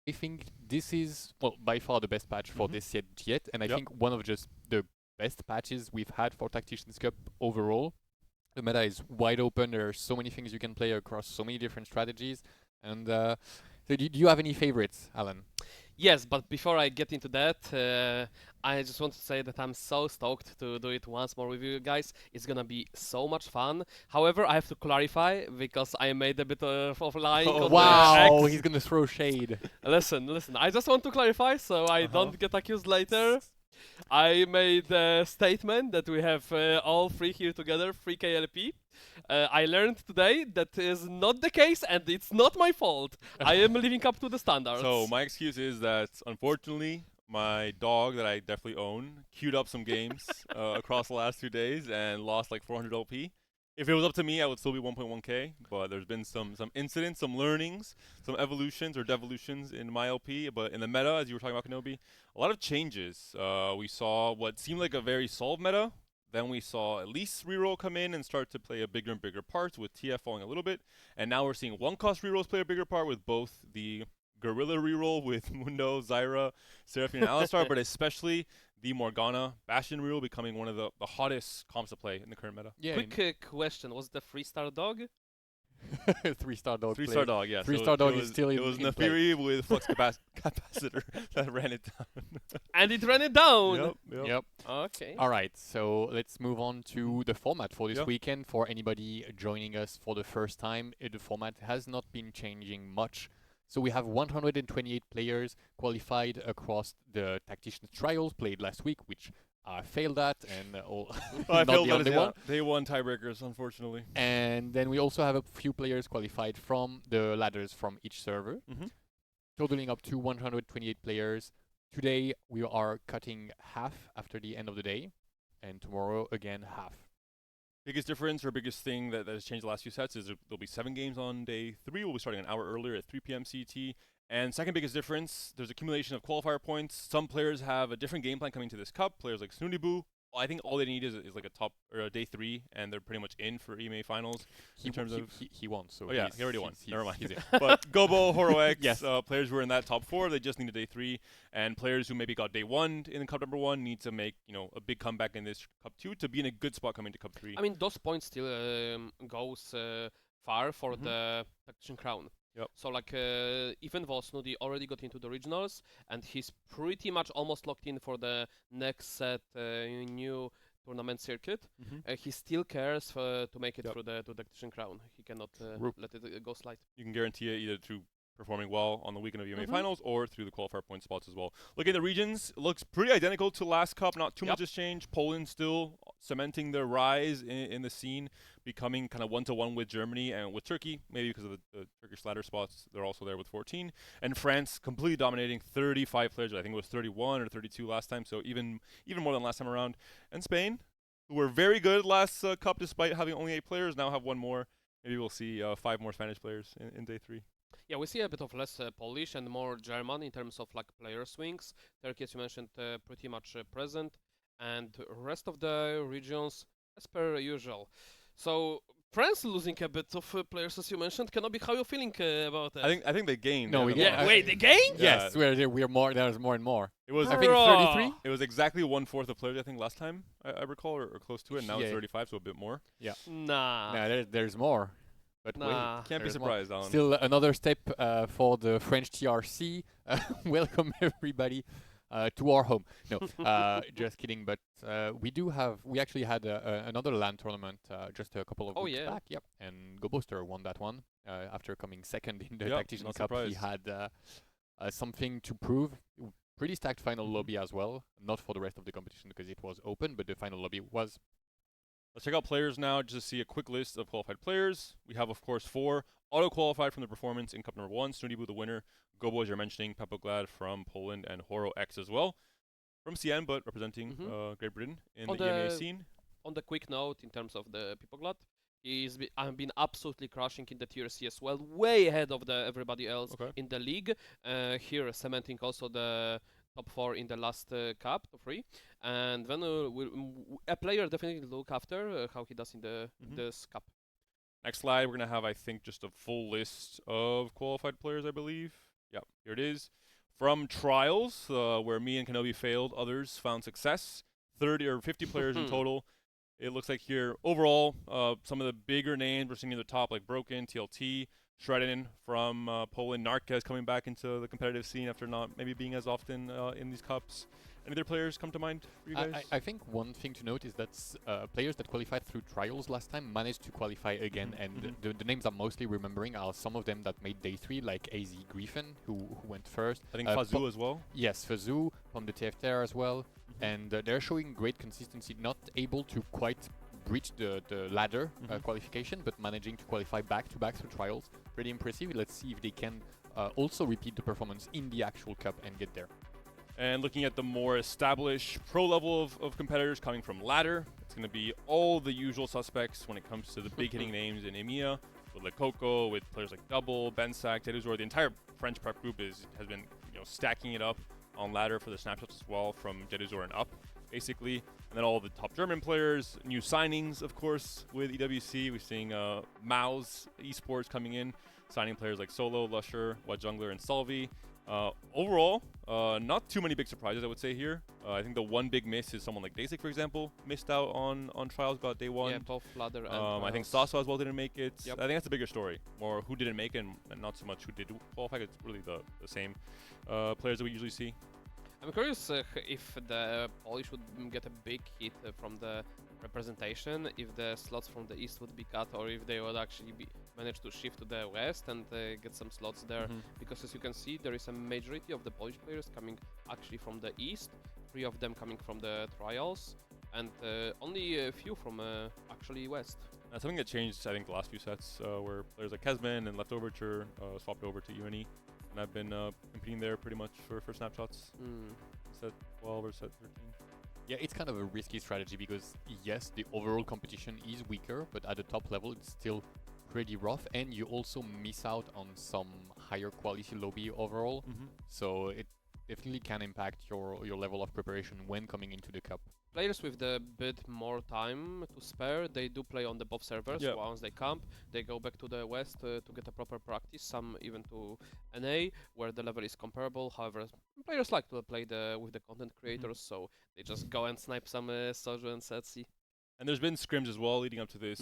I think this is, well, by far the best patch for this set yet, and I Yep. think one of just the best patches we've had for Tacticians Cup overall. The meta is wide open. There are so many things you can play across so many different strategies. And so do you have any favorites, Alan? Yes, but before I get into that, I just want to say that I'm so stoked to do it once more with you guys. It's gonna be so much fun. However, I have to clarify because I made a bit of lying Oh, on Wow, the he's X. gonna throw shade. Listen. I just want to clarify so I don't get accused later. I made a statement that we have all three here together, 3 KLP. I learned today that is not the case and it's not my fault. I am living up to the standards. So my excuse is that unfortunately my dog that I definitely own queued up some games across the last 2 days and lost like 400 LP. If it was up to me, I would still be 1.1k, but there's been some incidents, some learnings, some evolutions or devolutions in my LP. But in the meta, as you were talking about, Kenobi, a lot of changes. We saw what seemed like a very solved meta. Then we saw at least reroll come in and start to play a bigger and bigger part, with TF falling a little bit. And now we're seeing one-cost rerolls play a bigger part, with both the Gorilla reroll with Mundo, Zyra, Seraphine, and Alistar, but especially the Morgana Bastion reroll becoming one of the hottest comps to play in the current meta. Yeah, Quick question, was the 3-star dog? 3-star dog. Three-star dog, yeah. 3-star dog is still in. It was in play. Nefiri with flux capacitor that ran it down. And it ran it down! Yep. Okay. All right, so let's move on to the format for this Yep. weekend. For anybody joining us for the first time, the format has not been changing much. So we have 128 players qualified across the Tactician Trials played last week, which I failed at, and I not failed the that only as one. Day one tiebreakers, unfortunately. And then we also have a few players qualified from the ladders from each server, totaling up to 128 players. Today we are cutting half after the end of the day, and tomorrow again half. Biggest difference or biggest thing that has changed the last few sets is there'll be 7 games on day 3. We'll be starting an hour earlier at 3 p.m. CT. And second biggest difference, there's accumulation of qualifier points. Some players have a different game plan coming to this cup. Players like Snoodyboo, I think all they need is like a top or a day 3, and they're pretty much in for EMEA finals. He won, so Oh yeah, he already won. Never mind. He's in. But Gobo, HoroX, Yes. Players who are in that top 4, they just need a day 3, and players who maybe got day 1 in cup number 1 need to make a big comeback in this cup 2 to be in a good spot coming to cup 3. I mean, those points still goes far for the Tactician Crown. Yep. So like even though Snooty already got into the regionals and he's pretty much almost locked in for the next set new tournament circuit, he still cares to make it through the Tactician Crown. He cannot let it go slide. You can guarantee it either through performing well on the weekend of EMEA finals or through the qualifier point spots as well. Looking at the regions, it looks pretty identical to last cup. Not too much has changed. Poland still cementing their rise in the scene, becoming kind of 1-to-1 with Germany and with Turkey, maybe because of the Turkish ladder spots. They're also there with 14. And France completely dominating, 35 players. I think it was 31 or 32 last time, so even more than last time around. And Spain, who were very good last cup despite having only 8 players, now have 1 more. Maybe we'll see 5 more Spanish players in day 3. Yeah, we see a bit of less Polish and more German in terms of like player swings. Turkey, as you mentioned, pretty much present, and rest of the regions as per usual. So France losing a bit of players, as you mentioned. Kenobi, how are you feeling about it? I think they gained. No, we gained. Wait, they gained? Yes, we're more. There's more and more. It was, I think, 33. It was exactly 1/4 of players, I think, last time I recall, or close to it. And now it's Yeah. 35, so a bit more. Yeah. Nah. There's more. But Nah. Can't be there's more. surprised, Alan. Still another step for the French TRC. Welcome everybody to our home. No, just kidding. But we actually had another LAN tournament just a couple of weeks back. Yep, and GoBooster won that one after coming second in the Tactician Cup. He had something to prove. Pretty stacked final lobby as well. Not for the rest of the competition because it was open, but the final lobby was. Let's check out players now, just to see a quick list of qualified players. We have, of course, 4 auto-qualified from the performance in Cup number 1. Snoodyboo, the winner. Gobo, as you're mentioning. Pepoglad from Poland, and HoroX as well. From CN, but representing Great Britain in the EMEA scene. On the quick note, in terms of the Pepoglad, he's been absolutely crushing in the TRC as well, way ahead of everybody else in the league. Here, cementing also the top 4 in the last cup, top 3, and then a player definitely look after how he does in this cup. Next slide, we're gonna have, I think, just a full list of qualified players, I believe. Yeah, here it is. From Trials, where me and Kenobi failed, others found success. 30 or 50 players in total. It looks like here, overall, some of the bigger names we're seeing near the top, like Broken, TLT, Shredden from Poland, Narkez coming back into the competitive scene after not maybe being as often in these cups. Any other players come to mind for you guys? I think one thing to note is that players that qualified through trials last time managed to qualify again, and the names I'm mostly remembering are some of them that made day 3, like AZ Griffin, who went first. I think Fazoo as well. Yes, Fazoo from the TFT as well, and they're showing great consistency, not able to quite breach the ladder qualification, but managing to qualify back-to-back through trials. Pretty impressive. Let's see if they can also repeat the performance in the actual cup and get there. And looking at the more established pro level of competitors coming from ladder, it's going to be all the usual suspects when it comes to the big hitting names in EMEA, with Le Coco, with players like Double, Bensac, Teduzor. The entire French prep group has been stacking it up on ladder for the snapshots as well, from Jeduzor and up, basically. And then all the top German players, new signings, of course, with EWC. We're seeing Mao's esports coming in, signing players like Solo, Lusher, What Jungler, and Salvi. Overall, not too many big surprises, I would say here. I think the one big miss is someone like Dasik, for example, missed out on trials about day 1. Yeah, both ladder and I think Saso as well didn't make it. Yep. I think that's a bigger story. More who didn't make it and not so much who did qualify. It's really the same players that we usually see. I'm curious if the Polish would get a big hit from the representation, if the slots from the east would be cut, or if they would actually manage to shift to the west and get some slots there. Because as you can see, there is a majority of the Polish players coming actually from the east, 3 of them coming from the trials, and only a few from actually west. That's something that changed, I think, the last few sets, where players like Kesman and Leftoverture swapped over to EUNE. And I've been competing there pretty much for snapshots. Set 12 or set 13. Yeah, it's kind of a risky strategy because, yes, the overall competition is weaker, but at the top level it's still pretty rough, and you also miss out on some higher quality lobby overall. So it definitely can impact your level of preparation when coming into the cup. Players with the bit more time to spare, they do play on the both servers. Yeah. Once they camp, they go back to the west to get a proper practice, some even to NA, where the level is comparable. However, players like to play with the content creators, so they just go and snipe some Soju and Setsi. And there's been scrims as well leading up to this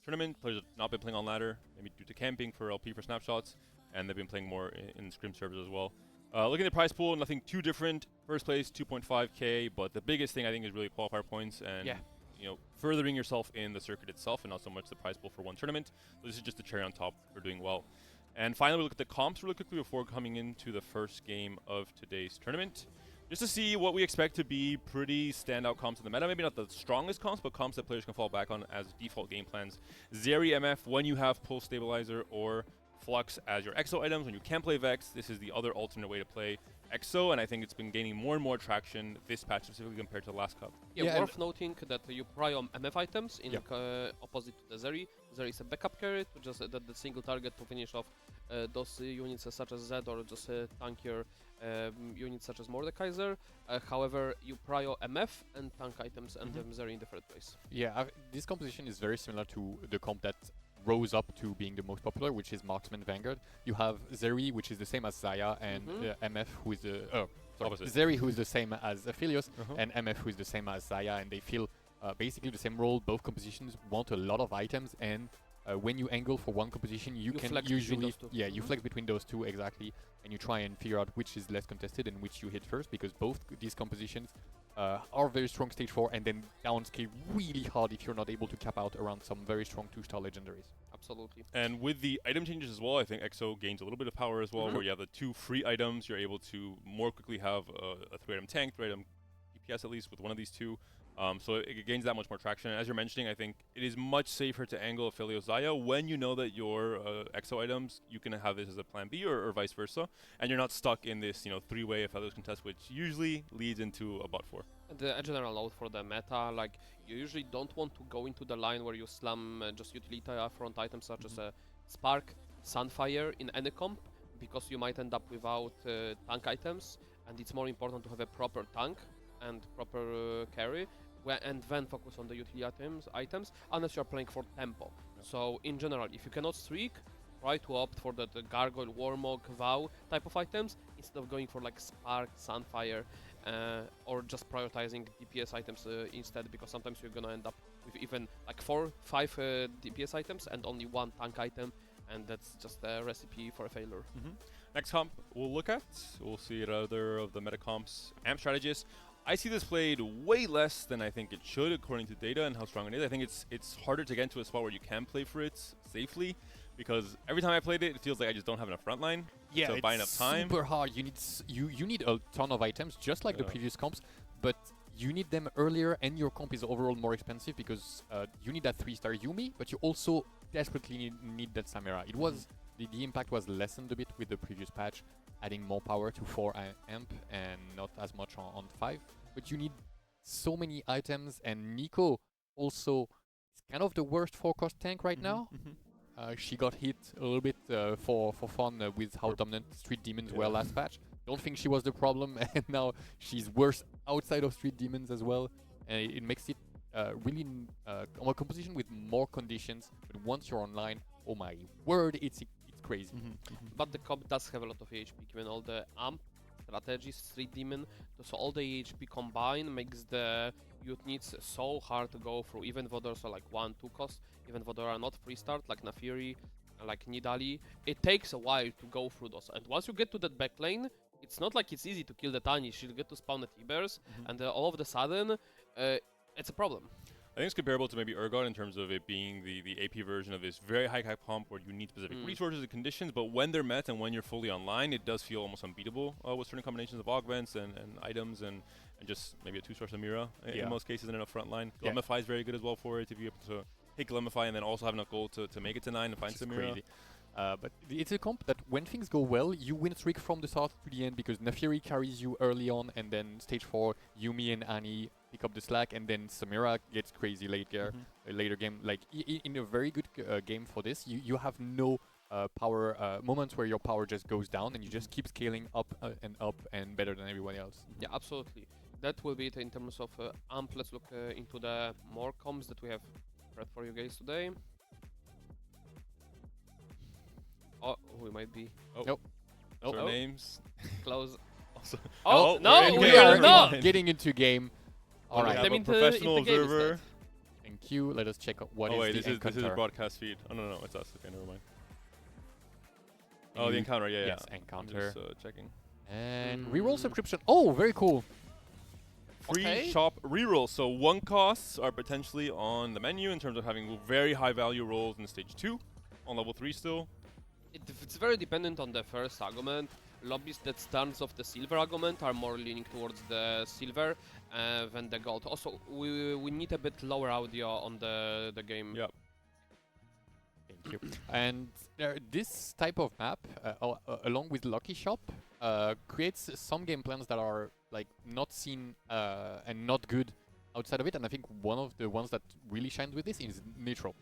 tournament. Players have not been playing on ladder, maybe due to camping for LP for snapshots, and they've been playing more in scrim servers as well. Looking at the prize pool, nothing too different. First place, 2.5k, but the biggest thing I think is really qualifier points and furthering yourself in the circuit itself, and not so much the prize pool for one tournament. So this is just the cherry on top for doing well. And finally, we look at the comps really quickly before coming into the first game of today's tournament, just to see what we expect to be pretty standout comps in the meta. Maybe not the strongest comps, but comps that players can fall back on as default game plans. Zeri MF when you have Pulse Stabilizer, or Flux as your EXO items. When you can play Vex, this is the other alternate way to play EXO, and I think it's been gaining more and more traction this patch specifically compared to the last cup. Yeah, worth noting that you prio MF items in opposite to the Zeri. Zeri is a backup carry to just the single target to finish off those units such as Zed, or just tankier units such as Mordekaiser. However, you prio MF and tank items and Zeri in the third place. Yeah, this composition is very similar to the comp that rose up to being the most popular, which is Marksman Vanguard. You have Zeri, which is the same as Zaya, and MF, who is the Zeri, who is the same as Aphelios, and MF, who is the same as Zaya, and they feel basically the same role. Both compositions want a lot of items, and when you angle for one composition, you can usually you flex between those two exactly, and you try and figure out which is less contested and which you hit first, because both these compositions are very strong stage 4 and then downscale really hard if you're not able to cap out around some very strong 2-star legendaries. Absolutely. And with the item changes as well, I think EXO gains a little bit of power as well, where you have the 2 free items. You're able to more quickly have a 3-item tank, 3-item DPS at least with one of these 2. So it gains that much more traction. And as you're mentioning, I think it is much safer to angle Aphelios Zaya when you know that your EXO items, you can have this as a plan B or vice versa, and you're not stuck in this 3-way Aphelios contest, which usually leads into a bot 4. And a general note for the meta, like, you usually don't want to go into the line where you slam just utility front items such as Spark, Sunfire in any comp, because you might end up without tank items, and it's more important to have a proper tank and proper carry, and then focus on the utility items unless you're playing for tempo. So in general, if you cannot streak try to opt for the Gargoyle, Warmog, Vow type of items instead of going for like Spark, Sunfire, or just prioritizing DPS items instead, because sometimes you're gonna end up with even like 4, 5 DPS items and only 1 tank item, and that's just a recipe for a failure. Next comp we'll look at, we'll see other of the meta comps. Amp Strategist. I see this played way less than I think it should according to data and how strong it is. I think it's harder to get into a spot where you can play for it safely, because every time I played it, it feels like I just don't have enough frontline to buy enough time. Super hard. You need you need a ton of items, just like the previous comps, but you need them earlier, and your comp is overall more expensive because you need that 3-star Yuumi, but you also desperately need that Samira. It was the impact was lessened a bit with the previous patch, adding more power to 4 amp and not as much on 5. But you need so many items, and Nico also is kind of the worst 4-cost tank right now. She got hit a little bit for fun with how dominant Street Demons were last patch. Don't think she was the problem, and now she's worse outside of Street Demons as well. And it makes it really a composition with more conditions. But once you're online, oh my word, it's crazy. But the comp does have a lot of AHP, given all the amp strategies, Street Demon. So all the AHP combined makes the youth needs so hard to go through, even though there's like 1-2 cost, even though there are not free start like Nafiri, like Nidali. It takes a while to go through those, and once you get to that back lane, it's not like it's easy to kill the Tani. She'll get to spawn the T-Bears, and all of a sudden, it's a problem. I think it's comparable to maybe Urgot in terms of it being the AP version of this very high comp where you need specific resources and conditions, but when they're met and when you're fully online, it does feel almost unbeatable with certain combinations of augments and items and just maybe a 2-star Samira in most cases and enough frontline. Glemify is very good as well for it if you're able to hit Glemify and then also have enough gold to make it to 9 and find Samira. Crazy. But it's a comp that when things go well, you win streak from the start to the end, because Nafiri carries you early on, and then stage 4, Yuumi and Annie pick up the slack, and then Samira gets crazy later game. Like in a very good game for this, you have no power moments where your power just goes down, and you just keep scaling up and better than everyone else. Yeah, absolutely. That will be it in terms of amp. Let's look into the more comps that we have prepared for you guys today. Oh, we might be. Nope. Names. Close. Also. Oh, no, we are not getting into game. All right. We have a professional observer. Thank you. Let us check out what this is a broadcast feed. Oh no, it's us. Okay, never mind. Oh, the encounter. Yeah, yes, encounter. I'm just checking. And reroll subscription. Oh, very cool. Free shop reroll. So 1 costs are potentially on the menu in terms of having very high value rolls in stage 2, on level 3 still. It's very dependent on the first argument. Lobbies that stands off the silver argument are more leaning towards the silver than the gold. Also, we need a bit lower audio on the game. Yep. Thank you. And this type of map, along with Lucky Shop, creates some game plans that are like not seen and not good outside of it. And I think one of the ones that really shines with this is Nitro.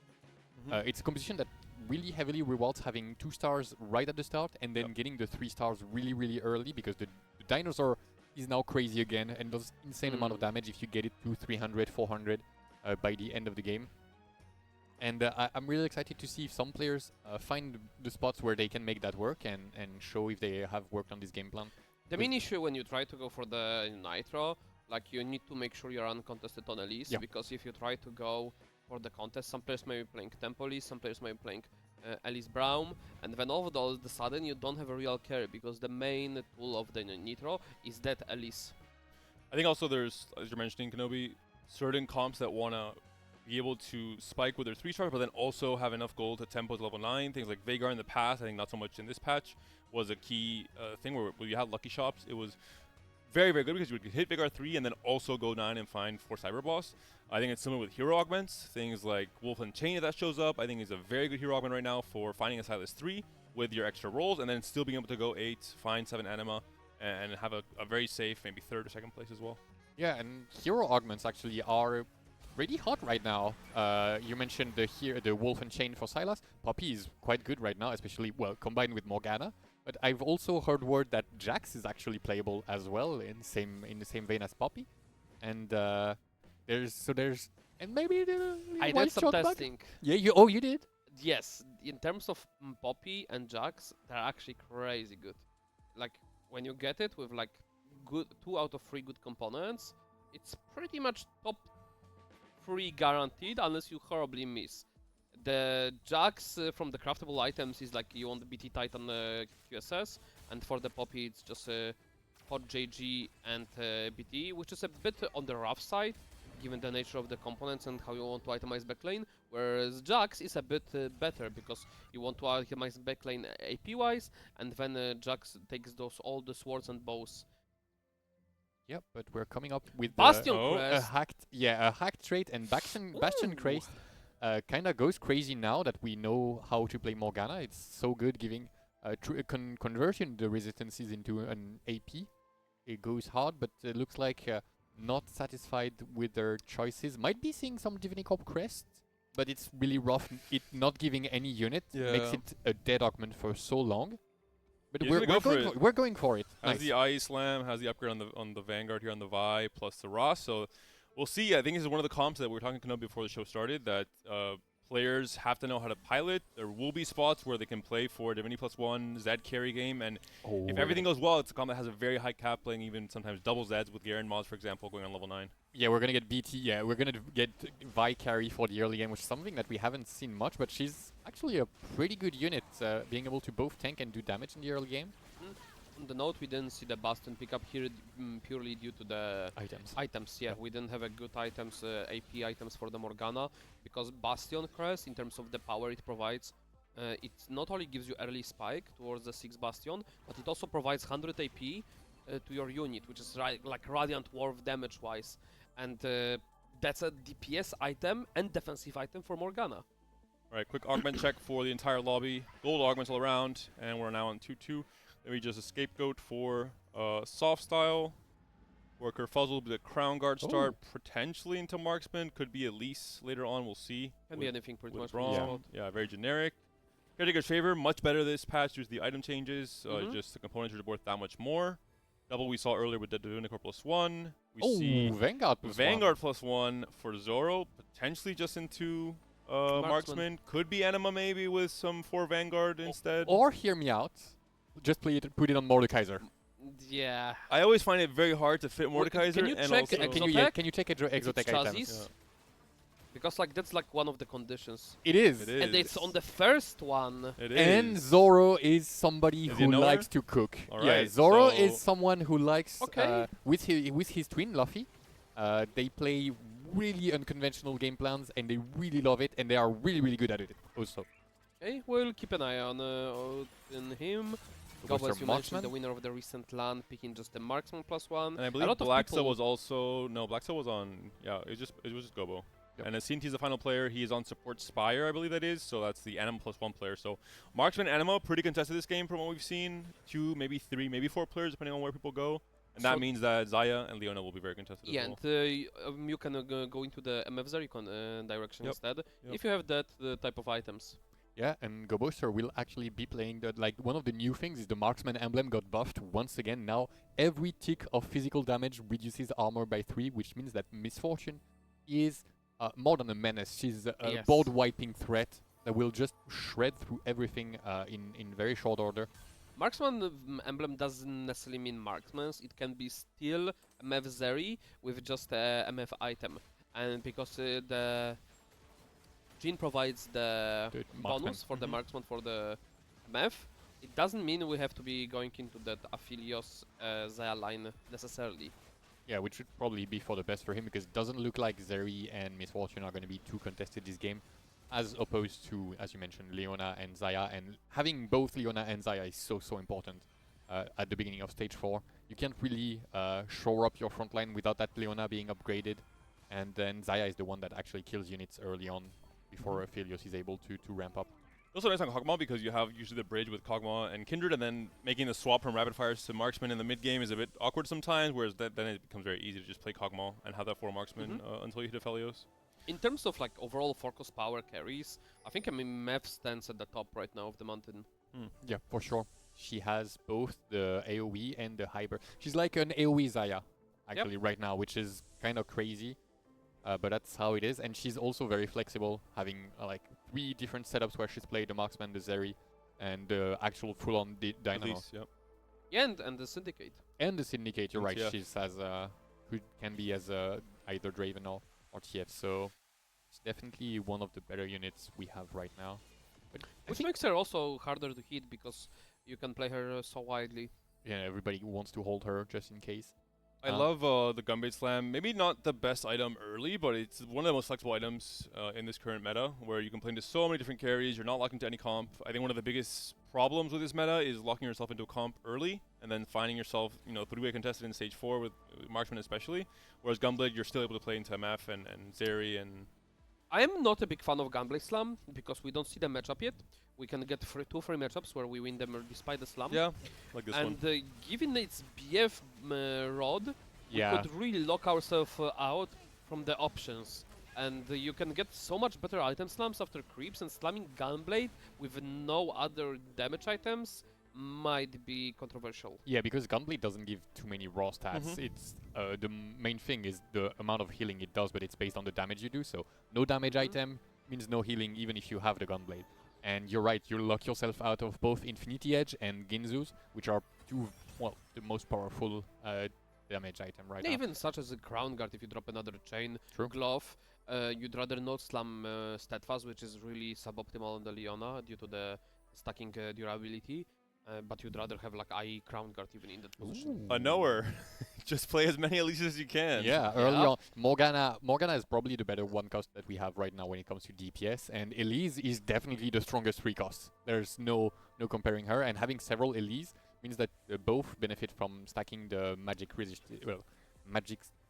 It's a composition that really heavily rewards having 2 stars right at the start, and then getting the 3 stars really, really early, because the dinosaur is now crazy again and does insane amount of damage if you get it to 300, 400 by the end of the game. And I'm really excited to see if some players find the spots where they can make that work and show if they have worked on this game plan. The main issue when you try to go for the Nitro, like you need to make sure you're uncontested on Elise, because if you try to go for the contest, some players may be playing Tempo Elise, some players may be playing Elise Braum, and then all of a sudden you don't have a real carry, because the main tool of the Nitro is that Elise. I think also there's, as you're mentioning, Kenobi, certain comps that want to be able to spike with their 3-stars, but then also have enough gold to tempo to level 9. Things like Veigar in the past, I think not so much in this patch, was a key thing where you had Lucky Shops. It was very, very good because you would hit Veigar 3 and then also go 9 and find 4 Cyber Boss. I think it's similar with hero augments. Things like Wolf and Chain, if that shows up, I think is a very good hero augment right now for finding a Silas 3 with your extra rolls, and then still being able to go 8, find 7 Anima, and have a very safe, maybe 3rd or 2nd place as well. Yeah, and hero augments actually are pretty hot right now. You mentioned the Wolf and Chain for Sylas. Poppy is quite good right now, especially, well, combined with Morgana. But I've also heard word that Jax is actually playable as well in the same vein as Poppy. And there's and maybe I did some testing. Yeah, you did? yes, in terms of Poppy and Jax, they're actually crazy good. Like when you get it with like good 2 out of 3 good components, it's pretty much top 3 guaranteed unless you horribly miss. The Jax from the craftable items is like you want the BT Titan QSS, and for the Poppy it's just Hot JG and BT, which is a bit on the rough side, given the nature of the components and how you want to itemize backlane, whereas Jax is a bit better because you want to itemize backlane AP wise, and then Jax takes all the swords and bows. Yep, but we're coming up with Bastion Oh, a Crest. hacked trait, and Bastion Ooh. Crest kind of goes crazy now that we know how to play Morgana. It's so good giving conversion the resistances into an AP. It goes hard, but it looks like not satisfied with their choices. Might be seeing some Divinity Corp Crest, but it's really rough. It not giving any unit makes Yeah. it a dead augment for so long. But He's we're gonna go for going it. we're going for it. Has Nice. the IE Slam, has the upgrade on the Vanguard here on the Vi, plus the Ross. So we'll see. I think this is one of the comps that we were talking to know before the show started, that players have to know how to pilot. There will be spots where they can play for Divinity +1, Zed carry game, and Oh, if everything goes well, it's a comp that has a very high cap, playing even sometimes double Zeds with Garen Moz, for example, going on level 9. Yeah, we're gonna get BT. Yeah, we're gonna get Vi carry for the early game, which is something that we haven't seen much. But she's actually a pretty good unit, being able to both tank and do damage in the early game. On the note, we didn't see the Bastion pick up here purely due to the Items. yeah, we didn't have a good items, AP items for the Morgana, because Bastion Crest, in terms of the power it provides, it not only gives you early spike towards the 6 Bastion, but it also provides 100 AP to your unit, which is like Radiant Warp damage-wise, and that's a DPS item and defensive item for Morgana. All right, quick augment check for the entire lobby. Gold augments all around, and we're now on 2-2. Then we just a scapegoat for soft style. Worker Fuzzle will be the Crown Guard start, potentially into Marksman. Could be Elise later on, we'll see. Can be anything pretty much. Brawl. Yeah, very generic. Caretaker's Favor, much better this patch due to the item changes. Just the components are worth that much more. Double we saw earlier with the Divinity Corp +1. We see Vanguard +1. Vanguard +1 for Zoro, potentially just into Marksman. Could be Anima maybe with some 4 Vanguard instead. Or hear me out. Just put it on Mordekaiser. Yeah. I always find it very hard to fit Well, Mordekaiser can you and check also Exotech? Can you check If Exotech it's items? chassis? Because like that's like one of the conditions. It is. It is. And it's on the first one. It And is. Zoro is somebody Is he who nowhere? likes to cook. All Yeah, right, Zoro so- is someone who likes Okay. with his twin Luffy. They play really unconventional game plans, and they really love it, and they are really good at it also. Okay, we'll keep an eye on him. Gob, as you mentioned, the winner of the recent LAN, picking just the Marksman +1. And I A believe lot of Blacksa people- was also Blacksa was on. Yeah, it was just Gobo. Yep. And as Sinti's the final player, he is on support Spire, I believe that is. So that's the Anima +1 player. So Marksman Anima pretty contested this game from what we've seen. 2, maybe 3, maybe 4 players depending on where people go. And that So- means that Zaya and Leona will be very contested Yeah, as well. and you can go into the MF Zerikon direction Yep. instead, Yep. if you have that type of items. Yeah, and Goboster will actually be playing that. Like, one of the new things is the Marksman emblem got buffed once again. Now every tick of physical damage reduces armor by 3, which means that Misfortune is more than a menace. She's a Yes. board-wiping threat that will just shred through everything in very short order. Marksman emblem doesn't necessarily mean marksmans. It can be still MF Zeri with just a MF item, and because the Jean provides the The bonus marksman. for the marksman for the MF, it doesn't mean we have to be going into that Aphelios Zaya line necessarily. Yeah, which would probably be for the best for him, because it doesn't look like Zeri and Misfortune are going to be too contested this game, as opposed to, as you mentioned, Leona and Zaya. And having both Leona and Zaya is so important at the beginning of stage 4. You can't really shore up your front line without that Leona being upgraded, and then Zaya is the one that actually kills units early on before Aphelios is able to ramp up. Also nice on Kog'Maw because you have usually the bridge with Kog'Maw and Kindred, and then making the swap from Rapid Fires to Marksman in the mid game is a bit awkward sometimes, whereas then it becomes very easy to just play Kog'Maw and have that 4 Marksman until you hit Aphelios. In terms of like overall focus power carries, I think MF stands at the top right now of the mountain. Yeah, for sure. She has both the AoE and the Hyper. She's like an AoE Zaya, actually, right now, which is kind of crazy. but that's how it is. And she's also very flexible, having like 3 different setups where she's played the Marksman, the Zeri, and the actual full-on Dynamo. Elise, yep. Yeah, and the Syndicate. And the Syndicate, you're right. TF. She's as who can be as either Draven or TF. So it's definitely one of the better units we have right now. But Which makes her also harder to hit because you can play her so widely. yeah, everybody wants to hold her just in case. I love the Gunblade Slam. Maybe not the best item early, but it's one of the most flexible items in this current meta, where you can play into so many different carries. You're not locked into any comp. I think one of the biggest problems with this meta is locking yourself into a comp early and then finding yourself, 3-way contested in stage 4 with Marksman especially. Whereas Gunblade, you're still able to play into MF and Zeri and... I am not a big fan of Gunblade Slam because we don't see the matchup yet. We can get 2 free matchups where we win them despite the slam. Yeah, like this one. And given its BF rod, we could really lock ourselves out from the options. And you can get so much better item slams after creeps, and slamming Gunblade with no other damage items might be controversial. Yeah, because Gunblade doesn't give too many raw stats. It's the main thing is the amount of healing it does, but it's based on the damage you do. So no damage item means no healing, even if you have the Gunblade. And you're right, you lock yourself out of both Infinity Edge and Ginzu's, which are the most powerful damage item right now. Even such as a Crown Guard, if you drop another chain glove, you'd rather not slam Steadfast, which is really suboptimal on the Leona due to the stacking durability. But you'd rather have like IE Crown Guard even in that position. A knower. Just play as many Elises as you can. Yeah, early on. Morgana is probably the better 1-cost that we have right now when it comes to DPS, and Elise is definitely the strongest 3-cost. There's no comparing her, and having several Elise means that both benefit from stacking the magic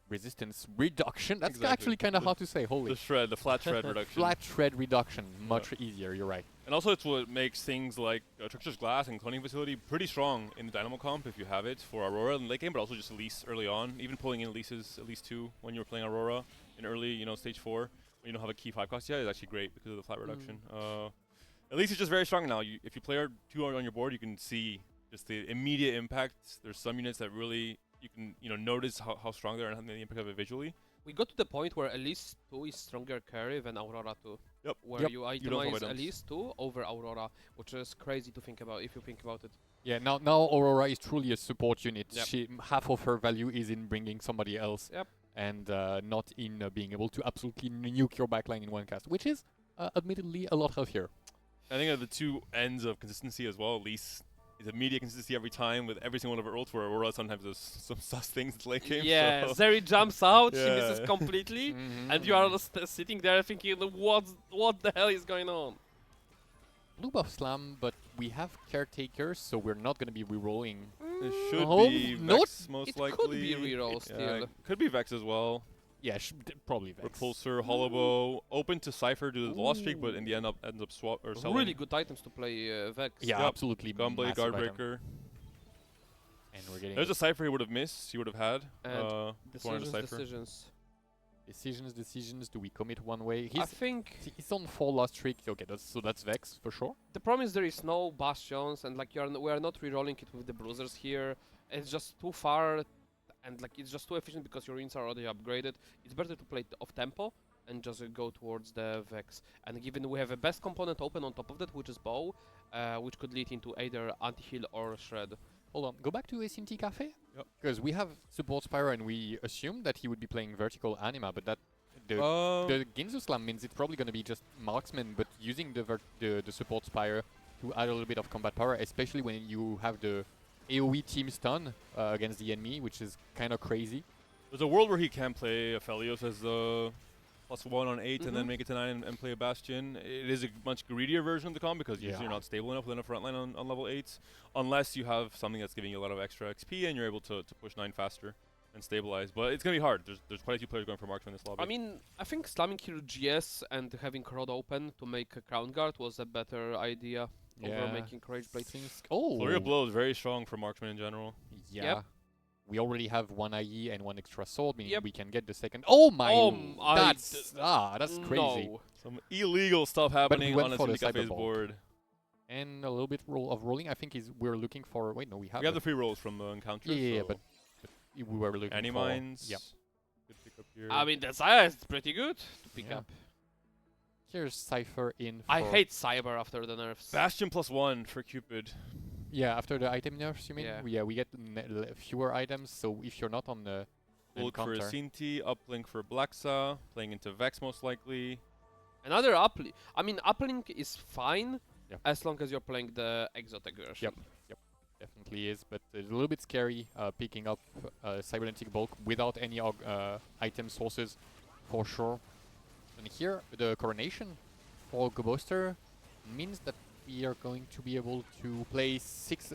resistance reduction. That's actually kind of hard to say. Holy. The flat shred reduction. Flat shred reduction, much easier. You're right. And also, it's what makes things like Trickster's Glass and Cloning Facility pretty strong in the Dynamo comp if you have it for Aurora in late game, but also just Elise early on. Even pulling in Elise's Elise 2 when you're playing Aurora in early, stage 4, when you don't have a key 5 cost yet, is actually great because of the flat reduction. Elise is just very strong now. If you play her 2 on your board, you can see just the immediate impact. There's some units that really you can notice how strong they are and the impact of it visually. We got to the point where Elise 2 is stronger carry than Aurora 2. Yep. Where you itemize Elise 2 over Aurora, which is crazy to think about if you think about it. Yeah, now Aurora is truly a support unit. Half of her value is in bringing somebody else, and not in being able to absolutely nuke your backline in 1 cast, which is admittedly a lot healthier. I think at the 2 ends of consistency as well, Elise is immediate consistency every time with every single one of her ults, where Aurora sometimes does some sus things in late game. Yeah, so Zeri jumps out, she misses completely, and you are sitting there thinking, what the hell is going on? Blue buff slam, but we have caretakers, so we're not going to be rerolling. It should be Vex, most likely. It could be reroll still. Could be Vex as well. Yeah, probably Vex. Repulsor, Hollowbow, open to Cypher due to the loss streak, but in the end ends up selling. Really good items to play Vex. Yeah, absolutely. Gunblade, Guardbreaker. And we're getting... There's a Cypher he would have missed, he would have had. Decisions. Do we commit one way? I think... He's on 4 lost streak. Okay, that's Vex for sure. The problem is there is no Bastions, and like we are not rerolling it with the Bruisers here. It's just too far. And like it's just too efficient because your units are already upgraded. It's better to play off tempo and just go towards the Vex. And given we have a best component open on top of that, which is Bow, which could lead into either anti-heal or Shred. Hold on, go back to SMT Cafe? Yep. Because we have support Spyro and we assumed that he would be playing vertical anima, but that the Ginzu Slam means it's probably going to be just Marksman, but using the support Spyro to add a little bit of combat power, especially when you have the AoE team stun against the enemy, which is kind of crazy. There's a world where he can play Aphelios as +1 on 8 and then make it to 9 and play a Bastion. It is a much greedier version of the comp because you're not stable enough within a frontline on level 8s, unless you have something that's giving you a lot of extra XP and you're able to push 9 faster and stabilize. But it's going to be hard. There's quite a few players going for Marksman in this lobby. I mean, I think slamming here GS and having Rod open to make a Crown Guard was a better idea. Over making Courage Blade. Flurry of Blow is very strong for Marksman in general. Yeah. Yep. We already have 1 IE and 1 extra sword, meaning we can get the second. Oh my! That's crazy. No. Some illegal stuff happening on the Cafe's board. And a little bit of rolling. I think we're looking for. Wait, no, we have. We have the free rolls from the encounter. Yeah, but we were looking Any for. Mines. Yep. Good pickup Here. I mean, that's pretty good to pick Yeah. up. Here's Cypher in. I for- hate Cyber after the nerfs. Bastion +1 for Cupid. Yeah, after the item nerfs, you mean? Yeah. We get fewer items. So if you're not on the Look for counter, Sinti, uplink for Blaxa, playing into Vex most likely. Another uplink. I mean, uplink is fine Yeah. as long as you're playing the exotic version. definitely is, but it's a little bit scary picking up cybernetic bulk without any item sources, for sure. And here, the coronation for Ghoster means that we are going to be able to play six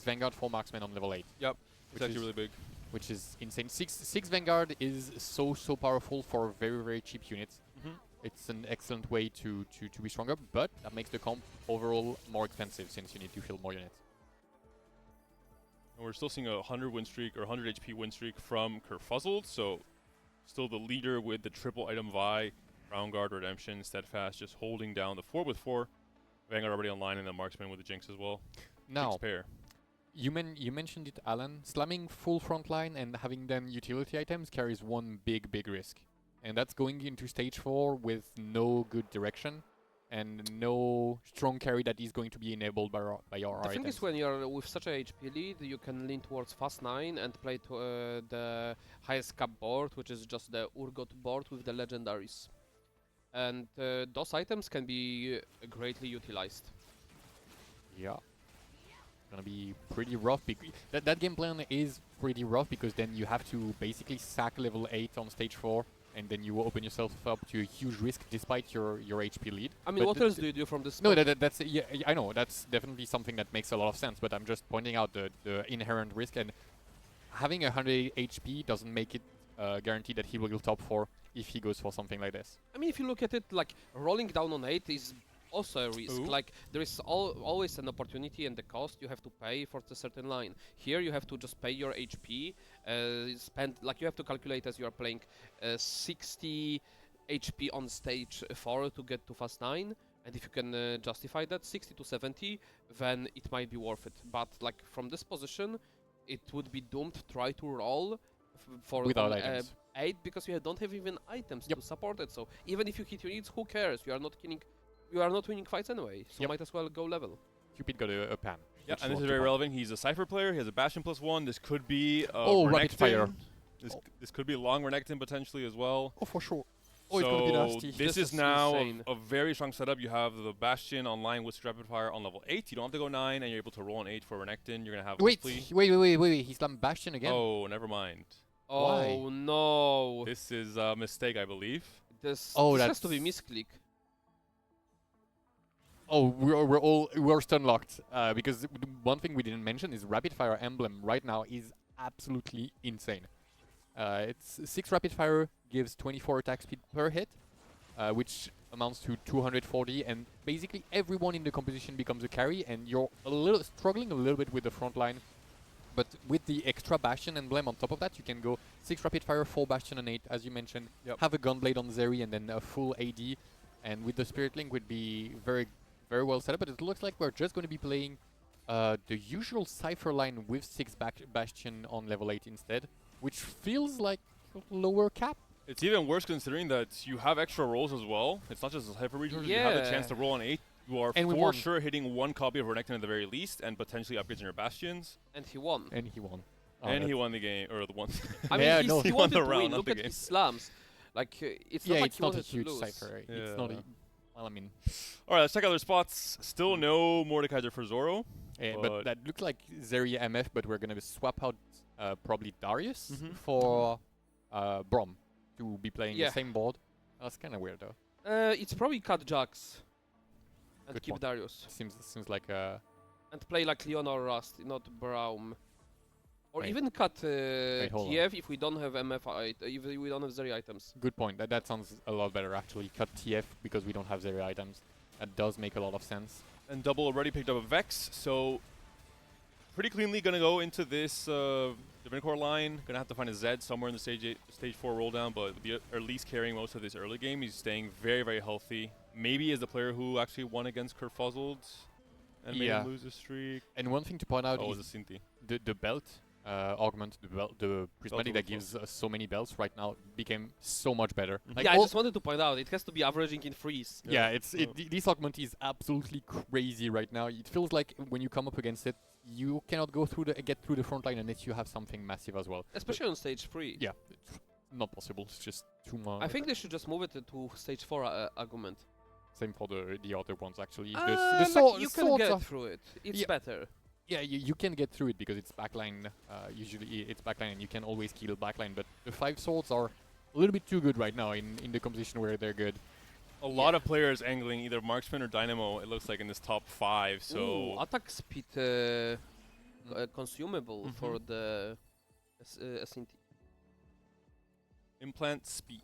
Vanguard, 4 Marksmen on level 8. Yep, it's Which actually is- really big. Which is insane. Six Vanguard is so powerful for very cheap units. It's an excellent way to be stronger, but that makes the comp overall more expensive since you need to fill more units. And we're still seeing a 100 win streak or 100 HP win streak from Kerfuzzled, so still the leader with the triple item Vi, Crown Guard, Redemption, Steadfast, just holding down the 4 with 4. Vanguard already online, and then Marksman with the Jinx as well. Now, Jinx pair. you mentioned it, Alan. Slamming full front line and having then utility items carries one big risk. And that's going into stage 4 with no good direction and no strong carry that is going to be enabled by your The thing items. is, when you're with such a HP lead, you can lean towards fast 9 and play to the highest cap board, which is just the Urgot board with the legendaries. And those items can be greatly utilized. Yeah. Gonna be pretty rough. That game plan is pretty rough because then you have to basically sack level 8 on stage 4 and then you open yourself up to a huge risk despite your HP lead. I mean, But what else do you do from this? No, spot? that's yeah, I know that's definitely something that makes a lot of sense. But I'm just pointing out the inherent risk, and having 100 HP doesn't make it guaranteed that he will top 4 if he goes for something like this. I mean, if you look at it, like rolling down on 8 is also a risk. Ooh. Like there is always an opportunity and the cost you have to pay for the certain line. Here you have to just pay your HP, spend like you have to calculate as you are playing 60 HP on stage 4 to get to fast 9. And if you can justify that 60 to 70, then it might be worth it. But like from this position, it would be doomed to try to roll for Without on, items. 8 because you don't have even items Yep. to support it. So even if you hit your needs, who cares? You are not killing. You are not winning fights anyway. So Yep. might as well go level. Cupid got a pan. Yeah, which and this was is very too relevant. He's a Cypher player. He has a Bastion +1. This could be rapid fire. This could be long Renekton potentially as well. Oh, for sure. So it's gonna be nasty. this This is is now insane. a very strong setup. You have the Bastion online with Rapid Fire on level 8. You don't have to go 9, and you're able to roll an 8 for Renekton. You're gonna have Wait, hopefully- wait. He slammed Bastion again. Oh, never mind. Why? Oh no! This is a mistake, I believe. This has to be that's- misclick. Oh, we're stun locked because one thing we didn't mention is rapid fire emblem right now is absolutely insane. It's 6 rapid fire gives 24 attack speed per hit, which amounts to 240, and basically everyone in the composition becomes a carry, and you're struggling a little bit with the front line. But with the extra Bastion emblem on top of that, you can go 6 rapid fire, 4 Bastion and 8, as you mentioned. Yep. Have a Gunblade on Zeri and then a full AD, and with the Spirit Link would be very well set up. But it looks like we're just going to be playing the usual Cypher line with 6 Bastion on level 8 instead, which feels like lower cap. It's even worse considering that you have extra rolls as well. It's not just a Cypher resource. You have a chance to Yeah. roll an 8. You are And we for won. sure hitting 1 copy of Renekton at the very least, and potentially upgrades in your Bastions. And he won. And he won. And he won the game, or the one. I mean, Yeah, he's, no. he He won wanted the to round, win. not Look the at game. his slams. Like, it's Yeah, not like it's he not a wanted to huge lose. Cypher. Right? It's not. Yeah. Well, I mean, All right, let's check out their spots. Still no Mordekaiser for Zoro. but But- that looks like Zeri MF, but we're gonna swap out probably Darius Mhm. for Brom to be playing Yeah. the same board. That's kind of weird though. It's probably cut Jax. And Good keep point. Darius. Seems like And play like Leon or Rust, not Braum. Or Wait. even cut hold on. TF if we don't have if we don't have Zeri items. good point. That sounds a lot better actually. Cut TF because we don't have Zeri items. That does make a lot of sense. And Double already picked up a Vex, so pretty cleanly gonna go into this Divinicore line. Gonna have to find a Zed somewhere in the stage 4 roll down, but at least carrying most of this early game. He's staying very healthy. Maybe as the player who actually won against Kerfuzzled and made Yeah. him lose a streak. And one thing to point out Oh, it is was a Sinti. the belt augment, the prismatic that gives us so many bells right now became so much better. Like Yeah, I just wanted to point out, it has to be averaging in freeze. yeah, this augment is absolutely crazy right now. It feels like when you come up against it, you cannot get through the front line unless you have something massive as well. Especially on stage 3. Yeah, it's not possible. It's just too much. I think they should just move it to stage 4 augment. Same for the other ones actually. Like you can swords get are- through it. It's Yeah. better. Yeah, you can get through it because it's backline. Usually it's backline and you can always kill backline. But the 5 swords are a little bit too good right now in the composition where they're good. A lot of players angling either marksman or dynamo. It looks like in this top 5. So Ooh, attack speed consumable for the SNT. implant speed.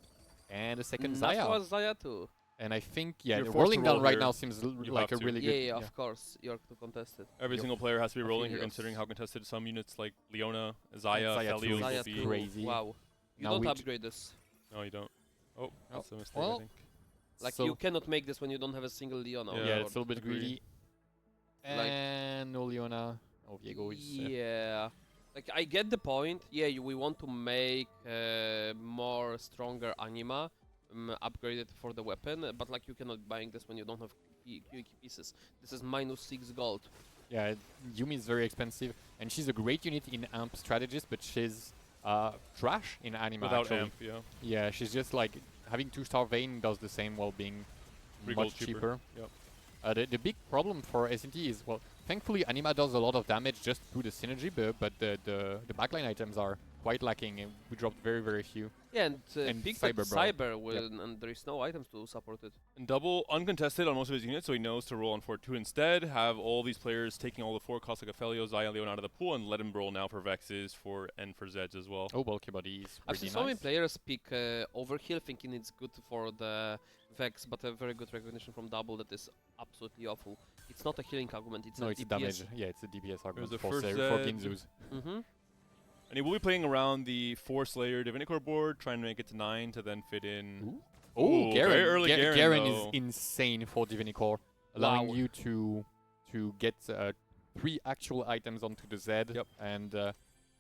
And the second That Zaya. was Zaya too. And I think, yeah, You're the forced to rolling down roll right here. now seems You like a have to. really Yeah, good. of course. You're to contest it. Every Yep. single player has to be rolling here, Affiliates. considering how contested some units like Leona, Zaya, Zaya Felios too. will Zaya be. too. crazy. Wow. You Now don't we upgrade this. No, you don't. Oh, that's a mistake, well, I think. Like So- you cannot make this when you don't have a single Leona. on Yeah, Yeah, board. it's a little bit Agree. greedy. Like- And no Leona. Oh, Viego is. Yeah. Like I get the point. Yeah, we want to make more stronger anima, upgrade it for the weapon. But like you cannot buying this when you don't have key pieces. This is -6 gold. Yeah, Yumi is very expensive, and she's a great unit in amp strategist, but she's trash in anima. Without actually. amp, yeah. Yeah, she's just like having 2-star Vayne does the same while being 3 much gold cheaper. Yep. The big problem for SNT is, well, thankfully Anima does a lot of damage just through the synergy, but the backline items are quite lacking, and we dropped very few. Yeah, and And pick that SuperBrawl. cyber will, and there is no items to support it. And double uncontested on most of his units, so he knows to roll on 4-2 instead. Have all these players taking all the 4 costs like Aphelios, Zaya, Leon out of the pool, and let him roll now for Vexes and for Zeds as well. Oh, bulky body is I've pretty seen so many nice. players pick Overkill thinking it's good for the Vex, but a very good recognition from double that is absolutely awful. It's not a healing argument, it's No, a it's DPS. damage. Yeah, it's a DPS argument the for first for Zed. Ginzus. Mm-hmm. And he will be playing around the 4-Slayer Divinicore board, trying to make it to 9 to then fit in. Ooh. Ooh, Oh, very Garen. early Garen, Garen is though. insane for Divinicore, allowing Wow. you to get 3 actual items onto the Z Yep. and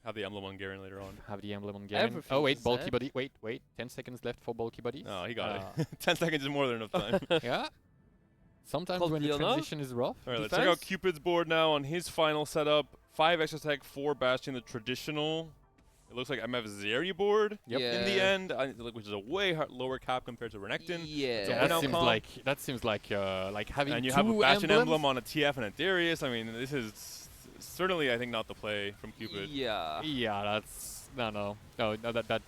Have the emblem on Garen later on. have the emblem on Garen. Everything Oh wait, is bulky Zed. body. Wait, 10 seconds left for bulky body. No, he got it. 10 seconds is more than enough time. Yeah. Sometimes Called when the Leona? transition is rough. All right, let's check out Defense? Cupid's board now on his final setup. 5 extra tech, 4 Bastion, the traditional. It looks like MF Zeri board Yep. in the Yeah. end, which is a way lower cap compared to Renekton. Yeah. So Yeah, win that seems outcome. like having And you 2 have a Bastion emblems. emblem on a TF and a Darius. I mean, this is certainly, I think, not the play from Cupid. Yeah. Yeah, that's no, that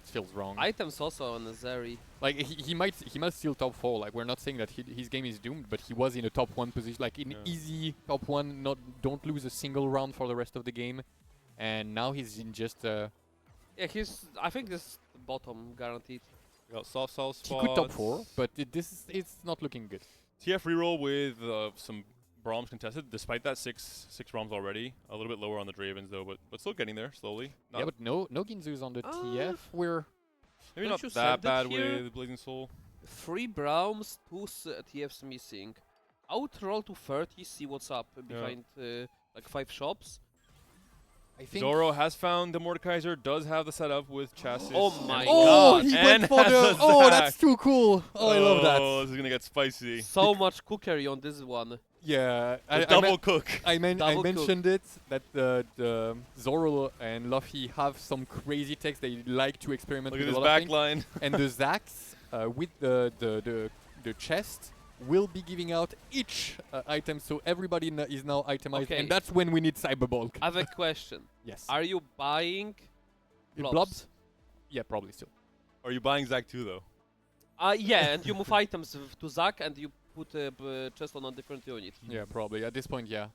feels wrong. Items also on the Zeri. Like he might steal top 4. Like we're not saying that his game is doomed, but he was in a top 1 position, like in Yeah. easy top 1. Don't lose a single round for the rest of the game, and now he's in just. Yeah, I think this is the bottom guaranteed. We got soft cell He spots. could top 4, but it's not looking good. TF reroll with some Brahms contested, despite that 6 Brahms already. A little bit lower on the Dravens though, but still getting there slowly. Yeah, but no Ginzus on the TF. We're Maybe don't not you that send it bad here? with Blazing Soul. 3 Browns, 2 TFs missing. I would roll to 30, see what's up behind like 5 shops. I think. Zoro has found the Mordekaiser, does have the setup with chassis. Oh and my Oh, God. he And went for has the. a Oh, that's Zac. too cool. Oh, I love that. Oh, this is gonna get spicy. So much cookery on this one. Yeah, The double cook. I Double cook. mentioned it that the Zoro and Luffy have some crazy techs they like to experiment Look at with his a lot of back things. line. And the Zax with the chest will be giving out each item, so everybody is now itemized, Okay. and that's when we need Cyberbulk. I have a question. Yes. Are you buying blobs? Blobs? Yeah, probably still. Are you buying Zac too though? Yeah, and you move items to Zac and you put a chest on a different unit. Yeah, probably. At this point, yeah.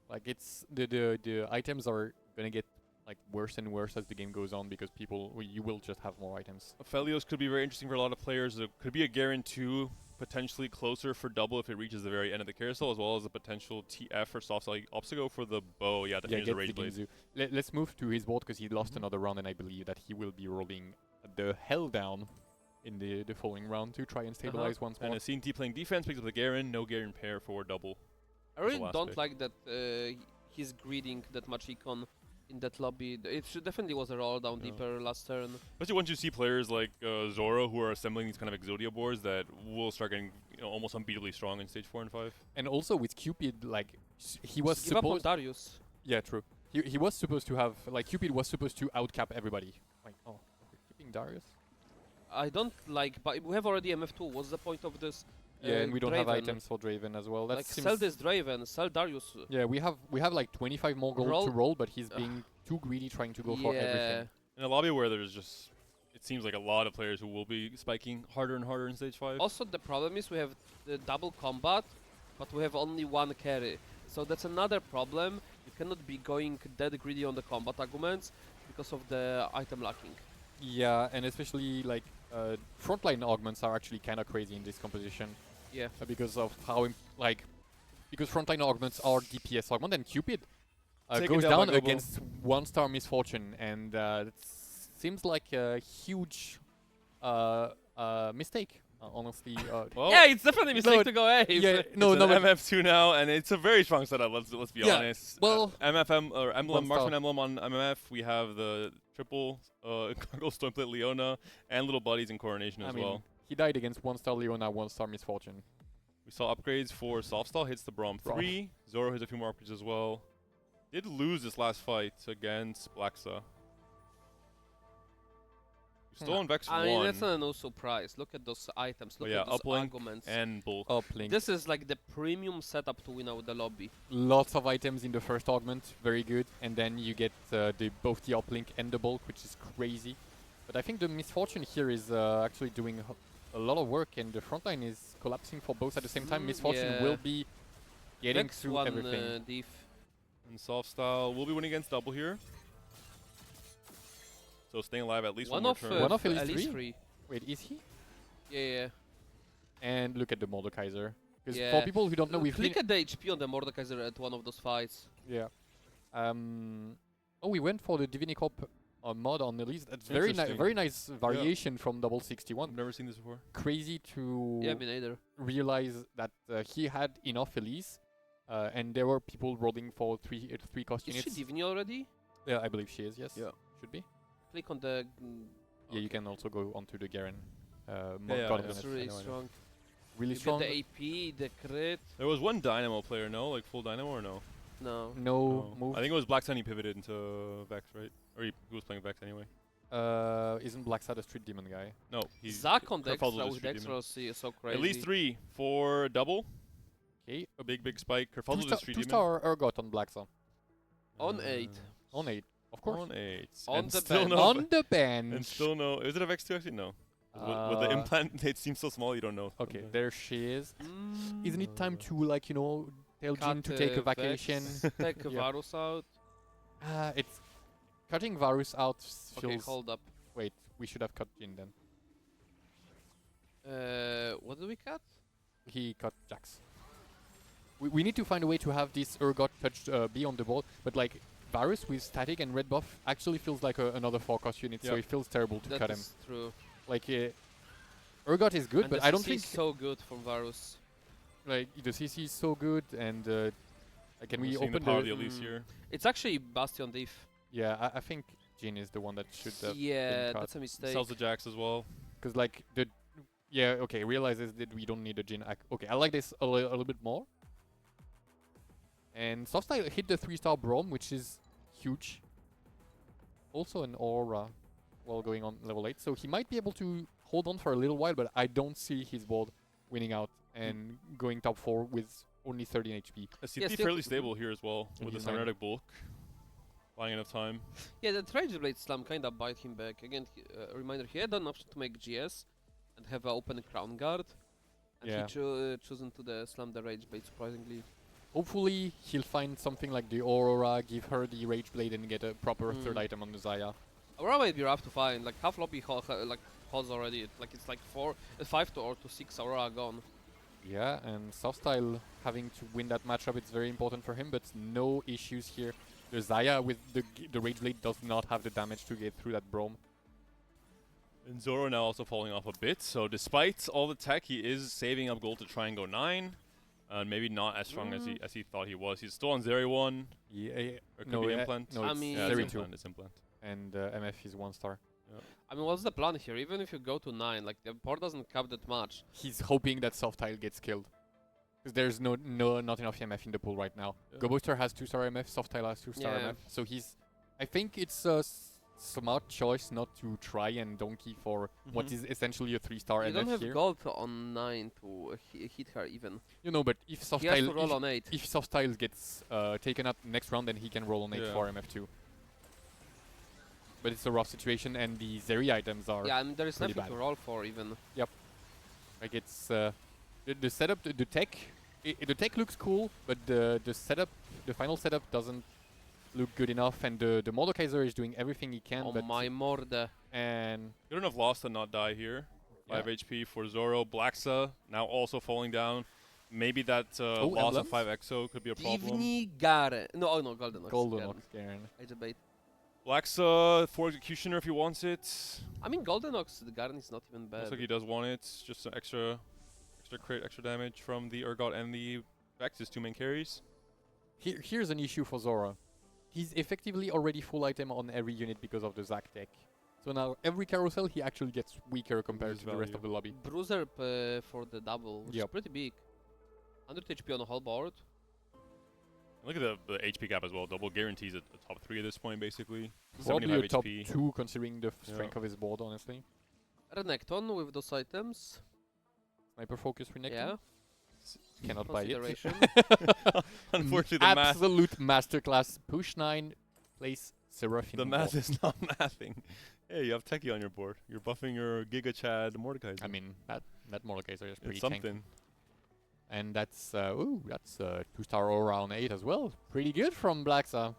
Like it's the items are gonna get like worse and worse as the game goes on because you will just have more items. Aphelios could be very interesting for a lot of players. It could be a Garen 2, potentially closer for double if it reaches the very end of the carousel, as well as a potential TF or soft sell obstacle for the bow. Yeah, to finish the get Rage the Blade. Ginzu. Let's move to his board because he lost another round, and I believe that he will be rolling the hell down in the following round to try and stabilize once And more. a CNT playing defense picks up the Garen, no Garen pair for double. I really last don't pick. like that he's greeding that much econ in that lobby. Definitely was a roll down Yeah. deeper last turn. Especially once you see players like Zoro who are assembling these kind of Exodia boards that will start getting almost unbeatably strong in stage 4 and 5. And also with Cupid, like he was Just give up on supposed. Darius. Yeah, true. He was supposed to have like Cupid was supposed to outcap everybody. Like oh, okay, keeping Darius. I don't like, but we have already MF2. What's the point of this? Yeah, and we don't have Draven? items for Draven as well. That Like seems sell this Draven, sell Darius. Yeah, we have like 25 more gold Roll- to roll, but he's being too greedy trying to go for everything. In a lobby where there's just, it seems like a lot of players who will be spiking harder and harder in stage 5. Also, the problem is we have the double combat, but we have only one carry. So that's another problem. You cannot be going that greedy on the combat arguments because of the item lacking. Yeah, and especially like frontline augments are actually kind of crazy in this composition Yeah. because of how because frontline augments are DPS augment, and Cupid Taken goes down down by Gobo. against 1-star Misfortune, and it seems like a huge mistake. Honestly, Well, Yeah, it's definitely a mistake no, to go A. yeah, it's no, an no, but MF2 now, and it's a very strong setup. Let's be Yeah, honest. well, MFM or emblem, one marksman star. emblem on MMF. We have the triple Cargo Stormplate Leona and little buddies in Coronation I as mean, well. he died against 1-star Leona, 1-star Misfortune. We saw upgrades for Softstall hits the Braum Braum. 3. Zoro hits a few more upgrades as well. Did lose this last fight against Blacksa. Still on Vex I mean, 1 that's no surprise. Look at those items. Look yeah, at those uplink arguments. and bulk. Uplink. This is like the premium setup to win out the lobby. Lots of items in the first augment, very good, and then you get both the uplink and the bulk, which is crazy. But I think the Misfortune here is actually doing a lot of work, and the frontline is collapsing for both at the same time. Misfortune yeah. will be getting Vex through one And everything. Softstyle will be winning against double here. So staying alive at least one One more of turn. One of at Elise least three? 3. Wait, is he? Yeah. And look at the Mordekaiser. Because Yeah. for people who don't know, we've Look been... at the HP on the Mordekaiser at one of those fights. Yeah. Oh, we went for the Divinicorp mod on Elise. That's very Interesting. very nice variation from Double 61. I've never seen this before. Crazy to Yeah, me neither. realize that he had enough Elise, and there were people rolling for three cost Is she units. Divini already? Yeah, I believe she is. Yes. Yeah. Should be. Click on the... Yeah, you can also go onto the Garen. yeah, God That's unit. really Anyway. strong. Really You strong. get the AP, the crit. There was one Dynamo player, no? Like full Dynamo or no? No. No move. I think it was Black Sun he pivoted into Vex, right? Or he was playing Vex anyway. Isn't Blacksad a street demon guy? No, he's Zac on the Kerfuzzle's extra a with street demon. extra is so crazy. At least 3 for double. Okay. A big spike. Kerfuzzle's a street demon. 2-star Urgot on Blacksad. On 8. On 8, of course. On 8. On and the still bench. no. On the bench. And still no. Is it a Vex 2 actually? No. With the implant, it seems so small you don't know. Okay, sometimes. there she is. Mm. Isn't it time to, like, you know, tell Jin Cut, to take a Vex, vacation? Take Yeah. Varus out. It's cutting Varus out Okay, feels. hold up. Wait, we should have cut Jin then. What did we cut? He cut Jax. We need to find a way to have this Urgot touch be on the board, but like Varus with static and red buff actually feels like another 4-cost unit, so Yeah. it feels terrible to That cut him. is true. Like Urgot is good, And but the I don't CC think is so good from Varus. like the CC is so good, and can we We're seeing open the power of the? the Elise Mm. here? It's actually Bastion Diff. Yeah, I think Jin is the one that should have Yeah, been cut. that's a mistake. Sells the Jax as well. Because like the okay, realizes that we don't need a Jin. Okay, I like this a little bit more. And Softstyle hit the 3-star Braum, which is huge. Also an Aura while going on level 8, so he might be able to hold on for a little while, but I don't see his board winning out and going top 4 with only 13 HP. I see Yeah, T still- fairly stable here as well And with the he's nine. cybernetic bulk. Buying enough time. Yeah, the Rage Blade Slam kinda bite him back. Again, reminder, he had an option to make GS and have an open Crown Guard. And Yeah. he chosen to slam the Rage Blade, surprisingly. Hopefully he'll find something like the Aurora, give her the Rage Blade and get a proper third Mm. item on the Zaya. Aurora might be rough to find. Like, half lobby holds already. Like, it's like 5 to 6 Aurora gone. Yeah, and Softstyle having to win that matchup, it's very important for him, but no issues here. The Zaya with the Rage Blade does not have the damage to get through that Braum. And Zoro now also falling off a bit. So despite all the tech, he is saving up gold to try and go 9. Maybe not as strong as he thought he was. He's still on Zeri 1. Yeah, Or could be implant. no, I it's mean- Yeah, Zeri it's 2. implant. It's implant. And MF is 1 star. I mean, what's the plan here? Even if you go to 9, like the board doesn't cap that much. He's hoping that soft tile gets killed. Because there's not enough MF in the pool right now. Yeah. Go Booster has 2-star MF, soft tile has 2-star Yeah. MF. So I think it's a smart choice not to try and donkey for what is essentially a 3-star You MF don't have here. gold on 9 to hit her even. You know, but if soft He has to tile roll on 8. if soft tile gets taken out next round, then he can roll on 8 Yeah. for MF2. But it's a rough situation, and the Zeri items are Yeah, and there is pretty nothing to bad. roll for even. like it's the setup, the tech. The tech looks cool, but the setup, the final setup doesn't look good enough, and the Mordekaiser is doing everything he can. Oh but my morde. and Good enough loss to not die here. 5 Yeah. HP for Zoro. Blacksa now also falling down. Maybe that loss of emblems? 5 EXO could be a problem. Divni Garen. No, oh no, Golden Ox. Golden Garen. Ox Garen. I debate. Blacksa for Executioner if he wants it. I mean, Golden Ox, the Garen is not even bad. Looks like he does want it. Just some extra crit, extra damage from the Urgot and the Vex, his 2 main carries. Here's an issue for Zora. He's effectively already full item on every unit because of the Zac tech. So now every carousel he actually gets weaker compared Loses to the rest of value. the lobby. Bruiser for the double, which is Yep. pretty big. 100 HP on the whole board. Look at the HP gap as well. Double guarantees a top 3 at this point, basically. Probably 75 a top HP. 2 considering the Yeah. strength of his board, honestly. Renekton with those items. Sniper focus Renekton. Yeah. Cannot buy it. Consideration. Unfortunately, the math, Absolute masterclass. Push 9, place Seraphim. the math is not mathing. Hey, you have Techie on your board. You're buffing your Giga Chad Mordekaiser. I mean, that Mordekaiser is pretty it's tanky. something. And that's 2-star aura on 8 as well. Pretty good from Blacksa.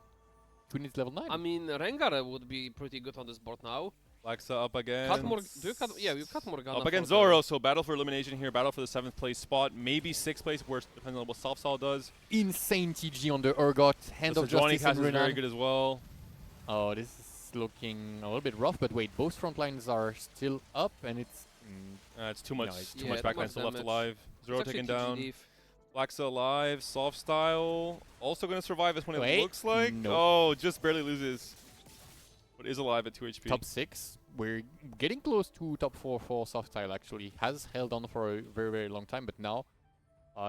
2 needs level 9. I mean, Rengar would be pretty good on this board now. Blacksa up again. Cut more. Do you cut? Yeah, you cut Morgana. Up against Zoro, so battle for elimination here. Battle for the 7th place spot. Maybe 6th place, worse, depending on what Soft Sol does. Insane TG on the Urgot. Hand The of Sejuani Justice cast and is very Renan. good as well. Oh, this is looking a little bit rough, but wait, both front lines are still up, and it's... It's too much, it's too Yeah, much too backline much still left damage. alive. Zoro It's actually taken down. TG diff. Blacksa alive. Soft Style also going to survive this one, it Wait, looks like. no. Oh, just barely loses. But is alive at 2 HP. top 6. We're getting close to top 4 for Soft Tile, actually. Has held on for a very, very long time, but now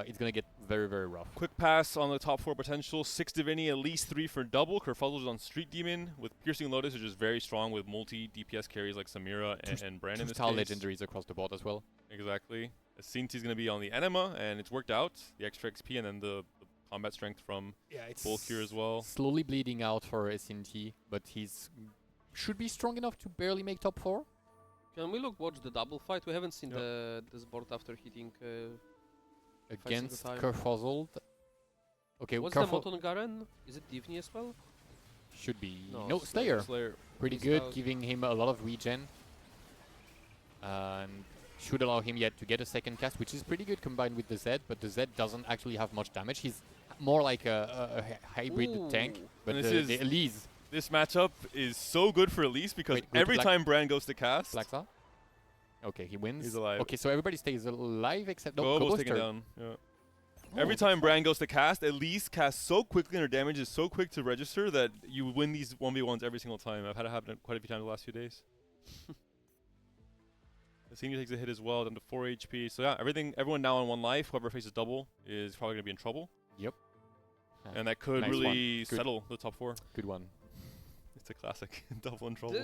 it's going to get very, very rough. Quick pass on the top 4 potential. 6 Divinity, at least 3 for double. Kerfuzzle's on Street Demon with Piercing Lotus, which is very strong with multi DPS carries like Samira and Brand in this 2-star case. legendaries across the board as well. Exactly. Sinti's going to be on the Enema, and it's worked out. The extra XP and then the combat strength from Yeah, it's Bulk here as well. slowly bleeding out for SNT, but he's should be strong enough to barely make top 4. Can we watch the double fight? We haven't seen Yep. this board after hitting. Against time. Kerfuzzled. Okay, What's the Kerfuzzled mod on Garen? Is it Divni as well? should be... No, No, Slayer. Slayer. Pretty He's good, out. giving him a lot of regen. And should allow him yet to get a second cast, which is pretty good combined with the Z, but the Z doesn't actually have much damage. He's more like a hybrid tank, Ooh. but And the this is- Elise, This matchup is so good for Elise because Wait, go to every Black- time Brand goes to cast, Blacksa. Okay, he wins. He's alive. Okay, so everybody stays alive except Gobo's taken Koboster. down. Yeah. Oh, Every that's time fine. Brand goes to cast, Elise casts so quickly and her damage is so quick to register that you win these 1v1s every single time. I've had it happen quite a few times the last few days. The senior takes a hit as well, down to 4 HP. So yeah, everyone now on 1 life. Whoever faces double is probably going to be in trouble. Yep. And that could Nice really one. Good. settle the top 4. Good one. It's a classic. Double in trouble.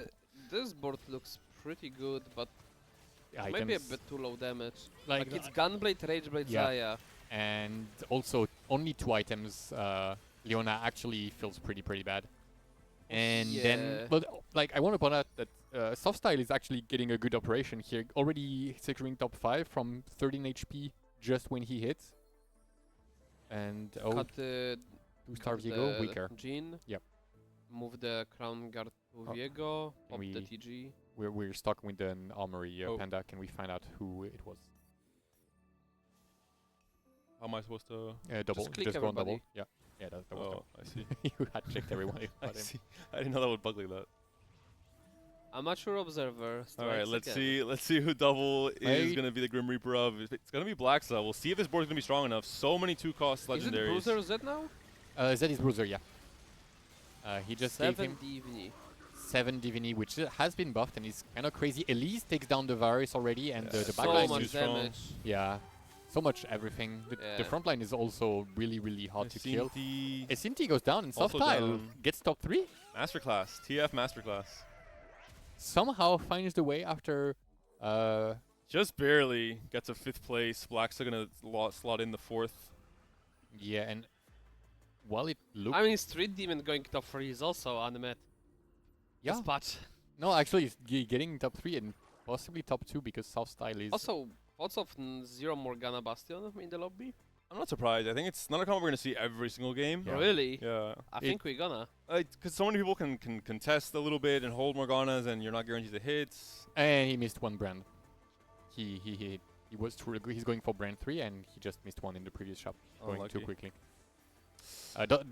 This board looks pretty good, but Items, maybe a bit too low damage. like, Like it's Gunblade, Rageblade, Yeah. Zaya. and also only 2 items. Leona actually feels pretty bad. And then, Yeah. but like I want to point out that Soft Style is actually getting a good operation here, already securing top 5 from 13 HP just when he hits. And Cut 2-star Viego, weaker. Jean. Yep. Move the Crown Guard to Oh, Viego. Pop the we- TG. We're stuck with an armory Oh. panda. Can we find out who it was? How am I supposed to? Double. click Just go on double. everybody. Yeah. Yeah, that was Oh, double. I see. You had checked everyone. I see. I didn't know that would bug like that. Amateur observer. All right, strikes let's again. see. Let's see who double is Wait. gonna be the Grim Reaper of. It's gonna be Blacksa. We'll see if this board's gonna be strong enough. So many 2-cost Is it legendaries. Bruiser Z now? That is Bruiser, yeah. He just gave 7 him DVN. 7 Divini, which has been buffed and is kind of crazy. Elise takes down the Varus already, and the So backline much is damage. yeah, so much everything. The Yeah. front line is also really hard to kill. Sinti Esinti goes down, and Also Softile down. gets top 3. Masterclass. TF Masterclass. Somehow finds the way after. Just barely gets a 5th place. Blacksa gonna slot in the 4th. Yeah, and while it looked I mean, Street Demon going top 3 is also unmet. yeah, Spot. no, actually, it's getting top 3 and possibly top 2 because Softstyle is. Also, lots of Zero Morgana Bastion in the lobby. I'm not surprised. I think it's not a combo we're gonna see every single game. Yeah. Really? Yeah. I think we're gonna. Because so many people can contest a little bit and hold Morganas, and you're not guaranteed the hits. And he missed one brand. He was too. He's going for brand 3, and he just missed one in the previous shop, going too Unlucky. quickly.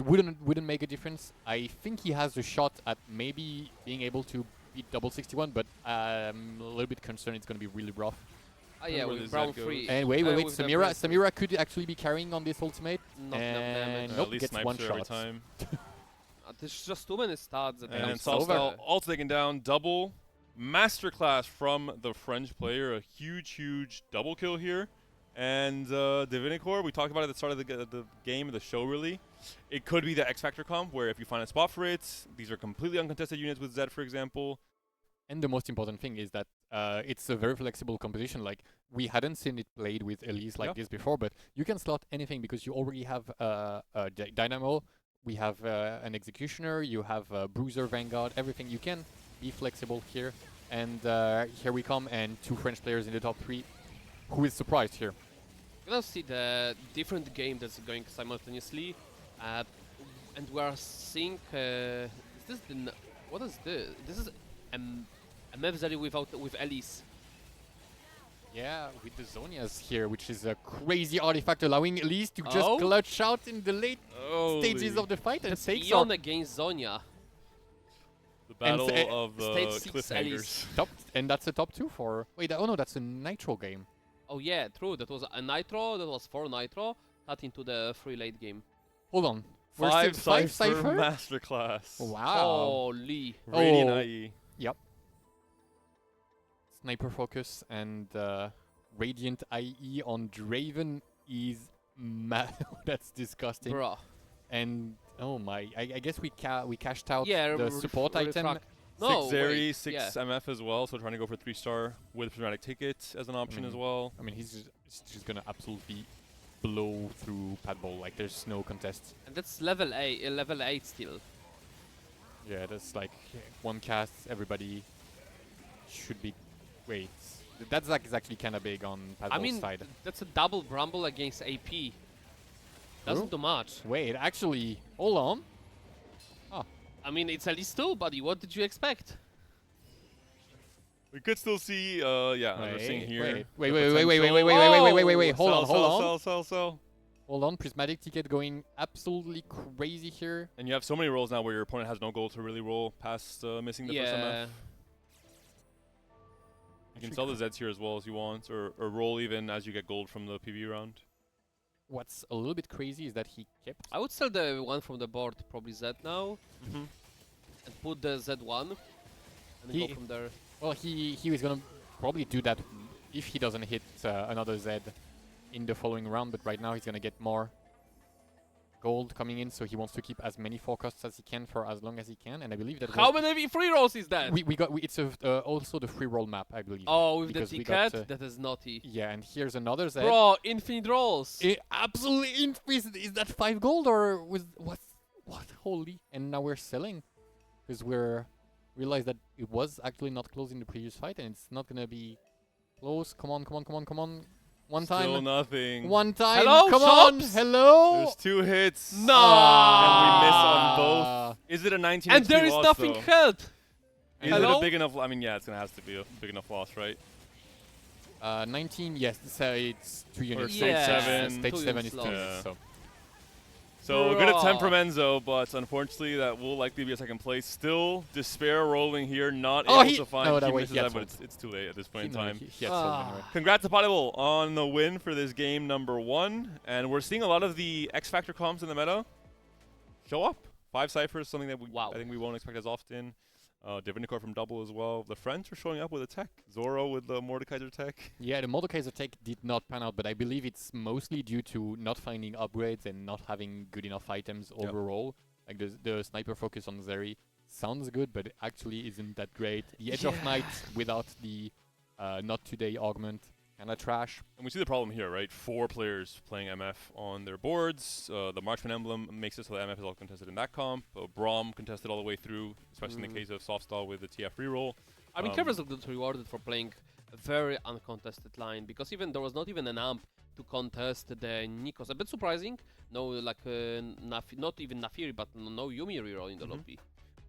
Wouldn't make a difference. I think he has a shot at maybe being able to beat double 61, but I'm a little bit concerned it's going to be really rough. Ah, yeah, where with this Brown Zed goes. 3. And wait, with the Samira, brand three. Samira could actually be carrying on this ultimate. Not enough damage. Nope, At least gets snipes one her every shot. time. There's just too many stats. That And helps. over. Softstyle also taken down. Double masterclass from the French player. A huge double kill here. And Divinicore, we talked about it at the start of the game, the show really. It could be the X Factor comp, where if you find a spot for it, these are completely uncontested units with Zed, for example. And the most important thing is that it's a very flexible composition. Like, we hadn't seen it played with Elise like Yeah. this before, but you can slot anything because you already have a Dynamo, we have an Executioner, you have a Bruiser, Vanguard, everything. You can be flexible here. And here we come, and 2 French players in the top 3. Who is surprised here? You're gonna see the different game that's going simultaneously, and we are seeing. Is this the? What is this? This is a Mevzari with Elise. Yeah, with the Zonias here, which is a crazy artifact allowing Elise to just Oh. clutch out in the late stages Holy. of the fight and That's takes EON out against Zonia. The battle s- of Stage 6 cliffhangers. Elise. top, and that's a top 2 for. Wait, oh no, that's a Nitro game. Oh yeah, true. That was a Nitro. That was 4 Nitro. Cut into the 3 late game. Hold on. We're 5 still 5 Cypher Cypher? Masterclass. Wow. Holy. Radiant Oh. IE. Sniper focus and Radiant IE on Draven is that's disgusting. Bruh. And oh my, I guess we cashed out Yeah, the support item. refract. No, 6 Zeri, wait, 6 yeah. MF as well, so trying to go for 3-star with prismatic ticket as an option as well. I mean, he's just gonna absolutely blow through Padball. Like, there's no contest. And that's level 8 still. Yeah, that's like one cast. Everybody should be. Wait, that's like is actually kind of big on Padball's I mean, side. that's a double Bramble against AP. Doesn't do much. Wait, actually, hold on. I mean, it's at least 2, buddy. What did you expect? We could still see, yeah, as we're seeing here. Wait, the wait, potential. hold on, hold on. Sell. Hold on, Prismatic Ticket going absolutely crazy here. And you have so many rolls now where your opponent has no goal to really roll past missing the first MF. Yeah. You can sell the Zeds here as well as you want, or roll even as you get gold from the PB round. What's a little bit crazy is that he kept. I would sell the one from the board, probably Z now, Mm-hmm. and put the Z1, and then go from there. Well, he was gonna probably do that if he doesn't hit another Z in the following round. But right now he's gonna get more gold coming in, so he wants to keep as many forecasts as he can for as long as he can. And I believe that How many free rolls is that? we got it's also the free roll map, I believe. Oh, with the because we got, ticket? That is naughty. Yeah, and here's another Z. Bro, infinite rolls. Absolutely is that 5 gold or was what holy? And now we're selling because we're realized that it was actually not close in the previous fight, and it's not gonna be close. Come on. One Still time. nothing. One time. Hello, Come on. Shops? Hello. There's 2 hits. No. And we miss on both. Is it a 19 And HP there is loss, nothing though? held. Is Hello? it a big enough? I mean, yeah, it's gonna have to be a big enough loss, right? 19. Yes, it's 2 units. stage Yeah. 7. Stage Two 7 units is 2 lost. units. So So good attempt from Bruh. Enzo, but unfortunately that will likely be a second place. Still despair rolling here, not Oh, able he- to find. no, he that way misses he had that, but sold. it's too late at this point in No, time. he had sold anyway. Congrats to Potable on the win for this game number 1. And we're seeing a lot of the X Factor comps in the meta show up. 5 ciphers, something that I think we won't expect as often. Divinicore from Double as well. The French are showing up with a tech. Zoro with the Mordekaiser tech. Yeah, the Mordekaiser tech did not pan out, but I believe it's mostly due to not finding upgrades and not having good enough items overall. Like the sniper focus on Zeri sounds good, but it actually isn't that great. The Edge of Night without the not today augment, kinda trash. And we see the problem here, right? 4 players playing MF on their boards. The Marksman emblem makes it so that MF is all contested in that comp. Braum contested all the way through, especially in the case of Softstall with the TF reroll. I mean, Kerberos got rewarded for playing a very uncontested line because even there was not even an amp to contest the Nikos. A bit surprising. No, like not even Nafiri, but no Yumi reroll in the lobby.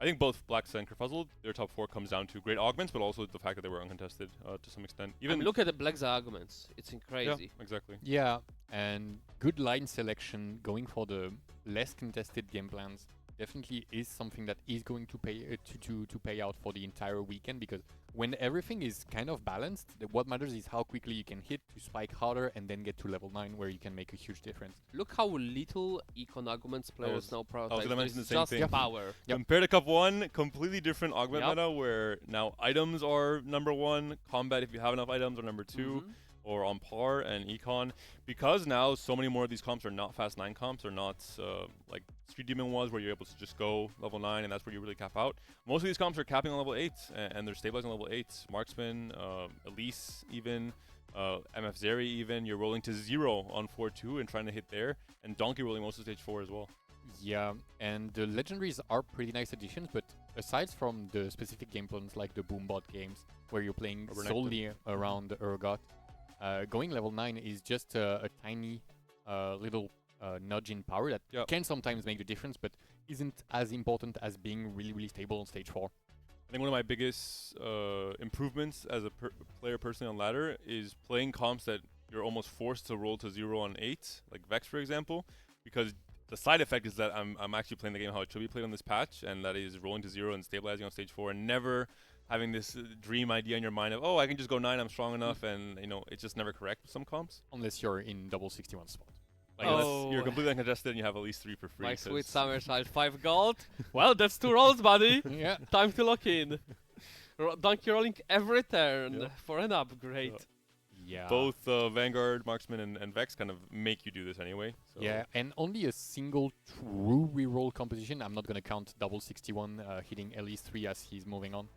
I think both Blacks and Kerfuzzled, their top 4 comes down to great augments, but also the fact that they were uncontested to some extent. Even look at the Black's arguments. It's crazy. Yeah, exactly. Yeah, and good line selection, going for the less contested game plans definitely is something that is going to pay to pay out for the entire weekend, because when everything is kind of balanced, what matters is how quickly you can hit to spike harder and then get to level 9 where you can make a huge difference. Look how little econ arguments players now prioritize. I was going to mention the same just thing. Power. Compared to Cup 1, completely different augment meta where now items are number 1, combat if you have enough items are number 2. Or on par, and econ, because now so many more of these comps are not fast 9 comps, or not like Street Demon was, where you're able to just go level 9 and that's where you really cap out. Most of these comps are capping on level 8 and they're stabilizing on level 8. Marksman, Elise even, MF Zeri even, you're rolling to 0 on 4-2 and trying to hit there, and Donkey rolling most of stage 4 as well. Yeah, and the legendaries are pretty nice additions, but aside from the specific game plans like the Boombot games, where you're playing solely around the Urgot, going level 9 is just a tiny little nudge in power that can sometimes make the difference, but isn't as important as being really, really stable on stage 4. I think one of my biggest improvements as a player personally on ladder is playing comps that you're almost forced to roll to 0 on 8, like Vex for example, because the side effect is that I'm actually playing the game how it should be played on this patch, and that is rolling to 0 and stabilizing on stage 4 and never having this dream idea in your mind of, oh, I can just go 9, I'm strong enough, and it's just never correct with some comps. Unless you're in double 61 spot. Like unless you're completely uncontested and you have at least 3 for free. My sweet summer side 5 gold. Well, that's 2 rolls, buddy. Yeah. Time to lock in. Donkey rolling every turn for an upgrade. Yeah. Both Vanguard, Marksman, and Vex kind of make you do this anyway. So. Yeah, and only a single true reroll composition. I'm not going to count double 61 hitting at least 3 as he's moving on.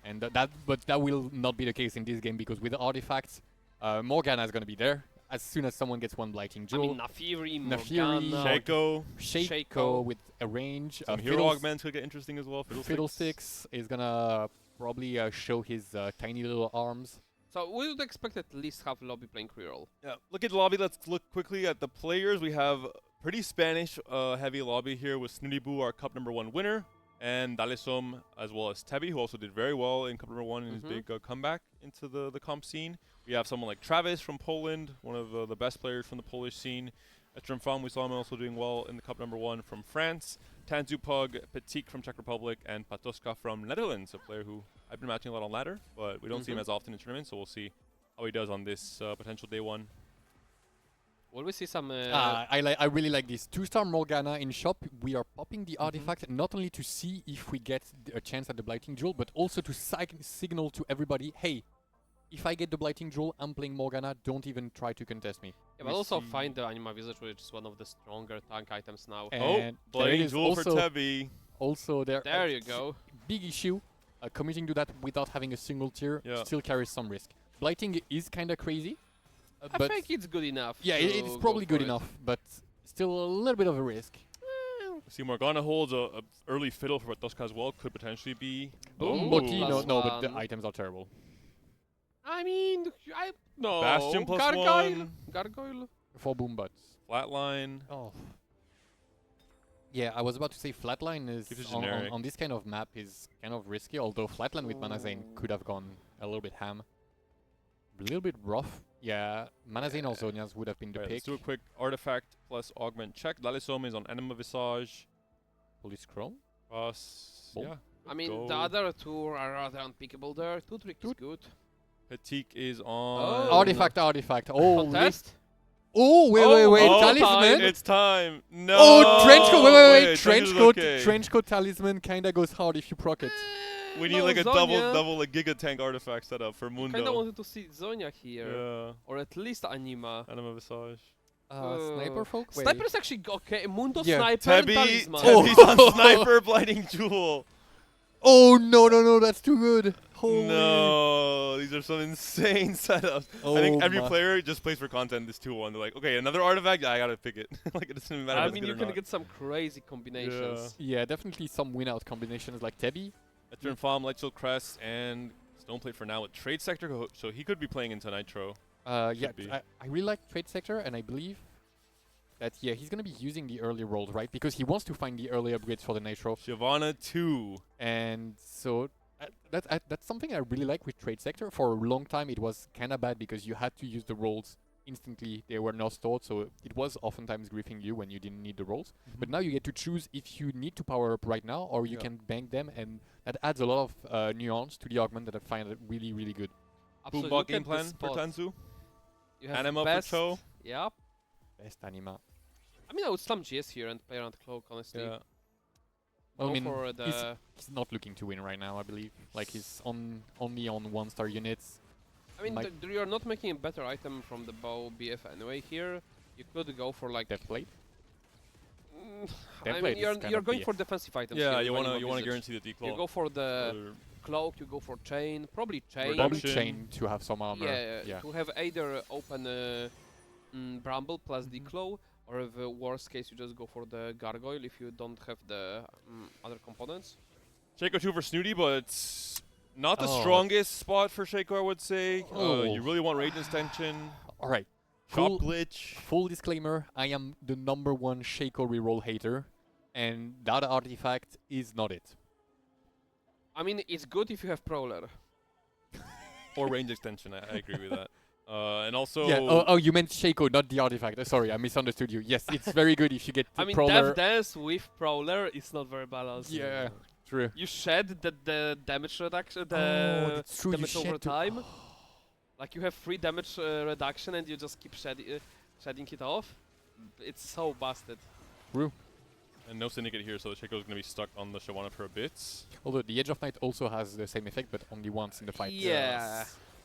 And but that will not be the case in this game, because with the artifacts, Morgana is going to be there as soon as someone gets one Blighting Jewel. I mean, Nafiri, Morgana, Shaco with a range. Some hero augments could get interesting as well. Fiddlesticks is going to probably show his tiny little arms. So we would expect at least half lobby playing reroll. Yeah, look at lobby. Let's look quickly at the players. We have pretty Spanish heavy lobby here with Snooty Boo, our Cup number 1 winner, and Dalesom as well as Tebi, who also did very well in Cup number 1 in his big comeback into the comp scene. We have someone like Travis from Poland, one of the best players from the Polish scene. Estremfam, we saw him also doing well in the Cup number 1 from France. Tanzu Pug, Petit from Czech Republic, and Patoska from Netherlands, a player who I've been matching a lot on ladder, but we don't see him as often in tournaments, so we'll see how he does on this potential day 1. Will we see some... I really like this 2-star Morgana in shop. We are popping the artifact not only to see if we get a chance at the Blighting Jewel, but also to signal to everybody, hey, if I get the Blighting Jewel, I'm playing Morgana, don't even try to contest me. Yeah, but also find the Anima Visage, which is one of the stronger tank items now. And Blighting Jewel for Tebi. Also there you go. Big issue, committing to that without having a single tier still carries some risk. Blighting is kind of crazy. I think it's good enough. Yeah, it's probably good enough, but still a little bit of a risk. See, Morgana holds a early fiddle for Patoska as well. Could potentially be. Boom, no, but the items are terrible. I mean, no. Bastion plus Gargoyle. 1. Gargoyle. For Boombots. Flatline. Oh. Yeah, I was about to say Flatline is on this kind of map is kind of risky, although Flatline with Mana Zane could have gone a little bit ham. A little bit rough Yeah, Manazin or Zonias would have been the Alright, pick. let's do a quick artifact plus augment check. Lalisome is on Anima Visage. Police Chrome. Us, Boom. yeah. I mean, go. the other two are rather unpickable there. Two trick is good. Patik is on. Oh. Artifact. Oh, Contest? oh, wait, Oh, talisman. It's time. No. Oh, trench coat. Wait. Trench is Trench okay. Trench coat talisman kinda goes hard if you proc it. We need No, like a Zonia. double like Giga Tank artifact setup for Kinda Mundo. wanted to see Zonia here. Yeah. Or at least Anima. Anima Visage. Sniper folk. Wait. Sniper's actually okay. Mundo Yeah. Sniper Tebby. Talisman. Tebby's on Sniper Blighting Jewel. Oh no, that's too good. Holy. No, these are some insane setups. I think Oh every my. player just plays for content this 2-1. They're like, okay, another artifact, yeah, I gotta pick it. Like it doesn't matter I if it's mean, good you or can not. get some crazy combinations. Yeah, definitely some win-out combinations like Tebby. Veteran Farm, Lightshield Crest, and Stoneplate for now with Trade Sector, so he could be playing into Nitro. Yeah, Should be. I really like Trade Sector, and I believe that he's gonna be using the early rolls, right? Because he wants to find the early upgrades for the Nitro, Shyvana 2. and so that's something I really like with Trade Sector. For a long time, it was kind of bad because you had to use the rolls instantly; they were not stored, so it was oftentimes griefing you when you didn't need the rolls. But now you get to choose if you need to power up right now, or you Yeah. can bank them, and that adds a lot of nuance to the augment that I find really, really good. Absolutely. Boombot Look game at the plan for spot. Tanzu. You have Anima for best. Cho. Yep. Best anima. I mean, I would slam GS here and play around Cloak, honestly. Yeah. I Go mean, for the he's not looking to win right now, I believe. Like he's only on 1-star units. I mean, might- you're not making a better item from the bow BF anyway here. You could go for like. Death Blade. I Death mean, Blade is you're kind you're of going BF. for defensive items. Yeah, here you with wanna Anima Visage. guarantee the declaw. You go for the cloak. You go for chain. Probably chain. Probably Reduction. chain to have some armor. Yeah, to have either open Bramble plus Declaw, or if worst case you just go for the Gargoyle if you don't have the other components. Shaco 2 for Snooty, but not the Oh. strongest spot for Shaco, I would say. Oh. You really want Rage Extension. All right. Shop Full, Glitch. full disclaimer: I am the #1 Shaco reroll hater, and that artifact is not it. I mean, it's good if you have Prowler. Or Range Extension, I agree with that. And also... Yeah. Oh, you meant Shaco, not the artifact. Sorry, I misunderstood you. Yes, it's very good if you get the I mean, Prowler. Death Dance with Prowler is not very balanced. Yeah, true. You shed the damage reduction, Oh, the that's true. You damage over shed to- time. Like you have free damage reduction and you just keep shedding it off. It's so busted. And no Syndicate here, so the Shaco's going to be stuck on the Shyvana for a bit. Although the Edge of Night also has the same effect, but only once in the fight. Yeah.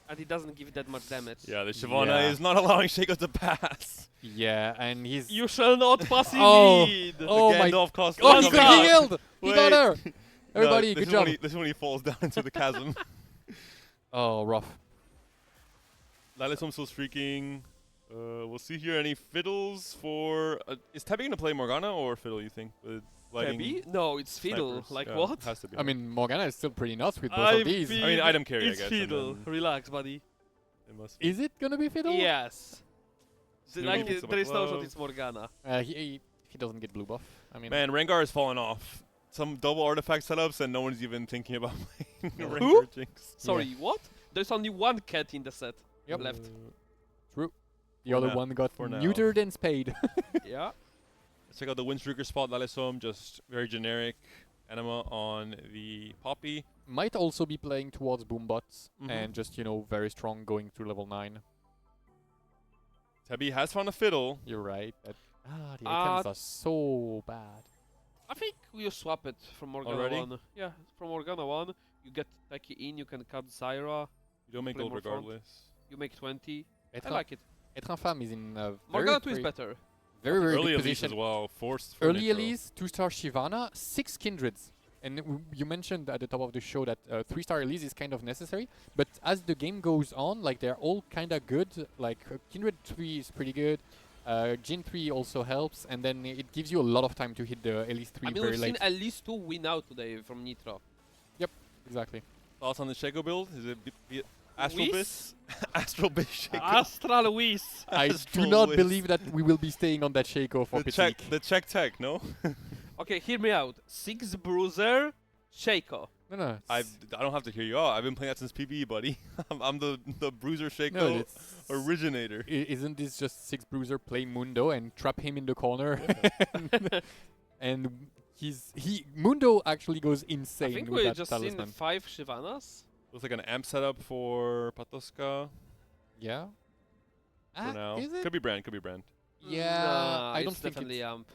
And it doesn't give that much damage. Yeah, the Shyvana Yeah. is not allowing Shaco to pass. Yeah, and he's. You shall not pass in Oh. need. Oh the my- Gandalf cost. Oh, he What's got that? killed! He got Wait. her! No, Everybody, this good is job. This is when he falls down into the chasm. Oh, rough. Lalisome still streaking. We'll see here any fiddles for... is Tebby going to play Morgana or fiddle, you think? With lighting Maybe? No, it's Fiddle. snipers? Like Yeah, what? Has to be. I mean, Morgana is still pretty nuts with both of these. I mean, item carry, I It's guess. and Fiddle. then Relax, buddy. it must be. Is it gonna be Fiddle? Yes. Snoopy Like, picks up a there is no shot glove. it's Morgana. He doesn't get blue buff. I mean, Man, Rengar has fallen off. Some double artifact setups and no one's even thinking about playing Who? Rengar Jinx. Sorry, what? There's only one cat in the set Yep. left. the other now- one got for now. neutered and spayed. Yeah. Let's check out the Windstreaker spot. Lalisome, just very generic. Anima on the Poppy. Might also be playing towards Boombots Mhm. and just, very strong going through level 9. Tebby has found a fiddle. You're right. The items are so bad. I think you swap it from Morgana Already? 1. Yeah, from Morgana 1. You get Taki in, you can cut Zyra. You don't make Play gold more front. regardless. You make 20. I Être, like it. Être Infâme is in a Morgana 2 very, is better. very, very Early good Elise as position. well. Forced for Early Nitro. Elise, 2-star Shyvana, 6 Kindreds. And you mentioned at the top of the show that 3-star Elise is kind of necessary. But as the game goes on, like they're all kind of good. Like Kindred 3 is pretty good. Jin 3 also helps. And then it gives you a lot of time to hit the Elise 3 I mean, very we've late. seen at least 2 win out today from Nitro. Exactly. Thoughts on the Shaco build? Is it Astral Whis? Biss? Astral Biss Shaco. Astral Whis! I do Astral not Whiz. believe that we will be staying on that Shaco for the Patik. Czech tech, no? Okay, hear me out. 6 Bruiser, Shaco. No. I don't have to hear you out. I've been playing that since PvE, buddy. I'm the Bruiser Shaco No, it's originator. Isn't this just Six Bruiser play Mundo and trap him in the corner? and Mundo actually goes insane I think with we that just talisman. seen 5 Shivanas. Looks like an amp setup for Patoska Yeah. for now. Is it? Could be Brand. Could be Brand. Yeah, Nah, I don't it's think definitely it's Amp.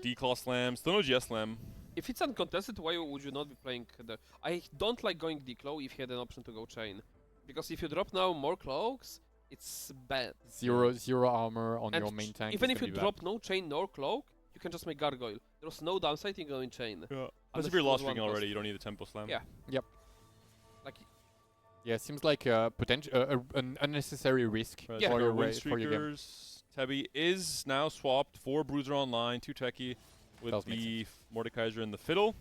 D-Claw Slam. Still no GS Slam. If it's uncontested, why would you not be playing the... I don't like going D-Claw if you had an option to go Chain. Because if you drop now more Cloaks, it's bad. zero armor on And your main tank. even is if you gonna be drop no Chain nor Cloak, you can just make Gargoyle. There's no downside in going Chain. Yeah. Unless Unless if you're it lost was one streaking already, cost. you don't need the Tempo Slam. Yeah. Like, Yeah, seems like an unnecessary risk Right, Yeah. for, so your Wing for your game. Streakers. Tebby is now swapped for Bruiser Online to Techie with Does make the Mordekaiser and the Fiddle.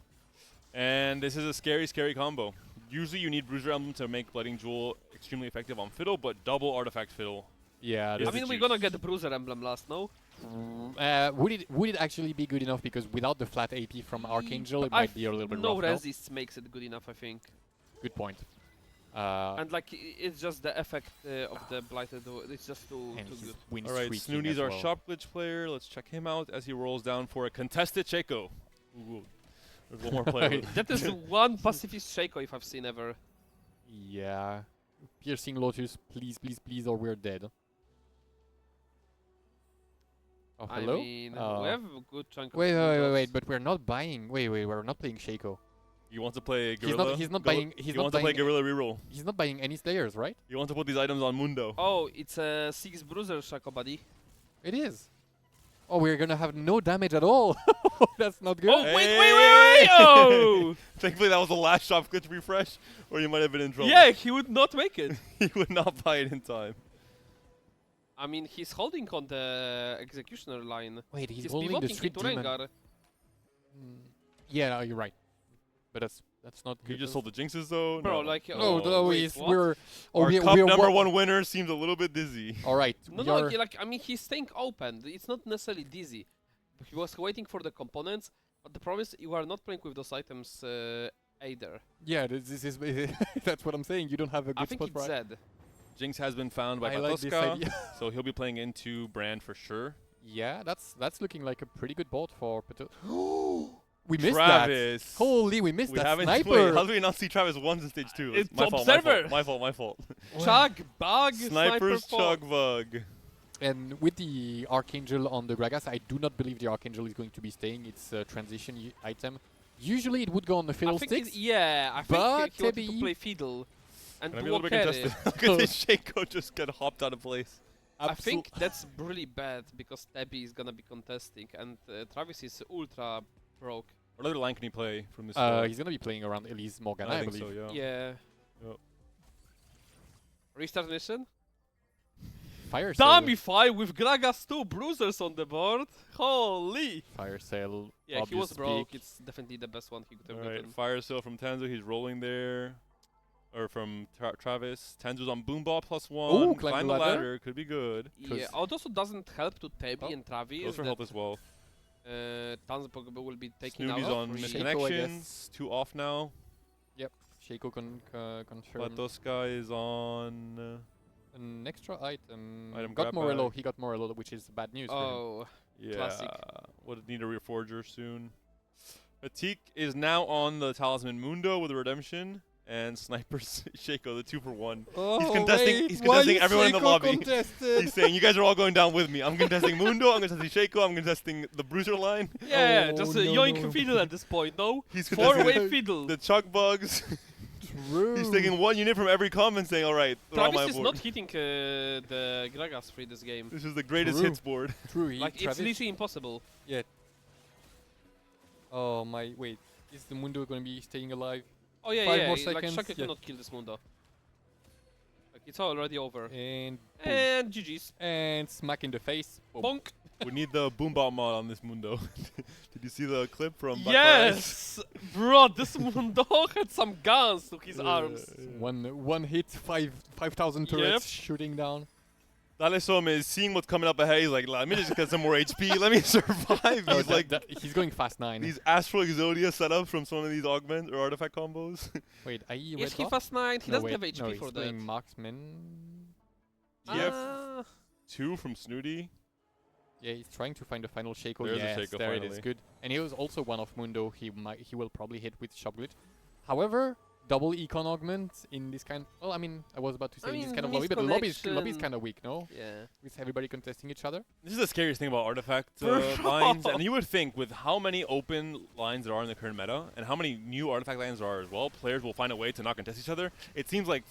And this is a scary, scary combo. Usually you need Bruiser Emblem to make Blighting Jewel extremely effective on Fiddle, but double Artifact Fiddle. Yeah, Is I the mean, we're juice. gonna get the Bruiser Emblem last, no? would it actually be good enough? Because without the flat AP from Archangel, it I might be a little bit No rough. No? resist makes it good enough, I think. Good point. And like, it's just the effect of the Blighted. It's just too and good. he's win All right, streaking Snooney's as our well. shop glitch player. Let's check him out as he rolls down for a contested Shaco. Ooh, there's one more player. That is one pacifist Shaco if I've seen ever. Yeah. Piercing Lotus, please, please, please, or we're dead. Oh, hello? I mean, Oh. we have a good chunk of Wait, but we're not buying. Wait, we're not playing Shaco. You want to play He's Gorilla? not- he's not buying- he's you not want to play buying- Gorilla reroll? He's not buying any Slayers, right? You want to put these items on Mundo? Oh, it's a 6 Bruiser Shaco, buddy. It is. Oh, we're gonna have no damage at all. That's not good. Oh, wait! Oh! Thankfully, that was the last shop glitch refresh, or you might have been in trouble. Yeah, he would not make it. He would not buy it in time. I mean, he's holding on the Executioner line. Wait, he's He's holding the pivoting Street into Demon. Rengar. Yeah, no, you're right. But that's not You good. just sold the jinxes, though? Bro, no. like, No, oh, no, wait, he's, what? we're. Oh, Our we, cup we're number one winner seems a little bit dizzy. All right. No, we no, are- like, I mean, he's staying open. It's not necessarily dizzy. He was waiting for the components, but the problem is you are not playing with those items either. Yeah, this is that's what I'm saying. You don't have a good I think spot it's right. Zed. Jinx has been found by I like this Patoska, idea. so he'll be playing into Brand for sure. Yeah, that's looking like a pretty good board for Pato. We missed Travis. that. Holy, we missed We that haven't sniper. Wait, how do we not see Travis once in stage 2? It's my fault, observer. my fault, my fault. Chug, bug, Sniper's sniper chug bug. And with the Archangel on the Gragas, I do not believe the Archangel is going to be staying. It's a transition item. Usually it would go on the I fiddle think sticks. yeah, I but think he wanted to Tebby- play fiddle and Can I be a dual little bit carry. contested? Look at this Shaco just get hopped out of place. I think that's really bad because Tebby is gonna be contesting and Travis is ultra broke. What other line can he play from this squad? He's gonna be playing around Elise Morgana, I I think believe. so, yeah. Yeah. Yep. Restart mission? Fire Sale. Damify with Gragas 2 bruisers on the board. Holy! Fire Sale. Yeah, he was obvious broke. pick. It's definitely the best one he could have Alright, gotten. Fire Sale from Tanzu, he's rolling there. Or from Travis. Tanzu's on Boomball +1. Ooh, Climb the ladder, could be good. Yeah, it also doesn't help to Tebby and Travis. Those will help as well. Tanzpog will be taking Snoopy's out on free. Shaco, I guess. misconnections, 2 off now. Shaco confirmed. Patoska is on... An extra item. Item got grab Morello. bag. He got Morello, which is bad news for him. Oh, yeah, Classic. would need a Reforger soon. Atik is now on the Talisman Mundo with a redemption. And Sniper's Shaco, the 2-for-1. Oh, contesting- wait, he's why contesting is everyone in the Shaco lobby. contested? He's saying, you guys are all going down with me. I'm contesting Mundo, I'm contesting Shaco, I'm contesting the Bruiser line. yeah, Oh, just no, yoink no. fiddle at this point, no? He's contesting Four-way fiddle. the Chuck Bugs. True. He's taking 1 unit from every comment saying, alright, they're on my Travis is board. not hitting the Gragas free this game. This is the greatest True. hits board. True. Like, it's Travis. literally impossible. Oh my, wait. Is the Mundo gonna be staying alive? Oh yeah, 5 yeah, more like seconds, Shaka yeah. cannot kill this Mundo. Like, it's already over. And And GG's. and smack in the face. Boom. Bonk. We need the Boombot mod on this Mundo. Did you see the clip from Black Friday? Yes! Bro, this Mundo had some guns to his arms. One hit, 5,000 turrets shooting down. Lalesom is seeing what's coming up ahead. He's like, let me just get some more HP. Let me survive. Oh, He's like, he's going fast 9. these Astral Exodia setups from some of these augment or artifact combos. Wait, IE Is red he buff? fast 9? He No, doesn't wait, have HP no, for he's that. going marksman. Ah. 2 from Snooty. Yeah, he's trying to find the final Shaco. There's a Yes, Shaco there it is. finally. Good. And he was also one of Mundo. He will probably hit with Shop Glitch. However, double econ augment in this kind. Well, I mean, I was about to say in this kind of lobby, but the lobby's misconnection. kind of weak, no? Yeah. With everybody contesting each other. This is the scariest thing about artifact Bro. lines. And you would think with how many open lines there are in the current meta and how many new artifact lines there are as well, players will find a way to not contest each other. It seems like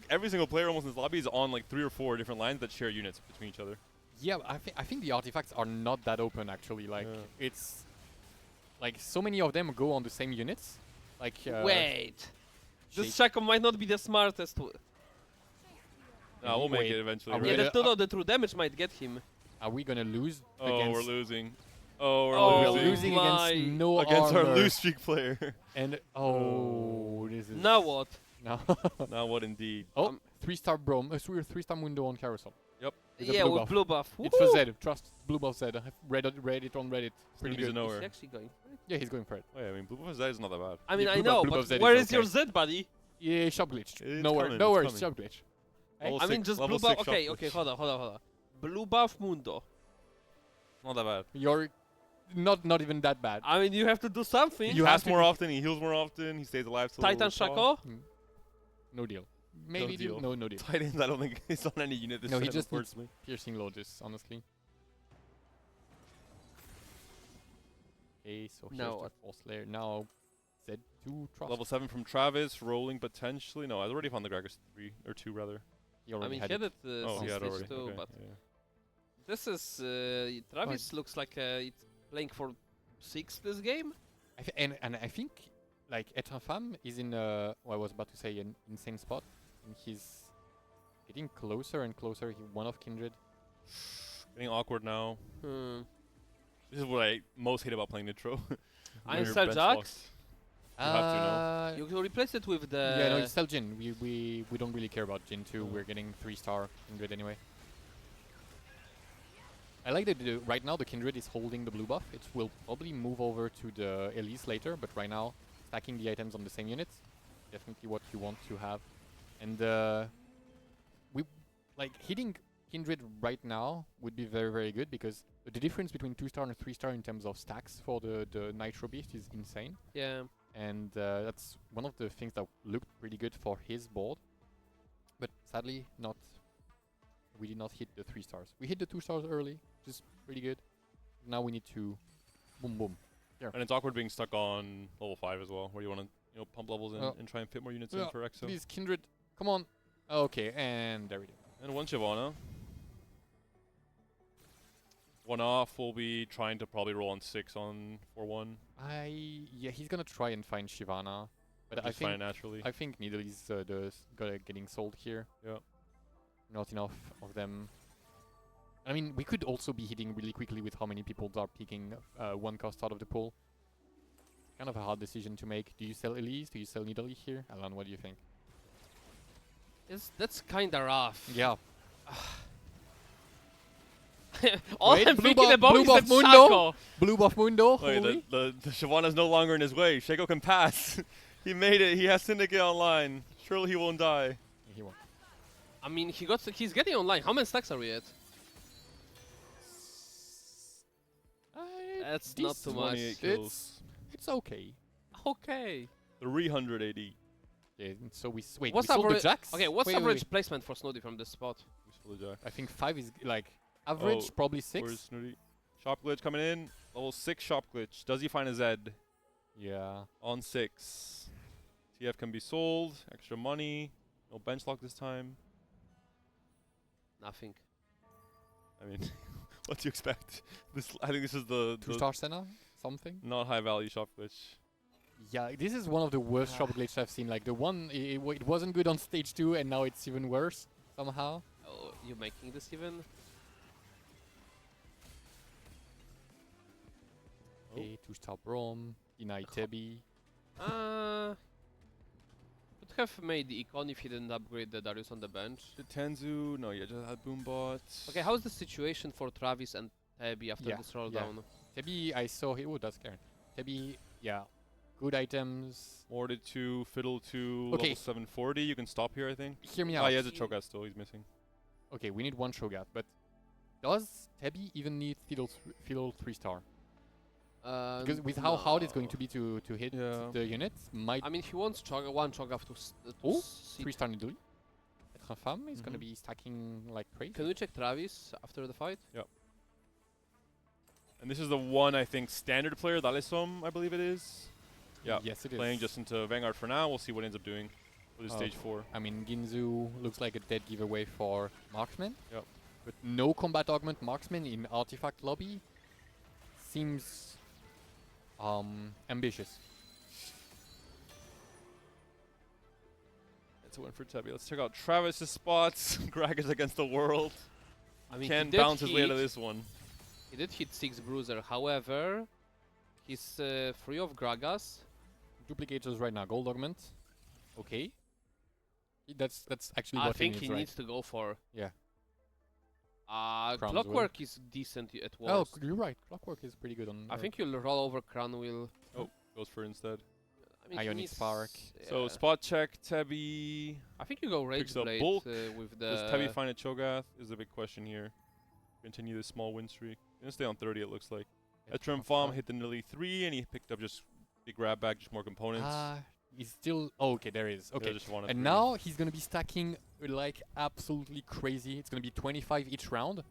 every single player almost in this lobby is on like 3 or 4 different lines that share units between each other. Yeah, I think the artifacts are not that open actually. Like it's like so many of them go on the same units. Like Wait. This Shake- Shaco might not be the smartest. No, we'll make Wait, it eventually. are we right? Yeah, gonna- the true damage might get him. Are we gonna lose? Oh, against we're losing. Oh, we're Oh, We're losing. losing my. against no Against our armor. loose streak player. And this is Now what? now. Now what indeed? Oh, 3-star Brom, 3-star Mundo on Carousel. With a Yeah, blue with buff. blue buff. It's for Woohoo! Z. Trust blue buff Z. I've read it on Reddit. Pretty Snooty's a good. knower. Is he actually going for it? Yeah, he's going for it. Oh, yeah, I mean, Blue Buff Z is not that bad. I mean, Yeah, I blue know, buff but Z is where is okay. your Z, buddy? Yeah, shop glitch. It's No coming, no it's worries, coming. shop glitch. Level I mean, six- just level blue buff. 6 Okay, shop okay, glitch. hold on. Blue buff Mundo. Not that bad. You're not even that bad. I mean, you have to do something. He You have has to more be- often, he heals more often, he stays alive till Titan fall. Shaco. No deal. Maybe deal. no deal. Titans, I don't think he's on any unit this No, he time, just needs unfortunately. piercing lodges, honestly. Okay, so here's Now the what? false layer. Now Z2 trust. Level 7 from Travis, rolling potentially. No, I already found the Gragas 3, or 2 rather. He I already mean, had he had it. it Oh, he since had stage already. 2, Okay, but yeah. this is Travis looks like it's playing for 6 this game. And I think like Etrafam is in what I was about to say an insane spot, and he's getting closer and closer. He one of Kindred. Getting awkward now. Hmm. This is what I most hate about playing Nitro. I When you're install bench Jax. locked. You have to know. You can replace it with the. yeah, no, it's still Jin. We don't really care about Jin 2. We're getting 3-star Kindred anyway. I like that right now the Kindred is holding the blue buff. It will probably move over to the Elise later, but right now stacking the items on the same units, definitely what you want to have. And we like hitting Kindred right now would be very, very good because the difference between 2-star and 3-star in terms of stacks for the Nitro Beast is insane. Yeah. And that's one of the things that looked pretty good for his board. But sadly, we did not hit the 3-stars. We hit the 2-stars early, which is pretty good. Now we need to boom boom. And it's awkward being stuck on level 5 as well, where you want to pump levels in and try and fit more units in for Exo. Please, Kindred, come on. Okay, and there we go. And one Shyvana. One off will be trying to probably roll on 6 on 4-1. Yeah, he's gonna try and find Shyvana, but I Just find it think naturally. I think Needle is getting sold here. Yeah. Not enough of them. I mean, we could also be hitting really quickly with how many people are picking one cost out of the pool. Kind of a hard decision to make. Do you sell Elise? Do you sell Needle here? Alan, what do you think? That's kinda rough. Yeah. All Wait, I'm blue thinking buff- about blue is buff that Mundo? Shaco. Blue buff Mundo. Wait, holy. the Shyvana's no longer in his way. Shaco can pass. He made it. He has Syndicate online. Surely he won't die. He won. I mean, he's getting online. How many stacks are we at? That's not too much. 28 kills. It's okay. Okay. 380. Yeah, so wait, What's we sold the average? Jax? Okay, what's Wait, wait, average wait. placement for Snooty from this spot? I think 5 is like average, Oh, probably 6. Where's Snooty? Shop glitch coming in. Level 6 shop glitch. Does he find a Z? Yeah. On 6. TF can be sold. Extra money. No bench lock this time. Nothing. I mean, what do you expect? I think this is the 2-star Senna? Something? not high value shop glitch. Yeah, this is one of the worst shop glitches I've seen. Like the one, it wasn't good on stage 2 and now it's even worse somehow. Oh, you making this even? Okay, 2-star Brom, deny Tebby. Could have made the econ if he didn't upgrade the Darius on the bench. Did Tanzu? No, yeah, just had Boombot. Okay, how's the situation for Travis and Tabby after Yeah, this roll yeah. down? Tebi, I saw he. Oh, that's Karen. Tebi, yeah. Good items. Morted 2, Fiddle 2, Okay. level 740. You can stop here, I think. Hear me Ah, out. he has a Cho'Gath still. He's missing. Okay, we need one Shogat, but does Tebi even need Fiddle 3-star? Because with how hard it's going to be to hit Yeah. the units, might I mean, he wants one Cho'Gath to Oh, sit. 3-star Nidui. Être infâme is gonna Mhm. be stacking like crazy. Can we check Travis after the fight? And this is the one, I think, standard player, Dalesom, I believe it is. Yeah, Yes, it is. playing just into Vanguard for now. We'll see what ends up doing with his Oh. stage 4. I mean, Ginzu looks like a dead giveaway for Marksman. Yep. But no combat augment Marksman in Artifact lobby seems ambitious. That's a win for Tebi. Let's check out Travis's spots. Greg is against the world. I mean, Can he did bounce his way out of hit- this one. He did hit 6 Bruiser, however, he's free of Gragas. Duplicators right now. Gold augment. Okay. That's actually I what think he he needs, right? needs to go for. Yeah. Crowns will. Clockwork is decent at Oh, worst. you're right. Clockwork is pretty good on. I think you'll roll over Crown Wheel. Goes for instead. I mean, he Ionic needs- Spark. So yeah. spot check, Tebi. I think you go Rage picks up Blade bulk. with the. Does Tebi find a Cho'Gath? Is the big question here. Continue this small win streak. Gonna stay on 30, it looks like. Etrim Farm hit the nearly 3, and he picked up just big grab bag, just more components. He's still. Oh, okay, there is. Yeah, Okay. just one of And three. now he's gonna be stacking like absolutely crazy. It's gonna be 25 each round.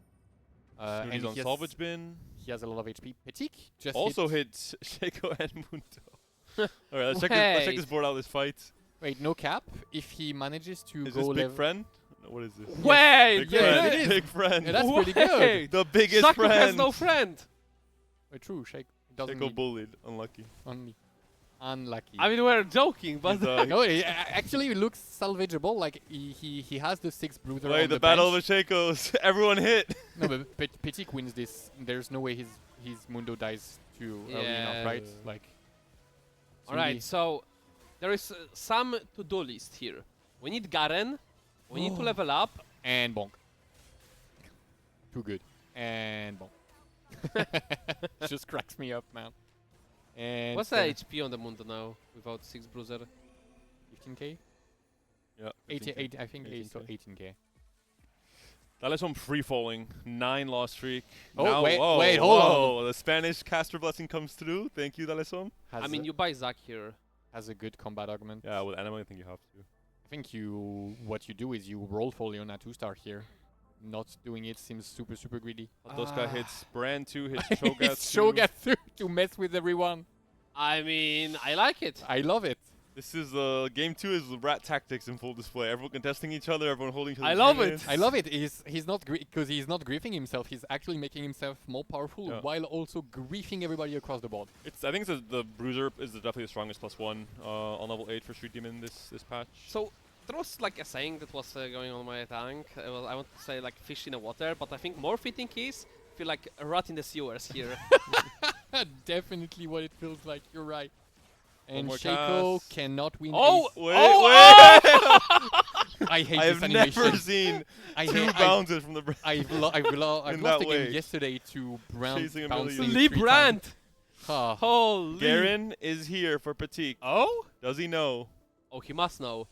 And Snooty's on he has, salvage bin. he has a lot of HP. Petik just Also hit. hit Shaco and Mundo. Alright, let's check Wait. this board out, this fight. Wait, no cap. If he manages to Is go this big level. friend? No, what is this? Wait! Big yeah, friend. it is. Big friend. Yeah, that's pretty good. Wait! The biggest Shaco friend. has no friend! Wait, true. Shake doesn't Shaco need bullied. Unlucky. only. Unlucky. I mean, we're joking, but. He's, no, actually it looks salvageable. Like he has the 6 bruiser Wait, on the the battle bench. of the Shakos. Everyone hit. No, but Petik wins this. There's no way his Mundo dies too early enough, right? Yeah. Like. it's Alright, really- so there is some to-do list here. We need Garen. We need to level up. And bonk. Too good. And bonk. Just cracks me up, man. And What's the HP on the Mundo now without 6 Bruiser? 15k? Yeah. 8, I think 18K. so 18k. That is some free falling. 9 loss streak. Oh, now, wait, whoa, wait, hold whoa. The Spanish caster blessing comes through. Thank you, Dalesom. I mean, you buy Zac here. has a good combat augment. Yeah, with anime, I think you have to. I think what you do is you roll for Leona 2-star here. Not doing it seems super greedy. Toska hits Brand 2, hits It's Cho'Gath 2. Shogatsu to mess with everyone. I mean, I like it. I love it. This is game 2 is rat tactics in full display. Everyone contesting each other, everyone holding each other. I love it. I love it. He's not because he's not griefing himself. He's actually making himself more powerful Yeah. while also griefing everybody across the board. I think the Bruiser is definitely the strongest +1 on level 8 for Street Demon this patch. So there was like a saying that was going on my tank. I want to say like fish in the water, but I think more fitting is feel like a rat in the sewers here. Definitely what it feels like. You're right. And more Shaco cast. cannot win. Oh! this. Wait, I hate I this have animation. never seen I 2 hate- bounces from the Brand. I've In lost that a game way. yesterday to Brown Chasing a bouncing million. Lee 3 Brandt! times. Ha. Holy! Garen is here for Petik. Oh? Does he know? Oh, he must know.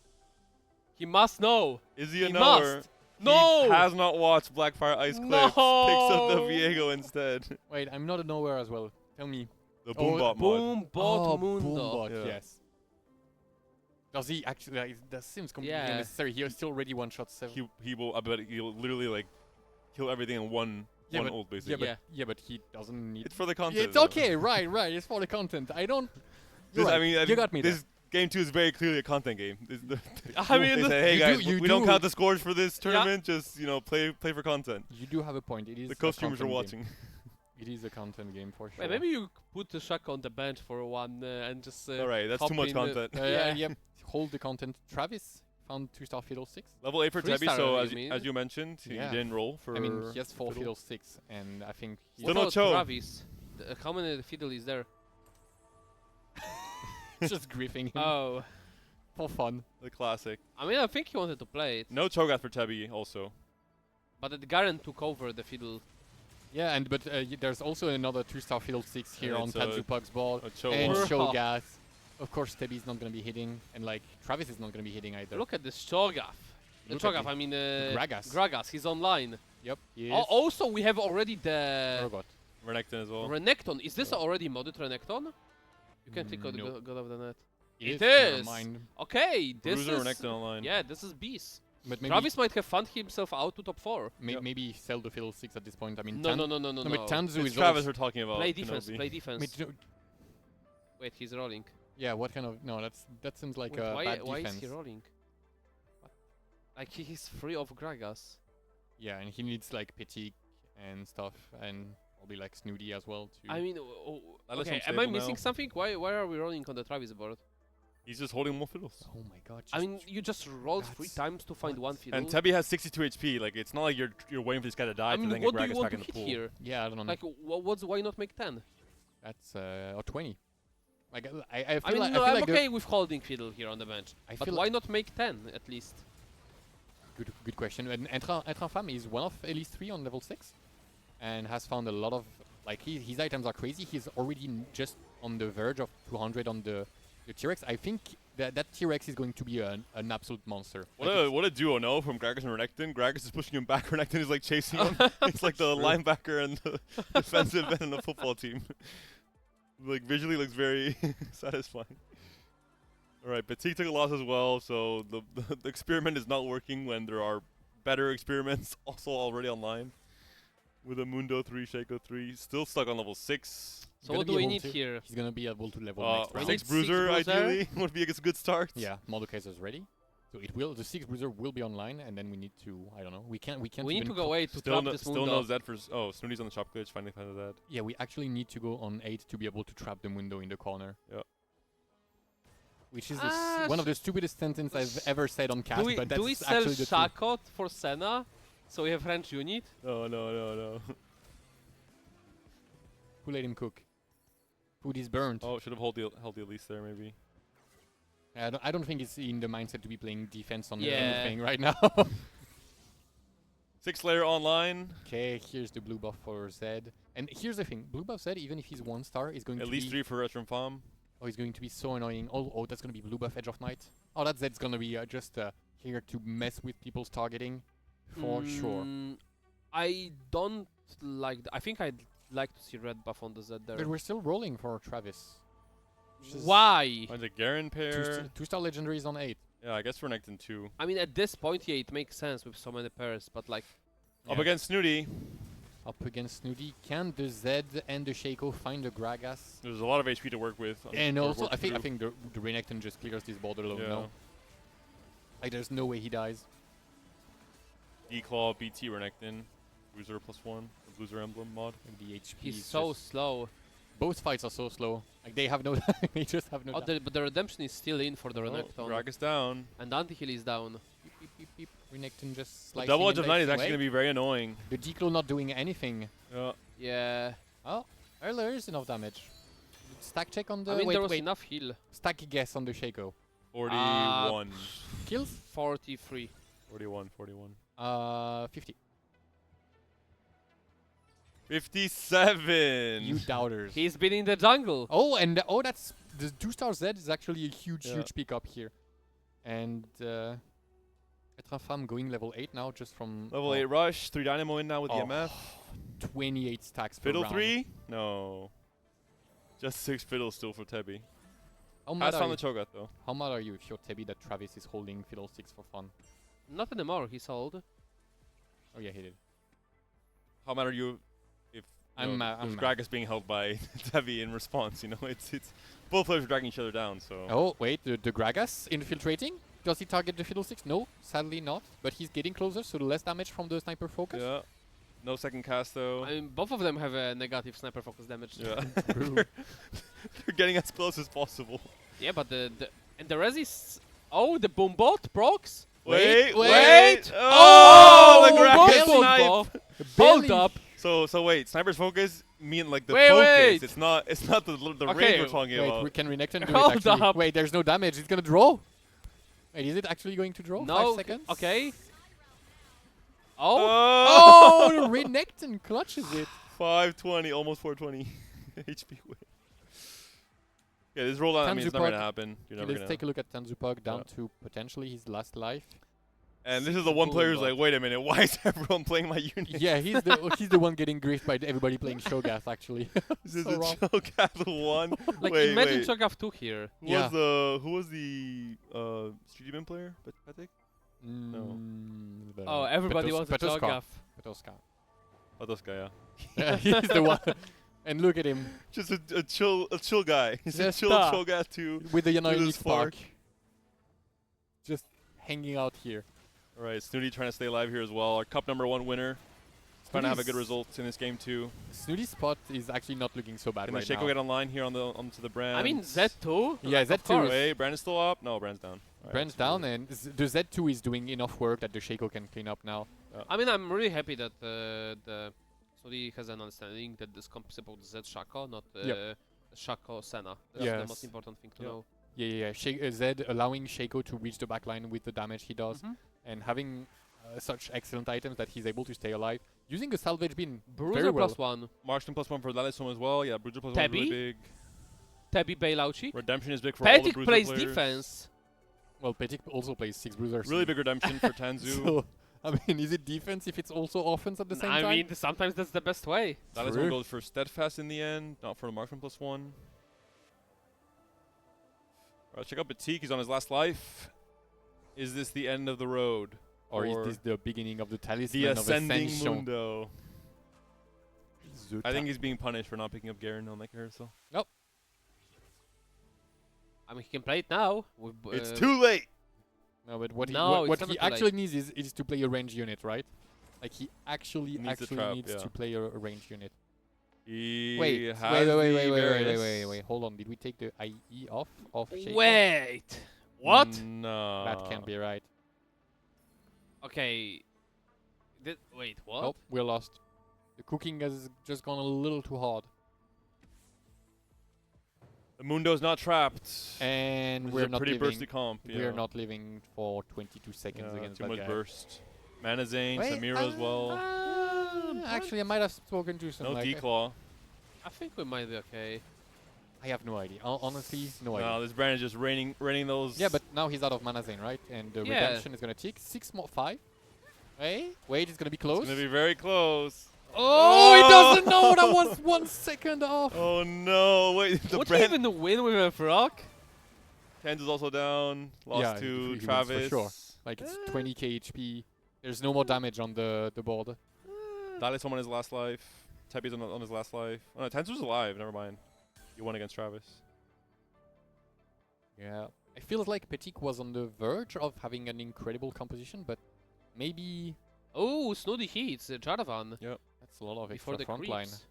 He must know. Is he a He knower? must. No! He has not watched Blackfire Ice Clips. Picks up the No! Viego instead. Wait, I'm not a nowhere as well. Tell me. The Oh, Boombot mod. Boom, bot, Oh, Mundo. Boombot, Yeah. yes. Does he actually? That seems completely Yeah. unnecessary. He still already one-shot 7. He will. I bet he'll literally like kill everything in one ult basically. Yeah, but he doesn't need. It's for the Yeah, content. it's though. okay, right. It's for the content. I don't. You're This, right. I mean, you got me This game 2 is very clearly a content game. I mean, they say, hey You guys, do- you we don't do- count the scores for this tournament. Just play for content. You do have a point. It is. The a co-streamers are content watching. game. It is a content game for sure. Wait, maybe you put the Shaka on the bench for one and just. All right, that's hop too much in, content. Yeah. Yeah. Hold the content. Travis found 2-star Fiddle 6. Level 8 for Tebi, 3-star, so you mean? as you mentioned, Yeah. he didn't roll for. I mean, he has 4 Fiddle. Fiddle 6, and I think he Still What no about Cho. Travis? How many fiddle is there? just griefing him. Oh. for fun. The classic. I mean, I think he wanted to play it, No Cho'Gath for Tebby also. but Garen took over the fiddle. Yeah, but there's also another 2-star Fiddlesticks here on it's a- Tadzupug's ball. A Cho And one. Shogath. Of course, Tebby's not going to be hitting. And, like, Travis is not going to be hitting either. Look at this Cho'Gath. Look at Cho'Gath, the- I mean, Gragas. Gragas, he's online. Yep, he is. Also, we have already the Urgot. Renekton as well. Renekton. Is this Yeah. already modded Renekton? You can click on No. God of the Net. It It is. is. Mind. Okay, this Bruiser is... Renekton online. Yeah, this is beast. But maybe, Travis might have found himself out to top 4. Yep. maybe sell the Fiddlesticks at this point. I mean, No, Tan- no, no, no, no, No, no. but Tanzu It's is Travis also- we're talking about. Play defense, Kenobi. play I mean, defense. Wait, he's rolling. yeah, what kind of... No, that seems like Wait, a why, bad why is defense. he rolling? What? Like, he's free of Gragas. Yeah, and he needs, like, Petit and stuff. And probably, like, Snooty as well, too. I mean, Unless okay, I'm am I stable missing now. something? Why are we rolling on the Travis board? He's just holding more fiddles. Oh my god. I mean, you just rolled 3 That's times to find what? one fiddle. And Tebby has 62 HP. Like it's not like you're waiting for this guy to die I to mean, then what get do you Gragas want back to in the hit pool. here? Yeah, I don't know. Like, why not make 10? That's or 20. Like I feel I mean, like, no, I feel I'm like okay with holding fiddle here on the bench. I But feel why not make 10 at least? good question. And Entra Fam is one of Elise 3 on level 6 and has found a lot of like his items are crazy. He's already just on the verge of 200 on the T-Rex. I think that T-Rex is going to be an absolute monster. What a duo, no? From Gragas and Renekton. Gragas is pushing him back. Renekton is like chasing him. It's like the linebacker and the defensive end in the football team. Like visually looks very satisfying. All right, Petit took a loss as well, so the experiment is not working when there are better experiments also already online. With a Mundo 3, Shaco 3, still stuck on level 6. He's So gonna what be do we able need to- here? He's gonna be able to level next We round. need 6 Bruiser, Bruiser. ideally, would be a good start. Yeah, Mordekaiser's ready. So it will. The 6 Bruiser will be online, and then we need to. I don't know. We can't. We need even to go away to Still, trap no, this still Mundo. no Zed for... Oh, Snooty's on the chop glitch, finally found that. Yeah, we actually need to go on 8 to be able to trap the Mundo in the corner. Yeah. Which is one of the stupidest sentences I've ever said on cast, Do we, but that's do we sell actually the truth. Shakot for Senna? So we have French unit? No. Who let him cook? Food is burnt. Oh, should have held the Elise there, maybe. I don't think it's in the mindset to be playing defense on Yeah. anything right now. 6-layer online. Okay, here's the blue buff for Zed. And here's the thing, blue buff Zed, even if he's 1 star, is going At to least be 3 for Retron Farm. Oh, he's going to be so annoying. Oh, that's going to be blue buff Edge of Night. Oh, that Zed's going to be just here to mess with people's targeting. For sure. I don't like... I think I'd like to see red buff on the Z there. But we're still rolling for Travis. which is Why? Finds a Garen pair. 2-star legendaries on 8. Yeah, I guess Renekton 2. I mean, at this point, yeah, it makes sense with so many pairs, but like... Up Yeah. against Snooty. Up against Snooty. Can the Zed and the Shaco find the Gragas? There's a lot of HP to work with. And or also, work I think through. the Renekton just clears this board alone. Yeah. No, like there's no way he dies. D-Claw, BT, Renekton. Bruiser +1. The Bruiser emblem mod. And the HP. He's is so just- slow. Both fights are so slow. Like they have no. They just have no. Oh, but the redemption is still in for the Renekton. Gragas down. And anti-heal is down. Beep, beep, beep, beep. Renekton just The slicing double and edge of 9 is dicing actually away. going to be very annoying. The Declo not doing anything. Yeah. Yeah. Oh, there is enough damage. Stack check on the. I mean, wait, there was wait. enough heal. Stack guess on the Shaco. 41. Kills? 43. 41. 41. 50. 57. You doubters. He's been in the jungle. Oh, and that's the 2-star Z is actually a huge, Yeah. huge pickup here. And Etrafam going level 8 now, just from Level 8 rush. 3 Dynamo in now with Oh. EMF. 28 stacks per Fiddle round. 3? No. Just 6 fiddles still for Tebby. How Has mad, found the Cho'Gath though. how mad are you if you're Tebby that Travis is holding Fiddlesticks for fun? Not anymore, he sold. Oh yeah, he did. How mad are you if I'm mad, I'm there's mad. Gragas being held by Tebby in response, you know? It's both players are dragging each other down, so Oh, wait, the Gragas infiltrating? Does he target the Fiddlesticks? No, sadly not. But he's getting closer, so less damage from the sniper focus. yeah. No second cast though. I mean, both of them have a negative sniper focus damage. Yeah. True. They're getting as close as possible. Yeah, but and the res is... Oh, the boom bot procs? Wait! wait. Oh, the boom Gragas bot snipe! buff. Hold up. So wait, sniper's focus mean like the Wait, focus. wait. It's not the Okay, range we're talking Wait, about. can Renekton do Hold it actually? up. Wait, there's no damage. He's gonna draw. Wait, is it actually going to draw? No. 5 seconds? Okay. Oh. Oh, Renekton clutches it. 520, almost 420 HP win. Yeah, this roll down, I mean, it's never going to Tanzupug. happen. You're never Let's going to. take a look at Tanzupug down Yeah. to potentially his last life. And this is the one player who's Bulldog. like, wait a minute, why is everyone playing my unit? Yeah, he's the one getting griefed by everybody playing Shogath actually. This is so a wrong. Cho'Gath one. Like wait, imagine wait. Cho'Gath 2 here. Yeah. Who was the Street Demon player? Patek? Oh, everybody wants a Petoska. Cho'Gath. Petoska. Oh, this guy, yeah. Yeah, he's the one. And look at him Just a chill guy. He's a Just chill that. Cho'Gath too. with the this Yanoi spark. spark. Just hanging out here. All right, Snooty trying to stay alive here as well. Our cup #1 winner. Trying to have a good result in this game too. Snooty's spot is actually not looking so bad Can right the Shaco now. get online here onto the brand? I mean Z2. Yeah, of Z2 course. is- Wait, Brand's still up? No, Brand's down. All right, Brand's so down, and the Z2 is doing enough work that the Shaco can clean up now. I mean, I'm really happy that the Suri has an understanding that this comp is about Z Shaco, not Yep. Shaco Senna. That's the Yes. most important thing to Yep. know. Yeah. Zed allowing Shaco to reach the backline with the damage he does, Mhm. and having such excellent items that he's able to stay alive. Using a salvage bin very Bruiser well. +1. Marksman +1 for Lalisum as well. Yeah, Bruiser +1 is really Tabby? big. Tabby bailouchi. Redemption is big for all the Petit Bruiser plays players. defense. Well, Petit also plays 6 bruisers. Really big redemption for Tanzu. So, I mean, is it defense if it's also offense at the same time? I mean, sometimes that's the best way. Lalisum True. goes for Steadfast in the end, not for the Marksman +1. Alright, check out Batik. He's on his last life. Is this the end of the road? Or is this the beginning of the talisman the of Ascending Ascension? Mundo? Zuta. I think he's being punished for not picking up Garen on that carousel. I mean, he can play it now. With, It's too late! No, but what No, he, what it's he never too actually needs is to play a range unit, right? Like he actually Needs the actually trap, needs yeah. to play a range unit. He Wait, has wait. Hold on. Did we take the IE off Shaco? Wait. What? No. That can't be right. Okay. Wait, what? Oh, we're lost. The cooking has just gone a little too hard. The Mundo's not trapped. And Which we're is a not pretty living. bursty comp. We're yeah. not living for 22 seconds Yeah, against too that much guy. burst. Mana Zane, Wait, Samira as well. Actually, I might have spoken to some. No like, D-Claw. I think we might be okay. I have no idea. Honestly, no idea. No, this brand is just raining those. Yeah, but now he's out of Mana Zane, right? And the Yeah. redemption is gonna tick. 6 more 5. Wait, it's gonna be close. It's gonna be very close. Oh, he doesn't know. That was 1 second off. Oh no! Wait, the Would brand. he even win with a frog? Tanzu's also down. Lost Yeah, to he wins for Travis. sure. Like it's 20k HP. There's no more damage on the board. Dali's on his last life. Tebi's on his last life. Oh no, Tanzu's alive. Never mind. You won against Travis. Yeah. I feel like Petit was on the verge of having an incredible composition, but maybe Oh, Snooty hits Jaravan that's a lot of before extra the front line. creeps.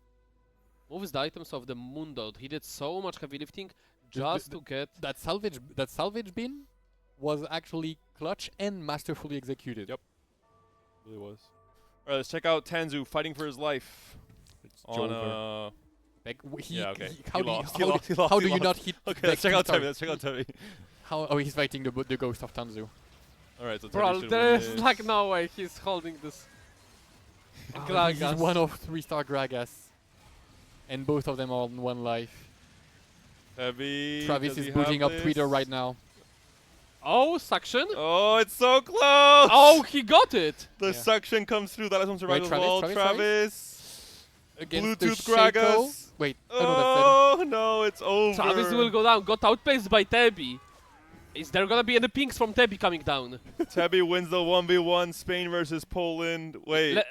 Moves the items of the Mundo. He did so much heavy lifting just to get. That salvage bin was actually clutch and masterfully executed. Yep. Really was. Alright, let's check out Tanzu fighting for his life. It's On Jover. yeah, okay. How He do you, lost, how, he do- lost, he lost, how he do you lost. not hit? Okay, let's check out Tebi. Let's check out Tebi. How? Oh, he's fighting the ghost of Tanzu. Alright, so Tebi Bro, should there's win this. like no way he's holding this. He's Gragas. one of 3-star Gragas, and both of them are on 1 life. Tebi, Travis does is he booting have up Twitter this? right now. Oh, suction. Oh, it's so close! Oh, he got it. The Yeah. suction comes through. That is one survival as Travis, well. Travis. Travis. Against the Bluetooth Shaco. Gragas. Wait, Oh no, it's over. Travis will go down. Got outpaced by Tebi. Is there gonna be any pinks from Tebi coming down? Tebi wins the 1v1. Spain versus Poland. Wait, Le-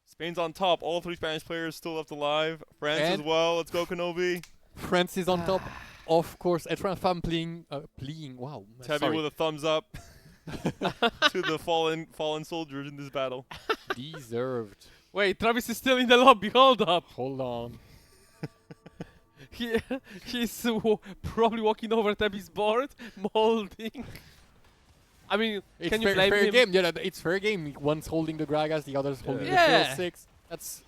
Spain's on top. All 3 Spanish players still left alive. France And- as well. Let's go, Kenobi. France is on top. Of course, Etran playing. Wow. Tebi sorry. with a thumbs up to the fallen soldiers in this battle. Deserved. Wait, Travis is still in the lobby. Hold up. Hold on. He's probably walking over Tebi's board, molding. I mean, It's can you fair, blame fair him? game. Yeah, it's fair game. One's holding the Gragas, the other's holding the Yeah. Field 6. That's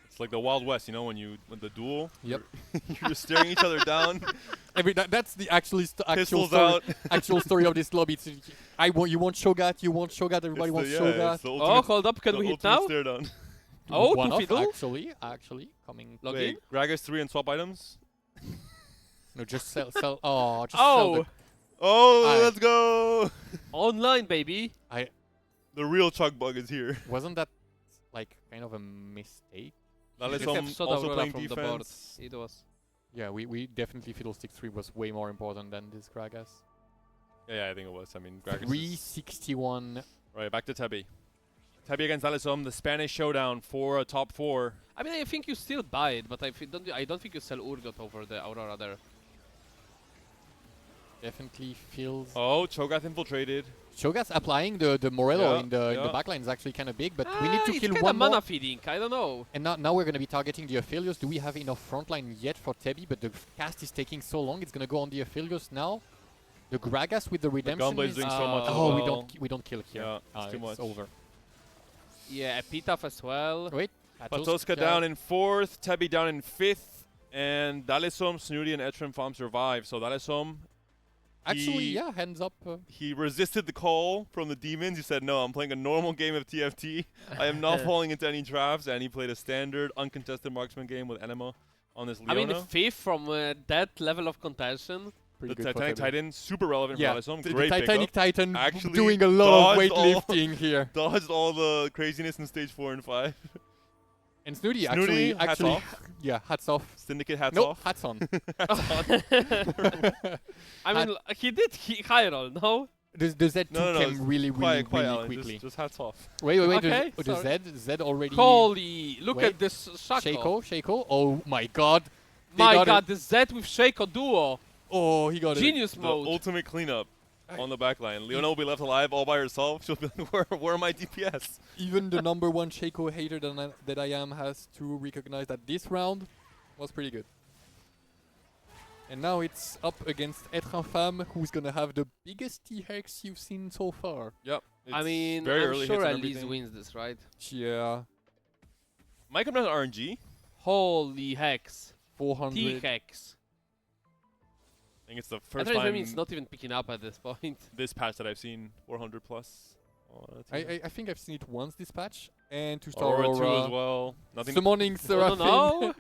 It's like the Wild West, you know, when the duel. Yep. You're just staring each other down. That's the actual Pistols story. out. Actual story of this lobby. It's, you want Shogat, you want Shogat, everybody wants Shogat. It's the Oh, ultimate, hold up. Can the we hit ultimate now? stare down. Oh, One to off, fiddle? actually, coming. Log in? Wait, Gragas 3 and swap items? No, just sell. Oh, just sell Oh, Oh, Aye. let's go! online, baby. The real Chug Bug is here. Wasn't that like kind of a mistake? Just Lalisum have Soda also Aurora playing from the board. defense. It was. Yeah, we definitely Fiddlestick 3 was way more important than this Gragas. Yeah, I think it was. I mean, Gragas is... 361. Right, back to Tebby. Tebby against Lalisum, the Spanish showdown for a top 4. I mean, I think you still buy it, but I don't think you sell Urgot over the Aurora there. Definitely feels. Oh, Cho'Gath infiltrated. Shogat's applying the Morello Yeah, in the yeah. backline is actually kind of big, but we need to It's kill kinda one mana more. feeding. I don't know. And now we're going to be targeting the Aphelios. Do we have enough frontline yet for Tebby? But the cast is taking so long. It's going to go on the Aphelios now. The Gragas with the redemption Gunblade is... doing so much as Oh, well. we don't kill here. Yeah, it's too much. Over. Yeah, Epitaph as well. Wait. Patoska down in 4th, Tebby down in 5th, and Dalisum, Snooty, and Etrim Farm survive. So Dalisum, Actually, he- yeah, hands up. he resisted the call from the demons. He said, no, I'm playing a normal game of TFT. I am not falling into any traps. And he played a standard, uncontested marksman game with Enema on this I mean, Leona. 5th from that level of contention. Pretty The good for Titanic Tebby. Titan, super relevant Yeah, for Dalisum. the Great Titanic pickup. Titan Actually doing a lot of dodged all- weightlifting here. Dodged all the craziness in stage 4 and 5. And Snooty, Snooty, hats actually, off. yeah, hats off. Syndicate hats Nope, off. hats on. I mean, he did high roll, no? The Z2 No, came really Quiet, really Alan, quickly. just hats off. Wait. Okay, The sorry. Z already. Holy, look Wait. at this Shaco. Shaco. Oh my God. They My got god, it. the Z with Shaco duo. Oh, he got it. Genius The mode. ultimate cleanup on the backline. Leona will be left alive all by herself. She'll be like, where are my DPS? Even the #1 Shaco hater that I am has to recognize that this round was pretty good. And now it's up against Être Infâme, who's gonna have the biggest T-Hex you've seen so far. Yep. I it's mean, very I'm early sure hits and Elise everything. wins this, right? Yeah, Might come down to RNG. Holy hex. 400. T-hex. I think it's the I first don't time even it's not even picking up at this point. this patch that I've seen 400 plus. I think I've seen it once this patch, and to start Aurora 2 Aurora. as well. Nothing. Summoning Oh, Seraphine. no.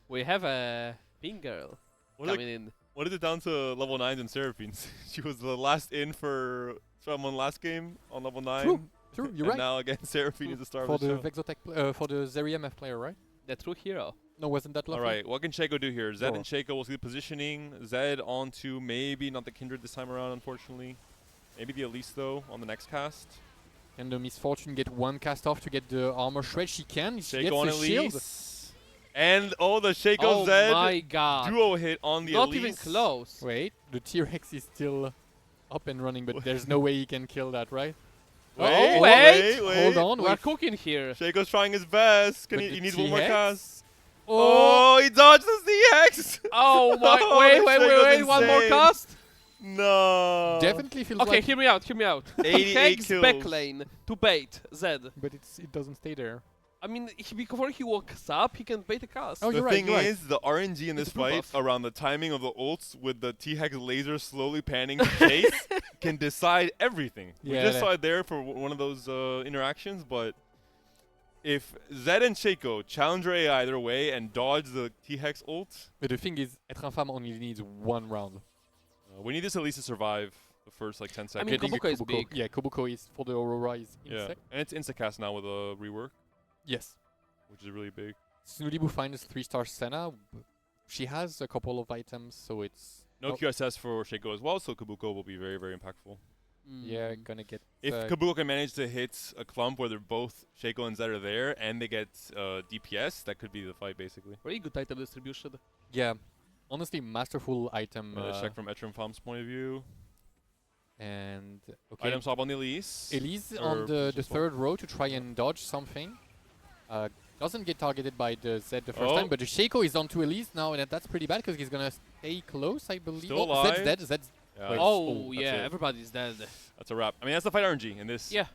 We have a pink girl What coming in. What is it down to level 9s and Seraphines? She was the last in for someone last game on level 9. True, you're and right. now again, Seraphine is the star For of the the show. Vexotech, for the Zeri MF player, right? The true hero. No, wasn't that All lovely? right, what can Shaco do here? Zed Sure. and Shaco will see the positioning. Zed onto maybe not the Kindred this time around, unfortunately. Maybe the Elise though on the next cast. And the Misfortune get one cast off to get the armor shred. She can. She Shaco gets on the shield. Elise. And the Shaco Oh Zed my god. duo hit on the Not Elise. even close. Wait, the T-Rex is still up and running, but there's no way he can kill that, right? Wait, Oh, wait, wait. Hold on, We're wait. cooking here. Shaco's trying his best. Can But he the needs one more T-Hex? cast. Oh, Oh, he dodged the CX! Oh my, Oh, wait, this wait, Shaco's wait, one more insane. cast. No. definitely feels Okay, like, hear me out, hear me out. 88 Hex kills. backlane to bait Zed. but it doesn't stay there. I mean, before he walks up, he can bait a cast. Oh, The you're right, thing you're right. is, the RNG in this It's a blue fight buff. around the timing of the ults with the T-Hex laser slowly panning to chase can decide everything. We Yeah, just that- saw it there for one of those interactions, but if Zed and Shaco challenge their AI their way and dodge the T-Hex ult, But the thing is, Être Infâme only needs one round. we need this at least to survive the first like 10 I seconds. mean, Getting a Kobuko is big. Yeah, Kobuko is for the Aurora is yeah, insect. and it's instacast now with a rework, Yes. which is really big. Snooty finds 3-star Senna. She has a couple of items, so it's No Oh. QSS for Shaco as well, so Kabuko will be very, very impactful. yeah Mm. gonna get. If Kabuko can manage to hit a clump where they're both Shaco and Zed are there, and they get DPS, that could be the fight basically. Very good item distribution. Yeah, honestly, masterful item. Check from Etrim Farm's point of view. And okay, Item swap on the Elise. Elise or on the position swap. third row to try and dodge something. Doesn't get targeted by the Z the first Oh. time, but the Shaco is onto Elise now, and that's pretty bad because he's gonna stay close, I believe. Still Zed's alive. dead. Zed's Yeah, Wait. Oh, that's yeah, it. everybody's dead. That's a wrap. I mean, that's the fight RNG in this. Yeah.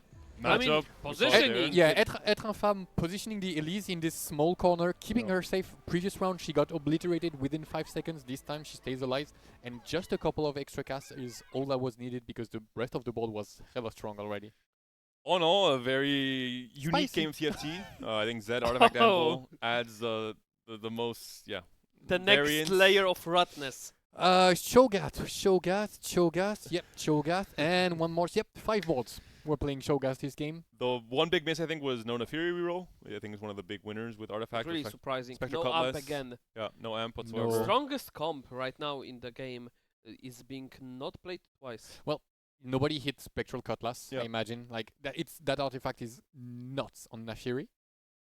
I mean, matchup. we saw positioning. there. Yeah, Être Infâme positioning the Elise in this small corner, keeping her safe. Previous round, she got obliterated within 5 seconds. This time, she stays alive. And just a couple of extra casts is all that was needed because the rest of the board was hella strong already. All in all, a very unique Spicy. game of TFT. I think Zed Artifact Anvil adds the most, The next variance. layer of ratness. Shogat. Yep, Shogat. And one more. Yep, 5 boards. We're playing Shogat this game. The one big miss, I think, was no Nefiri reroll. I think it's one of the big winners with Artifact. Really surprising. Spectre No amp Cutlass. again. Yeah, no amp whatsoever. No. Strongest comp right now in the game is being not played twice. Nobody hit Spectral Cutlass, Yeah. I imagine. Like that artifact is nuts on Nafiri.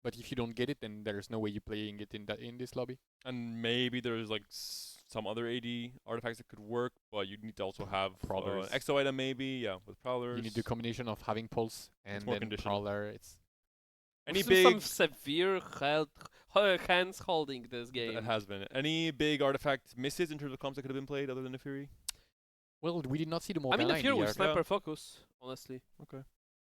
But if you don't get it, then there's no way you're playing it in this lobby. And maybe there's like some other AD artifacts that could work, but you need to also have Prowlers. exo item maybe, with Prowlers. You need the combination of having Pulse and more then conditional. Prowler. It's Any Some big severe hands holding this game. It has been. Any big artifact misses in terms of comps that could have been played other than Nefiri? well, we did not see the I Morgana. mean, in here the with arc. Sniper Focus, honestly.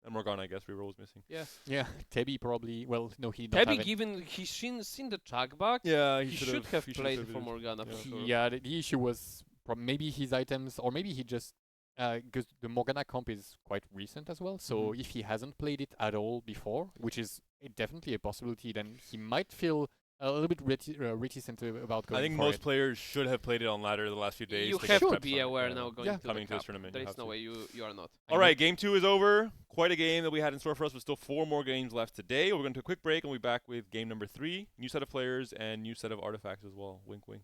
And Morgana, I guess, reroll was missing. Yeah. Yeah, Tebby probably. Well, no, he did not Tabby, have it. given he's seen the track back, Yeah, he should have played for Morgana for sure. Yeah, the issue was maybe his items, or maybe he just because the Morgana comp is quite recent as well. So if he hasn't played it at all before, which is definitely a possibility, then he might feel a little bit reticent about going I think for most it. players should have played it on ladder the last few days. You to have get to prepped be for it. aware Yeah. now going Yeah. to Coming the to this cup. tournament, There you is have no to. way you are not. All right, game 2 is over. Quite a game that we had in store for us, but still 4 more games left today. We're going to take a quick break and we'll be back with game number 3. New set of players and new set of artifacts as well. Wink, wink.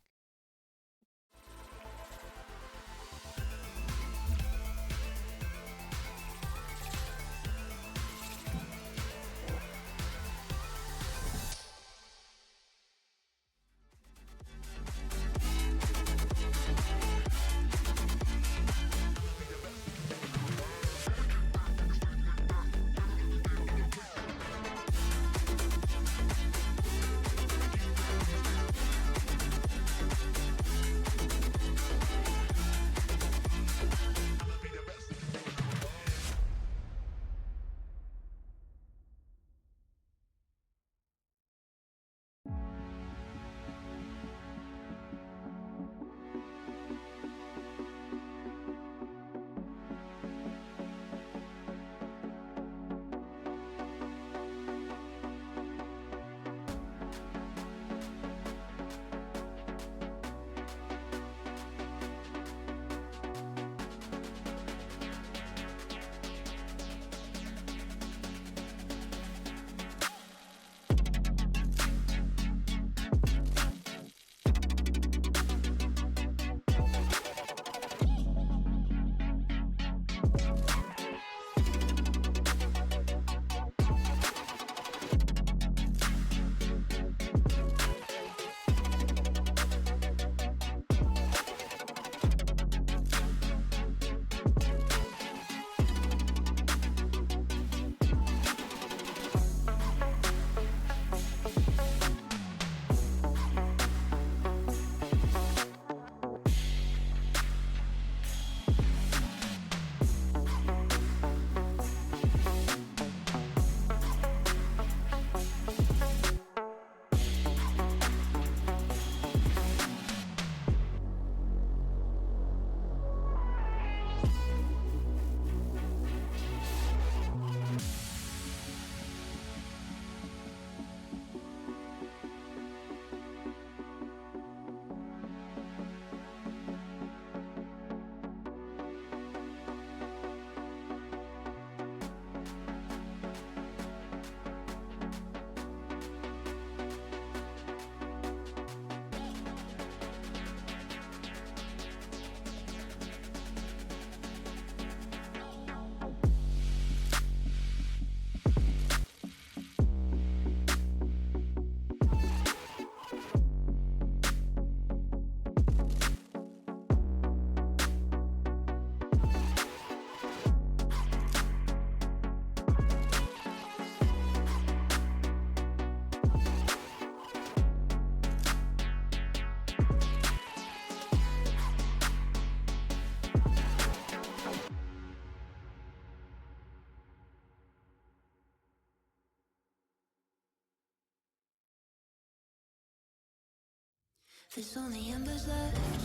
There's only embers left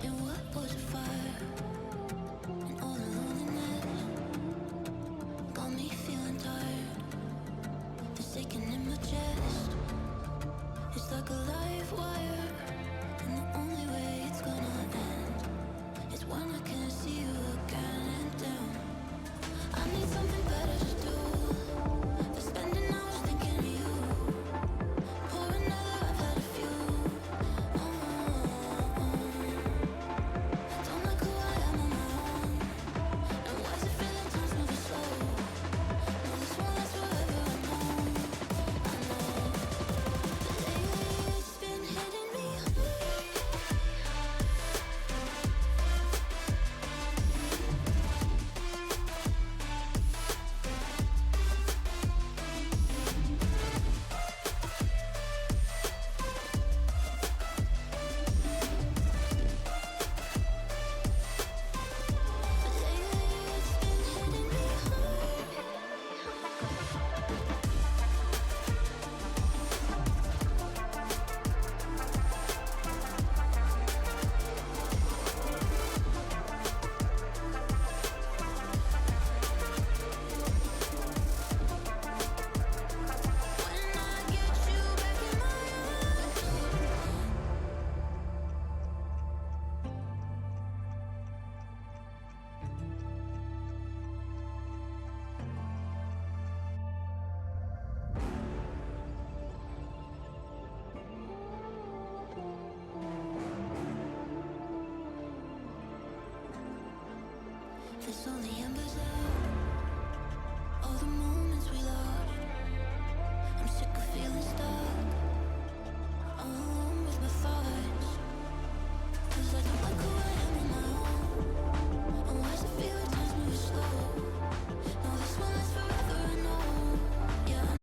in what was a fire, and all the loneliness got me feeling tired. It's aching in my chest. It's like a live wire, and the only way it's gonna end is when I can't see you again. And down, I need something better to do than spending hours thinking of you. Pour another, I've had a few. Don't like who I am on my own. And why is it feeling time's moving slow? No, this won't last forever, I know. But lately it's been hitting me. But lately it's been hitting me hard. When I get you back in my arms. There's only embers left. All the moments we lost. I'm sick of feeling stuck, all alone with my thoughts. 'Cause I don't like who I am on my own. And why does it feel like time's moving slow? No, this won't last forever, I know. Yeah,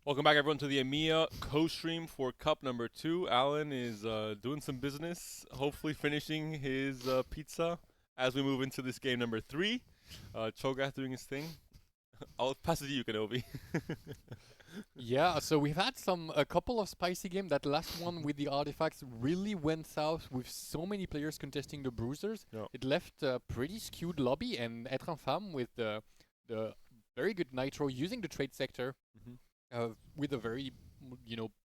Welcome back, everyone, to the EMEA co-stream for Cup number 2. Alan is doing some business, hopefully finishing his pizza as we move into this game number 3. Cho'Gath doing his thing. I'll pass it to you, Kenobi. Yeah, so we've had a couple of spicy games. That last one with the artifacts really went south with so many players contesting the bruisers. Yeah. It left a pretty skewed lobby, and Être Infâme with the very good Nitro using the trade sector with a very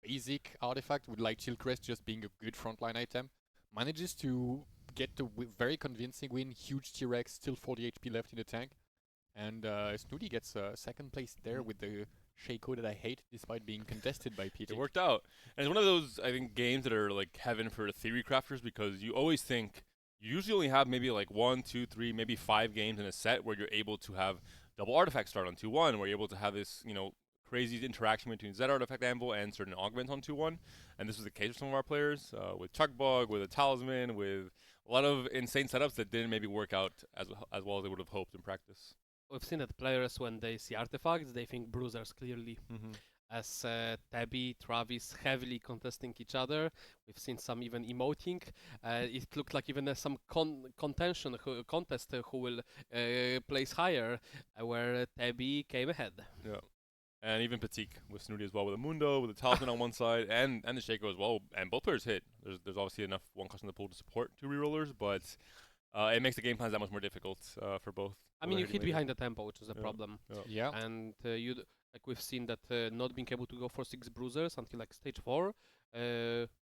basic artifact with like Chillcrest just being a good frontline item, manages to get the very convincing win. Huge T-Rex, still 40 HP left in the tank, and Snooty gets second place there with the Shaco that I hate, despite being contested by PT. It worked out. And it's one of those, I think, games that are like heaven for theory crafters, because you always think you usually only have maybe like 1, 2, 3, maybe 5 games in a set where you're able to have double artifacts start on 2-1, where you're able to have this, crazy interaction between Z Artifact Anvil and certain augments on 2-1. And this was the case for some of our players, with Chuckbug, with a Talisman, with a lot of insane setups that didn't maybe work out as well as they would have hoped in practice. We've seen that players, when they see artifacts, they think bruisers clearly. As Tabby, Travis heavily contesting each other. We've seen some even emoting. It looked like even some contest who will place higher, where Tabby came ahead. Yeah. And even Patik with Snooty as well, with a Mundo, with a Talisman on one side, and the Shaco as well. And both players hit. There's obviously enough one cost in the pool to support 2 rerollers, but it makes the game plans that much more difficult for both. I mean, you hit behind the tempo, which is a problem. Yeah. And like we've seen that not being able to go for 6 bruisers until like stage 4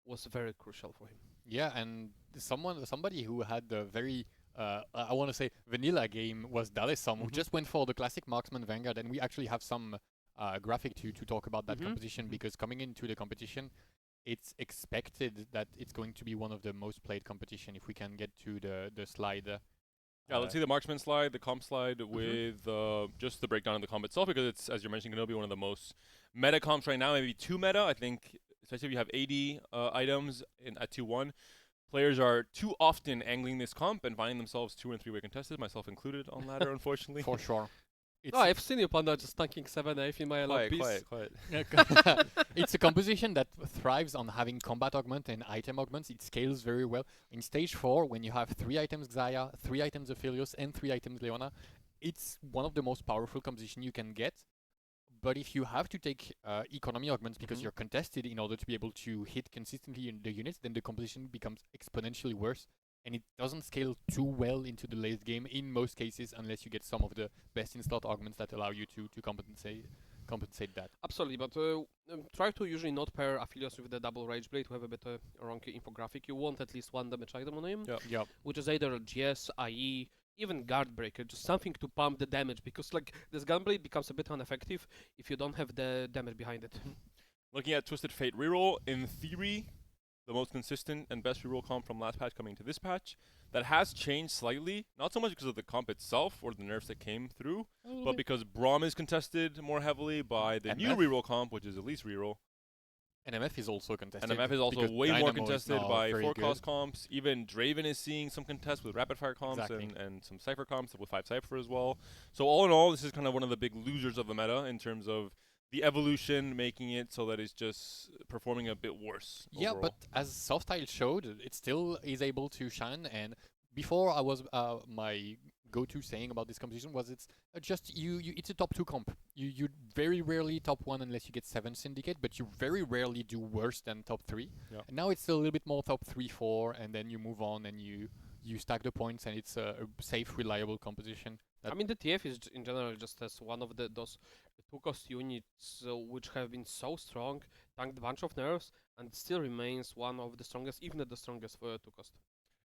was very crucial for him. Yeah, and somebody who had a very I want to say vanilla game was Dalesum, who just went for the classic Marksman Vanguard, and we actually have some graphic to talk about that competition, because coming into the competition, it's expected that it's going to be one of the most played competition if we can get to the slide. Yeah, let's see the Marksman slide, the comp slide, with just the breakdown of the comp itself, because it's, as you're mentioning, going to be one of the most meta comps right now, maybe 2 meta, I think, especially if you have 80 items at 2-1. Players are too often angling this comp and finding themselves 2- and 3-way contested, myself included on ladder, unfortunately. For sure. I've seen you, Panda, just tanking 7-8 in my LPs. Quiet. It's a composition that thrives on having combat augment and item augments. It scales very well. In stage 4, when you have 3 items Xayah, 3 items Aphelios, and 3 items Leona, it's one of the most powerful composition you can get. But if you have to take economy augments because you're contested in order to be able to hit consistently in the units, then the composition becomes exponentially worse. And it doesn't scale too well into the late game in most cases, unless you get some of the best in slot augments that allow you to compensate that. Absolutely, but try to usually not pair Aphelios with the double Rage Blade to have a better Ronki infographic. You want at least 1 damage item on him, which is either GS, IE, even Guard Breaker, just something to pump the damage, because like this Gunblade becomes a bit ineffective if you don't have the damage behind it. Looking at Twisted Fate reroll, in theory, the most consistent and best reroll comp from last patch coming to this patch. That has changed slightly, not so much because of the comp itself or the nerfs that came through, but because Braum is contested more heavily by the new reroll comp, which is Elise reroll. NMF is also contested. NMF is also way more contested by 4-cost good. comps. Even Draven is seeing some contests with rapid fire comps and some Cypher comps with 5 Cypher as well. So all in all, this is kind of one of the big losers of the meta in terms of the evolution, making it so that it's just performing a bit worse. Yeah, overall. but as Softstyle showed, it still is able to shine. And before I was my go-to saying about this competition was it's just it's a top 2 comp. You very rarely top 1 unless you get 7 Syndicate, but you very rarely do worse than top 3. Yeah. And now it's a little bit more top 3, 4, and then you move on and you stack the points, and it's a safe, reliable composition. I mean, the TF is in general just as one of those 2-cost units which have been so strong, tanked a bunch of nerfs, and still remains one of the strongest, even the strongest for 2-cost.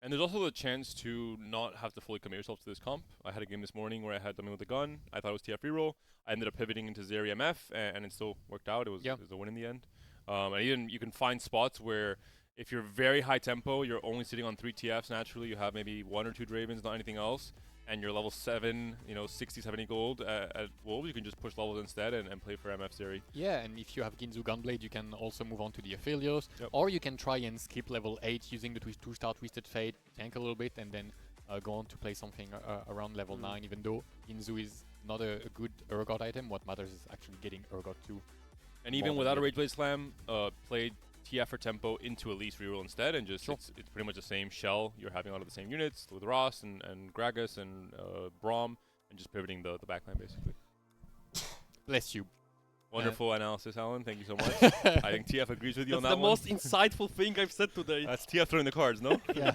And there's also the chance to not have to fully commit yourself to this comp. I had a game this morning where I had Dummy with a gun. I thought it was TF reroll. I ended up pivoting into Zeri MF, and it still worked out. It was a win in the end. And even you can find spots where if you're very high tempo, you're only sitting on 3 TFs naturally. You have maybe 1 or 2 Dravens, not anything else. And you're level 7, 60, 70 gold at Wolves, you can just push levels instead and play for MF Zeri. Yeah, and if you have Ginzu Gunblade, you can also move on to the Aphelios, or you can try and skip level 8 using the 2-star Twisted Fate, tank a little bit, and then go on to play something around level 9, even though Ginzu is not a good Urgot item. What matters is actually getting Urgot too. And even than without a good. Rage Blade Slam, played TF for tempo into Elise reroll instead, and just Sure. it's pretty much the same shell. You're having a lot of the same units with Ross and Gragas and Braum, and just pivoting the backline basically. Bless you. Wonderful analysis, Alan. Thank you so much. I think TF agrees with you That's on the that one. most insightful thing I've said today. That's TF throwing the cards, no? Yeah.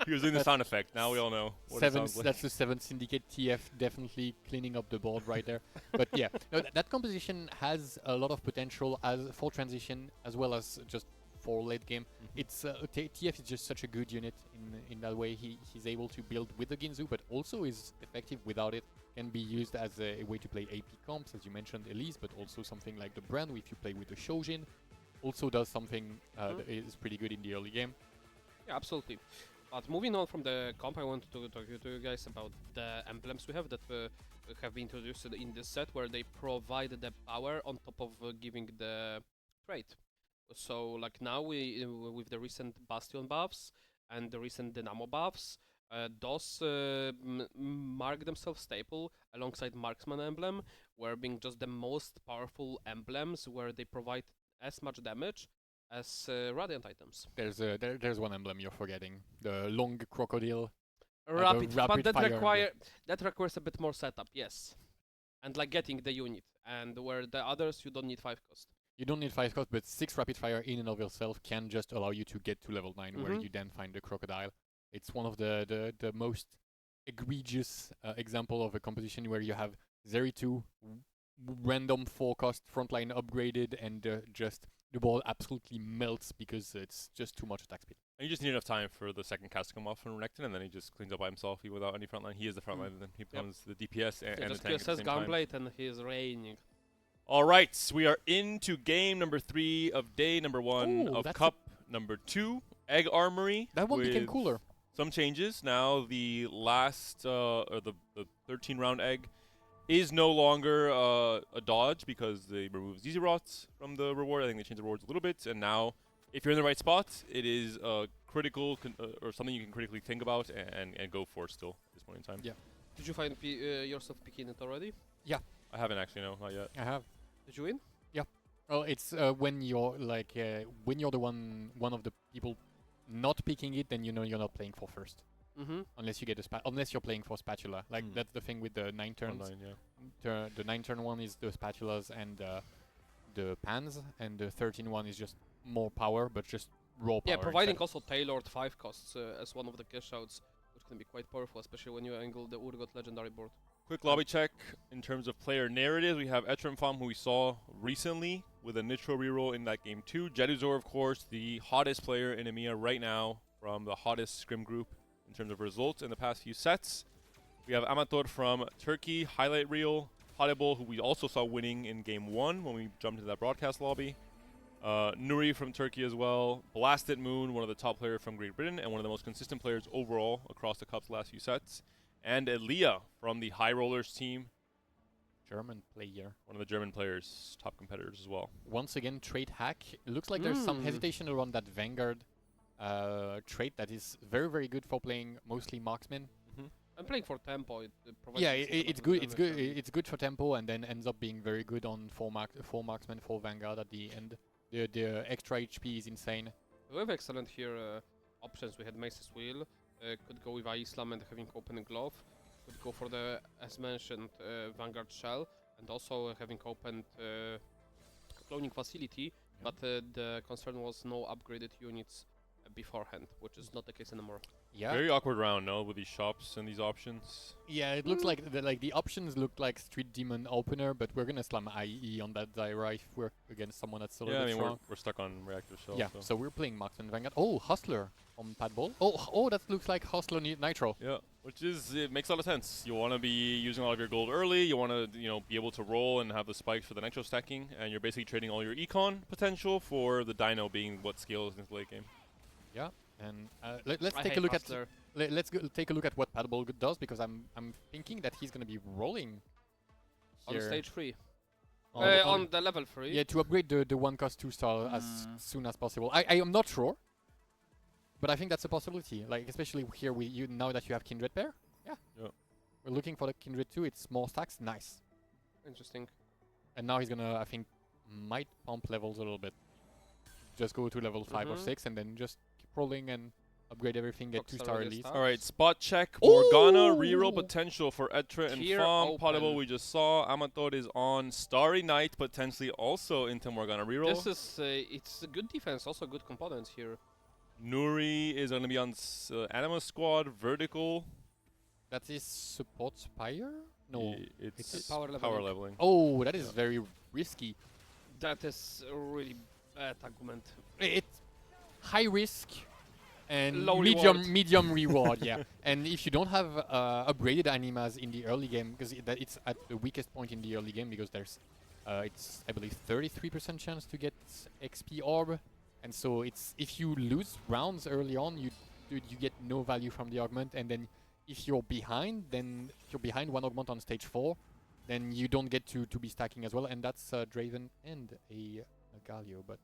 He was doing the That's sound effect. Now we all know what it Seven, sounds like. that's the 7th syndicate. TF definitely cleaning up the board right there. But yeah, no, that composition has a lot of potential as for transition as well as just for late game. It's TF is just such a good unit in that way. He's able to build with the Ginzu, but also is effective without it. Can be used as a way to play AP comps, as you mentioned, Elise, but also something like the Brand if you play with the Shojin. Also does something that is pretty good in the early game. Yeah, absolutely. But moving on from the comp, I want to talk to you guys about the emblems we have that have been introduced in this set, where they provide the power on top of giving the trait. So, like now, with the recent Bastion buffs and the recent Dynamo buffs, those mark themselves staple alongside Marksman emblem, where being just the most powerful emblems where they provide as much damage as Radiant items. There's one emblem you're forgetting: the long crocodile. Rapid, rapid but fire that requires a bit more setup, yes, and like getting the unit, and where the others you don't need 5 cost. You don't need 5 cost, but 6 rapid fire in and of itself can just allow you to get to level 9, where you then find the crocodile. It's one of the most egregious example of a composition where you have 0-2 random 4 cost frontline upgraded, and just the ball absolutely melts because it's just too much attack speed. And you just need enough time for the second cast to come off from Renekton, and then he just cleans up by himself without any frontline. He is the frontline, and then he becomes the DPS and the Just tank at the says same time. Gunblade and he's reigning. All right, so we are into game number 3 of day number 1 Ooh, of that's Cup number 2, Egg Armory. That one became with cooler. Some changes. Now the last, or the 13 round egg is no longer a dodge because they remove ZZ Rots from the reward. I think they changed the rewards a little bit, and now if you're in the right spot, it is critical or something you can critically think about and go for still at this point in time. Yeah. Did you find yourself picking it already? I haven't actually, no, not yet. I have. Did you win? Well, it's when you're like when you're the one of the people not picking it, then you know you're not playing for first. Unless you get unless you're playing for spatula. Like that's the thing with the 9 turns. Online, yeah. The 9 turn one is the spatulas and the pans, and the 13 one is just more power, but just raw power. Yeah, providing instead. also tailored 5 costs as one of the cash outs, which can be quite powerful, especially when you angle the Urgot legendary board. Quick lobby check in terms of player narratives. We have Etrenfam, who we saw recently with a Nitro reroll in that game 2. Jeduzor, of course, the hottest player in EMEA right now from the hottest scrim group in terms of results in the past few sets. We have Amator from Turkey, highlight reel. Hadebol, who we also saw winning in game 1 when we jumped into that broadcast lobby. Nuri from Turkey as well. Blasted Moon, one of the top players from Great Britain and one of the most consistent players overall across the Cup's last few sets. And Elia from the High Rollers team. German player. One of the German players, top competitors as well. Once again, trait hack. It looks like there's some hesitation around that Vanguard trait that is very, very good for playing mostly marksmen. I'm playing for tempo. It provides Yeah, decent it's amount good. of It's damage good. and- It's good for tempo, and then ends up being very good on 4 marksmen, 4 Vanguard at the end. The extra HP is insane. We have excellent here options. We had Mace's Wheel. Could go with Islam and having open glove. Could go for the, as mentioned, Vanguard Shell, and also having opened cloning facility. But the concern was no upgraded units beforehand, which is not the case anymore. Yeah. Very awkward round, no, with these shops and these options. Yeah, it looks like the options look like Street Demon opener, but we're gonna slam IE on that Zyra if we're against someone that's still a Yeah, I bit mean, strong. we're stuck on reactor shell. Yeah, so we're playing Marksman Vanguard. Oh, Hustler on Padball. Oh, that looks like Hustler Nitro. Yeah, which is, it makes a lot of sense. You want to be using all of your gold early. You want to, be able to roll and have the spikes for the nitro stacking, and you're basically trading all your econ potential for the Dino being what scales into the late game. Yeah, and let's I take hate a look Hustler. at let's take a look at what Padball does, because I'm thinking that he's gonna be rolling On here. stage 3. On- On the level 3. Yeah, to upgrade the 1 cost 2 star as soon as possible. I am not sure, but I think that's a possibility. Like, especially here with you now that you have Kindred pair. Yeah. We're looking for the Kindred 2. It's more stacks. Nice. Interesting. And now he's gonna, I think, might pump levels a little bit. Just go to level 5 or 6 and then just keep rolling and upgrade everything, get Rockstar 2-star already release. starts. All right, spot check. Morgana, Ooh! reroll potential for Etra and Tier Farm. Potable, open. we just saw. Amator is on Starry Night, potentially also into Morgana reroll. This is it's a good defense, also good components here. Nuri is going to be on Anima Squad, Vertical. That is support Spire? No. It's Power power leveling. leveling. Oh, that is very risky. That is a really bad argument. It's high risk and Low medium reward, yeah. And if you don't have upgraded animas in the early game, because it's at the weakest point in the early game, because there's it's I believe 33% chance to get XP orb, and so it's if you lose rounds early on, you get no value from the augment, and then if you're behind, one augment on stage 4, then you don't get to be stacking as well, and that's Draven and a Galio, but.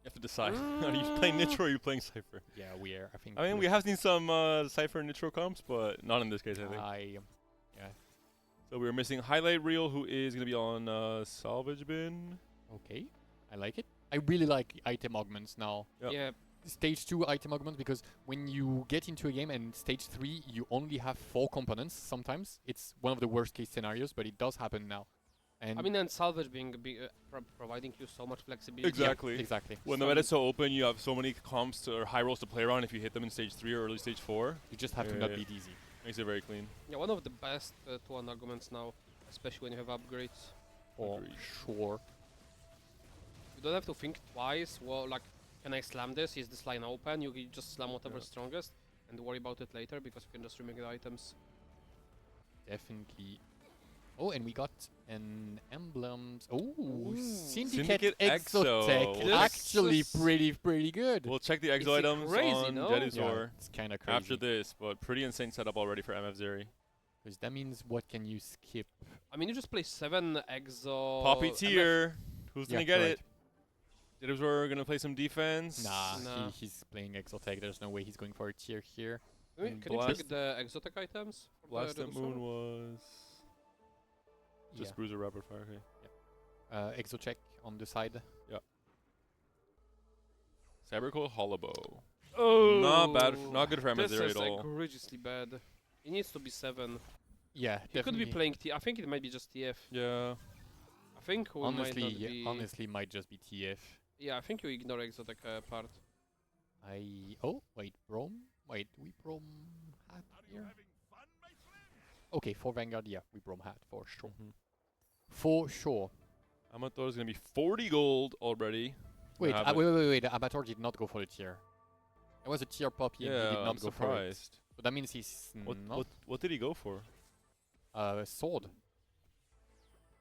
You have to decide. Are you playing Nitro or are you playing Cypher? Yeah, we are. I think. I mean, we have seen some Cypher Nitro comps, but not in this case, I think. Yeah. So we're missing Highlight Reel, who is going to be on Salvage Bin. Okay, I like it. I really like item augments now. Yep. Yeah, Stage 2 item augments, because when you get into a game and stage 3 you only have 4 components sometimes. It's one of the worst case scenarios, but it does happen now. And I mean, and salvage being providing you so much flexibility. Exactly. exactly. When the meta is so open, you have so many comps or high rolls to play around. If you hit them in stage 3 or early stage 4, You just have to not be easy. makes it very clean. Yeah, one of the best 2-1 arguments now, especially when you have upgrades. For Agreed. sure. You don't have to think twice. Well, like, can I slam this? Is this line open? You can just slam whatever's strongest and worry about it later because you can just remake the items. Definitely. Oh, and we got an emblems. Oh, Ooh. Syndicate Syndicate Exo. Exotech. This Actually is- pretty good. We'll check the Is exo it items crazy, on no? Jedizor It's kind of crazy. after this, but pretty insane setup already for MF Zeri. Because that means what can you skip? I mean, you just play 7 exo. Poppy MF tier. Who's Yeah, gonna get right. it? Jedizor gonna play some defense. Nah, Nah. he's playing Exotech. There's no way he's going for a tier here. Can you Blast- check the exotic items? for the Last at Jedizor? Moon was just Yeah. Bruiser Rapid Fire. Okay. Exocheck on the side. Cybercoil Hollowbow. Oh, Not bad. Not good for MF This Zeri is at all. egregiously bad. It needs to be 7. Yeah, He could definitely. be playing T. I think it might be just TF. Yeah. I think we Honestly, might not be. honestly, might just be TF. Yeah, I think you ignore exotic part. Oh wait, Brom. Wait, we Brom hat here. Okay, for Vanguard, yeah, we Brom hat for sure. For sure. Amator is gonna be 40 gold already. Wait, have it. wait. The Amateur did not go for the tier. It was a tier poppy and he Yeah, did I'm not go for it. surprised. So that means he's not What did he go for? sword,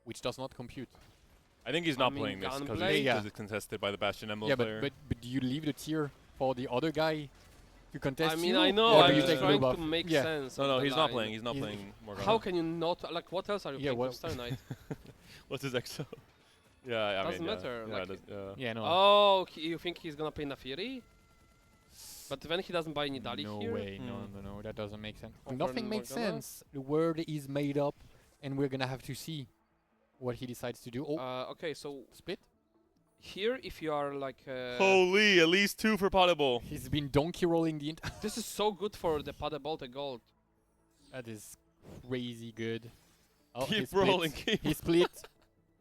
which does not compute. I think he's I not mean, playing this because Gunblade? Yeah. it's contested by the Bastion Emblem Yeah, player. but do you leave the tier for the other guy to contest I mean, you? I know. Or I'm do you just take blue trying buff? to make Yeah. sense. No, of no, the he's not line. playing. He's not He's- playing Morgana. How can you not? Like, what else are you Yeah, playing well- with Star Knight? What's his exo? Yeah, I Doesn't mean, matter, Yeah, like- yeah. Yeah, no. Oh, you think he's gonna play Nafiri? But then he doesn't buy any Dali No here? way, no, that doesn't make sense. Over Nothing makes Morgana? sense. The word is made up, and we're gonna have to see what he decides to do. Oh, Okay, so split. here, if you are like, Holy, at least 2 for Potable. He's been donkey rolling the entire. this is so good for the Padebolt gold. That is crazy good. Oh, he Keep split. rolling, keep. He split,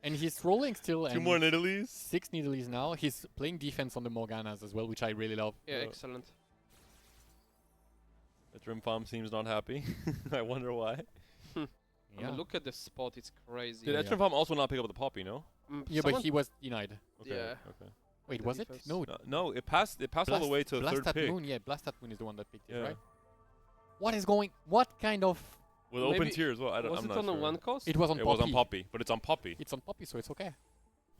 and he's rolling still. 2 and more Nidalees. 6 Needlies now. He's playing defense on the Morganas as well, which I really love. Yeah, Yeah. excellent. The Trim Farm seems not happy. I wonder why. I mean, look at this spot, it's crazy. Did Yeah. Etrim Farm also not pick up the Poppy, no? Yeah, but he was denied. Okay, Yeah. okay. Wait, The was it? defense. No, No, it passed all the way to Blast third at pick. Moon. Yeah, Blast at Moon is the one that picked it, Yeah. right? What is going? What kind of? With open Maybe- tier as well. Was I'm it not on sure. a 1 cost? It was on It Poppy. was on Poppy, but it's on Poppy. It's on Poppy, so it's okay.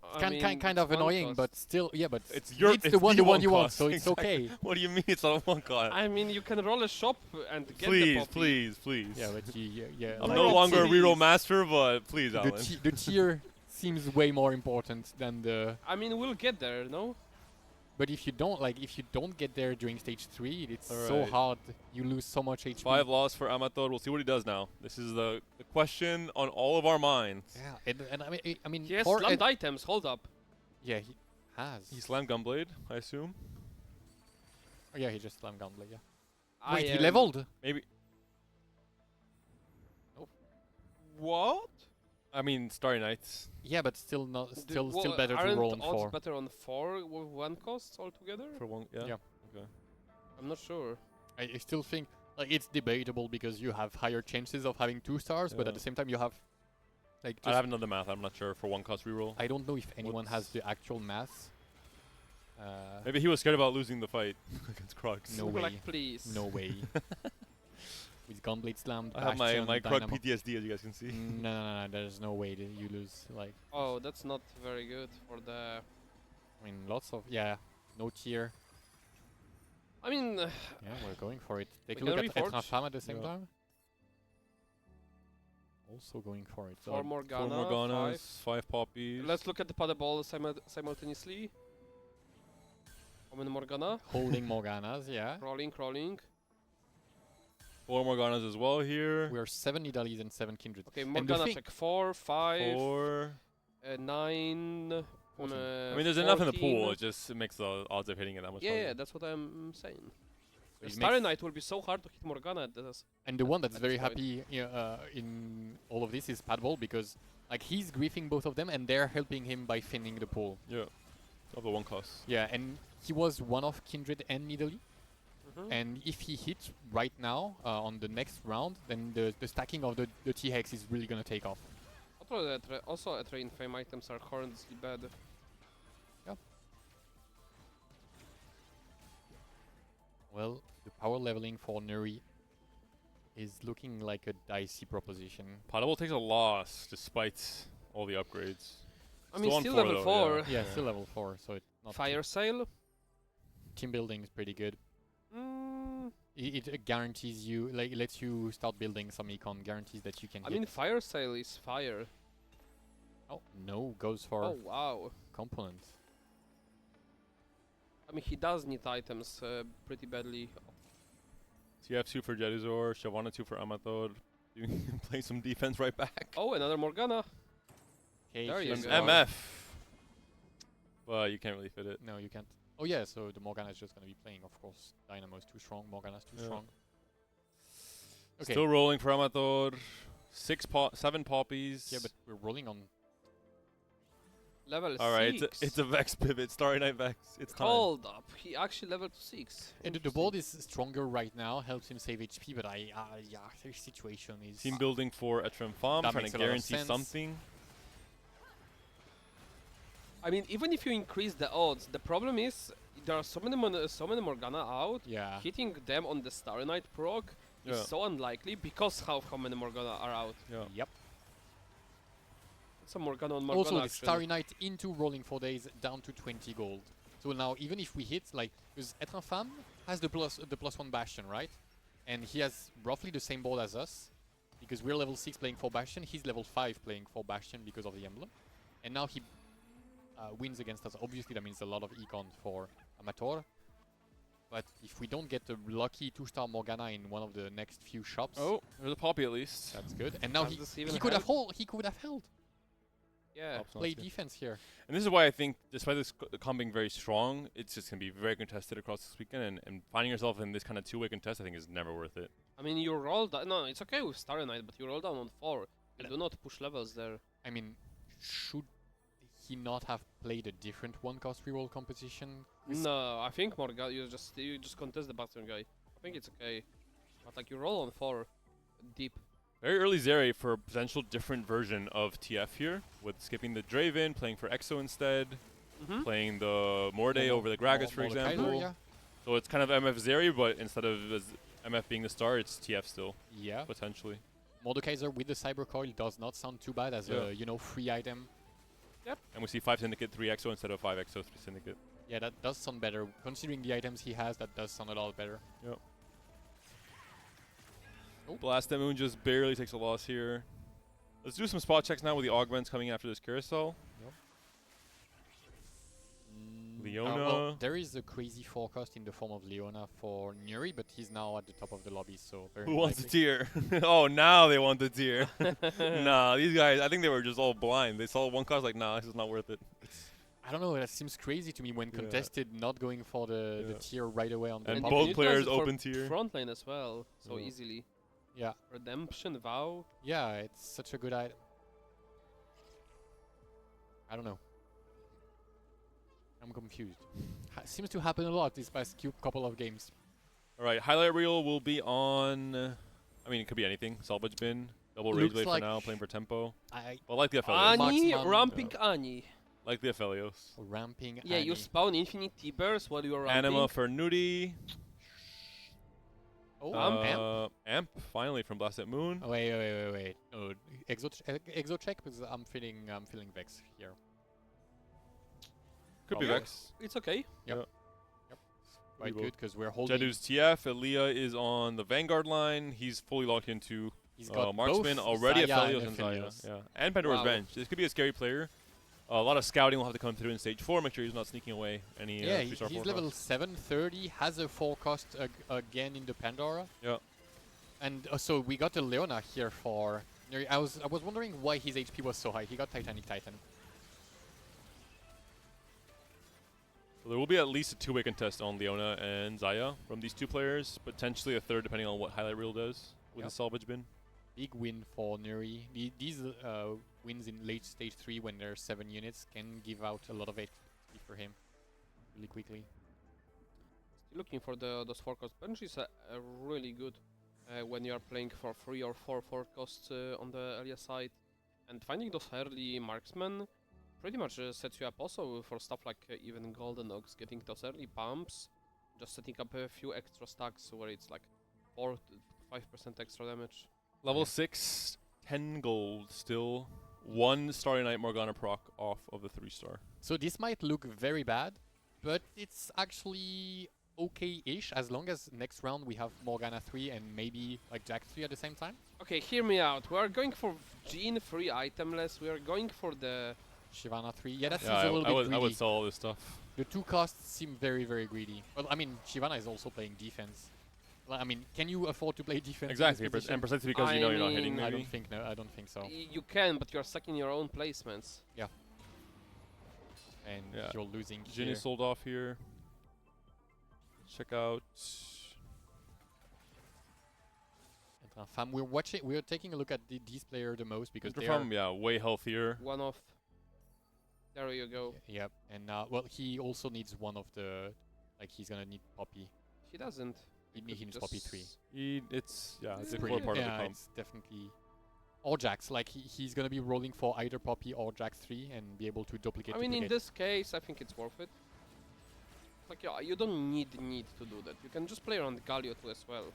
I Kind mean, of it's one annoying, cost. but still, yeah, but It's your- it's it's the one the you one want, cost, so it's exactly. okay. What do you mean it's on one card? I mean, you can roll a shop and get the Please, Poppy. please, please. Yeah, but yeah. I'm like no the longer a tier- reroll master, but please, The, Alan. the tier seems way more important than the. I mean, we'll get there, no? But if you don't get there during stage 3, it's so Alright. hard. You lose so much HP. 5 loss for Amatod. We'll see what he does now. This is the question on all of our minds. Yeah, and I mean, He has for slammed items. Hold up. yeah, he has. He slammed Gunblade, I assume. Oh, yeah, he just slammed Gunblade. Yeah. I Wait, he am- leveled. Maybe. What? I mean, Starry Nights. Yeah, but still not. Still Well, better to aren't roll on odds 4. better on 4 with 1 cost altogether? For one, yeah. Yeah. Okay. I'm not sure. I still think like it's debatable because you have higher chances of having 2 stars, but Yeah. at the same time you have like I just, haven't done the math. I'm not sure for 1 cost reroll. I don't know if anyone has What's- the actual math. Maybe he was scared about losing the fight against Krugs. No Super way. Like, please. No way. With Gunblade slammed, I have my Bastion, Krug Dynamo. PTSD, as you guys can see. No, there's no way that you lose. Like, Oh, that's not very good for the. I mean, lots of no tier. I mean, Yeah, we're going for it. Take a We look can at reforge. Etrafam at the same Yeah. time. Also going for it. 4 4 Morgana. Morganas, 5 Poppies. Let's look at the paddle ball simultaneously. How many Morgana? Holding Morganas, yeah. Crawling. 4 Morganas as well here. We are 7 Nidalees and 7 Kindreds. Okay, And the Morgana thing- check 4, 5, 4. 9. 14. I mean, there's enough in the 14. pool. It just makes the odds of hitting it that much Yeah, harder. yeah, that's what I'm saying. So The it Starry makes- Night will be so hard to hit Morgana. That's And the one that's At very this point. happy in all of this is Padball because like he's griefing both of them and they're helping him by finning the pool. Yeah. Of the 1 cost. Yeah, and he was one of Kindred and Nidalee. And if he hits right now on the next round, then the stacking of the T-Hex is really gonna take off. Also, Train Fame items are horrendously bad. Well, the power leveling for Nuri is looking like a dicey proposition. Potable takes a loss despite all the upgrades. I mean, on still 4 level though, 4. Yeah, still level 4, so it's not Fire Sale. team building is pretty good. Mm, It guarantees you, like, lets you start building some econ, guarantees that you can I hit. mean, Fire Sale is fire. Oh, no, goes for Oh, wow. component. I mean, he does need items pretty badly. TF2 for Jedizor, Shavana 2 for Amathod. Playing some defense right back. Oh, another Morgana. Okay, There you An go. MF. But you can't really fit it. No, you can't. Oh yeah, so the Morgana is just gonna be playing, of course. Dynamo is too strong, Morgana's too Yeah. strong. Okay. Still rolling for Amathod. 7 Poppies. Yeah, but we're rolling on. Level Alright, 6. it's a Vex pivot. Starry Night Vex. It's time. Hold up. He actually leveled to 6. And the board is stronger right now, helps him save HP, but yeah, his situation is. Team building for Etrim Farm, That trying makes to a lot of guarantee sense. something. I mean, even if you increase the odds, the problem is there are so many Morgana out. Yeah. Hitting them on the Starry Night proc is Yeah. so unlikely because how many Morgana are out. Yeah. Yep. It's a Morgana on Morgana Also, the action. Starry Night into rolling 4 days down to 20 gold. So now, even if we hit, like, because Etrin Fam has the +1 Bastion, right? And he has roughly the same board as us, because we're level 6 playing 4 Bastion, he's level 5 playing 4 Bastion because of the emblem. And now he wins against us. Obviously, that means a lot of econ for Amator. But if we don't get a lucky 2-star Morgana in one of the next few shops, Oh, there's a Poppy at least. that's good. And now Does this even he could have help? he could have held. Yeah. Pops Play not good. defense here. And this is why I think, despite this the comp being very strong, it's just going to be very contested across this weekend. And finding yourself in this kind of 2-way contest, I think, is never worth it. I mean, you roll down. No, it's okay with Starry Night, but you roll down on 4. You do not push levels there. I mean, should he not have played a different 1-cost reroll composition? No, I think Morgana. You just contest the Bastion guy. I think it's okay. But like you roll on 4, deep. Very early Zeri for a potential different version of TF here, with skipping the Draven, playing for Exo instead, Mm-hmm. playing the Morde Mo- over the Gragas, for Mordekaiser, example. yeah. So it's kind of MF Zeri, but instead of MF being the star, it's TF still, Yeah. potentially. Mordekaiser with the Cyber Coil does not sound too bad as Yeah. a, free item. And we see 5 Syndicate, 3 Exo instead of 5 Exo, 3 Syndicate. Yeah, that does sound better. Considering the items he has, that does sound a lot better. Blast Moon just barely takes a loss here. Let's do some spot checks now with the augments coming after this carousel. Leona. Well, there is a crazy forecast in the form of Leona for Nuri, but he's now at the top of the lobby, so very Who wants the unlikely. tier? Oh, now they want the tier. Nah, these guys, I think they were just all blind. They saw one cost like, nah, this is not worth it. I don't know, that seems crazy to me when Yeah. contested not going for the Yeah. tier right away on the And lobby. both it players does it for open tier. Front lane as well, so Yeah. easily. Yeah, Redemption, Vow. yeah, it's such a good item. I don't know. I'm confused. Seems to happen a lot this past couple of games. All right, highlight reel will be on. I mean, it could be anything. Salvage bin, double rage Looks blade like for now, playing for tempo. I But like the Aphelios. Ani, Marksman. ramping Ani. Like the Aphelios. ramping. Yeah, you Annie. spawn infinite T-bursts while you're ramping. Anima for Nudie. Oh, Amp? Amp, finally from Blasted Moon. Oh, wait. No, exo check because I'm feeling Vex here. Could be Okay. Vex. It's okay. Quite will. good because we're holding. Jedu's TF. Elia is on the Vanguard line. He's fully locked into He's got Marksman, both already Zaya Aphelios and and Zaya. Aphelios. Yeah. And Pandora's Wow. Bench. This could be a scary player. A lot of scouting will have to come through in stage 4. Make sure he's not sneaking away any Yeah, 3-star he's forecasts. level 730. Has a forecast again in the Pandora. Yeah. And so we got a Leona here for. I was wondering why his HP was so high. He got Titanic Titan. So there will be at least a 2-way contest on Leona and Zaya from these two players. Potentially a third depending on what highlight reel does with the salvage bin. Big win for Nuri. These wins in late stage 3 when there's 7 units can give out a lot of HP for him really quickly. Looking for those forecast benches are really good when you are playing for 3 or 4 forecasts on the area side, and finding those early marksmen pretty much sets you up also for stuff like even Golden Oaks, getting those early pumps, just setting up a few extra stacks where it's like 4 to 5% extra damage. Level 6, 10 gold still. 1 Starry Night Morgana proc off of the 3-star. So this might look very bad, but it's actually okay-ish as long as next round we have Morgana 3 and maybe like Jack 3 at the same time. Okay, hear me out. We are going for Jean 3 itemless. We are going for the Shyvana 3. Yeah, that seems Yeah, a little bit I greedy. would sell all this stuff. The 2 costs seem very, very greedy. Well, I mean, Shyvana is also playing defense. Well, I mean, can you afford to play defense? in this Exactly, position? and precisely because you I know you're not hitting mean, I maybe. don't think no. I don't think so. you can, but you're stuck in your own placements. And Yeah. you're losing Jin here. is sold off here. Check out. And Fam, we're watching. We're taking a look at these players the most because they are. Interfam, yeah, way healthier. One off. There you go. Yep. And well, he also needs one of the. Like he's gonna need Poppy. He doesn't. He could needs just Poppy 3. It's a It's difficult part of the yeah, comp. it's definitely. Or Jax, like he's gonna be rolling for either Poppy or Jax 3 and be able to duplicate. I mean, in duplicate. this case, I think it's worth it. Like, yeah, you don't need to do that. You can just play around Galio too as well.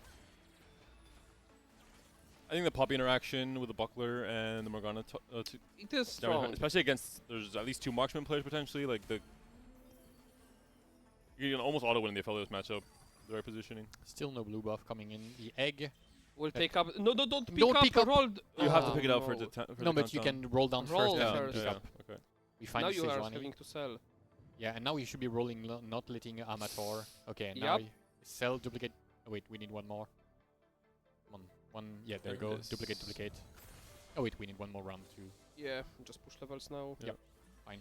I think the Poppy interaction with the Buckler and the Morgana, It is strong. especially against, there's at least 2 marksman players potentially. Like you can almost auto win the Aphelios matchup. The right positioning. Still no blue buff coming in. The egg. We'll take up. No, don't pick Don't up. pick up. Roll. You have to Oh, pick it up for no. the for No, the but you countdown. can roll down Roll first and then first. pick Yeah, up. okay. We find Now the you are Sejuani. having to sell. Yeah, and now you should be rolling, not letting Amator. Okay, and now Yep. sell, duplicate. Oh, wait, we need one more. One. Yeah, there you There go. it is. Duplicate. Oh wait, we need one more round too. Yeah, just push levels now. Yep, fine.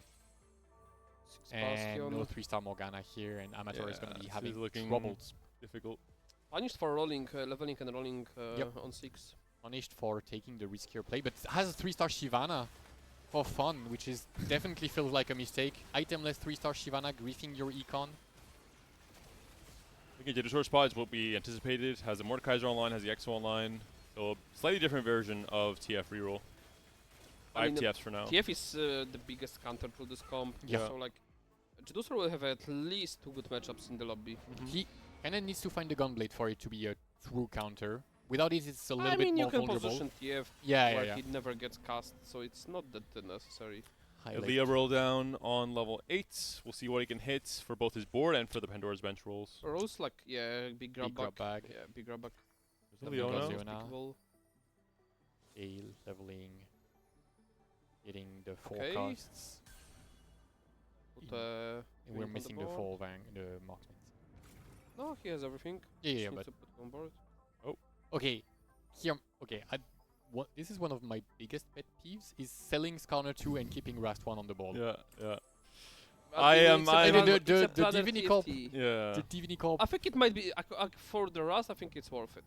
6 And Bastion. no 3-star Morgana here, and Amator is going to be Yeah, having she's looking troubles. difficult. Punished for rolling, leveling and rolling Yep. on 6. Punished for taking the riskier play, but has a 3-star Shyvana for fun, which is definitely feels like a mistake. Itemless 3-star Shyvana griefing your econ. I think Jedu's spot is what we anticipated. Has the Mordekaiser online, has the EXO online. So a slightly different version of TF reroll. I 5 mean, TFs for now. TF is the biggest counter to this comp. Yeah. So like, Jeduser will have at least 2 good matchups in the lobby. He kind of needs to find the Gunblade for it to be a true counter. Without it, it's a little I mean, bit you more can vulnerable. position TF Yeah, where yeah, he never gets cast, so it's not that necessary. Highlight. Elia roll down on level 8. We'll see what he can hit for both his board and for the Pandora's bench rolls. Rolls like, yeah, big grab Big grab back. bag. Yeah, big grab back. There's Leona. Leona. Leona. Pickable. Gale leveling, getting the Okay. forecasts. We're Wing on the missing the board. the marksmen. No, he has everything. Yeah, Just yeah, needs but to put on board. okay, here, okay. This is one of my biggest pet peeves: is selling Skarner 2 and keeping Rast 1 on the board. Yeah, yeah. But I mean, am- it's a I am- planner- The- it's a the planner Divinity Corp- TFT. Yeah. The Divinity Corp. I think it might be for the Rust. I think it's worth it.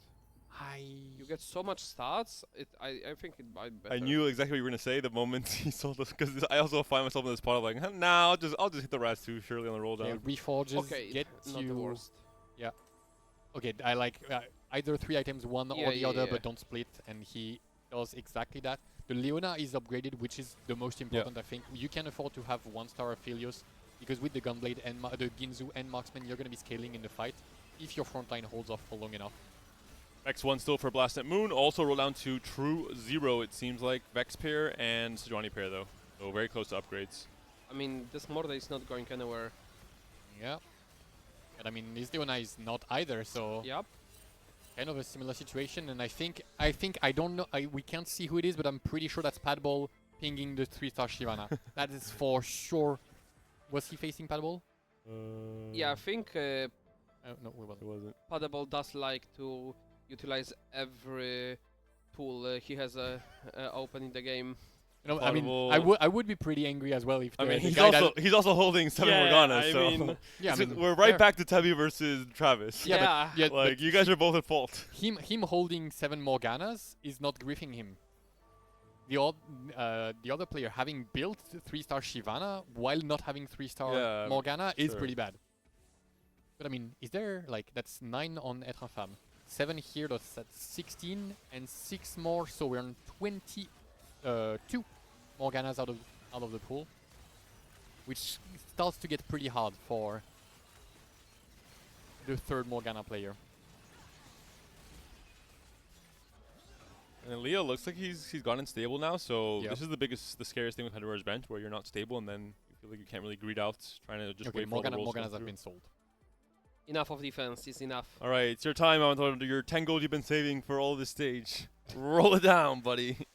You get I so much stats. I think it might be better. I knew exactly what you were gonna say the moment he sold us, because I also find myself in this spot of like, nah, I'll just hit the Raz 2 surely on the roll okay, down. reforges Okay, get not you. the worst. Okay, I like either 3 items, one Yeah, or the yeah, other, yeah. but don't split, and he does exactly that. The Leona is upgraded, which is the most important, I think. You can afford to have 1-star Aphelios, because with the Gunblade and the Ginzu and Marksman, you're going to be scaling in the fight if your front line holds off for long enough. X1 still for Blast at Moon. Also roll down to True Zero, it seems like. Vex pair and Sejuani pair, though. So very close to upgrades. I mean, this Morda is not going anywhere. Yeah. And I mean, this Leona is not either, so Yep. kind of a similar situation. And I think I don't know, we can't see who it is, but I'm pretty sure that's Padball pinging the 3-star Shyvana. That is for sure. Was he facing Padball? Yeah, I think No, we It wasn't. wasn't. Padable does like to utilize every tool he has open in the game. You know, I mean, Padball- I would be pretty angry as well if I the, mean, the he's guy that- also he's also holding 7 Yeah, Morganas, I so mean- yeah, I So mean, we're right fair. back to Tebi versus Travis. Yeah, Yeah. but, yeah, Like, but you guys are both at fault. him holding 7 Morganas is not griefing him. The other player having built 3-star Shyvana while not having 3-star Yeah, Morgana is sure. pretty bad. But I mean, is there like that's 9 on Être Infâme, 7 here, that's at 16, and 6 more, so we're on 22 Morganas out of the pool, which starts to get pretty hard for the 3rd Morgana player. And Leo looks like he's gotten stable now, so Yep. this is the scariest thing with Hedorah's bench, where you're not stable and then you feel like you can't really greed out, trying to just Okay, wait for all the rolls to Morganas come have through. been sold. Enough of defense is enough. All right, it's your time, Avatar. Your 10 gold you've been saving for all this stage. Roll it down, buddy.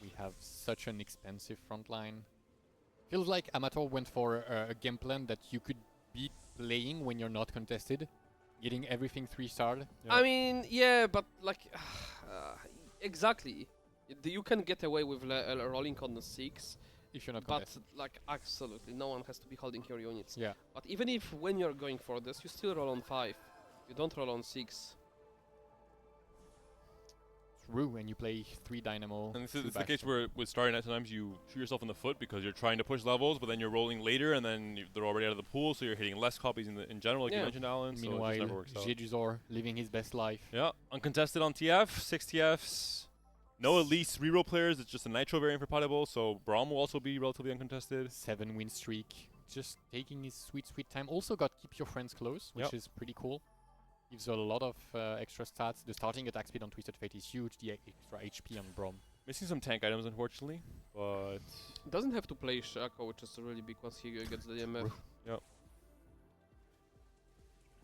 We have such an expensive front line. Feels like Amateur went for a game plan that you could be playing when you're not contested, getting everything 3-starred. I mean, yeah, but like, exactly. You can get away with rolling on the 6, If you're not but contested. like, absolutely, no one has to be holding your units. Yeah. But even if when you're going for this, you still roll on 5. You don't roll on 6. True, and you play 3 Dynamo. And this 2 is the Bash. case where with Starry Night sometimes you shoot yourself in the foot because you're trying to push levels, but then you're rolling later, and then they're already out of the pool, so you're hitting less copies in general, like you Yeah. mentioned, Alan. So it Meanwhile, just never works out. Jeduzor living his best life. Yeah, uncontested on TF, 6 TFs. No Elise reroll players, it's just a Nitro variant for Potable, so Braum will also be relatively uncontested. 7 win streak. Just taking his sweet time. Also got Keep Your Friends Close, which Yep. is pretty cool. Gives a lot of extra stats. The starting attack speed on Twisted Fate is huge. The extra HP on Braum. Missing some tank items, unfortunately, but Doesn't have to play Shaco, which is really big once he gets the DMF.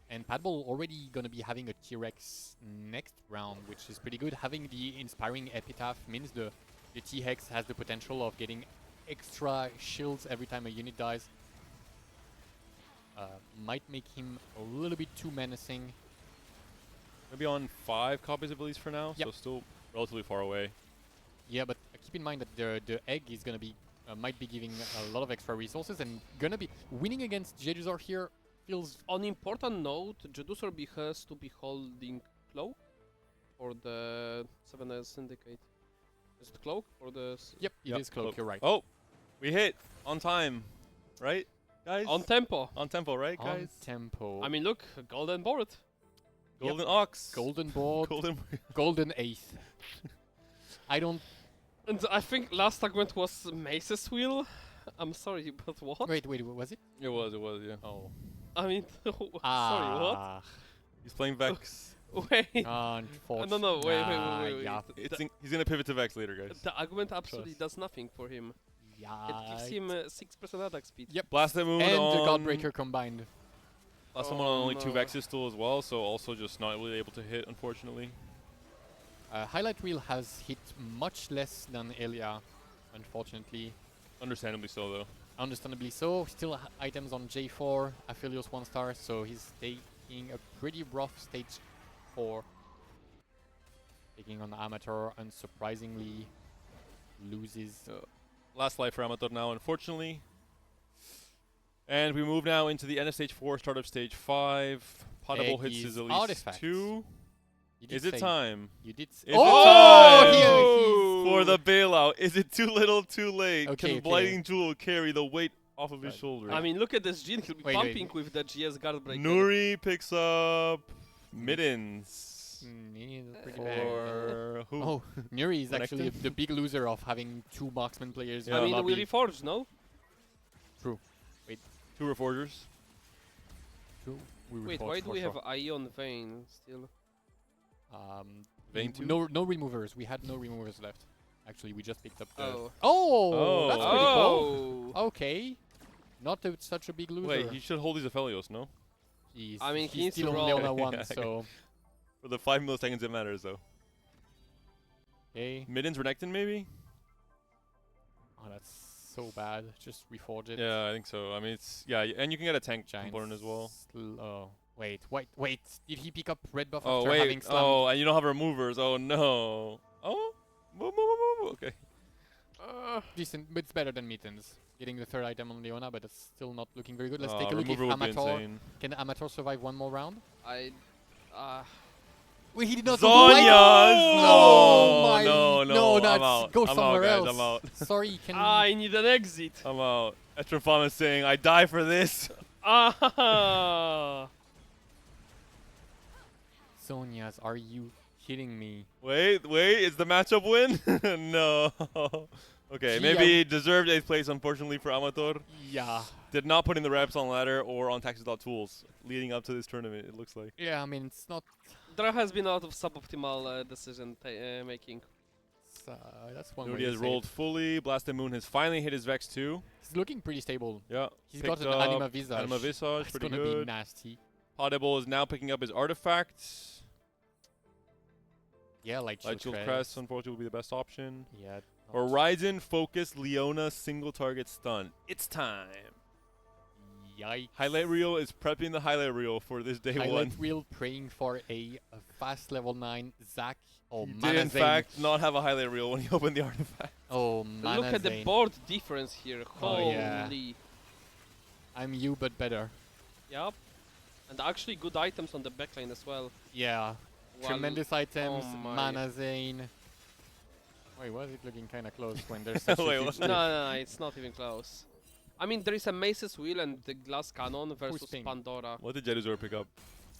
And Padball already gonna be having a T-Rex next round, which is pretty good. Having the Inspiring Epitaph means the T-Hex has the potential of getting extra shields every time a unit dies. Might make him a little bit too menacing. maybe on 5 copies of Elise for now, Yep. so still relatively far away. Yeah, but keep in mind that the egg is gonna be might be giving a lot of extra resources and gonna be winning against Jeduzor here feels On important note, Jedusor has to be holding Cloak for the 7S Syndicate. Is it Cloak or the... Yep, it is Yep, cloak, cloak. you're right. Oh, we hit on time, right, guys? On tempo! On tempo, right, On guys? tempo. I mean, look, golden board. Golden Ox. Golden board, Golden. golden eighth. I don't And I think last segment was Mace's wheel. I'm sorry, but what? wait, was it? It was, yeah. Oh. I mean, sorry, Ah. He's playing Vex. what? Wait. Unfortunately. No, wait. Yeah. He's gonna pivot to Vex later, guys. The argument absolutely Trust. does nothing for him. Yeah. It gives him 6% attack speed. Yep. Blast that moon And the on. Godbreaker combined. Last one on only 2 no. Vexes still as well, so also just not really able to hit, unfortunately. Highlight Reel has hit much less than Elia, unfortunately. Understandably so, though. Understandably so. Still items on J4, Aphelios 1 star, so he's taking a pretty rough stage 4. Taking on Amateur, unsurprisingly, loses. Last life for Amateur now, unfortunately. And we move now into the end of stage 4, start of stage 5. Potable hits his at least artifacts. 2. Is it time? You did. Is oh, it time he's for the bailout? Is it too little, too late? Okay, Can Blighting Jewel carry the weight off of his shoulders? I mean, look at this Jhin. He'll be pumping with the GS guard breaker. Nuri picks up Middens. He's pretty bad. Or who? Oh, Nuri is actually the big loser of having 2 marksman players. Yeah. I in mean, the we lobby. reforged, no? True. Wait. 2 Reforgers. True. We Wait, reforged why do for we sure. have Ion Vein still? Vein 2? No removers. We had no removers left. Actually, we just picked up the. Oh. Oh, that's pretty cool. Oh! Okay. Not such a big loser. Wait, he should hold these Aphelios, no? I mean, he he's needs to still on roll. Leona Yeah, 1, okay. so. For the 5 milliseconds it matters, though. Okay. Middens Renekton, maybe? Oh, that's so bad. Just reforge it. Yeah, I think so. I mean, it's... Yeah, and you can get a tank Giant component as well. Oh, wait. Did he pick up red buff Oh, after wait. having slammed? Oh, and you don't have removers. Oh, no. Oh? Okay. Decent, but it's better than Mittens. Getting the 3rd item on Leona, but it's still not looking very good. Let's take a look if remover would be Amateur... insane. Can Amateur survive one more round? Wait, he did not. Zhonya's! Oh my! No, that's I'm out. go I'm somewhere out, else. guys, I'm out. Sorry, can I need an exit. I'm out. Etrafam is saying, I die for this. Ah! Sonya's, are you kidding me? Wait, is the matchup win? No. Okay, Gee, maybe deserved 8th place, unfortunately, for Amateur. Yeah. Did not put in the reps on ladder or on Tactics.tools leading up to this tournament, it looks like. Yeah, I mean, it's not... There has been a lot of suboptimal decision making. That's one Nudi way to has say rolled it. fully. Blasted Moon has finally hit his Vex too. He's looking pretty stable. Yeah. He's got picked an up Anima Visage. Anima Visage, It's pretty gonna good. be nasty. Potable is now picking up his artifacts. Yeah, Light Light Shield Shield Crest, unfortunately, will be the best option. Yeah. not- Horizon Focus Leona single target stun. It's time. Yikes. Highlight Reel is prepping the highlight reel for this day Highlight one. reel praying for a fast level 9 Zac or He Mana did in Zane. fact not have a highlight reel when he opened the artifact. Oh, Mana Look at the Zane. board difference here. Oh, Holy. yeah. I'm you, but better. Yep. And actually good items on the backline as well. Yeah. While- Tremendous items, oh my. Mana Zane. Wait, was it looking kind of close when there's such Wait, a what? huge No, it's not even close. I mean, there is a Mace's Wheel and the Glass Cannon versus ping? Pandora. What did Jedusor pick up?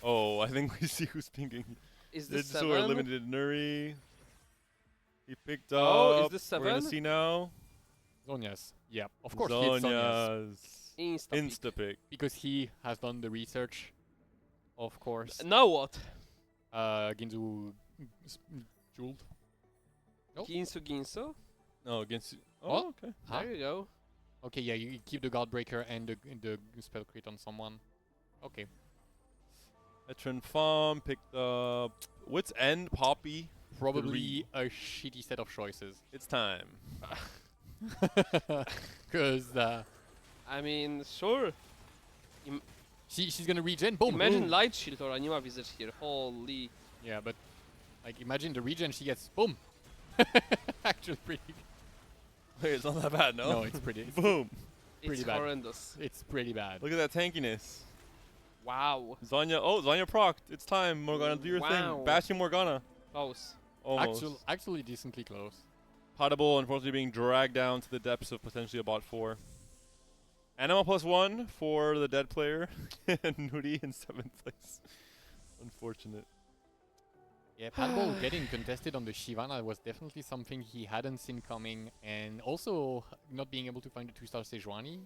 Oh, I think we see who's pinging. Is this Jedusor 7? limited Nuri. He picked up. Oh, is this We're gonna 7? see now. Zonya's. Yeah, of course he hits Zonya's. Zonya's Insta-pick. insta pick. Because he has done the research. Of course. Now what? Ginzu jeweled. Nope. Ginsu? No, against. What? Oh, okay. Huh? There you go. Okay, yeah, you keep the guard breaker and the spell crit on someone. Okay. Veteran Farm picked up Wits End, Poppy. Probably a shitty set of choices. It's time. Because I mean, sure. she's gonna regen. Boom. Imagine boom. Light Shield or Anima Visage here. Holy. Yeah, but like imagine the regen she gets. Boom. Actually, pretty. Wait, it's not that bad, no? No, it's pretty. Boom. It's Pretty bad. horrendous. It's pretty bad. Look at that tankiness. Wow. Zonya. Oh, Zonya procced. It's time. Morgana, do your Wow. thing. Bashing Morgana. Close. Almost. Actually, decently close. Potable, unfortunately, being dragged down to the depths of potentially a bot 4. Anima +1 for the dead player. Nudi in 7th place. Unfortunate. Yeah, Padball getting contested on the Shivana was definitely something he hadn't seen coming, and also not being able to find the 2-star Sejuani.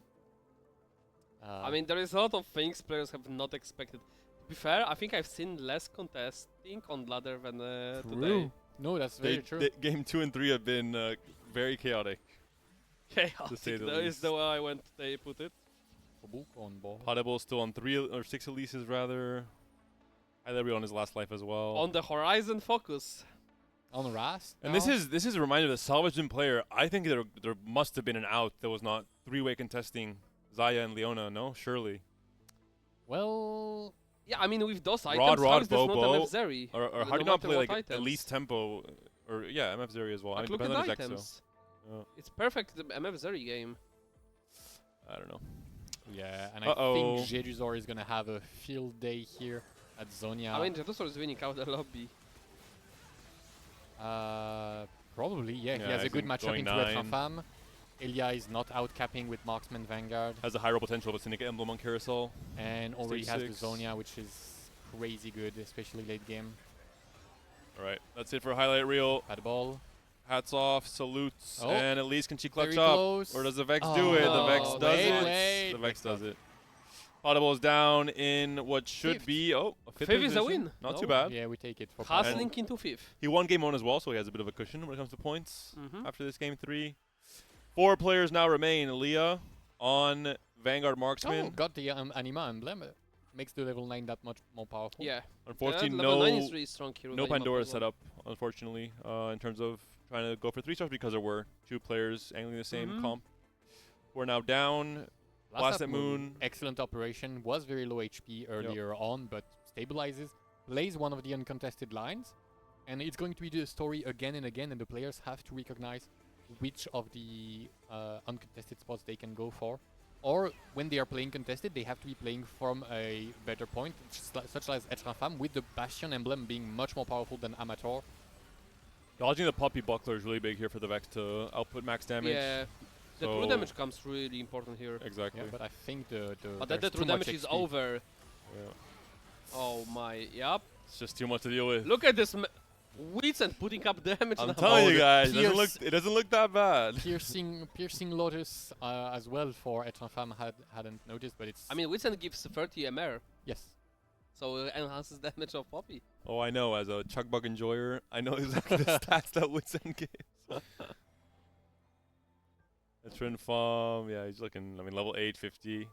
I mean, there is a lot of things players have not expected. To be fair, I think I've seen less contesting on ladder than today. No, that's very true. Game 2 and 3 have been very chaotic. Chaotic, say the that is least. the way I went. They put it. Obuko on ball. Potable still on 3 or 6 Elises rather. Highlight on his last life as well. On the Horizon focus. on Rast. And now. this is a reminder of the salvaged player. I think there must have been an out that was not three-way contesting Zaya and Leona. No, surely. Well, Yeah, I mean, with those Rod, items, how Rod, is this not Bo, MF Zeri? Or No how do you not matter play what like at items. least tempo? Or yeah, MF Zeri as well. Like, I mean, look at depends the on his items. Yeah. It's perfect MF Zeri game. I don't know. yeah, and Uh-oh. I think Jedusor is gonna have a field day here at Zonia. I mean, Jedusor is winning out the lobby. Probably, yeah. He Yeah, has a he's good matchup going into 9. Etrafam. Elia is not outcapping with Marksman Vanguard, Has a high roll potential of a Syndicate Emblem on Carousel. and already Stage has 6. the Zonia, which is crazy good, especially late game. All right, that's it for highlight reel. Bad ball. Hats off, salutes, Oh. and at least can she clutch Very up? close. Or does the Vex Oh, do it? The no. Vex does Wait, it. wait. The Vex does it. Audible is down in what should Fifth. be a fifth Fifth is a position. win. Not No. too bad. Yeah, we take it for Hustling into 5th. He won game 1 as well, so he has a bit of a cushion when it comes to points. Mhm. After this game 3, 4 players now remain. Leah on Vanguard Marksman. Oh, got the Anima emblem. Makes the level 9 that much more powerful. Yeah. Unfortunately, Level 9 no is really strong here. with no Anima Pandora as set well. up, unfortunately, in terms of trying to go for 3 stars because there were 2 players angling the same Mhm. comp. We're now down. Blast at Moon. Excellent operation. Was very low HP earlier on, but stabilizes. Plays one of the uncontested lines. And it's going to be the story again and again, and the players have to recognize which of the uncontested spots they can go for. Or when they are playing contested, they have to be playing from a better point, such as Etrafam, with the Bastion emblem being much more powerful than Amateur. Dodging the Puppy Buckler is really big here for the Vex to output max damage. Yeah. The true So- damage comes really important here. Exactly. Yeah, but I think the But then the there's true too much damage is XP. over. Yeah. Oh my, yep. It's just too much to deal with. Look at this Winston putting up damage I'm now. telling you the guys, Pierce- it doesn't look that bad. Piercing Lotus as well for Etrafam hadn't noticed, but it's I mean, Winston gives 30 MR, yes. so it enhances damage of Poppy. Oh, I know. As a Chuckbug enjoyer, I know exactly the stats that Woodson gives. That's Trin Farm. Yeah, he's looking. I mean, level 8, 50.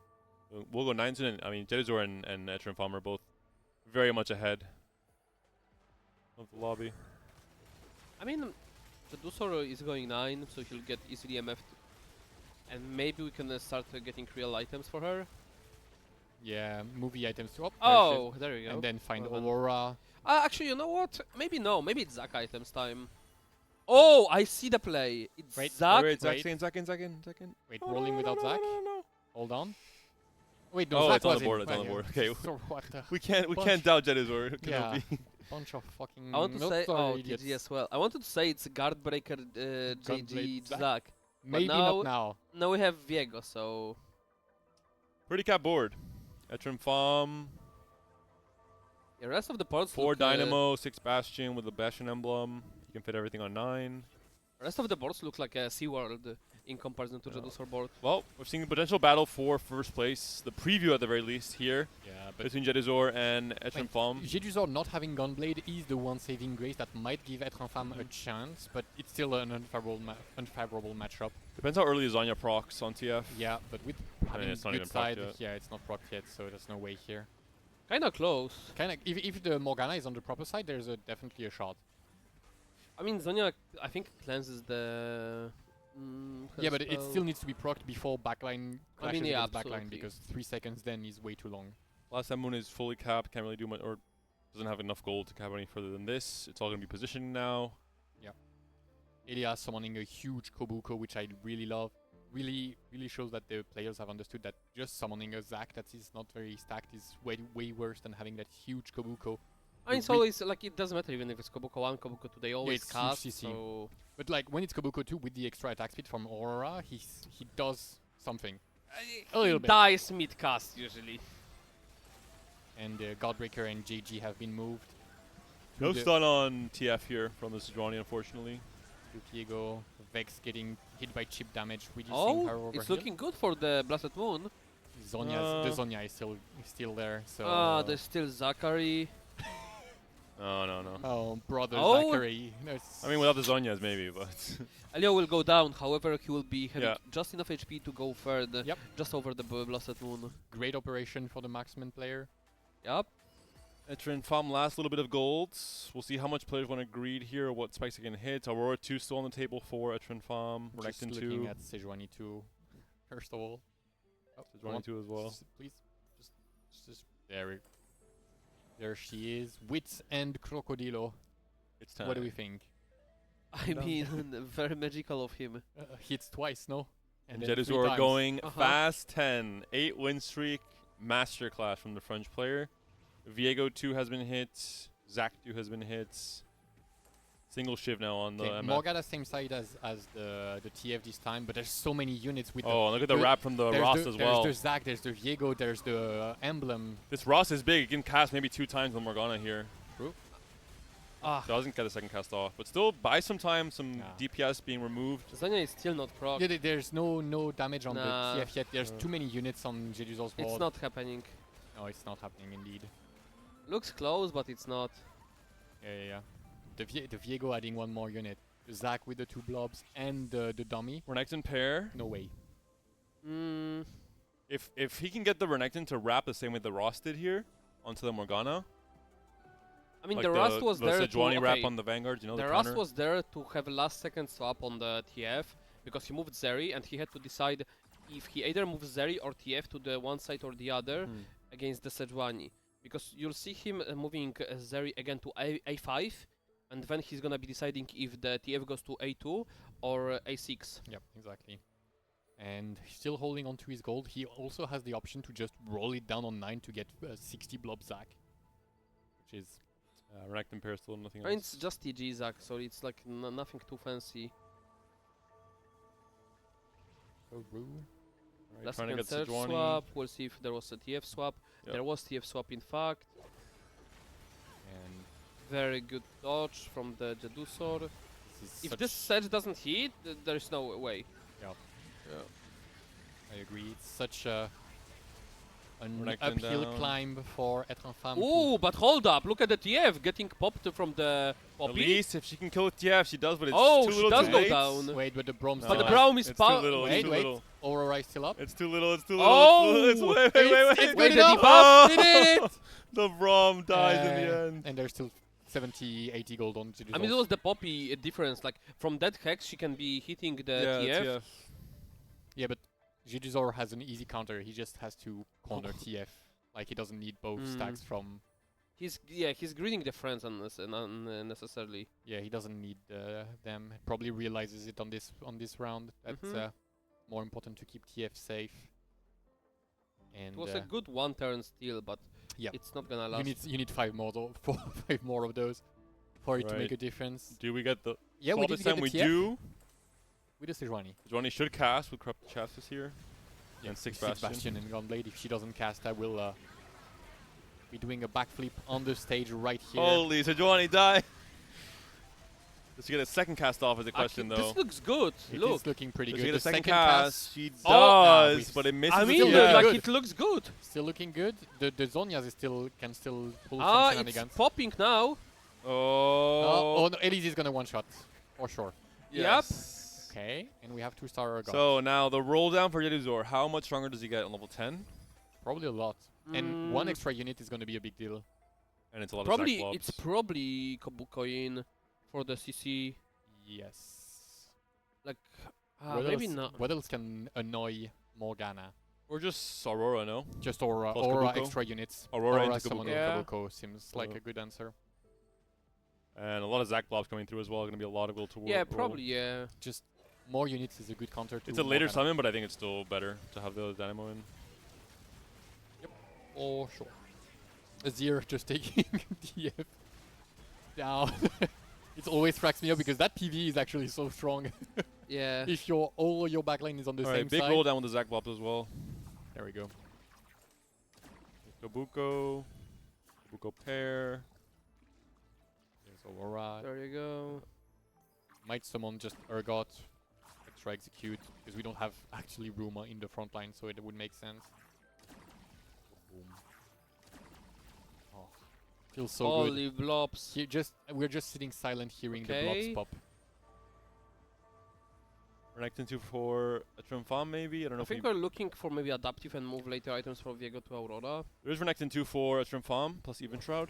We'll go 9 soon. I mean, Jedusor and Etrin Farm are both very much ahead of the lobby. I mean, the Dusor is going 9, so he'll get easily MF'd. And maybe we can start getting real items for her. Yeah, movie items to up. Oh, there you go. And then find Well done. Aurora. Actually, you know what? Maybe no. Maybe it's Zac items time. Oh, I see the play. It's Wait, Zac. Wait, wait. second. Wait, Oh, rolling no, without no, Zac. no, no, no. Hold on. Wait, no, Oh, Zac it's on was the board, in. it's on the board. Okay. So what the We can't Bunch- doubt Jedusor. It Yeah. cannot be. bunch of fucking. I want to not say, sorry, oh, idiots. GG as well. I wanted to say it's Guardbreaker JG Gunblade Zac? Zac. Maybe now- not now. Now we have Viego, so Pretty cap board. Etrin Farm. the rest of the ports 4 look, Dynamo, 6 Bastion with the Bastion emblem. You can fit everything on 9. rest of the boards look like a SeaWorld in comparison to Yeah. Jedusor board. Well, we're seeing a potential battle for first place. The preview at the very least here Yeah, but between Jedusor and Etrin Farm. Jedusor not having Gunblade is the one saving grace that might give Etrafam a chance, but it's still an unfavorable matchup. Depends how early Zanya procs on TF. Yeah, but with having it's not good even procced side, yet. yeah, it's not procced yet, so there's no way here. Kinda close. Kind of, if the Morgana is on the proper side, there's definitely a shot. I mean, Zonya, I think cleanses the. Yeah, but it still needs to be procced before backline clashes yeah, against backline, absolutely. because 3 seconds then is way too long. Last time Moon is fully capped, can't really do much, or doesn't have enough gold to cap any further than this. It's all going to be positioned now. Elias summoning a huge Kobuko, which I really love. Really shows that the players have understood that just summoning a Zac that is not very stacked is way worse than having that huge Kobuko. I mean, it's always like it doesn't matter even if it's Kobuko 1, Kobuko 2, they always it's cast. CC. So But like when it's Kobuko 2 with the extra attack speed from Aurora, he does something. A little bit. dies mid cast usually. And Godbreaker and JG have been moved. No the- stun on TF here from the Sejuani, unfortunately. Diego, Vex getting hit by chip damage, reducing her Oh, over it's heal. looking good for the Blasted Moon. The Zonya is still there. So. There's still Zachary. No. Oh, brother Oh. Zachary. No, it's- I mean, without the Zonyas, maybe, but Elio will go down, however, he will be having Yeah. just enough HP to go third, Yep. just over the Blasted Moon. great operation for the marksman player. Yup. Etrin Fam last little bit of golds. We'll see how much players want to greed here, what spikes they can hit. Aurora 2 still on the table for Etrin Fam. Just Renekton looking 2. at Sejuani 2, first of all. Oh, Sejuani 2 as well. Please, just there she is, Wits and Crocodilo. It's time. What do we think? I mean, very magical of him. Hits twice, no? And then 3 Jedusor times. going Uh-huh. fast 10. 8 win streak. Masterclass from the French player. Viego 2 has been hit. Zac 2 has been hit. Single shiv now on the Okay, MF. Morgana same side as the TF this time, but there's so many units with Oh, look at the the- wrap from the there's Ross the, as well. There's the Zac, there's the Viego, there's the emblem. This Ross is big. It can cast maybe 2 times on Morgana here. Ah, Doesn't get the second cast off, but still buy some time. Some Nah. DPS being removed. Zanya is still not proc. Yeah, there's no damage on Nah. the TF yet. There's too many units on Jedusor's board. It's not happening. No, it's not happening indeed. Looks close, but it's not. Yeah. The Viego adding 1 more unit. The Zac with the 2 blobs and the dummy. Renekton pair. No way. Mm, If he can get the Renekton to wrap the same way the Ross did here onto the Morgana. I mean, like the Rust was the there Sejuani to... wrap Okay, on the Vanguard, you know, the the Rust counter. was there to have last second swap on the TF because he moved Zeri and he had to decide if he either moves Zeri or TF to the one side or the other against the Sejuani. Because you'll see him moving Zeri again to A5 and then he's gonna be deciding if the TF goes to A2 or A6. Yep, exactly. And he's still holding on to his gold. He also has the option to just roll it down on 9 to get 60 blob Zac. Which is... Renekton pair still nothing I mean, else. it's just TG Zac, so it's like nothing too fancy. so rude. Alright, Last trying to second get search Sejuani. swap, we'll see if there was a TF swap. Yep. There was TF swap in fact. And Very good dodge from the Jedusor. this is If such this Sedge doesn't hit, there's no way. I agree. It's such an Renekton uphill down. climb for Être Infâme. Ooh, but hold up, look at the TF getting popped from the At Poppy. least if she can kill with TF, she does, but it's Oh, too she little does too go late. down. Wait, but the Brom's No. But the still Braum is It's too little, Wait, it's too wait. little. Aurora is still up. It's too little, it's too Oh! little. Wait, wait, It's wait. Wait, good the enough. debuff did it! The Braum dies in the end. And there's still 70, 80 gold on Jedusor's. I mean, it was the Poppy difference. Like, from that hex, she can be hitting the TF. Yeah, but Jedusor has an easy counter. He just has to corner TF. Like, he doesn't need both stacks from... He's greeting the friends unnecessarily. Yeah, he doesn't need them. Probably realizes it on this round. That's more important to keep TF safe. And It was a good one turn steal, but yeah, it's not gonna last. you need 5 more five more of those for it to make Right. a difference. Do we get the Yeah, swap we did this get time? the We TF do. with the Sejuani. Sejuani should cast with Corrupt Chassis here. Yeah, And 6 with Bastion. and Gunblade. If she doesn't cast, I will be doing a backflip on the stage right here. Holy, Sejuani die! Does she get a second cast off is the question, though. This looks good. It Look. is looking pretty Does good. she get a The second cast, cast? She Oh, does, but it misses I the mean, yeah. like Good. it looks good. still looking good. The Zonias is can still pull Ah, some it's shenanigans. popping now. Oh. No, Elise is gonna one shot for sure. Yes. Okay, and we have 2-star Argon. So now the roll down for Jedusor. How much stronger does he get on level 10? Probably a lot. And 1 Mm. extra unit is gonna be a big deal. And it's a lot Probably of Zac it's blobs. probably Kobukoin for the CC. Yes. Like What maybe else- not. What else can annoy Morgana? Or just Aurora, no? Just Aura, Plus Aura Kabuko? extra units. Aurora into summon Kabuko. Yeah. Kabuko seems like Oh. a good answer. And a lot of Zac blobs coming through as well. Going to be a lot of will to Yeah, roll. probably. Yeah. Just more units is a good counter to It's a later Morgana. summon, but I think it's still better to have the Dynamo in. For sure. Azir just taking DF down. It always cracks me up because that PV is actually so strong. Yeah. If all your backline is on the Alright, same big side. roll down with the Zac blobs as well. There we go. Kabuko. Kabuko pair. There's Aurora. There you go. Might summon just Urgot. Extra execute because we don't have actually room in the front line, so it would make sense. Boom. Oh, feels so good. Holy blobs. We're just sitting silent, hearing the Okay. blobs pop. Renekton 2 for a Triumphant maybe? I don't know I if think we're looking for maybe adaptive and move later items from Viego to Aurora. there's Renekton 2 for a Triumphant plus Even Shroud.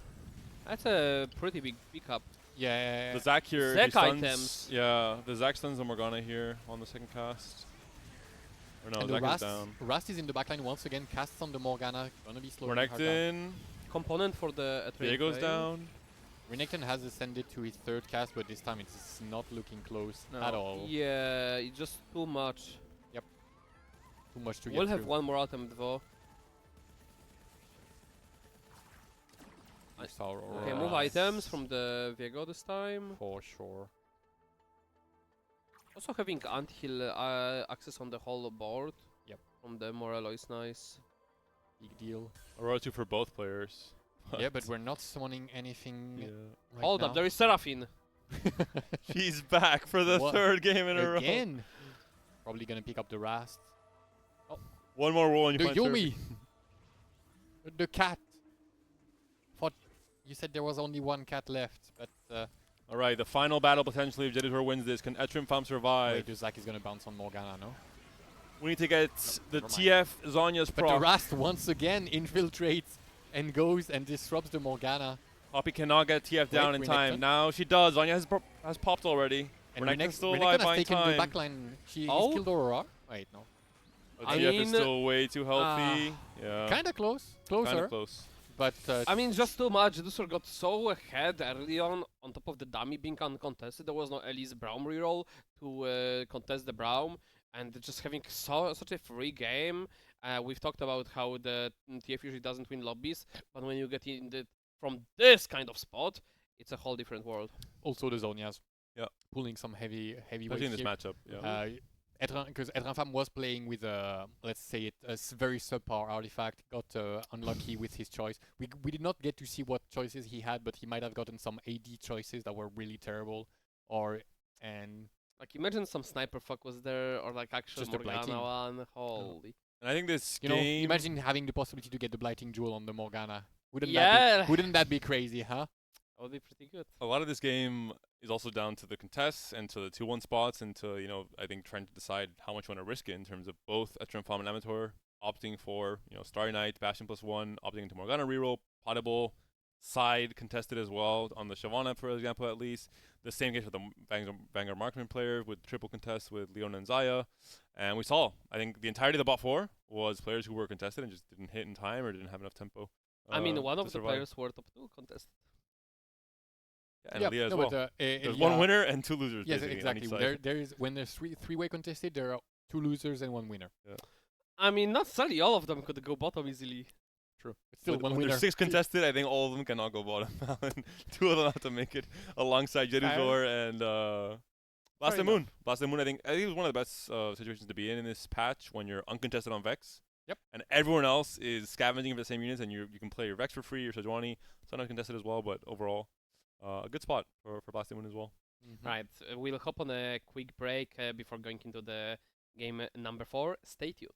That's a pretty big pickup. Yeah. The Zac here, Zac he stuns, items. yeah, the Zac stuns the Morgana here on the second cast. Or no, And the Zac is Rast, down. Rast is in the backline once again, casts on the Morgana, gonna be slowing her down. Renekton, Component for the Viego's down. Renekton has ascended to his third cast, but this time it's not looking close No. at all. Yeah, it's just too much. Too much to We'll get have through. one more item though. We saw Okay, move Rast items from the Viego this time. for sure. Also having anthill access on the whole board. Yep. From the Morello is nice. Big deal. Aurora 2 for both players. Yeah, but we're not summoning anything. Yeah. Right Hold now. up, there is Seraphine. She's back for the What? third game in a row. Again. Probably gonna pick up the Rast. One more roll and you The find Yumi. The cat. Thought you said there was only one cat left, but All right, the final battle potentially if Jeditor wins this. Can Etrimfam survive? wait, the Zac is gonna bounce on Morgana, no? We need to get the never mind. TF Zonya's But the proc. Rast once again infiltrates and goes and disrupts the Morgana. Poppy cannot get TF down in time. Renekton? Now she does. Zonya has popped already. And Renekton's still Renekton alive has by taken time. the backline. He's Oh? killed Aurora. Wait, no. But I TF mean, is still way too healthy. Yeah. Kinda close. Kinda Closer. close. But I mean, just too much. Dusser got so ahead early on top of the dummy being uncontested. There was no Elise Braum reroll to contest the Braum, and just having such a free game. We've talked about how the TF usually doesn't win lobbies, but when you get in from this kind of spot, it's a whole different world. also the Zonias. Yeah. Pulling some heavy Especially weight in this here. matchup. Yeah. Because Etranfam was playing with let's say a very subpar artifact, got unlucky with his choice. We did not get to see what choices he had, but he might have gotten some AD choices that were really terrible, and Like imagine some sniper fuck was there, or like actual Just a blighting. Morgana one. Holy. And I think this you game. know, imagine having the possibility to get the blighting jewel on the Morgana. Wouldn't Yeah. wouldn't that be crazy, huh? That would be pretty good. A lot of this game is also down to the contests and to the 2-1 spots and to, I think trying to decide how much you want to risk it in terms of both Etrimfam and Amateur opting for, Starry Night, Bastion +1, opting into Morgana reroll, Potable, side contested as well on the Shyvana, for example, at least. The same case with the Vanguard Marksman player with triple contest with Leona and Zaya. And we saw, I think the entirety of the bot 4 was players who were contested and just didn't hit in time or didn't have enough tempo. I mean, one to of the survive. players were top 2 contested. And Leah as no, well. but, There's yeah. one winner and 2 losers. Yes, basically, on exactly. each side. There is when there's three-way contested, there are 2 losers and 1 winner. I mean, not necessarily all of them could go bottom easily. True. It's still When- one when winner. there's 6 contested, I think all of them cannot go bottom. And 2 of them have to make it alongside Jedusor and Blast Fair and Moon. Blast and Moon, I think it was one of the best situations to be in this patch when you're uncontested on Vex. Yep. And everyone else is scavenging for the same units, and you can play your Vex for free, your Sejuani. It's not uncontested as well, but overall, a good spot for Blast and Moon as well. Right, we'll hop on a quick break before going into the game number 4. Stay tuned.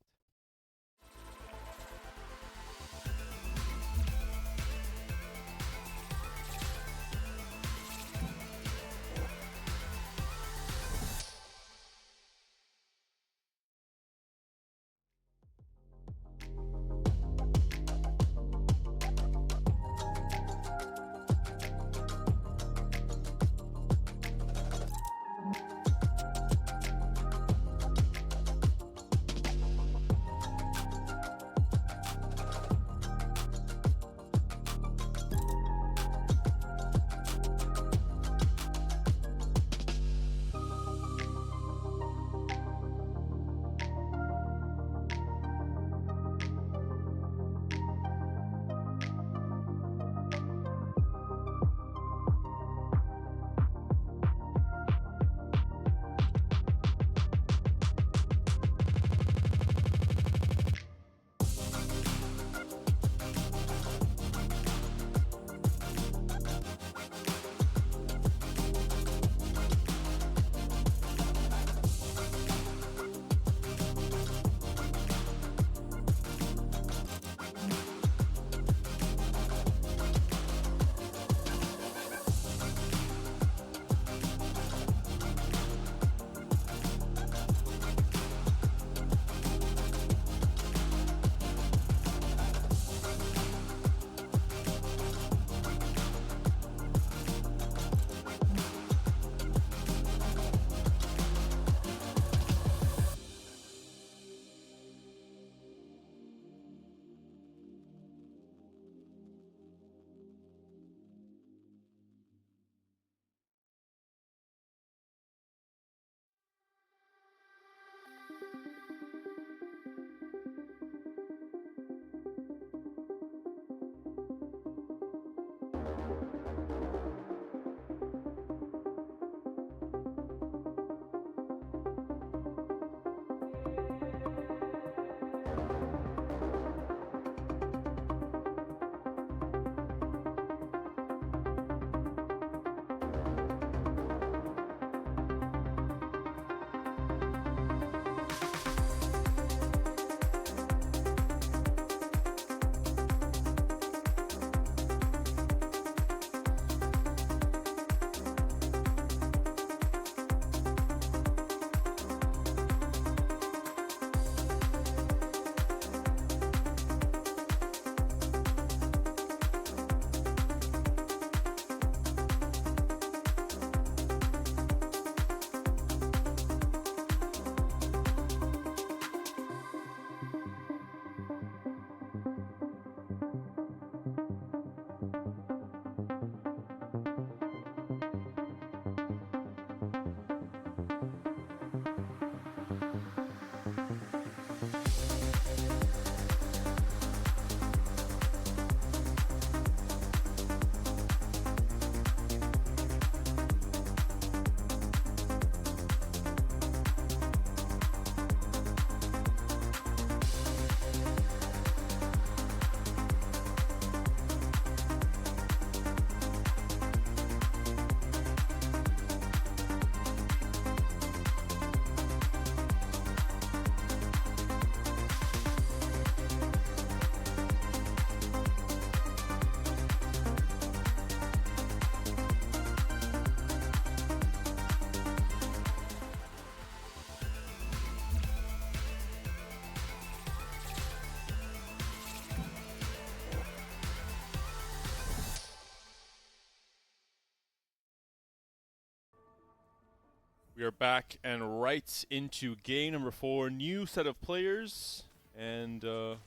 We are back and right into game number 4. New set of players and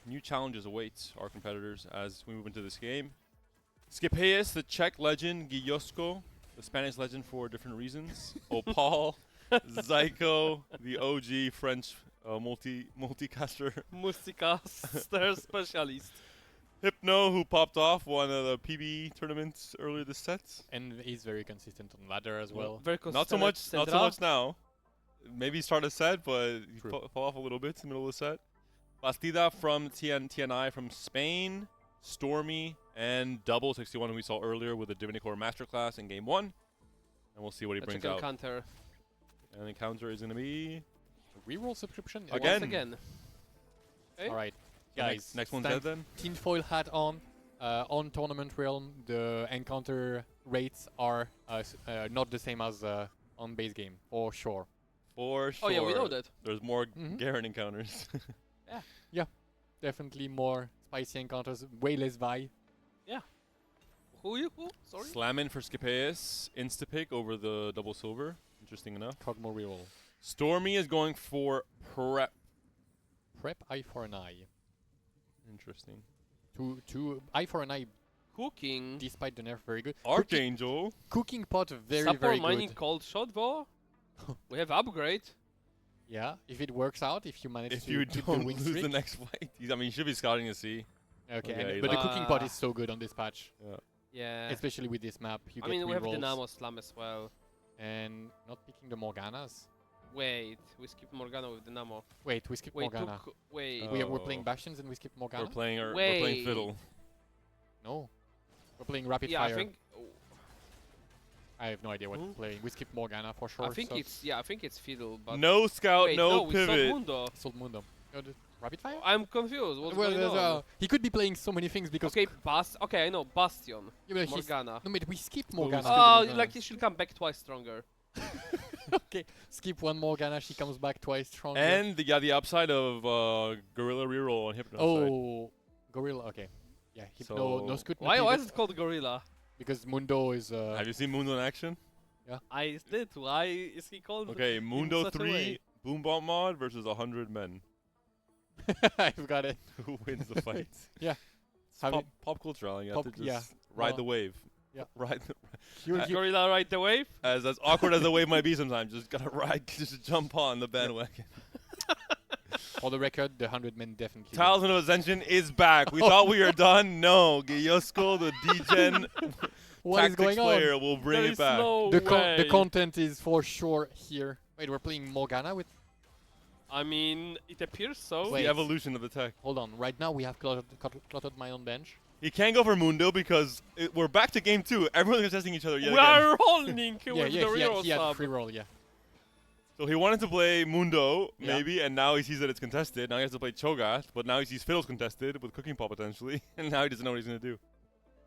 new challenges await our competitors as we move into this game. Skipeus, the Czech legend, Gijosko, the Spanish legend for different reasons, Opal, Zyko, the OG French multicaster, Multicaster specialist. Hypno, who popped off one of the PB tournaments earlier this set. And he's very consistent on ladder as well. Very Not so much now. Maybe start a set, but he fell off a little bit in the middle of the set. Bastida from TNI from Spain, Stormy, and Double 61, who we saw earlier with the Divinicore Masterclass in game 1. And we'll see what he brings out. Counter. And the counter is going to be... Reroll subscription? Again. Once again. Okay. Alright. So Guys, next one's stand dead then? tinfoil hat on. On Tournament Realm, the encounter rates are not the same as on base game, for sure. For sure. Oh yeah, we know that. There's more Mhm. Garen encounters. Definitely more spicy encounters, way less Vi. Who? Sorry. Slamming for Skipeus. Insta-pick over the double silver. Interesting enough. Cogmo reroll. Stormy is going for Prep. Prep, eye for an eye. Interesting. Two eye for an eye, Cooking. despite the nerf, very good. Archangel. Cooking pot, very, Support very mining good. cold shot though. We have upgrade. Yeah, if it works out, if you manage If to you keep don't the win lose the streak. next fight. I mean, you should be scouting to see. Okay, Okay, but the like- cooking pot is so good on this patch, Yeah. especially with this map. You I get mean, we have rerolls Dynamo Slam as well. and not picking the Morganas. Wait, we skipped Morgana with Dynamo. Wait, we skipped Wait, Morgana. wait. We're playing Oh. Bastions and we skipped Morgana? We're playing Wait. Fiddle. No. We're playing Rapid Yeah, Fire. I think. I have no idea what we're playing. We skipped Morgana for sure. I think so it's Fiddle, but. No scout, Wait, no we saw pivot. Mundo. Sold Mundo. No, the Rapid Fire? I'm confused. What's well, going there's, on? he could be playing so many things because. Okay, Okay, I know. Bastion. Yeah, but he's- Morgana. no, but we skipped Oh, Morgana. Oh, like he should come back twice stronger. Okay, skip one Morgana, she comes back twice stronger. And the upside of Gorilla reroll on Hypno. side. oh, Gorilla. Okay, yeah, Hypno, no So- scoot. no Why pivot, is it called Gorilla? Because Mundo is. Have you seen Mundo in action? I did. Why is he called? Okay, Mundo such a 3 way. Boom Bomb mod versus 100 men. I've got it. Who wins the fight? Yeah. It's Have pop culture, Alan. You Pop- have to yeah. just ride Well, the wave. yeah. Ride the, Gorilla ride the wave. as awkward as the wave might be sometimes, just gotta ride, just jump on the bandwagon. For the record, the 100 men definitely. Talisman of Ascension is back. We thought we were done. No, Giyosko, the D-Gen What is tactics going on? player, will bring There it is back. no The way. content is for sure here. Wait, we're playing Morgana with. I mean, it appears so. It's Wait. the evolution of the tech. Hold on. Right now we have Clotted Mine on bench. He can't go for Mundo because we're back to game 2. Everyone's testing each other yet We again. are rolling Yeah, with yeah, the real he had sub. free roll. Yeah. So he wanted to play Mundo, Yeah. maybe, and now he sees that it's contested. Now he has to play Cho'Gath, but now he sees Fiddle's contested with Cooking Pot potentially, and now he doesn't know what he's going to do.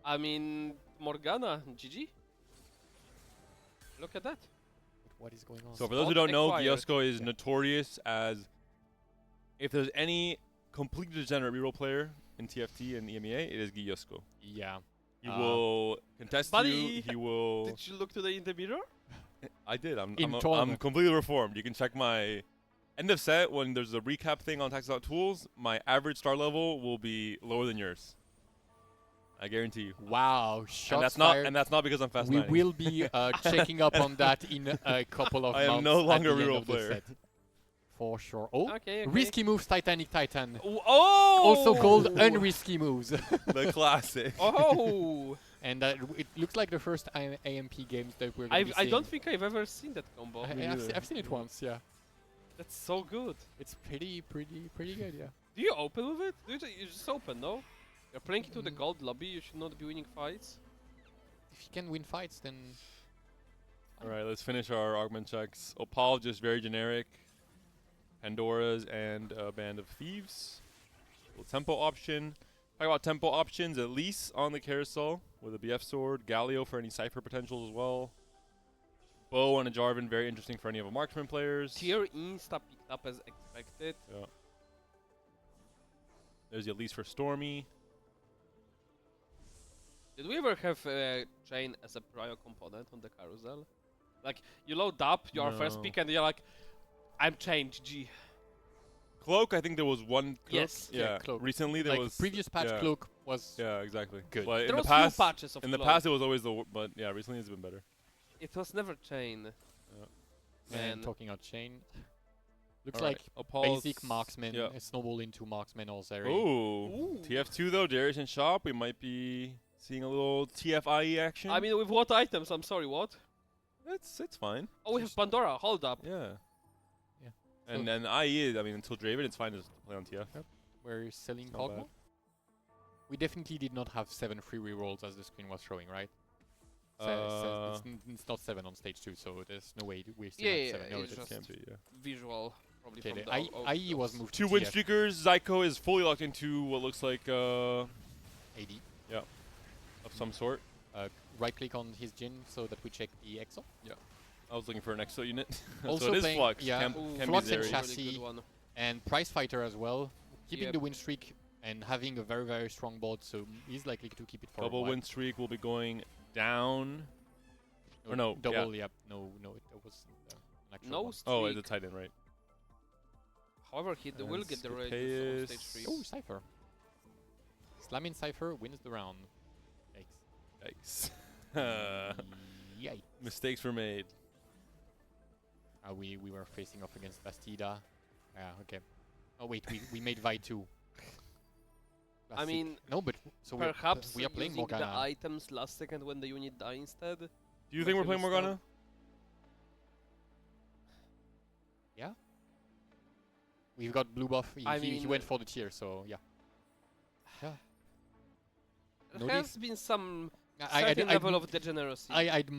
I mean, Morgana, GG. Look at that. What is going on? So for those who Spot don't know, acquired. Giyosko is Yeah. notorious as, if there's any completely degenerate reroll player in TFT and EMEA, it is Giyosko. yeah. He will contest buddy, you, he will... Did you look today in the mirror? I did, In I'm tournament. completely reformed. You can check my end of set, when there's a recap thing on Tactical Tools, my average star level will be lower than yours. I guarantee you. Wow. Shots And that's fired. not because I'm fast We mining. will be checking up on that in a couple of I am months. no at longer the a end reroll of the player. set. For sure. Oh, Okay, okay. risky moves, Titanic Titan. Oh! Also called unrisky moves. The classic. Oh! And it looks like the first AMP games that we're going to be I seeing. don't think I've ever seen that combo. I've seen it once, yeah. That's so good. It's pretty good, yeah. Do you open with it? You just open, no? You're playing into the Mm. gold lobby, you should not be winning fights. If you can win fights, then Alright, let's finish our augment checks. Opal, just very generic. Pandora's and a Band of Thieves. Little tempo option. Talk about tempo options, at least on the carousel with a BF sword. Galio for any Cypher potentials as well. Bow and a Jarvan, very interesting for any of the marksman players. Tier insta picked up as expected. Yeah. There's the Elise for Stormy. Did we ever have chain as a prior component on the carousel? Like you load up your first No. pick and you're like, I'm chained. G. Cloak, I think there was one cloak. Yes. Yeah, Yeah. Cloak. Recently there Like was previous patch yeah. cloak was Yeah, exactly. Good. But in There the was past, few patches of in the Cloak. past it was always but yeah, recently it's been better. It was never chain. and Man. talking about chain. Looks Alright, like Opal's- basic marksman, Yeah. a snowball into marksman or Zeri. Ooh. TF2 though, Darius and Shop, we might be seeing a little TFIE action. I mean, with what items? I'm sorry, what? it's fine. Oh, we have Pandora. Hold up. Yeah. Yeah. And So- then IE, I mean, until Draven, it's fine to just play on TF. We're selling Not bad. Kog'Maw. We definitely did not have 7 free rerolls as the screen was showing, right? It's not 7 on stage 2, so there's no way we still Yeah, have 7. No, it's it's just Can't be, yeah. visual, probably okay. from The the IE was moved to 2 win TF streakers. Zyko is fully locked into what looks like 80. of some sort. Right click on his Jin so that we check the EXO. I was looking for an exo unit. Also so it is playing- Flux. yeah, Can Ooh, be Flux and Zeri. Chassis. And Prize Fighter as well. Keeping Yep. the win streak and having a very, very strong board, so he's likely to keep it for a Double while. win streak will be going down. Or no, yeah. Double, yep. No, it was an actual No one. streak. Oh, it's a tight end, right? However, he will And get the raid Scapeus. on stage 3. Oh, Cypher. Slamming Cypher wins the round. Yikes. Yikes. Yikes. Mistakes were made. We were facing off against Bastida. Yeah, okay. Oh wait, we made Vi too. I Classic. mean, no, but so perhaps we are playing using the Morgana. items last second when the unit die instead. Do you think we're playing Actually, Morgana? We've got blue buff. I He mean- went for the tier, so yeah. Yeah. There Notice- has been some I- certain I'd- level of degeneracy. I'd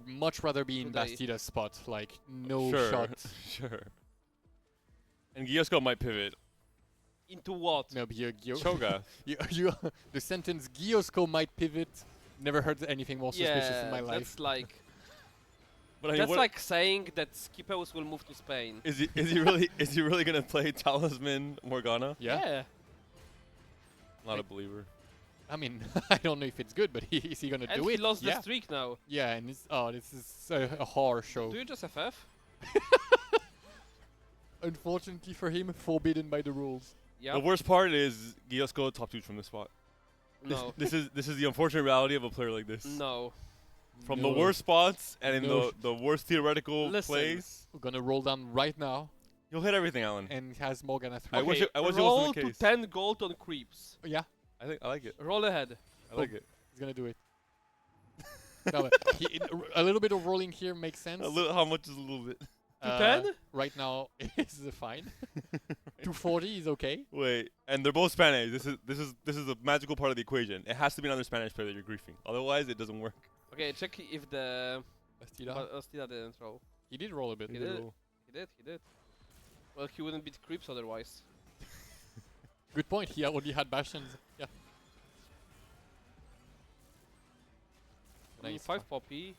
much rather be in Today. Bastida's spot. Like no sure. shot. Sure. And Giosko might pivot. Into what? No, but Cho'Gath. the sentence Giosko might pivot. Never heard anything more suspicious in my life. That's like But I mean, that's what like saying that Skippos will move to Spain. is he really gonna play Talisman Morgana? Yeah. Not a believer. I mean, I don't know if it's good, but is he gonna And do he it? lost yeah. the streak now. Yeah, and this is a horror show. Do you just FF? Unfortunately for him, forbidden by the rules. Yeah. The worst part is Giosko top 2 from this spot. No. This is the unfortunate reality of a player like this. No. From No. the worst spots and in No. the worst theoretical Listen. plays, We're gonna roll down right now, you'll hit everything, Alan. and has Morgana 3. I wish Okay, it wasn't roll the to case. 10 gold on creeps. Yeah, I like it. Roll ahead. I like it. he's gonna do it. No, a little bit of rolling here makes sense. How much is a little bit? To 10? Right now is fine. 240 is okay. Wait, and they're both Spanish. This is a magical part of the equation. It has to be another Spanish player that you're griefing. Otherwise, it doesn't work. Okay, check if the Bastida. Bastida didn't roll. He did roll a bit. He did. He did. Well, he wouldn't beat creeps otherwise. Good point. He only had Bastions. Yeah. I mean, Nice. 5 poppy.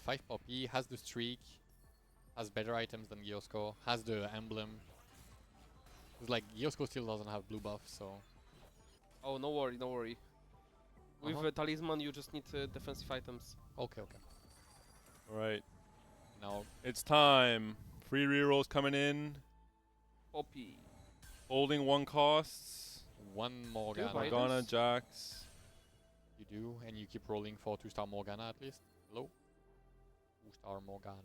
5 poppy, has the streak, has better items than Giosko, has the emblem. It's like Giosko still doesn't have blue buff, so Oh, no worry, no worry. With Uh-huh. talisman, you just need defensive items. okay. All right, Now it's time. Free rerolls coming in. Poppy. Holding 1 costs. one Morgana. buy Morgana, items? Jax. You do, and you keep rolling for 2-star Morgana at least. Hello? 2-star Morgana.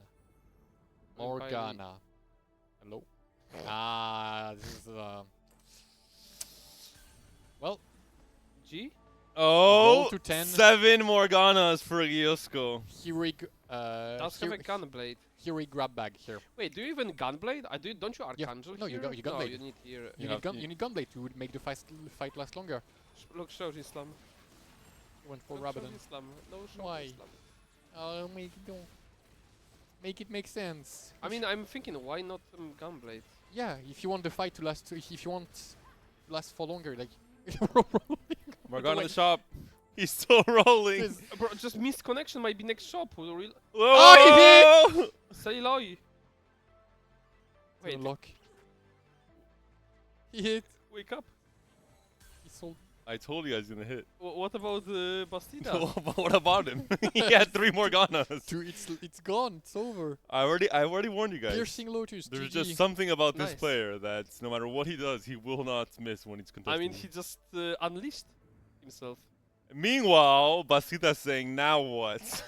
Will buy- Morgana. Hello? This is well, G? Oh, to 10. 7 Morganas for Giosko. heroic Does have a gunblade. heroic grab bag here. Wait, do you even gunblade? Don't you Yeah. archangel No, you here? got- you No, gunblade. you need here. You, You need have- you need gunblade to make the fight last longer. Look, show Islam. You went for Look, show Rabadon. Islam. No, show Why? Islam. Make it make sense. I mean, I'm thinking, why not gunblade? Yeah, if you want the fight to last, if you want to last for longer, like Morgana Wait. the shop. He's still rolling. This- Bro, just missed connection might be next shop. Real Whoa! Saliloi. Wait, Wait, lock. He hit. wake up. He sold. I told you I was gonna hit. What about Bastida? What about him? He had 3 Morganas. It's gone. It's over. I already warned you guys. Piercing Lotus. There's GG. just something about this Nice. player that's no matter what he does, he will not miss when he's contesting. I mean, he just unleashed himself. Meanwhile, Basita's saying, now what?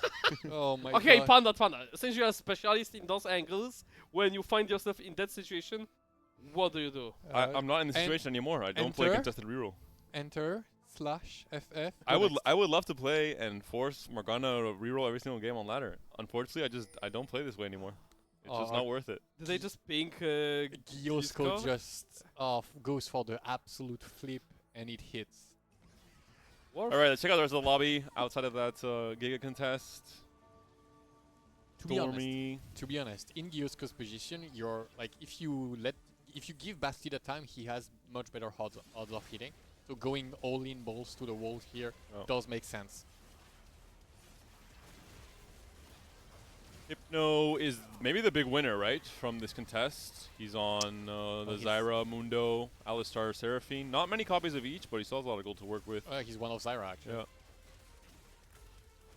Oh my Okay, god. Panda. Since you're a specialist in those angles, when you find yourself in that situation, what do you do? I'm not in the and situation anymore. I don't play enter. contested reroll. Enter /FF. I would love to play and force Morgana to reroll every single game on ladder. Unfortunately, I don't play this way anymore. It's just not worth it. Did they just pink Giosko Giosko? just goes for the absolute flip and it hits. Worf? All right, let's check out the rest of the lobby outside of that Giga contest. To be honest, Stormy. in Giosko's position, you're like if you give Bastida time, he has much better odds of hitting. So going all in balls to the wall here does make sense. Hypno is maybe the big winner, right, from this contest. He's on the he's- Zyra, Mundo, Alistar, Seraphine. Not many copies of each, but he still has a lot of gold to work with. He's one of Zyra actually. Yeah.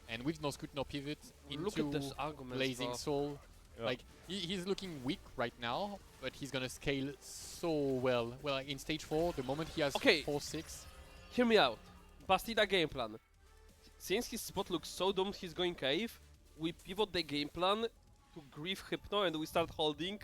And with no scoot, no pivot Look at into this argument. Blazing Soul, Yeah. like he's looking weak right now, but he's gonna scale so well. Well, like, in stage 4, the moment he has Okay. 4-6, Hear me out. Bastida game plan. Since his spot looks so doomed, he's going cave. We pivot the game plan to grief Hypno and we start holding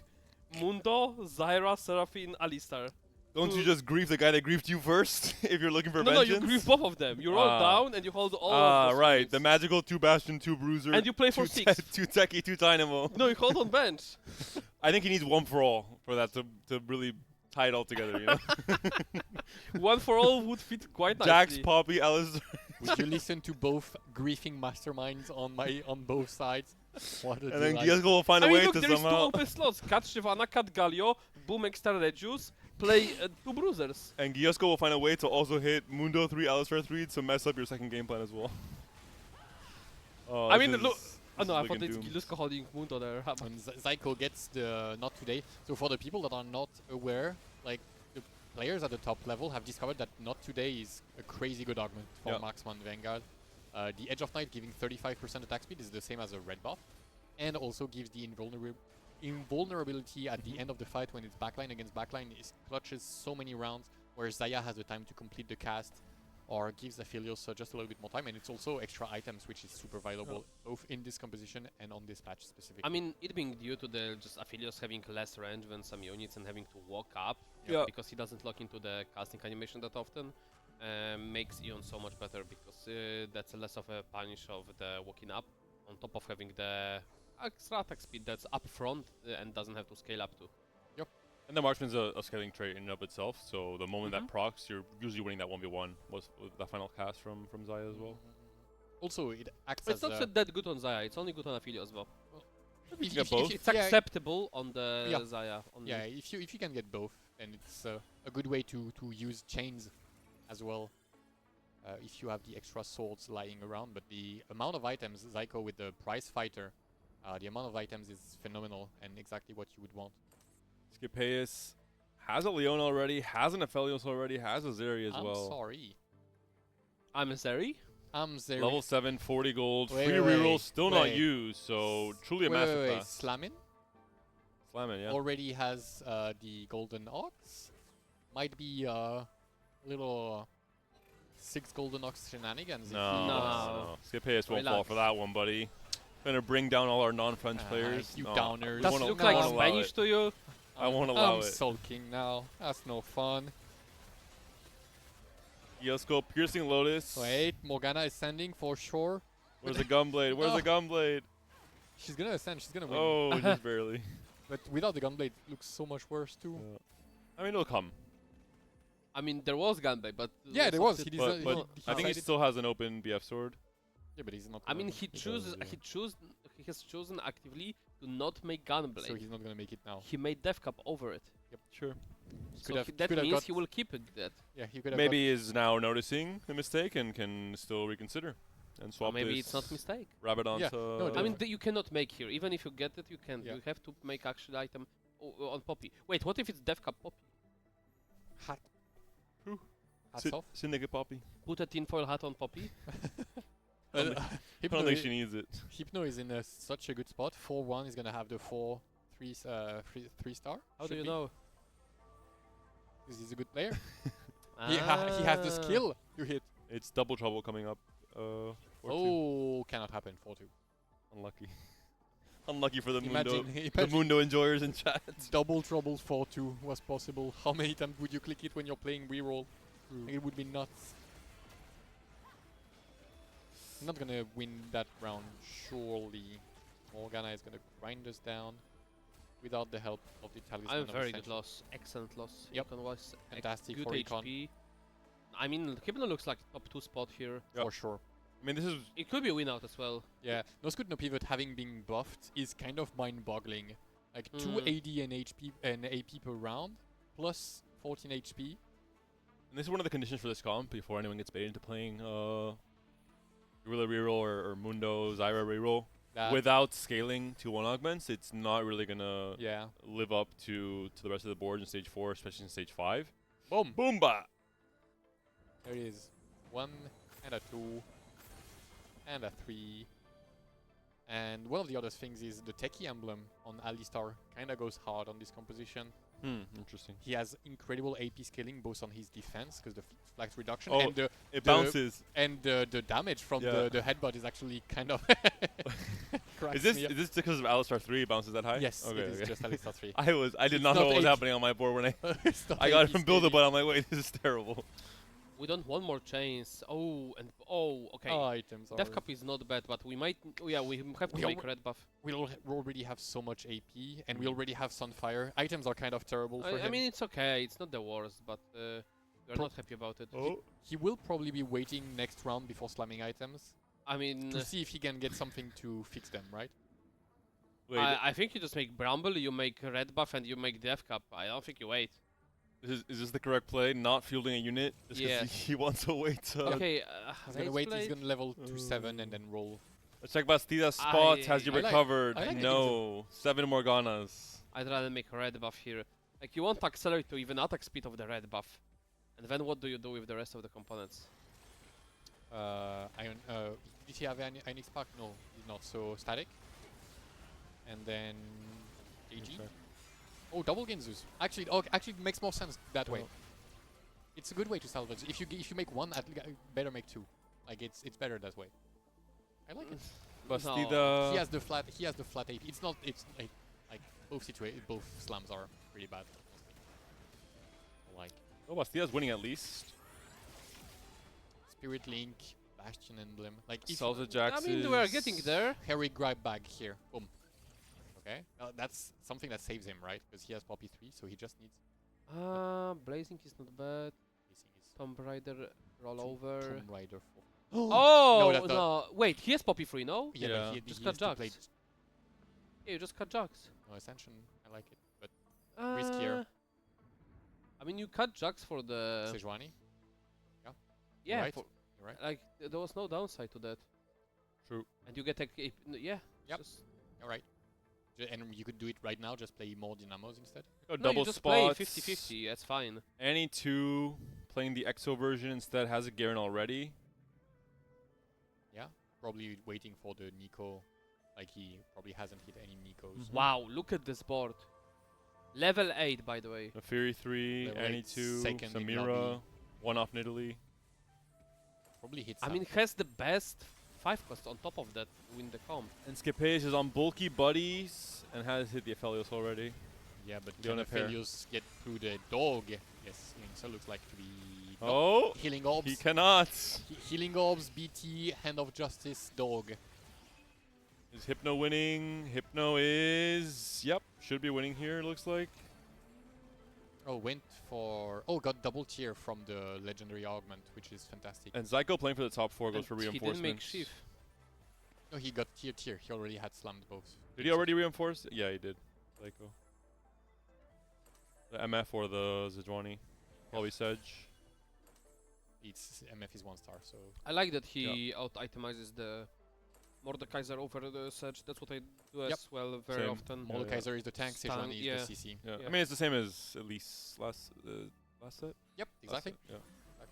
Mundo, Zyra, Seraphine, Alistar. Don't you just grief the guy that griefed you first if you're looking for No, vengeance? you grief both of them. You roll down and you hold all of those right. units. The magical 2 Bastion, 2 Bruiser. And you play for 6. 2 Techie, 2 Dynamo. No, you hold on bench. I think he needs 1 for all for that to really tie it all together, you know? One for all would fit quite nicely. Jax, Poppy, Alice. would you listen to both griefing masterminds on both sides? What a And then delight. Giosko will find I a mean, way look, to there is 2 somehow. open slots. Cat Shivana, Cat Galio, Boom Extra Regius, play 2 Bruisers. And Giosko will find a way to also hit Mundo 3, Alistar 3 to mess up your second game plan as well. Oh, I this mean, is- look. Oh this no, is I thought looking it's doomed. Giluska holding Mundo there. And Zyko gets the not today. So for the people that are not aware, like the players at the top level have discovered that not today is a crazy good augment for Yeah. Marksman Vanguard. The Edge of Night giving 35% attack speed is the same as a red buff, and also gives the invulnerability at the end of the fight when it's backline against backline. It clutches so many rounds, where Zaya has the time to complete the cast, or gives Aphelios just a little bit more time, and it's also extra items, which is super valuable both in this composition and on this patch specifically. I mean, it being due to the just Aphelios having less range than some units and having to walk up, Yeah. because he doesn't lock into the casting animation that often, makes EUNE so much better because that's less of a punish of the walking up, on top of having the extra attack speed that's up front and doesn't have to scale up to. And the Marksman's a scaling trait in and of itself, so the moment Mm-hmm. that procs, you're usually winning that 1v1 with that final cast from Zaya as well. Also, it acts It's as not that good on Zaya, it's only good on Aphelios as well. You get both. It's yeah, acceptable on the Yeah. Zaya. On yeah, if you can get both, then it's a good way to use chains as well. If you have the extra swords lying around, but the amount of items, Zyko with the prize fighter, the amount of items is phenomenal and exactly what you would want. Scipeus has a Leon already, has an Aphelios already, has a Zeri as I'm well. sorry. I'm Zeri. I'm Zeri. Level 7, 40 gold, Wait, free wait, reroll, still not wait. used, so truly a massive wait. class. Slamin Slamming, yeah. already has the golden ox. Might be a little 6 golden ox shenanigans. No, No. Scipeus won't fall Relax. for that one, buddy. Gonna bring down all our non-French players. You No, downers. I Does won't it look I like won't allow Spanish it. to you? I won't allow I'm it. sulking now. That's no fun. Giosko, Piercing Lotus. Wait, Morgana is sending for sure. Where's the Gunblade? Where's the Gunblade? She's gonna ascend. She's gonna win. Oh, just barely. But without the gunblade, it looks so much worse too. I mean, it'll come. I mean, there was Gunblade, but Yeah, there was. He But, desi- but he I think he decided- still has an open BF sword. Yeah, but he's not. I mean, gonna- he has chosen actively to not make Gunblade. So he's not gonna make it now. He made Death Cup over it. Yep, sure. He So have- that could have means got- he will keep it that. Yeah, he could have. Maybe is now noticing the mistake and can still reconsider and Or swap maybe this it's not mistake. rabbit onto. Yeah, no, I mean, you cannot make here. Even if you get it, you can. Yeah. You have to make actual item on Poppy. Wait, what if it's Death Cup Poppy? Hat. Hats off. Syndicate Poppy. Put a tinfoil hat on Poppy. I don't Hypno, think she needs it. Hypno is in such a good spot. 4-1 is gonna have the 3 star. How do should you be, know? because he's a good player. he has the skill to hit. It's double trouble coming up. 4-2. Oh, cannot happen. 4-2. Unlucky. Unlucky for the Imagine, the Mundo enjoyers in chat. double trouble 4-2 was possible. How many times would you click it when you're playing reroll? It would be nuts. I'm not gonna win that round, surely. Morgana is gonna grind us down without the help of the talisman. I'm very good loss. Excellent loss. Yep. Econ was Fantastic good for Econ, HP. I mean, Hypno looks like top 2 spot here. for sure. I mean, this is It could be a win out as well. Yeah, no scoot, no pivot having been buffed is kind of mind-boggling. Like 2 Mm. AD and HP and AP per round, plus 14 HP. and this is one of the conditions for this comp before anyone gets baited into playing Gorilla reroll or Mundo Zyra reroll. That Without scaling to 1 augments, it's not really gonna yeah. live up to the rest of the board in stage 4, especially in stage 5. Boom. Boomba! There it is. 1 and a 2 and a 3. And one of the other things is the techie emblem on Alistar kind of goes hard on this composition. Interesting. He has incredible AP scaling both on his defense because the flax reduction Oh, and the It The- bounces. the damage from Yeah. the headbutt is actually kind of cracks Is this me up. is this because of Alistar 3 it bounces that high? Yes, Okay, it is okay. just Alistar 3. I did It's not know not what was AP. happening on my board when It's not I got AP it from Build-A, scaling. but I'm like, wait, this is terrible. We don't want more chains. Okay. Items are Death Cup is not bad, but we might. Yeah, we have to We make alre- red buff. we already have so much AP, and we already have Sunfire. Items are kind of terrible for I him. mean, it's okay. It's not the worst, but we're Pro- not happy about it. He will probably be waiting next round before slamming items I mean, to see if he can get something to fix them, right? Wait, I think you just make Bramble, you make red buff, and you make Death Cup. I don't think you wait. is this the correct play? Not fielding a unit? Just 'cause Yes. he wants to wait. Okay, He's gonna wait. He's gonna level to 7 and then roll. Let's check Bastida's spots. Has you I like- recovered? I like No. 7 Morganas. I'd rather make a red buff here. Like, you want to accelerate to even attack speed of the red buff. And then what do you do with the rest of the components? Did he have any Ionic Spark? No, he's not. So static. And then AG. Okay. Oh, double Genzus. Actually, actually makes more sense that way. Oh. It's a good way to salvage. If you make one, better make 2. Like it's better that way. I like it. Bastida. He has the flat. He has the flat AP. It's not. It's like both slams are pretty bad. Honestly. Like Oh, Bastida's winning at least. Spirit Link, Bastion Emblem. Like if Salsa Jax I mean, we're getting there. Harry grab bag here. Boom. Okay, that's something that saves him, right? Because he has Poppy 3, so he just needs. Blazing is not bad. Facing his Tomb Raider rollover. Tomb Raider 4. Oh, that's no. Wait, he has Poppy 3, no? Yeah, Yeah. but Just he cut has to play Jax. Yeah, you just cut Jax. no Ascension. I like it, but Riskier. I mean, you cut Jax for the... Sejuani. Yeah, right. for, You're right. like, there was no downside to that. True. And you get a... Yeah. Yep. just- You're right. And you could do it right now. Just play more Dynamos instead. Go No, double you just play spots. 50-50, that's fine. Any 2 playing the EXO version instead has a Garen already. Yeah. Probably waiting for the Nico. Like he probably hasn't hit any Nikos. Wow, look at this board. Level 8, by the way. A Fury 3, Level any 8, 2, second in Samira, lobby. 1 off Nidalee. Probably hits. I mean, has the best 5 cost on top of that to win the comp. And Skipage is on bulky buddies and has hit the Aphelios already. yeah, but Leon can Pair. Aphelios get through the dog? Yes, Linksa looks like to be. Oh, Healing orbs. he cannot. Healing orbs, BT, Hand of Justice, dog. Is Hypno winning? Hypno is, yep, should be winning here, looks like. Oh, went for. Oh, got double tier from the legendary augment, which is fantastic. And Zyko playing for the top 4 goes And for he didn't reinforcements. make Sheaf. No, he got tier. He already had slammed both. Did he already reinforce? Yeah, he did. Zyko. The MF or the Sejuani. Probably Sedge. It's MF is 1 star, so. I like that he out-itemizes the Mordekaiser over the Sedge. That's what I do Yep. as well very Same. often. Yeah, Mordekaiser is the tank, Stun, Sejuani yeah. is the CC. Yeah. Yeah. I mean, it's the same as at least last set. Yep, Last exactly. set, yeah.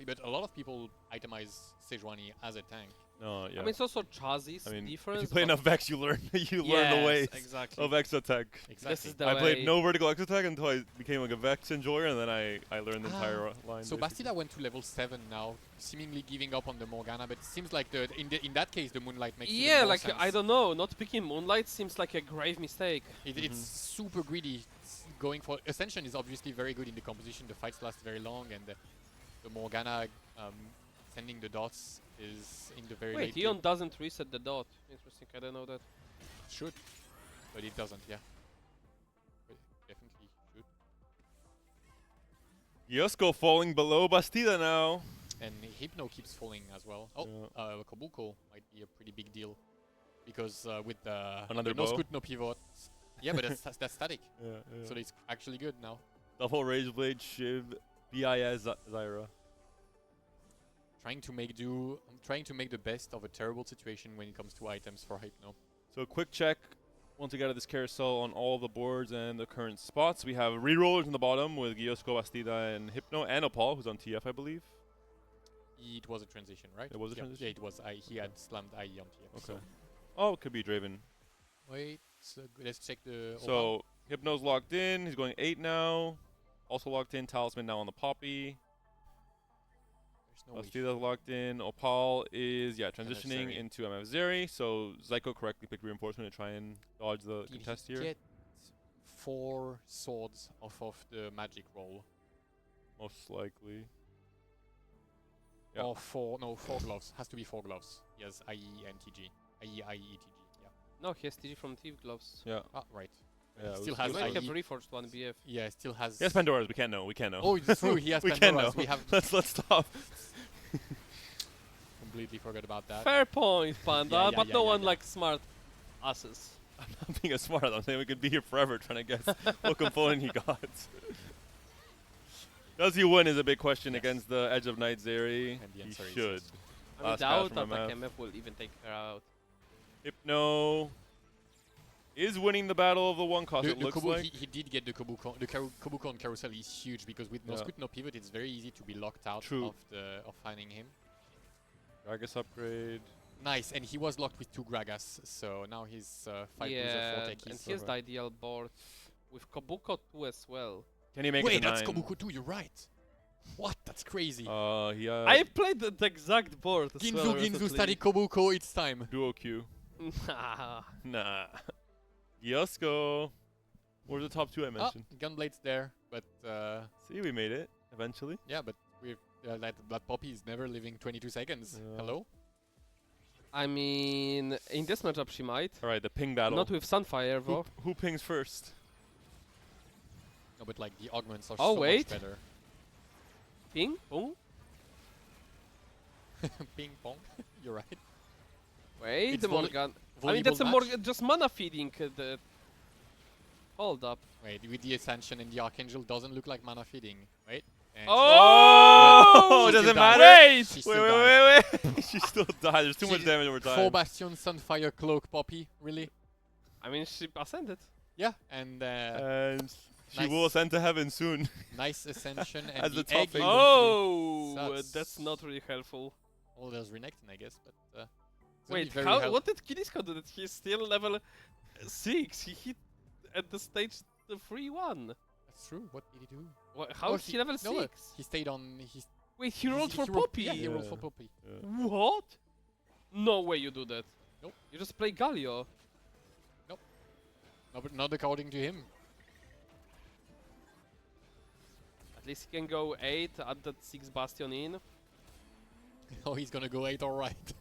Exactly, but a lot of people itemize Sejuani as a tank. No, yeah. I mean, it's also Chazi's I mean, difference. if you play but enough Vex, you learn the yes, ways exactly. of X attack. Exactly. This is the I way. played no vertical X attack until I became like a Vex enjoyer, and then I learned the entire line. So basically. Bastida went to level 7 now, seemingly giving up on the Morgana, but it seems like in that case the Moonlight makes even Yeah, more like sense. I don't know. Not picking Moonlight seems like a grave mistake. It's super greedy. It's going for Ascension is obviously very good in the composition. The fights last very long, and the Morgana sending the dots is in the very Wait, late EON doesn't reset the dot. Interesting. I don't know that. Should, but it doesn't. Yeah, but definitely should. Yosko falling below Bastida now. And Hypno keeps falling as well. Oh, Kabuko might be a pretty big deal because with Another the no bow. scoot, no pivot. Yeah, but that's static, Yeah. so it's actually good now. Double Rage Blade, Shiv, BIS, Zyra. I'm trying to make the best of a terrible situation when it comes to items for Hypno. So quick check. Once we get out of this carousel on all the boards and the current spots, we have rerollers in the bottom with Yosko, Bastida, and Hypno, and Opal, who's on TF, I believe. It was a transition, right? It was a transition? Yeah, it was. He had slammed IE on TF. Okay. Oh, it could be Draven. Wait, let's check the. Opal. So Hypno's locked in. He's going 8 now. Also locked in. Talisman now on the Poppy. There's no way. Bastida's locked in. Opal is transitioning Zeri. into MF Zeri. So Zyko correctly picked reinforcement to try and dodge the Did contest he here. get 4 swords off of the magic roll? Most likely. Yeah. Or 4 gloves. Has to be 4 gloves. Yes, IE and TG. IE, TG. Yeah. No, he has TG from Thief Gloves. Yeah. Ah, right. Yeah, it Still was- has He might have IE. reforged one BF. Yeah, still has. He has Pandora's. We can't know. We can't know. Oh, it's true. He has we can't know. Pandora's. We have Let's stop. completely forgot about that. Fair point, Panda, Yeah, but yeah, no yeah, one yeah. likes smart asses. I'm not being a smart. I'm saying we could be here forever trying to guess what component he got. Does he win is a big question Yes. against the Edge of Night Zeri. And the He answer is should. yes. I Last doubt pass that from like MF. MF will even take her out. Hypno is winning the battle of the one cost, it The looks Kobu, like. he did get the Kobuko. The Kobuko on carousel is huge because with no Yeah. scoot, no pivot, it's very easy to be locked out True. of finding him. Gragas upgrade. Nice, and he was locked with 2 Gragas, so now he's 5 Yeah, loser, 4 and techies. here's the ideal board with Kobuko 2 as well. Can he make Wait, it to that's 9? Kobuko too, you're right. What? That's crazy. He I played the exact board as well Ginzu, recently. static Kobuko, it's time. Duo Q. Nah. Nah. Yosko. Where's the top 2 I Ah, mentioned? Gunblade's there, but See, we made it eventually. yeah, but we've that Poppy is never living 22 seconds. Yeah. Hello? I mean, in this matchup she might. All right, the ping battle. Not with Sunfire though. Who pings first? No, but like the augments are Oh, so wait. much better. Ping? Boom? Ping pong. You're right. Wait, It's the volley- Morgan. I mean, that's a Volleyball more match? just mana feeding. The hold up. Wait, with the Ascension and the Archangel doesn't look like mana feeding. Wait. And Oh! She does still it died. matter? Wait! She Wait, still died. wait. She still died. There's too much She- damage over 4 time. Bastion, Sunfire, Cloak, Poppy. Really? I mean, she ascended. Yeah, and And she Nice. will ascend to heaven soon. nice Ascension and As the the top egg. favorite. Oh, Sucks. that's not really helpful. Oh, there's Renekton, I guess, but it's gonna be Wait, very how? help- What did Kirisko do? That he's still level 6. He hit at the stage the 3-1. That's true. What did he do? How Oh, is he level no, 6? He stayed on. Wait, he rolled for rolled- Poppy. Yeah, he rolled Yeah. for Poppy. Yeah. What? No way you do that. Nope. You just play Galio. No, but not according to him. At least he can go 8, add that 6 Bastion in. Oh, he's gonna go 8, alright.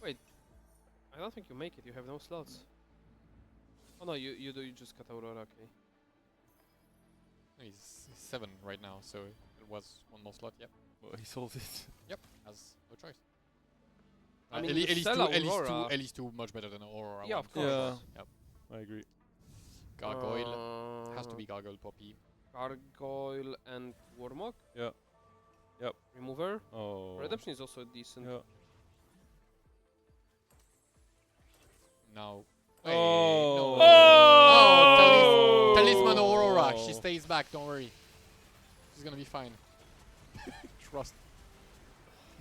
I don't think you make it, you have no slots. Oh no, you do, you just cut Aurora, okay. He's 7 right now, so it was 1 more slot. Yep. Well, he sold it. Yep. Has no choice. I mean, Elise, you Elise, sell two, Elise, two, Aurora. Elise 2 much better than Aurora. Yeah, 1. of course. Yeah. Yep. I agree. Gargoyle. Has to be Gargoyle Poppy. Gargoyle and Warmog. Yeah. Yep. Remover. Oh. Redemption is also decent. Yeah. Now. Oh. No. Oh! Talisman Aurora. She stays back, don't worry. She's gonna be fine. Trust.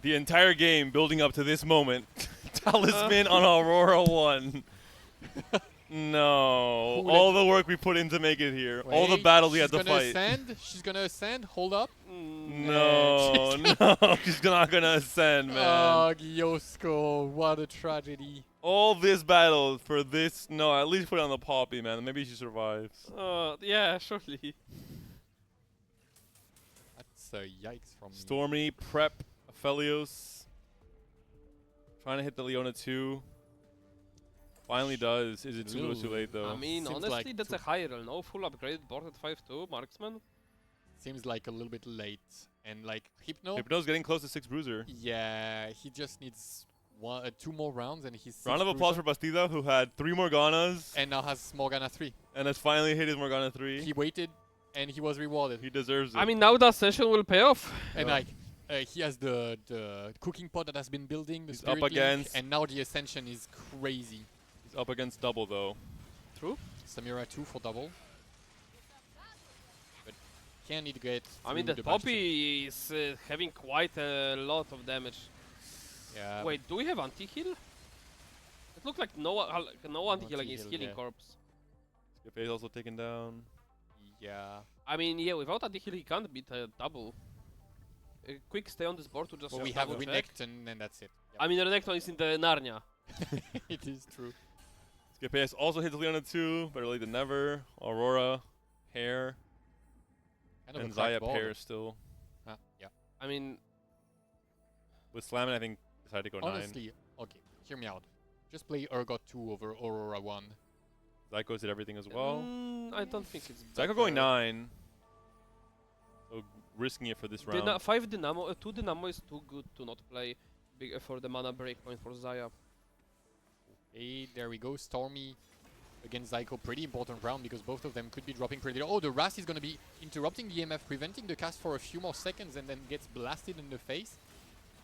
The entire game building up to this moment. Talisman on Aurora 1. No. Who All let- the work we put in to make it here. All the Wait, battles we had to She's gonna fight. ascend. She's gonna ascend. Hold up. No, no. She's not going to ascend, man. Oh, Gyosko, what a tragedy. All this battle for this. No, at least put it on the Poppy, man. Maybe she survives. Yeah, surely. That's a yikes from me. Stormy, Prep, Aphelios. Trying to hit the Leona 2. Finally does. Is it too little too late, though? I mean, Seems honestly, like that's a high roll. No full upgraded board at 5-2, Marksman. Seems like a little bit late. And like Hypno, Hypno's getting close to 6 Bruiser. yeah, he just needs 2 more rounds and he's Round of applause for Bastida, who had 3 Morganas and now has Morgana 3. and has finally hit his Morgana 3. He waited and he was rewarded. He deserves it. I mean, now the session will pay off. And Yeah. like he has the cooking pot that has been building, the He's Spirit up Link, against- and now the Ascension is crazy. He's up against double, though. True. Samira 2 for double. But can it get I mean, through the Bastion? Poppy is having quite a lot of damage. Yeah. Wait, do we have anti-heal? It looked like no anti-heal against anti-heal, Healing yeah. Corpse. Skip also taken down. Yeah. I mean, yeah, without anti-heal he can't beat a double. A quick stay on this board to just Well, we have double check. Renekton and that's it. I mean, Renekton is in the Narnia. It is true. Skip also hits Leona 2, better late than never. Aurora, Hair, Kind of and a cracked Zaya board. pair still. Yeah. I mean, With Slamming, I think, decided to go 9. Honestly, okay, hear me out. Just play Urgot 2 over Aurora 1. Zyko's did everything as well. I don't think it's Zyko going better. 9. So risking it for this round. 5 Dynamo, 2 Dynamo is too good to not play big for the mana breakpoint for Zaya. Hey, there we go. Stormy against Zyko. Pretty important round because both of them could be dropping pretty low. Oh, the Rast is going to be interrupting the EMF, preventing the cast for a few more seconds and then gets blasted in the face.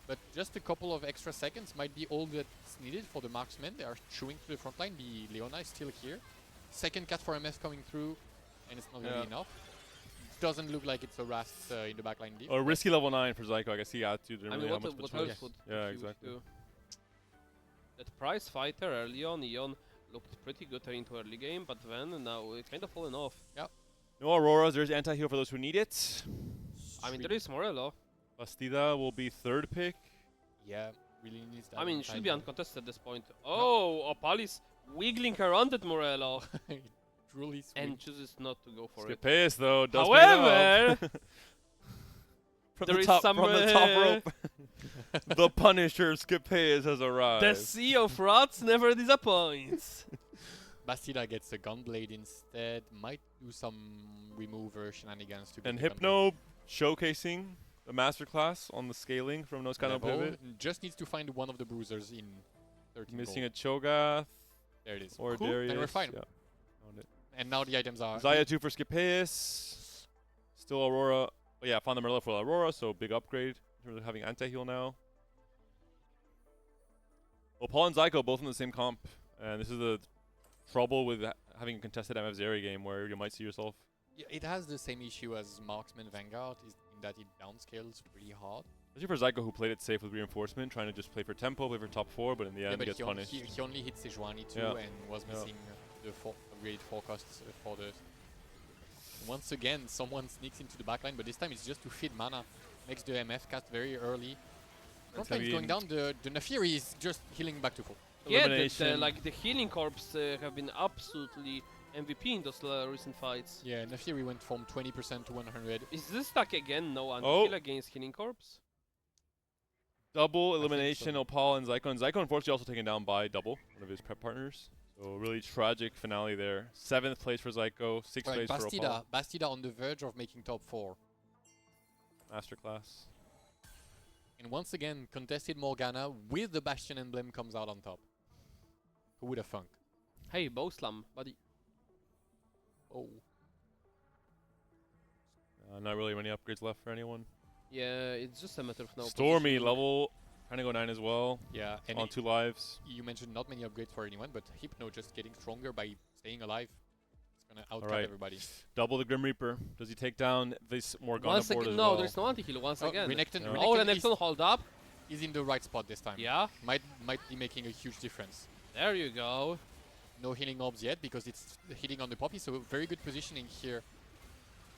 But just a couple of extra seconds might be all that's needed for the marksmen. They are chewing to the front line. The Leona is still here. Second cast for MF coming through, and it's not going to be enough. Doesn't look like it's a Rast in the backline deep. Or risky level 9 for Zyko. I guess he had to. Didn't I really mean, have what much else choice. would Yeah, you exactly. do? That prize fighter early on, Eon, looked pretty good into early game, but then now it kind of fallen off. No Auroras. There's anti-heal for those who need it. I mean, there is Morello. Bastida will be 3rd pick. Yeah, really needs that. I mean, on it should time. be uncontested at this point. Oh, Opal is wiggling around at Morello Truly sweet. and chooses not to go for it. Skip though, does pick it up. However, from there the is top, some, from the top rope, the Punisher Skippeus has arrived. the sea of rats never disappoints. Bastida gets a Gunblade instead. Might do some remover shenanigans to And get the Hypno showcasing a masterclass on the scaling from no Gunblade. kind of Level. pivot. Just needs to find one of the bruisers in 13 Missing gold. a Cho'Gath There it is. or Cool, Darius. then we're fine. Yeah. Found it. And now the items are... Zaya 2 for Skippeus. Still Aurora. Oh yeah, found the Merlot for Aurora, so big upgrade in terms of having anti-heal now. Well, Paul and Zyko both in the same comp. And this is the trouble with having a contested MF Zeri game where you might see yourself. Yeah, it has the same issue as Marksman Vanguard, is in that it downscales pretty hard. Especially for Zyko, who played it safe with reinforcement, trying to just play for tempo, play for top 4, but in the Yeah, end but gets he, punished. he only hit Sejuani too Yeah. and was Yeah. missing the upgraded forecasts for the... Once again, someone sneaks into the backline, but this time it's just to feed mana. Makes the MF cast very early. That's Frontline is going gonna down, the Nafiri is just healing back to full. Yeah, Elimination. like the Healing Corps have been absolutely MVP in those recent fights. Yeah, Nafiri went from 20% to 100. Is this like again no Oh. anti-heal against Healing Corps? Double think elimination, so. Opal and Zyko. And Zyko unfortunately also taken down by Double, one of his prep partners. So really tragic finale there. 7th place for Zyko, 6th Right, place for Opal. Bastida on the verge of making top 4. Masterclass. And once again, contested Morgana with the Bastion emblem comes out on top. Who would have thunk? Hey, Bow Slam, buddy. Oh. Not really many upgrades left for anyone. Yeah, it's just a matter of now. Stormy positioning. level, trying to go 9 as well. Yeah, and On 2 lives. you mentioned not many upgrades for anyone, but Hypno just getting stronger by staying alive. Gonna outcap Alright. everybody. Double the Grim Reaper. Does he take down this Morgana Once board again, as no, well? there's no anti-heal once again. Renekton, Yeah. Oh, Renekton Renekton hold up. is in the right spot this time. Yeah, Might be making a huge difference. there you go. No healing orbs yet because it's hitting on the Poppy, so very good positioning here.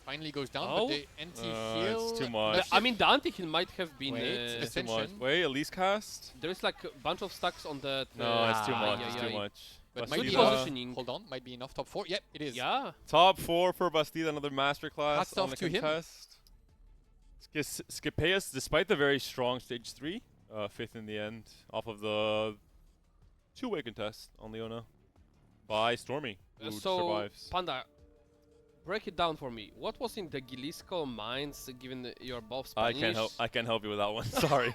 Finally goes down, Oh. but the anti-heal... it's too much. I mean, the anti-heal might have been. Wait, It's too much. Ascension. Wait, at least cast? There is like a bunch of stacks on that. No, it's too Ah, much. yeah, It's yeah, too yeah. much. But Good might be Bastida. positioning. Hold on, might be enough top 4. Yep, it is. Yeah. Top 4 for Bastida, another masterclass Hats on off the to him. contest. Scipeus, despite the very strong stage 3, 5th in the end, off of the two-way contest on Leona by Stormy, who So, survives. Panda, break it down for me. What was in the Gilisco mines, given your both I Spanish? can't help you with that one. Sorry,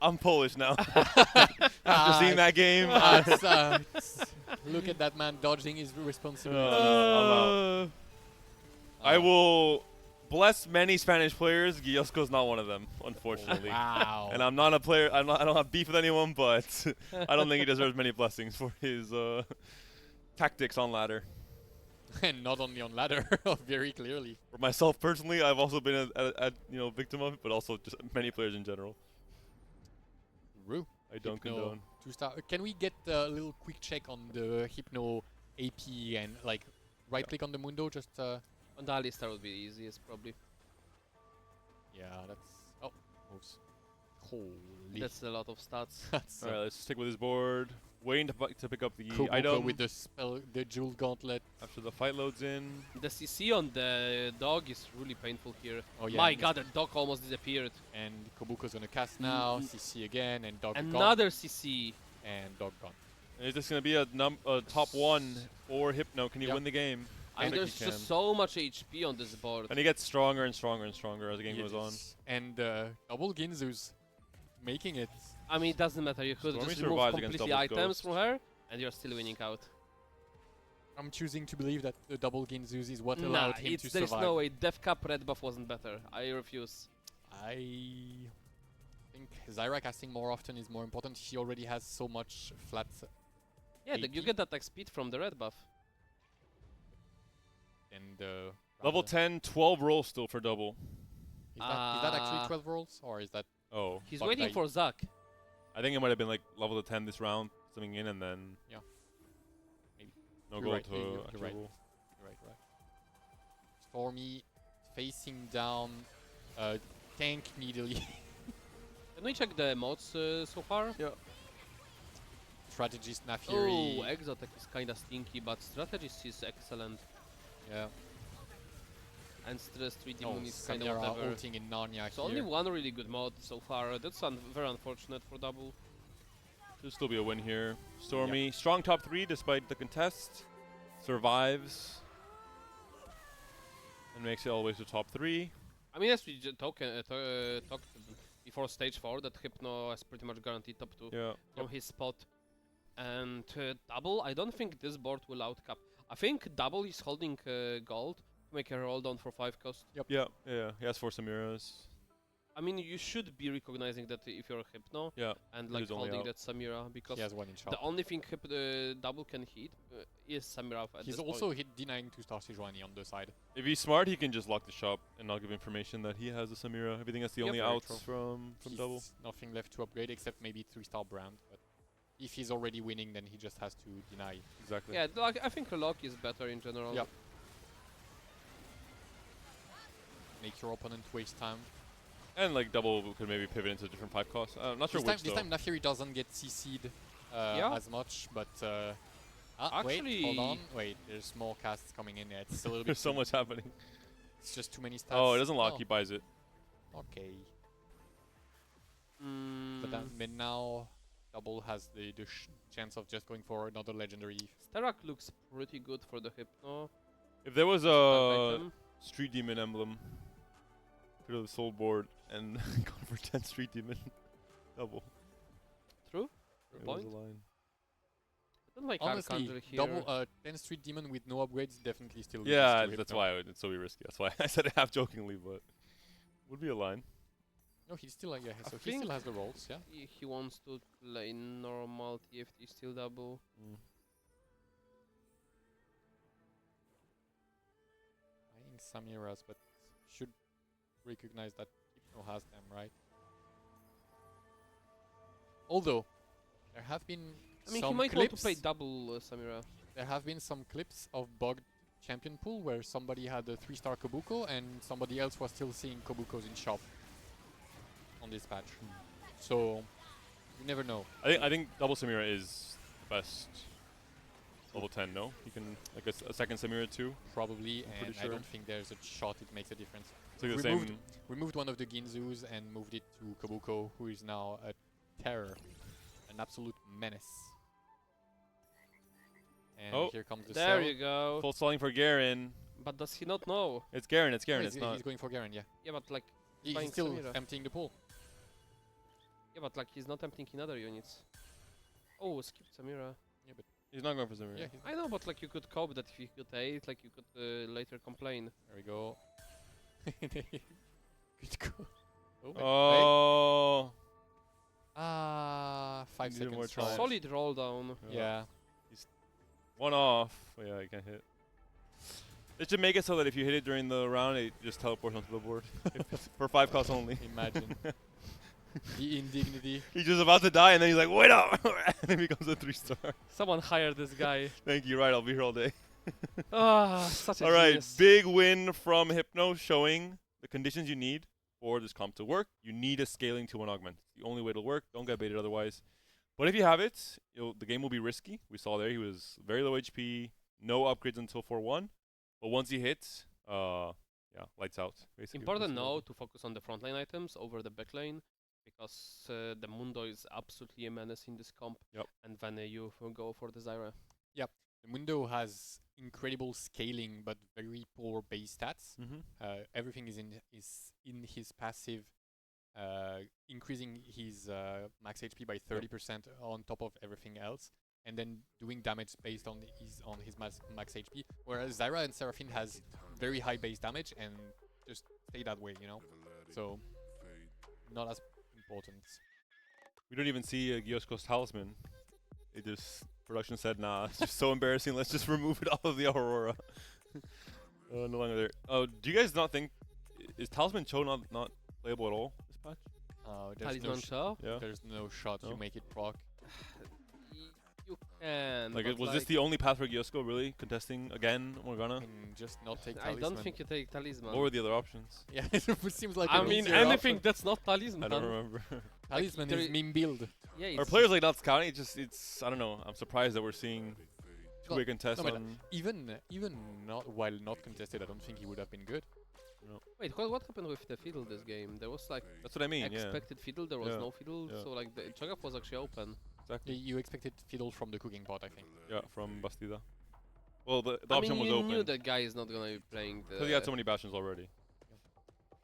I'm Polish now. After seeing that game, Look at that man dodging his responsibility. I'm out. I will bless many Spanish players. Giosco's not one of them, unfortunately. Wow. And I'm not a player. I don't have beef with anyone, but I don't think he deserves many blessings for his tactics on ladder. And not only on ladder, very clearly. For myself personally, I've also been a victim of it, but also just many players in general. Rue. I don't Hypno condone. 2-star. Can we get a little quick check on the Hypno AP and like right click on the Mundo? Just On the Alistar would be easiest, probably. yeah, that's moves. Holy, That's a lot of stats. that's All right, let's stick with his board. Waiting to pick up the Kobuko item with the spell, the Jewel Gauntlet. after the fight loads in. The CC on the dog is really painful here. Oh yeah. My and god, the dog almost disappeared. And Kobuko's gonna cast now. CC again and dog gone. Another CC. And dog gone. Is this going to be a top 1 for Hypno? Can he Yep. win the game? And think there's he just can. so much HP on this board. And he gets stronger and stronger and stronger as the game goes on. Yes. And double Ginzu's making it. I mean, it doesn't matter. You could Stormy just remove survives against completely double items ghost. from her, and you're still winning out. I'm choosing to believe that the double Ginzu's is what Nah, allowed him to there's survive. no way. Death Cap red buff wasn't better. I refuse. I think Zyra casting more often is more important. She already has so much flat. Yeah, you 80. get that XP from the red buff. And Level 10, 12 rolls still for double. Is that actually 12 rolls or is that? Oh. He's Fuck, waiting I- for Zac. I think it might have been like level to 10 this round, something in, and then. Yeah. Maybe. No You're goal right, to you're actual right. roll. Right. Stormy facing down tank needly. Can we check the mods so far? Strategist Nafury. Oh, Exotech is kinda stinky, but Strategist is excellent. Yeah. And Stress 3 Oh, Demon is kinda Samira whatever. ulting in Narnia So here. only one really good mod so far. That's very unfortunate for double. Should still be a win here. Stormy, strong top 3 despite the contest. Survives. And makes it all the way to top 3. I mean, as we talked before stage 4, that Hypno has pretty much guaranteed top 2 Yeah. from his spot. And double, I don't think this board will outcap. I think double is holding gold to make a roll down for 5 cost. Yeah. He has 4 Samiras. I mean, you should be recognizing that if you're Hypno Yeah. and It like is only holding out. that Samira, because He has one in shop. the only thing double can hit is Samira at He's this also point. hit denying 2-star Sejuani on the side. If he's smart, he can just lock the shop and not give information that he has a Samira. I think that's the Yep. only Very outs true. from He's double. nothing left to upgrade except maybe 3-star brand. But if he's already winning, then he just has to deny. Exactly. Yeah, like, I think lock is better in general. Yep. Make your opponent waste time. And like double could maybe pivot into different 5 costs. I'm not sure This which time though. Nafury doesn't get CC'd Yeah. as much, but wait, Actually- hold on. Wait, there's more casts coming in. Yeah, it's a little bit. There's so too- much happening. It's just too many stats. Oh, it doesn't lock. Oh, He buys it. okay. Mm, But now double has the chance of just going for another legendary. Sterak looks pretty good for the Hypno. If there was Bad a item. Street Demon emblem, put it on the soul board and go for 10 Street Demon double. True. It Good was point. a line. I don't like Honestly, Archangel here. double 10 Street Demon with no upgrades definitely still. loses Yeah, to that's Hypno. why it's so risky. That's why I said it half jokingly, but would be a line. No, he's still yeah. I So he still think- has the rolls. Yeah. He wants to play normal TFT still double. Samiras, but should recognize that Hypno has them, right? Although there have been I mean, he some might want to clips. play double Samira. There have been some clips of bugged champion pool where somebody had a 3-star Kobuko and somebody else was still seeing Kobukos in shop on this patch. So you never know. I think double Samira is the best level 10. No, you can like a second Samira too. Probably, pretty and I sure. don't think there's a shot it makes a difference. It's like the Removed- same. Removed one of the Ginzus and moved it to Kobuko, who is now a terror, an absolute menace. And Oh, here comes the There cell. you go. Full stalling for Garen. But does he not know? It's Garen. It's No, Garen. he's, It's not. he's going for Garen, yeah. Yeah, but like, He's Flying still Samira. emptying the pool. yeah, but like he's not emptying in other units. Oh, skip Samira. He's not going for Samira. Yeah, I know, but like you could cope that if you could hate, like you could later complain. there we go. Good go. Oh, Oh. Ah, 5 Needed more seconds. time. left. Solid roll down. Yeah. One off. Oh, yeah, you can't hit. It should make it so that if you hit it during the round, it just teleports onto the board. For 5 costs only. Imagine. The indignity. He's just about to die, and then he's like, wait up! And then he becomes a 3-star. Someone hire this guy. Thank you, right, I'll be here all day. Ah, such a Alright, genius. big win from Hypno, showing the conditions you need for this comp to work. You need a scaling 2-1 augment. It's the only way it'll work. Don't get baited otherwise. But if you have it, the game will be risky. We saw there he was very low HP, no upgrades until 4-1. But once he hits, yeah, lights out. Basically. Important now to focus on the frontline items over the backlane, because the Mundo is absolutely a menace in this comp. Yep. And then you go for the Zyra. The Mundo has incredible scaling but very poor base stats. Everything is in his passive, increasing his max HP by 30% on top of everything else, and then doing damage based on his max HP. Whereas Zyra and Seraphine has very high base damage and just stay that way, you know. So not as important. We don't even see Gyosko's talisman. It just production said, nah, it's just so embarrassing. Let's just remove it off of the Aurora. No longer there. Oh, do you guys not think is Talisman Cho not playable at all this patch? There's no Talisman Shaw? Yeah. there's no shot you No? make it proc. You can. Like, but was this the only path for Gyosko really contesting again Morgana? Can just not take I talisman. don't think you take Talisman. What were the other options? Yeah, it seems like I an mean, easier anything option. that's not Talisman. I don't remember. Talisman there is i- meme build. Yeah, Are it's players like not scouting? It's I don't know. I'm surprised that we're seeing Well, two-way contests no, but on. Even not while not contested, I don't think he would have been good. Wait, what happened with the fiddle this game? There was like That's what I mean. Yeah, expected fiddle, there was Yeah. no fiddle, Yeah. so like the Cho'Gath was actually open. exactly. You expected fiddle from the cooking pot, I think. Yeah, from Bastida. Well, the I option mean, was you open knew that guy is not gonna be playing the. because he had so many bastions already.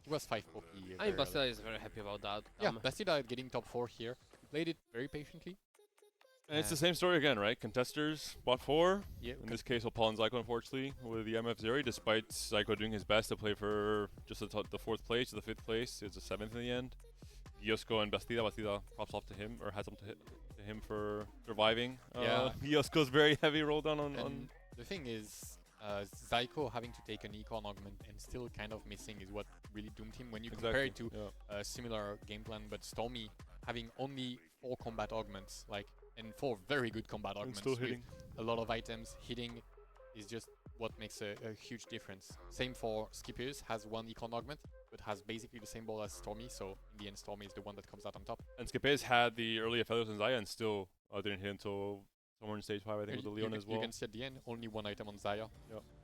He was 5 poppy. I mean, Bastila is very happy about that. Yeah, Bastida getting top 4 here. He played it very patiently. And it's the same story again, right? Contesters bought 4. Yeah, In this case, Opal and Zyko, unfortunately, with the MF Zeri, despite Zyko doing his best to play for just the 4th place to the 5th place, it's a 7th in the end. Gyosko and Bastida pops off to him, or has something to him for surviving. Yeah. Gyosko's very heavy roll down on. And the thing is, Zyko having to take an econ augment and still kind of missing is what really doomed him. When you compare it to yeah. a similar game plan, but Stormy having only 4 combat augments, and 4 very good combat And augments still with hitting. a lot of items. Hitting is just what makes a huge difference. Same for Skippers, has 1 econ augment, but has basically the same ball as Stormy, so in the end Stormy is the one that comes out on top. And Skipes had the early Aphelios and Zaya and still didn't hit until somewhere in stage 5, I think, with the Leon as well. You can see at the end, only 1 item on Zaya.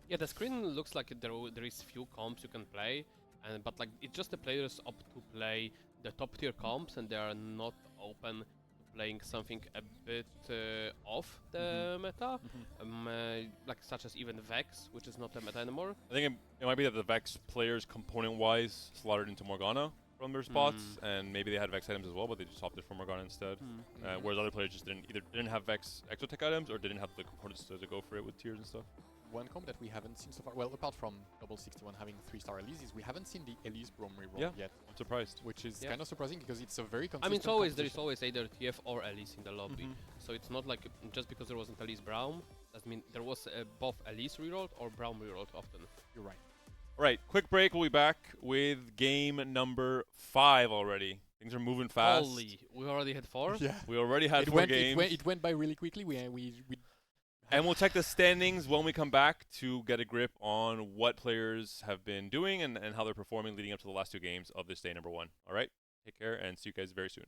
Yeah, the screen looks like there is few comps you can play, but like it's just the players opt to play the top tier comps and they are not open to playing something a bit off the meta, like such as even Vex, which is not a meta anymore. I think it might be that the Vex players, component-wise, slaughtered into Morgana from their spots, and maybe they had Vex items as well, but they just opted for Morgana instead. Whereas other players just didn't have Vex exotech items, or didn't have the components to go for it with tiers and stuff. One comp that we haven't seen so far, well, apart from Double 61 having 3-star Elise, is we haven't seen the Elise Brom reroll Yeah. yet, I'm surprised. which is Yeah. kind of surprising because it's a very I consistent mean, there is composition. always either TF or Elise in the lobby, so it's not like just because there wasn't Elise Brown, that means there was both Elise rerolled or Brown rerolled often. You're right. All right, quick break. We'll be back with game number 5 already. Things are moving fast. Holy, we already had 4? Yeah. We already had It 4 went, games. it went by really quickly. And we'll check the standings when we come back to get a grip on what players have been doing and how they're performing leading up to the last 2 games of this day number 1. All right, take care and see you guys very soon.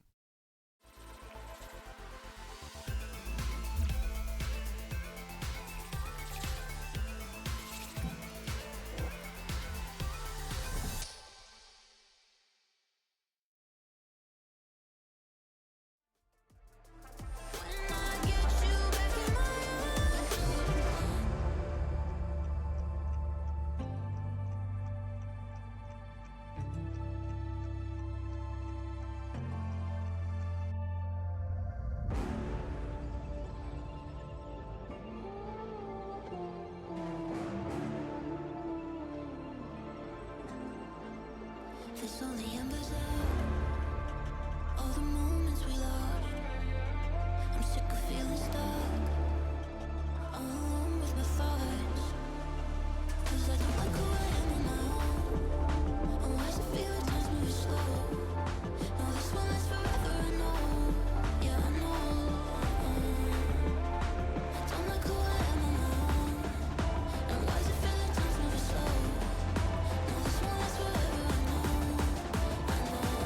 When I get you back in my There's only embers left. All the moments we lost. I'm sick of feeling stuck. All alone with my thoughts. 'Cause I don't like who I am on my own. And why does it feel like time's moving slow? No, this one lasts forever, I know. Yeah, I know. I don't like who I am on my own. And why does it feel like time's moving slow? No, this one lasts forever, I know. I know.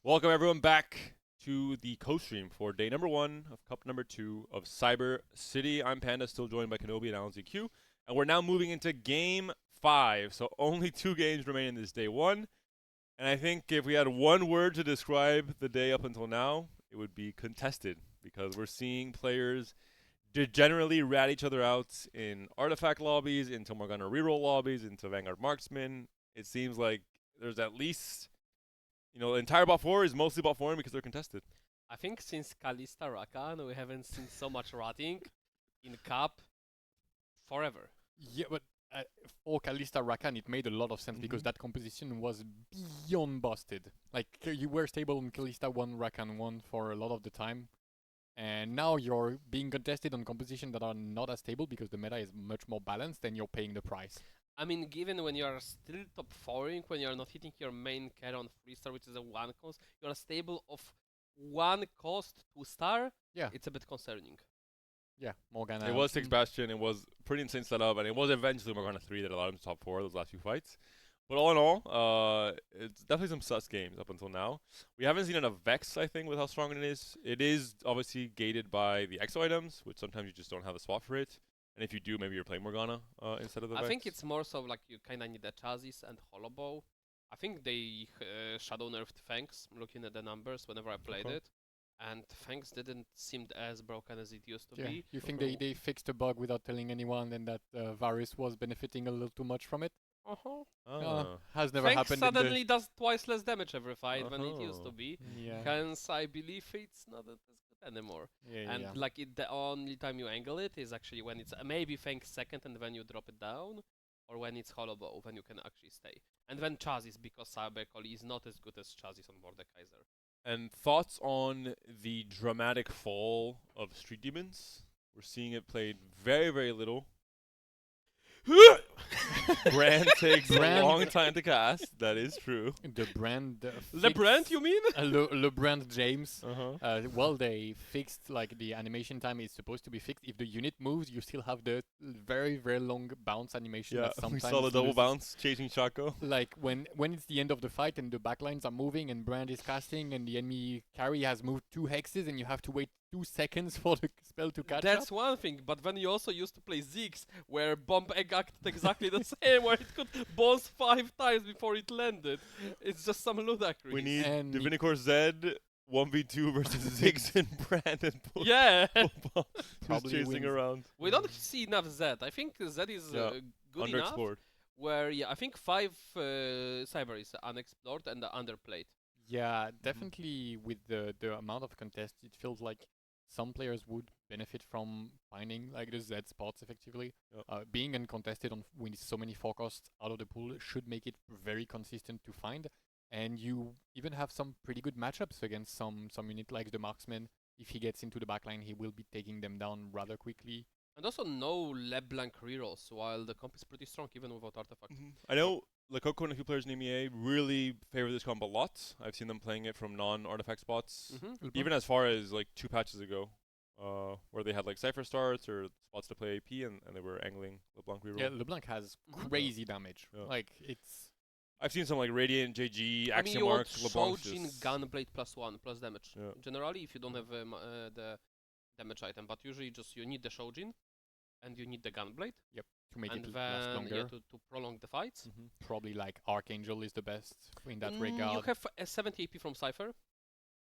Welcome everyone back to the co-stream for day number 1 of cup number 2 of Cyber City. I'm Panda, still joined by Kenobi and AlanZQ, and we're now moving into game 5. So only 2 games remain in this day 1. And I think if we had one word to describe the day up until now, it would be contested, because we're seeing players generally rat each other out in artifact lobbies, into Morgana reroll lobbies, into Vanguard Marksman. It seems like there's at least, the entire bot 4 is mostly bot 4 because they're contested. I think since Kalista Rakan, we haven't seen so much ratting in Cup forever. Yeah, but for Kalista Rakan, it made a lot of sense because that composition was beyond busted. Like, you were stable on Kalista 1, Rakan 1 for a lot of the time. And now you're being contested on compositions that are not as stable because the meta is much more balanced and you're paying the price. I mean, given when you are still top 4ing, when you are not hitting your main carry on 3-star, which is a 1 cost, you are stable of 1 cost 2-star. Yeah. It's a bit concerning. Yeah, Morgana. It was 6 Bastion, it was pretty insane setup, and it was eventually Morgana 3 that allowed him to top 4 those last few fights. But all in all, it's definitely some sus games up until now. We haven't seen enough Vex, I think, with how strong it is. It is obviously gated by the exo items, which sometimes you just don't have the spot for it. And if you do, maybe you're playing Morgana instead of the Vex. I think it's more so like you kind of need a chassis and hollow bow. I think they shadow nerfed Fangs, looking at the numbers whenever I played it. And Fangs didn't seem as broken as it used to be. You think they fixed a bug without telling anyone and that Varus was benefiting a little too much from it? Has never Fangs happened. suddenly does twice less damage every fight than it used to be. Yeah. Hence, I believe it's not as good anymore. Like the only time you angle it is actually when it's maybe Fangs second and then you drop it down, or when it's hollow bow, when you can actually stay. And then chassis, because Cybercall is not as good as chassis on Mordekaiser. And thoughts on the dramatic fall of Street Demons? We're seeing it played very, very little. Brand takes a long time to cast. That is true. The brand. LeBrand, you mean? LeBrand James. Well, they fixed like the animation time is supposed to be fixed. If the unit moves, you still have the very, very long bounce animation. Yeah, that sometimes we saw the double bounce chasing Chaco. Like when it's the end of the fight and the backlines are moving and Brand is casting and the enemy carry has moved 2 hexes and you have to wait 2 seconds for the spell to catch up. That's one thing, but then you also used to play Ziggs, where Bomb Egg acted exactly the same, where it could bounce 5 times before it landed. It's just some ludicrous. We need Divinicore Z 1v2 versus Ziggs and Brand and yeah, probably chasing around. We don't see enough Z. I think Z is good enough. Where I think 5 Cyber is unexplored and underplayed. Yeah, definitely with the amount of contest, it feels like some players would benefit from finding like the Z spots effectively. Being uncontested with so many forecasts out of the pool should make it very consistent to find. And you even have some pretty good matchups against some unit like the Marksman. If he gets into the backline, he will be taking them down rather quickly. And also no LeBlanc rerolls, while the comp is pretty strong even without artifacts. I know Lakoko and a few players in EMEA really favor this comp a lot. I've seen them playing it from non-artifact spots, even as far as like 2 patches ago, where they had like Cypher starts or spots to play AP and they were angling LeBlanc reroll. Yeah, LeBlanc has crazy damage. Like it's... I've seen some like Radiant, JG, Axiom you Arc, want LeBlanc. Shojin Gunblade +1 plus damage. Generally, if you don't have the damage item, but usually just you need the Shojin and you need the Gunblade. Yep, to make and it then, last longer. to prolong the fights. Probably like Archangel is the best in that regard. You have a 70 AP from Cypher,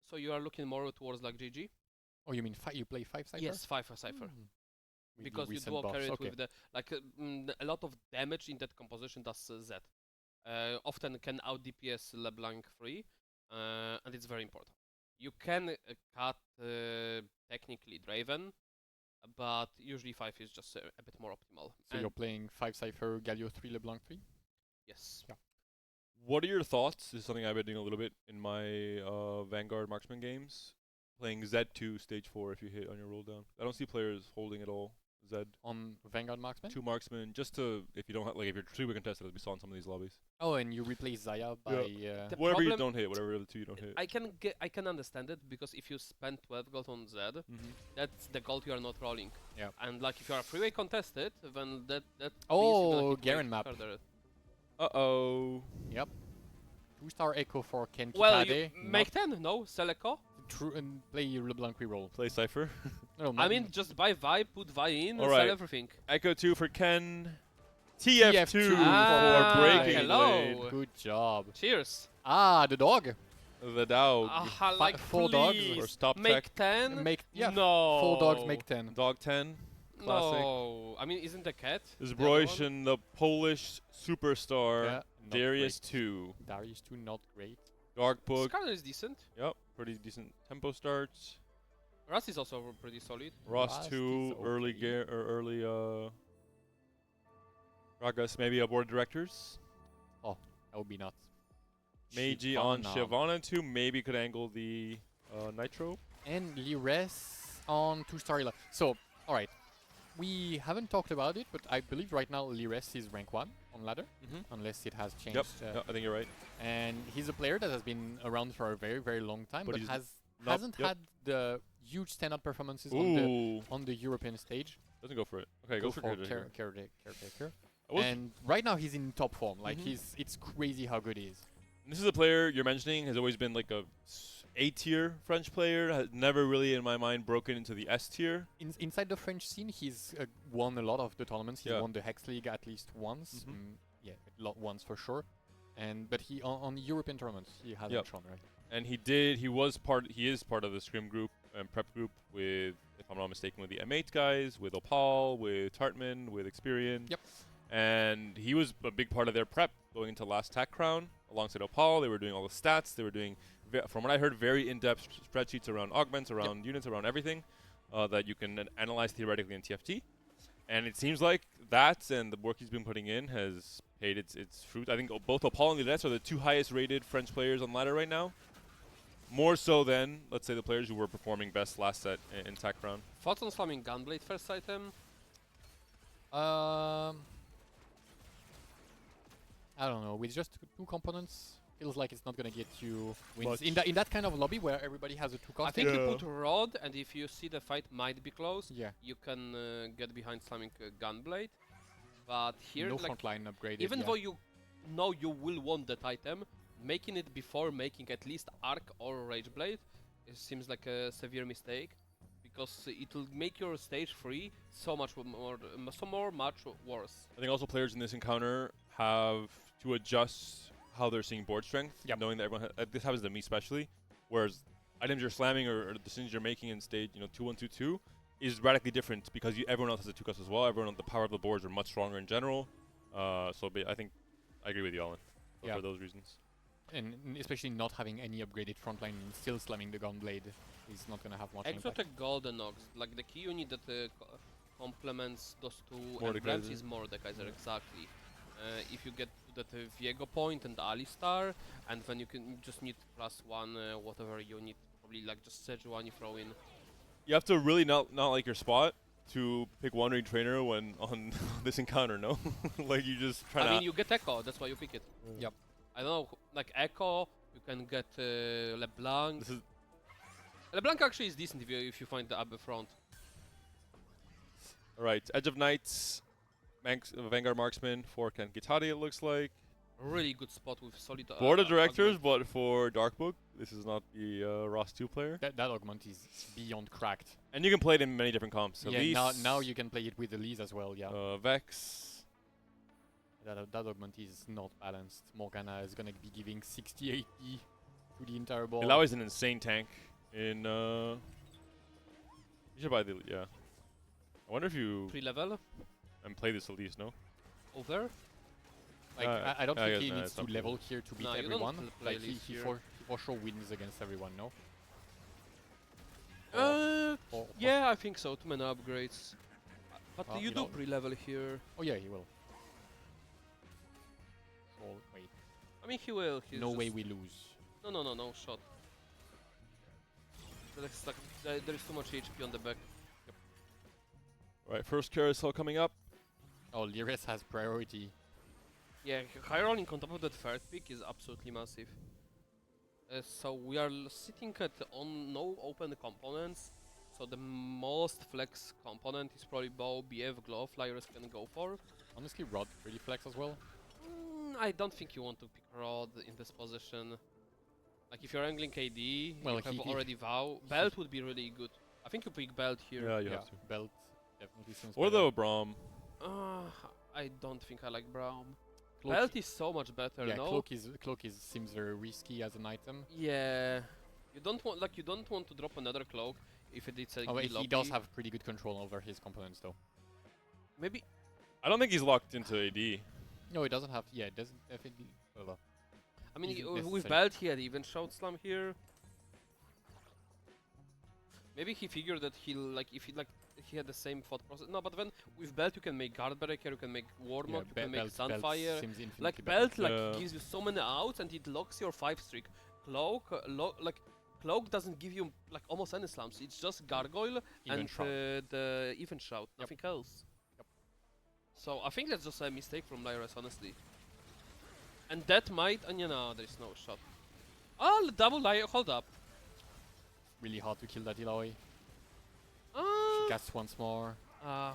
so you are looking more towards like GG. Oh, you mean you play 5 Cypher? Yes, 5 for Cypher. Because you dual carry it with the a lot of damage in that composition does Z. Often can out DPS LeBlanc 3, and it's very important. You can cut technically Draven, but usually 5 is just a bit more optimal. So you're playing 5 Cypher, Galio 3, LeBlanc 3? Yes. Yeah. What are your thoughts? This is something I've been doing a little bit in my Vanguard Marksman games. Playing Z2 stage 4 if you hit on your roll down. I don't see players holding at all. Z on Vanguard Marksman? 2 Marksman, just to, if you don't have, like, if you're truly contested, as we saw in some of these lobbies. Oh, and you replace Zaya by... whatever you don't hit, whatever the 2 you don't hit. I can understand it, because if you spend 12 gold on Z, that's the gold you are not rolling. Yeah. And like, if you are freeway contested, then that oh, Garen map. Further. Uh-oh. Yep. 2-star Echo for Ken Well, Kitade. you make 10, no? Sell Echo? True, and play your LeBlanc reroll. Play Cypher. No, I mean, just buy Vi, put Vi in, and right. sell everything. Echo 2 for Ken. TF2 TF2 for Breaking hello. Blade. Good job. Cheers. Ah, the dog. The dog. Like, 4 dogs please, or stop make tech. 10? Make no. 4 dogs make 10. Dog 10. Classic. No. I mean, isn't the cat? Zbrojs and the Polish superstar. Yeah, not Darius great. 2. Darius 2, not great. Dark This Book. card is decent. Yep, pretty decent tempo starts. Rust is also pretty solid. Ross Rust 2, is early okay. gear or early Ragas, maybe a board of directors. That would be nuts. Meiji on Shyvana. Shyvana 2, maybe could angle the Nitro. And Lires on 2-star. So, alright. We haven't talked about it, but I believe right now Lires is rank 1 on ladder, unless it has changed. Yep, I think you're right. And he's a player that has been around for a very, very long time, But but he's hasn't yep. had the huge standout performances Ooh, on the European stage. doesn't go for it. Okay, go for Caretaker. Caretaker. I was- And right now he's in top form. Like Mhm. it's crazy how good he is. This is a player you're mentioning has always been like a A-tier French player. Has never really, in my mind, broken into the S tier. Inside the French scene, he's won a lot of the tournaments. He's Yeah. won the Hex League at least once. Mhm. Yeah, once for sure. But he on the European tournaments he hasn't Yep. shown, right? And he is part of the scrim group and prep group with, if I'm not mistaken, with the M8 guys, with Opal, with Tartman, with Experian. Yep. And he was a big part of their prep going into last Tac Crown alongside Opal. They were doing all the stats. They were doing, from what I heard, very in-depth spreadsheets around augments, around units, around everything that you can analyze theoretically in TFT. And it seems like that and the work he's been putting in has paid its fruit. I think both Opal and Lilette are the 2 highest rated French players on ladder right now. More so than, let's say, the players who were performing best last set in Tac Crown. Thoughts on slamming Gunblade first item? I don't know. With just 2 components, feels like it's not gonna get you wins Much. in that kind of lobby where everybody has a 2 cost. I think you Yeah. put Rod, and if you see the fight might be close, Yeah. you can get behind slamming Gunblade. But here, No like, front line upgraded. even yeah. though you know you will want that item, making it before making at least Arc or Rage Blade, it seems like a severe mistake, because it will make your stage 3 so much much worse. I think also players in this encounter have to adjust how they're seeing board strength, Yep. knowing that everyone this happens to me especially, whereas items you're slamming or decisions you're making in stage 2-1-2-2 is radically different because everyone else has a 2 cost as well. Everyone on the power of the boards are much stronger in general. I think I agree with you, Alan, Yeah. for those reasons. And especially not having any upgraded frontline and still slamming the gunblade is not gonna have much impact. Exotic Golden Ox, like the key unit that complements those 2 Mordekaiser. emblems is Mordekaiser, exactly. If you get to that Viego point and Alistar, and then you just need +1 whatever unit, probably like just Sejuani throw in. You have to really not like your spot to pick Wandering Trainer when on this encounter, no? Like you just try I mean, you get Echo, that's why you pick it. Yep. I don't know, like Echo, you can get LeBlanc. This is LeBlanc actually is decent if you find the upper front. alright. Edge of Knights, Vanguard Marksman for Ken Kitari, it looks like. Really good spot with solid. Board of Directors, augment. but for Darkbook, this is not the Ross 2 player. That augment is beyond cracked. And you can play it in many different comps. Yeah, Elise, now you can play it with Elise as well, yeah. Vex. That augment is not balanced. Morgana is gonna be giving 60 AP to the entire board. Ilau is an insane tank in you should buy the I wonder if you 3-level and play this Elise, no? over. Like, I don't I think guess he not, needs it's to not level here to beat No, you don't everyone. play Like, Elise he here. for sure wins against everyone, no? Or- Yeah, I think so. Too many upgrades. But Well, you you do know. pre-level here. Oh yeah, he will. Oh, wait. I mean, he will. He's No way just- we lose. No shot. There is too much HP on the back. Right, first carousel coming up. Oh, Lires has priority. Yeah, high rolling on top of that third pick is absolutely massive. So we are sitting on no open components. So the most flex component is probably bow, BF, glove. Flyers can go for. Honestly, Rod pretty flex as well. I don't think you want to pick Rod in this position. Like if you're angling KD, Well, you have he- already Vow. Belt would be really good. I think you pick Belt here. Yeah, you have to. Belt definitely seems Or better. the Braum. I don't think I like Braum. Cloak, Belt is so much better, yeah, no? cloak is seems very risky as an item. Yeah. You don't want to drop another cloak if it's a Oh, wait, heal he does OP. have pretty good control over his components though. Maybe. I don't think he's locked into AD. No, he doesn't have. Yeah, it doesn't definitely. Well, I mean, Isn't with necessary. Belt he had even shout slam here. Maybe he figured that he had the same thought process. No, but then with Belt you can make guard breaker, you can make warlock, you can make sunfire. seems infinitely Like better. Belt Yeah. gives you so many outs and it locks your 5 streak. Cloak Cloak doesn't give you like almost any slams. It's just gargoyle Even and shroud. the even shout, Yep. nothing else. Yep. So I think that's just a mistake from Lyris, honestly. And that might, and there is no shot. Oh, double Lyre, hold up. Really hard to kill that Eloy. Ah, She casts once more.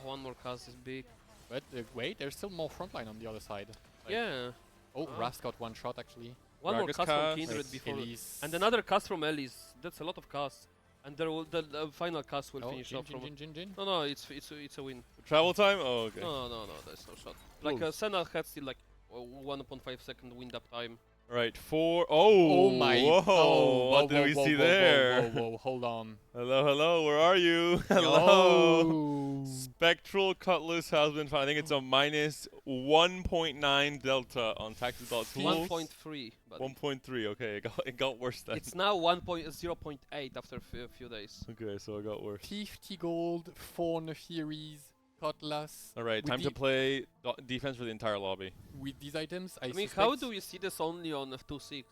one more cast is big. But wait, there's still more frontline on the other side. Like- Yeah, Oh, Ah. Rast got one shot actually. one more Gragas cast from cast. Kindred Nice. before, Elise. and another cast from Elise. That's a lot of casts. And the final cast will Oh, finish Jin, off Jin, from. Jin, Jin. No, it's a win. Travel time? Oh, okay. No, there's no shot. Like Close. Senna had still like 1.5 second wind up time. Right, 4. Oh, Oh my! Whoa, Oh, what did we see there? Whoa, hold on. Hello, where are you? Hello. Yo. Spectral Cutlass has been found. I think it's a minus 1.9 delta on Tactical Tools. 1.3, but 1.3, okay, it got worse then. it's now 0.8 after a few days. Okay, so it got worse. TFT gold, 4 Nefiris, Cutlass. Alright, With time to the- play defense for the entire lobby. With these items, I mean, suspect, how do we see this only on F26?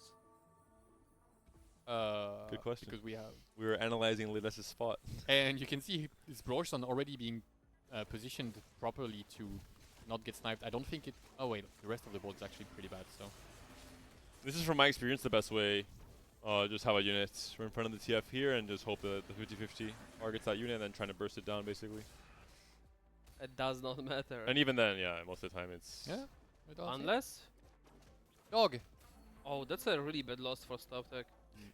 Good question. Because we have, We were analyzing Lides's spot. and you can see his Brorson already being positioned properly to not get sniped. I don't think it. Oh wait, the rest of the board is actually pretty bad. So This is, from my experience, the best way. Just have a unit in front of the TF here and just hope that the 50-50 targets that unit and then trying to burst it down, basically. It does not matter. And even then, yeah, most of the time it's... yeah, it does, yeah. Unless... Dog. Oh, that's a really bad loss for StuffTech.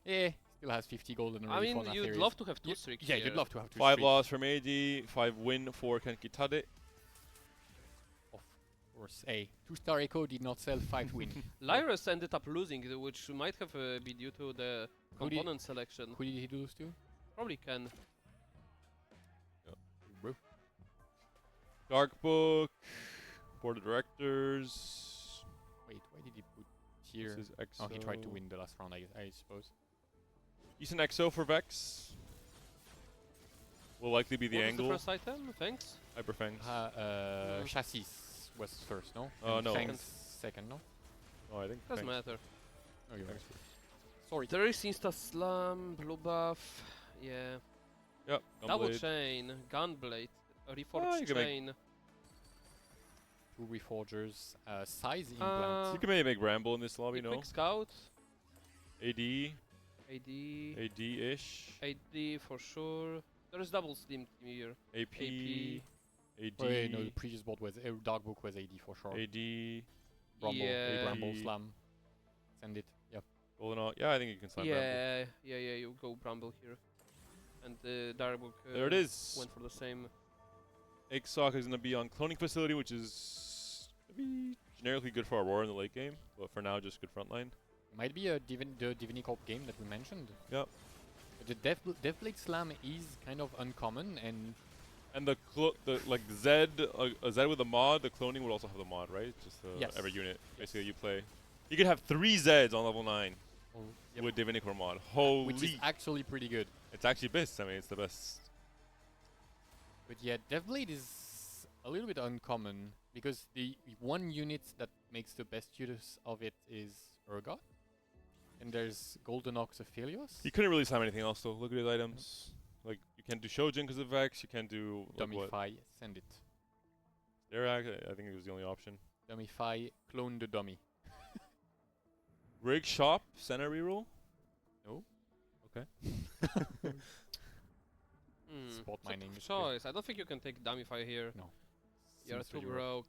Yeah, still has 50 gold and I already mean, four you'd Nefiris. love to have two Ye- streaks Yeah, here. you'd love to have 2 5 streaks. loss from AD, 5 win for Kenkitade. Of course. 2-star Echo did not sell 5 win. Lyris ended up losing, which might have been due to the Who did- component selection. Who did he lose to? Probably can. Bro. Dark Book, Board of Directors. Wait, why did he put here? This is EXO. Oh, he tried to win the last round, I suppose. Decent EXO for Vex. Will likely be the What angle. was the first item? Thanks. Hyperfangs. Chassis was first, no? Oh, And no. Fangs second, no? Oh, I think Doesn't Fangs. matter. Oh, you're right. Fangs. Sorry. There is Insta Slam, Blue Buff. Yeah. Yep. Double Gunblade. chain, Gunblade, you Reforged can make- chain. 2 Reforgers, size Uh, implant. You can maybe make Ramble in this lobby, no? Quick Scout, AD, AD, AD-ish, AD for sure. There is double slim here. AP, AD, Oh, wait, no, the previous board was Dark Book was AD for sure. AD, Rumble, yeah. Rumble, AD. Slam. Send it. Yep. Golden Out. Yeah, I think you can slam Ramble. Yeah, you go Bramble here. And the Darbook There it is. went for the same. Exoc is going to be on Cloning Facility, which is gonna be generically good for Aurora in the late game, but for now, just good frontline. Might be a the Divinicorp game that we mentioned. Yep. The Deathblade Slam is kind of uncommon, and And the Zed, a Zed with a mod, the cloning would also have the mod, right? Just Yes. every unit, basically, you play. You could have 3 Zeds on level 9 yep, with Divinicorp mod. Holy. which is actually pretty good. It's actually best. I mean, it's the best. But yeah, Deathblade is a little bit uncommon because the one unit that makes the best use of it is Urgot, and there's Golden Ox Aphelios. You couldn't really slam anything else, though. Look at his items. Like, you can't do Shojin because of Vex. You can't do, like, what? Dummify, send it. Dirac, I think it was the only option. Dummify, clone the dummy. Rig Shop, center reroll? No. Okay. Spot mining. Tough is good. choice. I don't think you can take Dummify here. No. You're Seems too really rough. broke.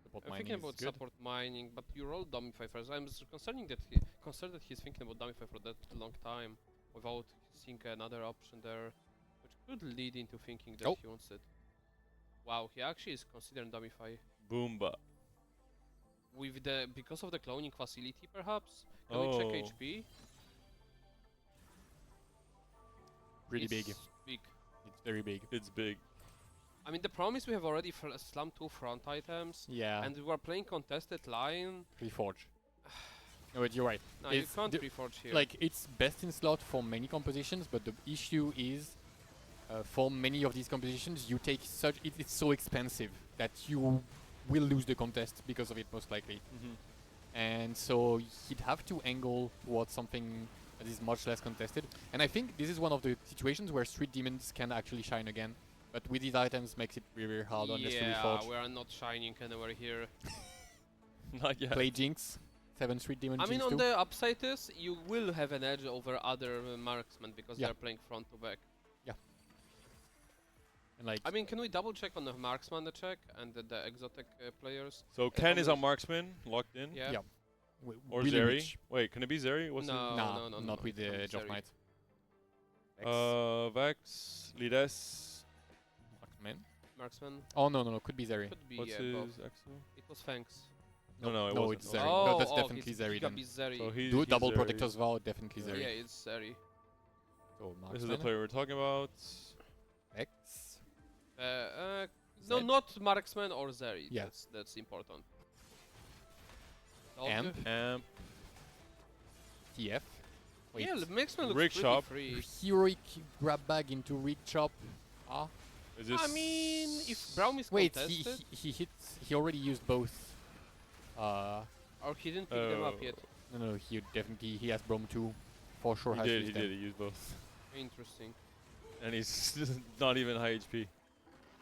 Support I'm mining thinking is about good. support mining, but you roll Dummify first. I'm concerned that he's thinking about Dummify for that long time without seeing another option there, which could lead into thinking that Oh. he wants it. Wow, he actually is considering Dummify. Boomba. with the because of the cloning facility, perhaps. Can Oh. we check HP? Pretty big. It's big. It's very big. It's big. I mean, the problem is we have already slammed 2 front items, Yeah. and we are playing contested line. Reforge. No, but you're right. No, you It's can't the- reforge here. Like, it's best in slot for many compositions, but the issue is, for many of these compositions, you take such it's so expensive that you will lose the contest because of it, most likely. And so he'd have to angle towards something that is much less contested. And I think this is one of the situations where Street Demons can actually shine again. But with these items makes it very, very hard unless you yeah, reforge. we are not shining anywhere here. Not yet. Play Jinx. 7 Street Demon I mean, Jinx on too. the upside is you will have an edge over other marksmen because Yeah. they're playing front to back. And like, I mean, can we double check on the marksman the check and the exotic players? So Ken is on on marksman, locked in. Yeah. Yeah. Or really Zeri. rich. Wait, can it be Zeri? What's No. Nah, no, not with the not Edge of Zeri. Might. Vex, Lides. Marksman. Marksman Oh no, could be Zeri. could be What's both. his exo? It was Fangs. No, it no, wasn't. it's No. Zeri. Oh, No, that's oh, definitely it's Zeri Giga then. be Zeri. So he's Do double Zeri. Protector's Vow, definitely Zeri. Yeah, it's Zeri. So This is the Marksman. player we're talking about. X. No, Zed. not marksman or Zeri. Yeah. That's important. Dog. Amp. Amp. TF. Wait. Yeah, marksman looks Rig pretty shop. free. Heroic grab bag into Rig Chop. Ah. Is this I mean, if Braum is Wait, contested, he hits. He already used both. or he didn't pick them up yet. No, he has Brom 2. For sure he has did, used he them. did. He used both. Interesting. And he's not even high HP.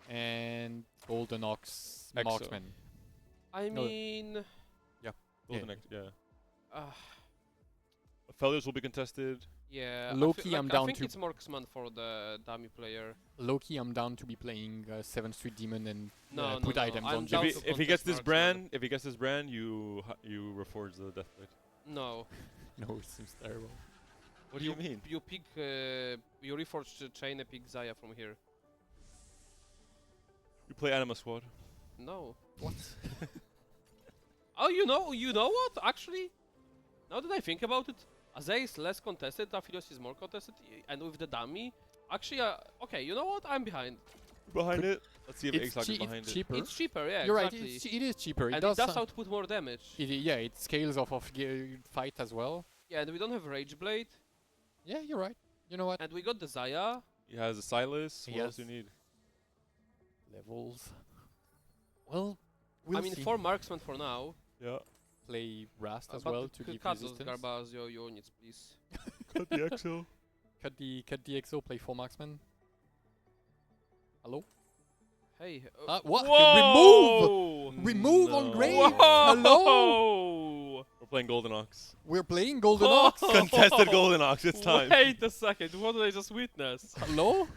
And Golden Ox Exo. Marksman. I No. mean, Golden Yeah. X, yeah. uh, Failures will be contested. yeah. Low-key, I'm I down think to- it's marksman for the dummy player. Low-key, I'm down to be playing 7 Street Demon and No, no, put no, items I'm on down Jinx. to If he gets contest this marksman. brand, you reforge the Deathblade. No. No, it seems terrible. What do you mean? You pick, you reforge the chain and pick Zaya from here. You play Anima Squad. No. What? Oh, you know what? Actually, now that I think about it, Azay is less contested, Aphelios is more contested, and with the dummy, actually, okay, you know what? I'm behind. Behind it. Let's see if It's, Exotic is chea- behind it's it. cheaper. It's cheaper, yeah, You're exactly. right. It is cheaper. And It does. output more damage. Yeah, it scales off of fight as well. Yeah, and we don't have Rage Blade, Yeah, you're right. You know what? and we got the Zaya. He has a Silas. He What else has- do you need? Levels. Well, we'll I mean, see. 4 marksmen for now. Yeah. Play Rast as But well to give cut those resistance. Garbazio units, please. Cut the Exo. Cut the EXO. Play 4 marksman. Hello? Hey. What? Whoa! Remove on No. Grave. Whoa! Hello? We're playing Golden Ox. We're playing Golden Oh. Ox. Contested Golden Ox. It's time. Wait a second, what did I just witness? Hello?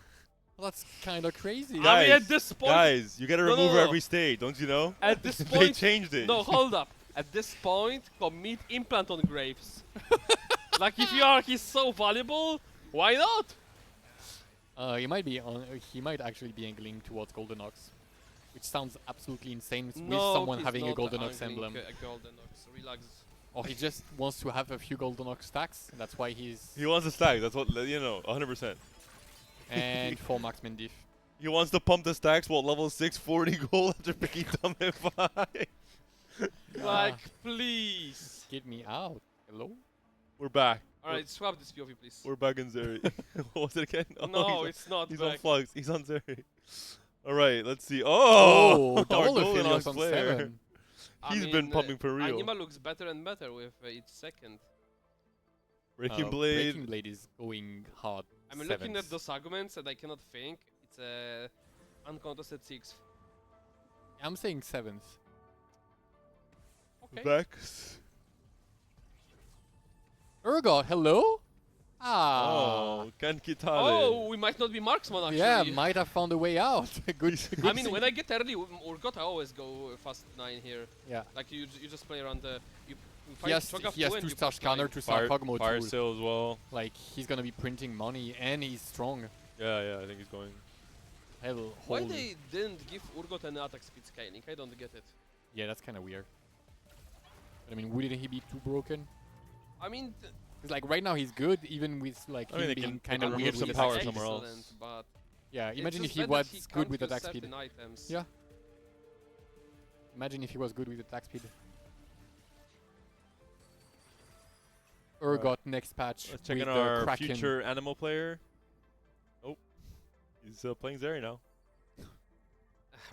That's kind of crazy. Yeah. I mean, at this point, Guys, you gotta No, remove no, her no. every stage, don't you know? at this They point, changed it. no, hold up. At this point, commit implant on Graves. Like, if you are, he's so valuable, why not? He might be on. He might actually be angling towards Golden Ox, which sounds absolutely insane with No, someone he's having a not Golden Ox angling emblem. A Golden Ox, relax. Or he just wants to have a few Golden Ox stacks. That's why he's He wants to stack. That's what you know. 100%. and 4 marksman diff. He wants to pump the stacks while level 6, 40 gold after picking Dumify. Like, please. Get me out. Hello? We're back. Alright, swap this POV, please. We're back in Zeri. What was it again? Oh, No, he's it's not he's back. on Flux. He's on Zeri. All right, let's see. Oh, our double Golden Aphelios Ox on player. 7. I He's been mean, pumping for real. Anima looks better and better with each second. Breaking Blade. Breaking Blade is going hard. I'm looking at sevens. those arguments and I cannot think. It's a uncontested 6. I'm saying 7th. Okay. Vex. Urgot, hello? Ah. Oh, Ken Kitale. Oh, we might not be marksman actually. yeah, might have found a way out. good. I mean, when I get early Urgot, I always go fast 9 here. Yeah. Like you just play around the. You He has, Cho'Gath he has 2 and 2 you star push counter 9. to start Kog'Maw Fire too. sale as well. Like, he's gonna be printing money and he's strong. Yeah, I think he's going. Hell, Why holy. they didn't give Urgot an attack speed scaling? I don't get it. Yeah, that's kind of weird. But I mean, wouldn't he be too broken? I mean, 'Cause like right now he's good, even with like I mean, him they being can- kind they of can weird remove with some attack power speed. somewhere excellent, else. but Yeah, it's imagine if just he bad that was he good can't with use attack speed. certain items. Yeah. Imagine if he was good with attack speed. Urgot next patch Let's check with in the our Kraken. future animal player. Oh, he's playing Zeri now.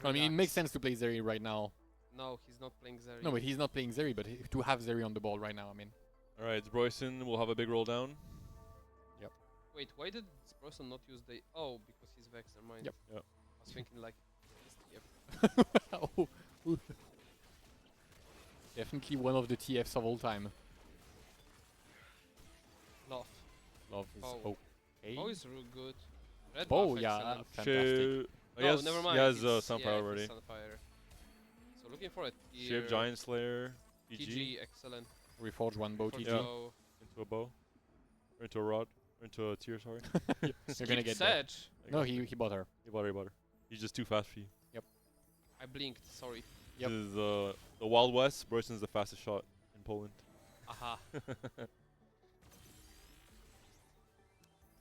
I mean, it makes Relax. sense to play Zeri right now. No, he's not playing Zeri. No, but he's not playing Zeri, but to have Zeri on the ball right now, I mean. All right, Bryson will have a big roll down. Wait, why did this person not use the... Oh, because he's Vex, never mind. Yep. Yep. I was thinking like... this TF. Oh. Definitely one of the TFs of all time. Love. Love is Oh. okay. Oh, is real good. Red Oh, buff, yeah, excellent. fantastic. Oh, No, never mind. He has it's- Sunfire yeah, it's already. Sunfire. So looking for a tier. Shiv, Giant Slayer, PG, TG, excellent. Reforge one bow For TG. Yeah. Joe. into a bow, or into a rod, or into a tier, sorry. You're gonna Skip get there. Sedge. No, he bought her. He bought her. He's just too fast for you. I blinked, sorry. Yep. This is the Wild West. Bryson's the fastest shot in Poland. Aha.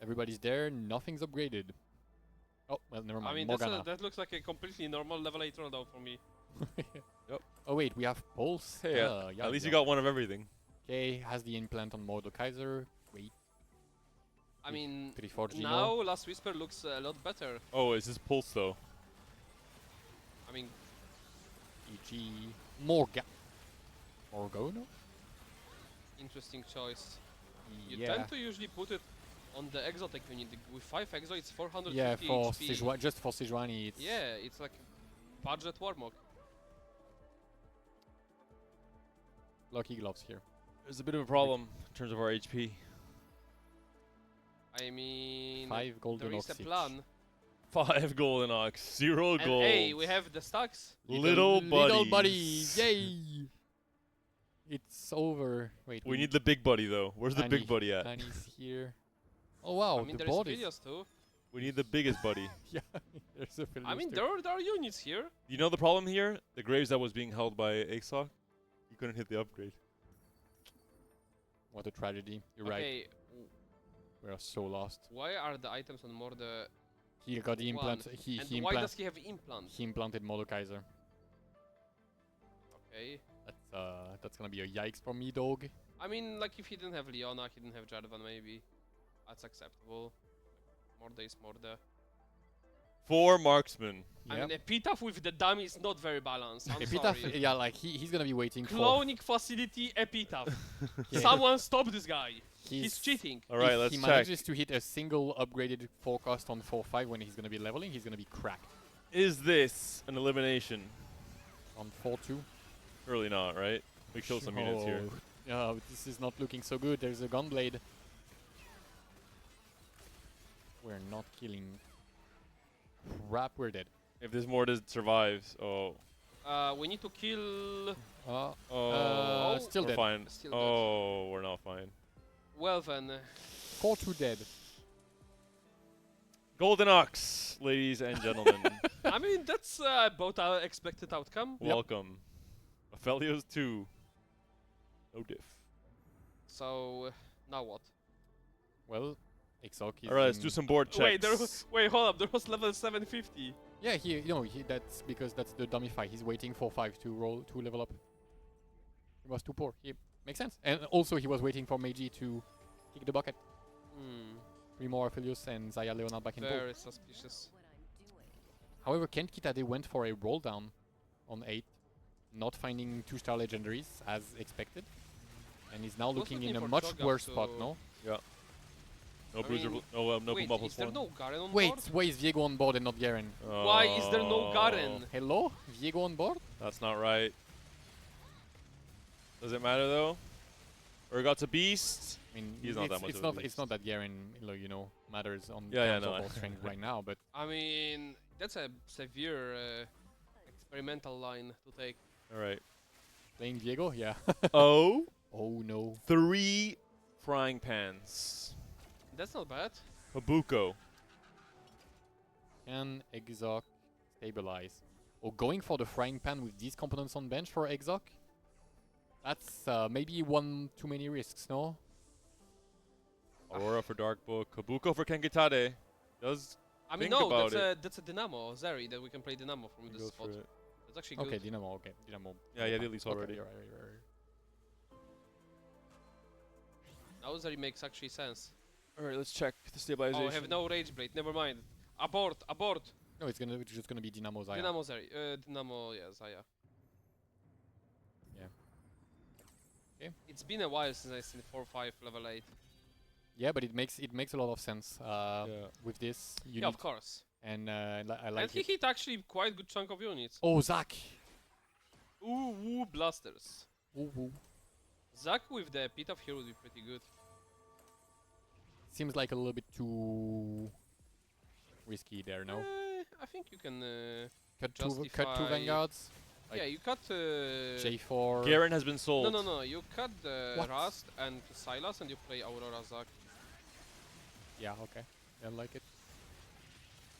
Everybody's there. Nothing's upgraded. Oh, well, never mind. I mean, Morgana. that looks like a completely normal level 8 rundown for me. Oh wait, we have Pulse. Hey, yeah, at least you yeah. got one of everything. Okay, has the implant on Mordekaiser. Wait, I mean, Reforge Gino. now Last Whisper looks a lot better. Oh, it's his pulse though. I mean, EG. Morgana? interesting choice. You Yeah. tend to usually put it on the exotic unit. With 5 exo, it's 450 Yeah, for HP. Sejuani, just for Sejuani, it's Yeah, it's like budget Warmog. lucky gloves here. There's a bit of a problem in terms of our HP. I mean, 5 golden there is a ox each. plan. 5 golden ox, 0 And gold. hey, we have the stacks. little Little buddies. buddies. Yay! It's over. Wait, We need the big buddy though. Where's the big Annie- buddy at? Annie's here. Oh wow, I mean, the there's board is. videos too. We need the biggest buddy. Yeah, there's a I mean, Philister. there are units here. You know the problem here? The graves that was being held by Aesok, you couldn't hit the upgrade. What a tragedy. You're right. Okay, We are so lost. why are the items on more the... He got the implant. And He why does he have implant? he implanted Mordekaiser. Okay. That's gonna be a yikes for me, dog. I mean, like if he didn't have Leona, he didn't have Jarvan maybe. That's acceptable. Morde is Morde. 4 marksmen. I Yep. mean, Epitaph with the dummy is not very balanced. I'm Epitaph, sorry. yeah, like he's gonna be waiting for. Cloning facility Epitaph. Yeah. Someone stop this guy. He's cheating. Alright, If let's he check. manages to hit a single upgraded forecast on 4-5 when he's gonna be leveling, he's gonna be cracked. Is this an elimination? On 4-2. Surely not, right? We killed some units here. Yeah, but this is not looking so good. There's a gunblade. We're not killing. Crap, we're dead. If this Morde survives, oh. We need to kill... Oh, still we're dead. fine. Still dead. Oh, we're not fine. Well then. 4-2 dead. Golden Ox, ladies and gentlemen. I mean, that's about our expected outcome. Yep. Welcome. Aphelios 2. No diff. So, now what? Well, Exoc is. Alright, let's do some board checks. Wait, hold up. There was level 750. Yeah, that's because that's the dummy fight. He's waiting for 5 to roll to level up. He was too poor. He makes sense. And also he was waiting for Meiji to kick the bucket. Hmm. 3 more Aphelios and Zaya Leonard back in pool. Very suspicious. However, Kent Kitade went for a roll down on 8, not finding 2-star legendaries as expected. And he's now Was looking in looking a for much Cho'Gath, worse spot, so- no? No I Bruiser, mean, no Wait, Boom is there +1. no Garen on Wait, board? why is Viego on board and not Garen? Why is there no Garen? Hello? Viego on board? That's not right. Does it matter though? Urgot's a beast. I mean, He's not that much it's of a not. beast. It's not that Garen, matters on Yeah, terms no, of all strength right now. But I mean, that's a severe experimental line to take. Alright. playing Viego, yeah. Oh, Oh no. 3 frying pans. That's not bad. Habuko. Can Exoc stabilize? Or going for the frying pan with these components on bench for Exoc? That's maybe one too many risks, no? Aurora for Dark Book. Kabuko for Kenkitade. Does I mean, think no, about that's a Dynamo Zeri that we can play Dynamo from this goes spot. for it. That's actually good. Okay, Dynamo. Okay, Dynamo. Yeah, yeah, fine. they at least Okay, already. you're right. Now Zeri makes actually sense. Alright, let's check the stabilization. Oh, I have no Rage Blade. Never mind. Abort. No, it's just gonna be Dynamo Zaya. Dynamo Zeri. Dynamo, yeah, Zaya. Yeah. Okay. It's been a while since I've seen 4-5 level 8. Yeah, but it makes a lot of sense with this unit. Yeah, of course. And I like And he it. hit actually quite good chunk of units. Oh, Zac! Ooh, woo, blasters. Ooh, ooh. Zac with the Epitaph here would be pretty good. Seems like a little bit too risky there, no? I think you can. Cut two justify- vanguards. Like yeah, you cut. J4. Garen has been sold. No. You cut the What? Rust and Silas, and you play Aurora Zac. Yeah, okay. I like it.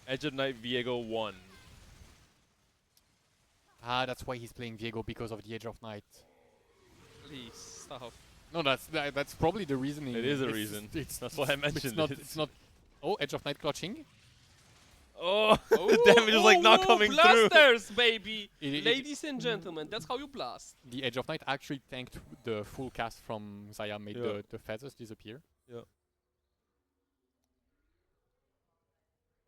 Edge of Night Viego 1. Ah, that's why he's playing Viego, because of the Edge of Night. Please stop. No, that's probably the reasoning. It is a It's- reason. It's That's why I mentioned it. It's not. Oh, Edge of Night clutching. Oh, the damage is like not coming through. Blasters, baby! It- Ladies and gentlemen, that's how you blast. The Edge of Night actually tanked the full cast from Zaya, made Yeah. the feathers disappear.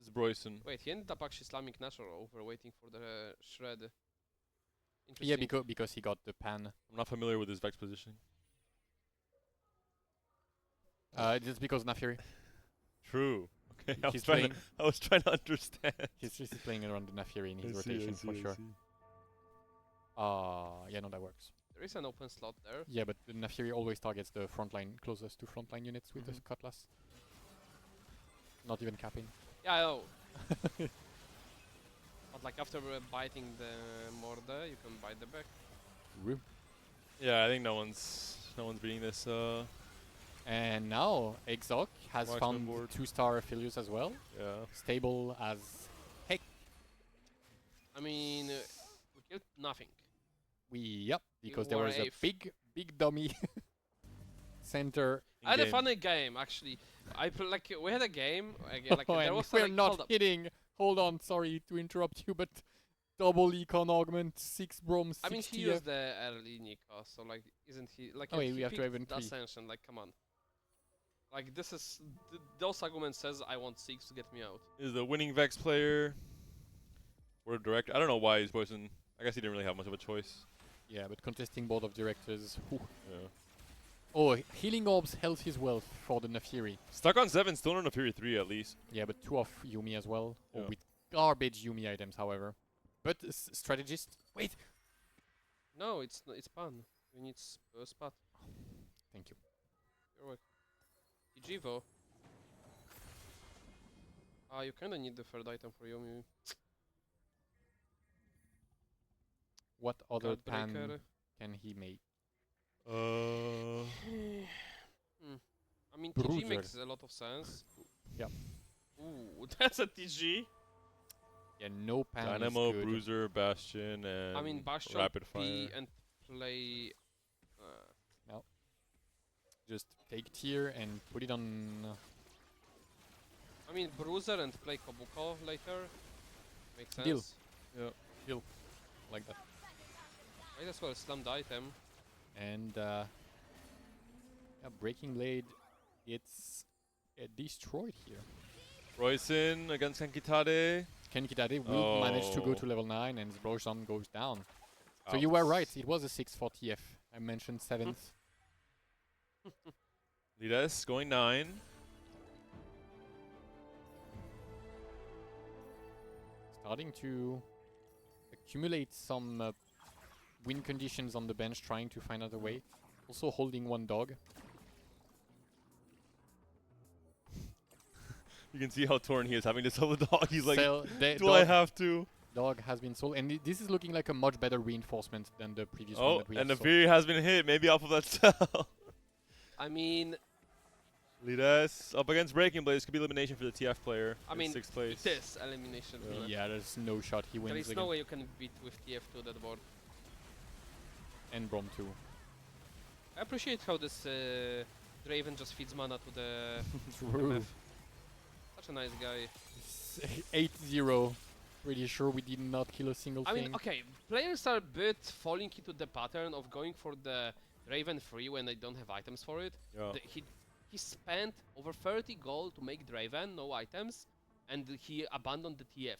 It's Broyson. Wait, he ended up actually slamming Nashor over, waiting for the shred. Yeah, Interesting. because he got the pan. I'm not familiar with his Vex positioning. It's because Nafiri. True. Okay, I was, He's trying playing. to, I was trying to understand. He's just playing around the Nafiri in his I see, rotation I see, for I sure. see. Yeah, no, that works. There is an open slot there. Yeah, but the Nafiri always targets the frontline, closest to frontline units with the Mhm. Cutlass. Not even capping. Yeah, I know. But like after biting the Morde, you can bite the back. Yeah, I think no one's beating this. And now Exoc has Marksman found board. 2-star Philius as well. Yeah. Stable as heck. I mean, we killed nothing. Yep, because there were was a eighth. big dummy center. I had a In-game. funny game actually. We had a game. Like there and was we're like, not hold up. hitting. Hold on, sorry to interrupt you, but double econ augment, 6 brom, 6 I mean, he TF. used the early Nico, so like, isn't he like? Oh, wait, we he have to picked have even 3. Ascension. Like, come on. Like this is those arguments says I want 6 to get me out. Is the winning Vex player. Word director. I don't know why he's Broyson. I guess he didn't really have much of a choice. Yeah, but contesting board of directors. Whew. Yeah. Oh, healing orbs, health is wealth for the Nafiri. Stuck on 7, still on a Fury 3 at least. Yeah, but 2 of Yumi as well. Yeah. Oh, with garbage Yumi items, however. But strategist. Wait. No, it's pan. We need spot. Thank you. You're welcome. Ijivo. You kinda need the third item for Yomi. What other Card pan breaker. can he make? I mean, Bruiser. TG makes a lot of sense. Yeah. Ooh, that's a TG. Yeah, no pan Dynamo, is good. Bruiser, Bastion, and I mean, Bastion, Rapid P, Fire. and play. Just take tier and put it on. I mean, Bruiser and play Kabuko later. Makes sense. Deal. Like that. Might as well slam the item. And yeah, Breaking Blade, it's destroyed here. Broyson against Kenkitade. Ken Kitade will manage to go to Oh. level 9 and Zbrojsan goes down. So you were right, it was a 6 for TF. I mentioned 7th. Lides going 9. Starting to accumulate some win conditions on the bench, trying to find another way. Also holding 1 dog. You can see how torn he is having to sell the dog. He's like, Sell the do I dog, have to? dog has been sold, and this is looking like a much better reinforcement than the previous one Oh, that we and the have sold. Fury has been hit. Maybe off of that sell. I mean, Lides up against Breaking Blade. This could be elimination for the TF player. I in mean, 6th place. it is elimination. Yeah. Yeah, there's no shot he wins There is again. no way you can beat with TF2 that board. And Brom too. I appreciate how this Draven just feeds mana to the True. MF. Such a nice guy. 8-0. Pretty sure we did not kill a single I thing. mean, okay, players are a bit falling into the pattern of going for the Draven free when they don't have items for it. Yeah. He spent over 30 gold to make Draven, no items, and he abandoned the TF.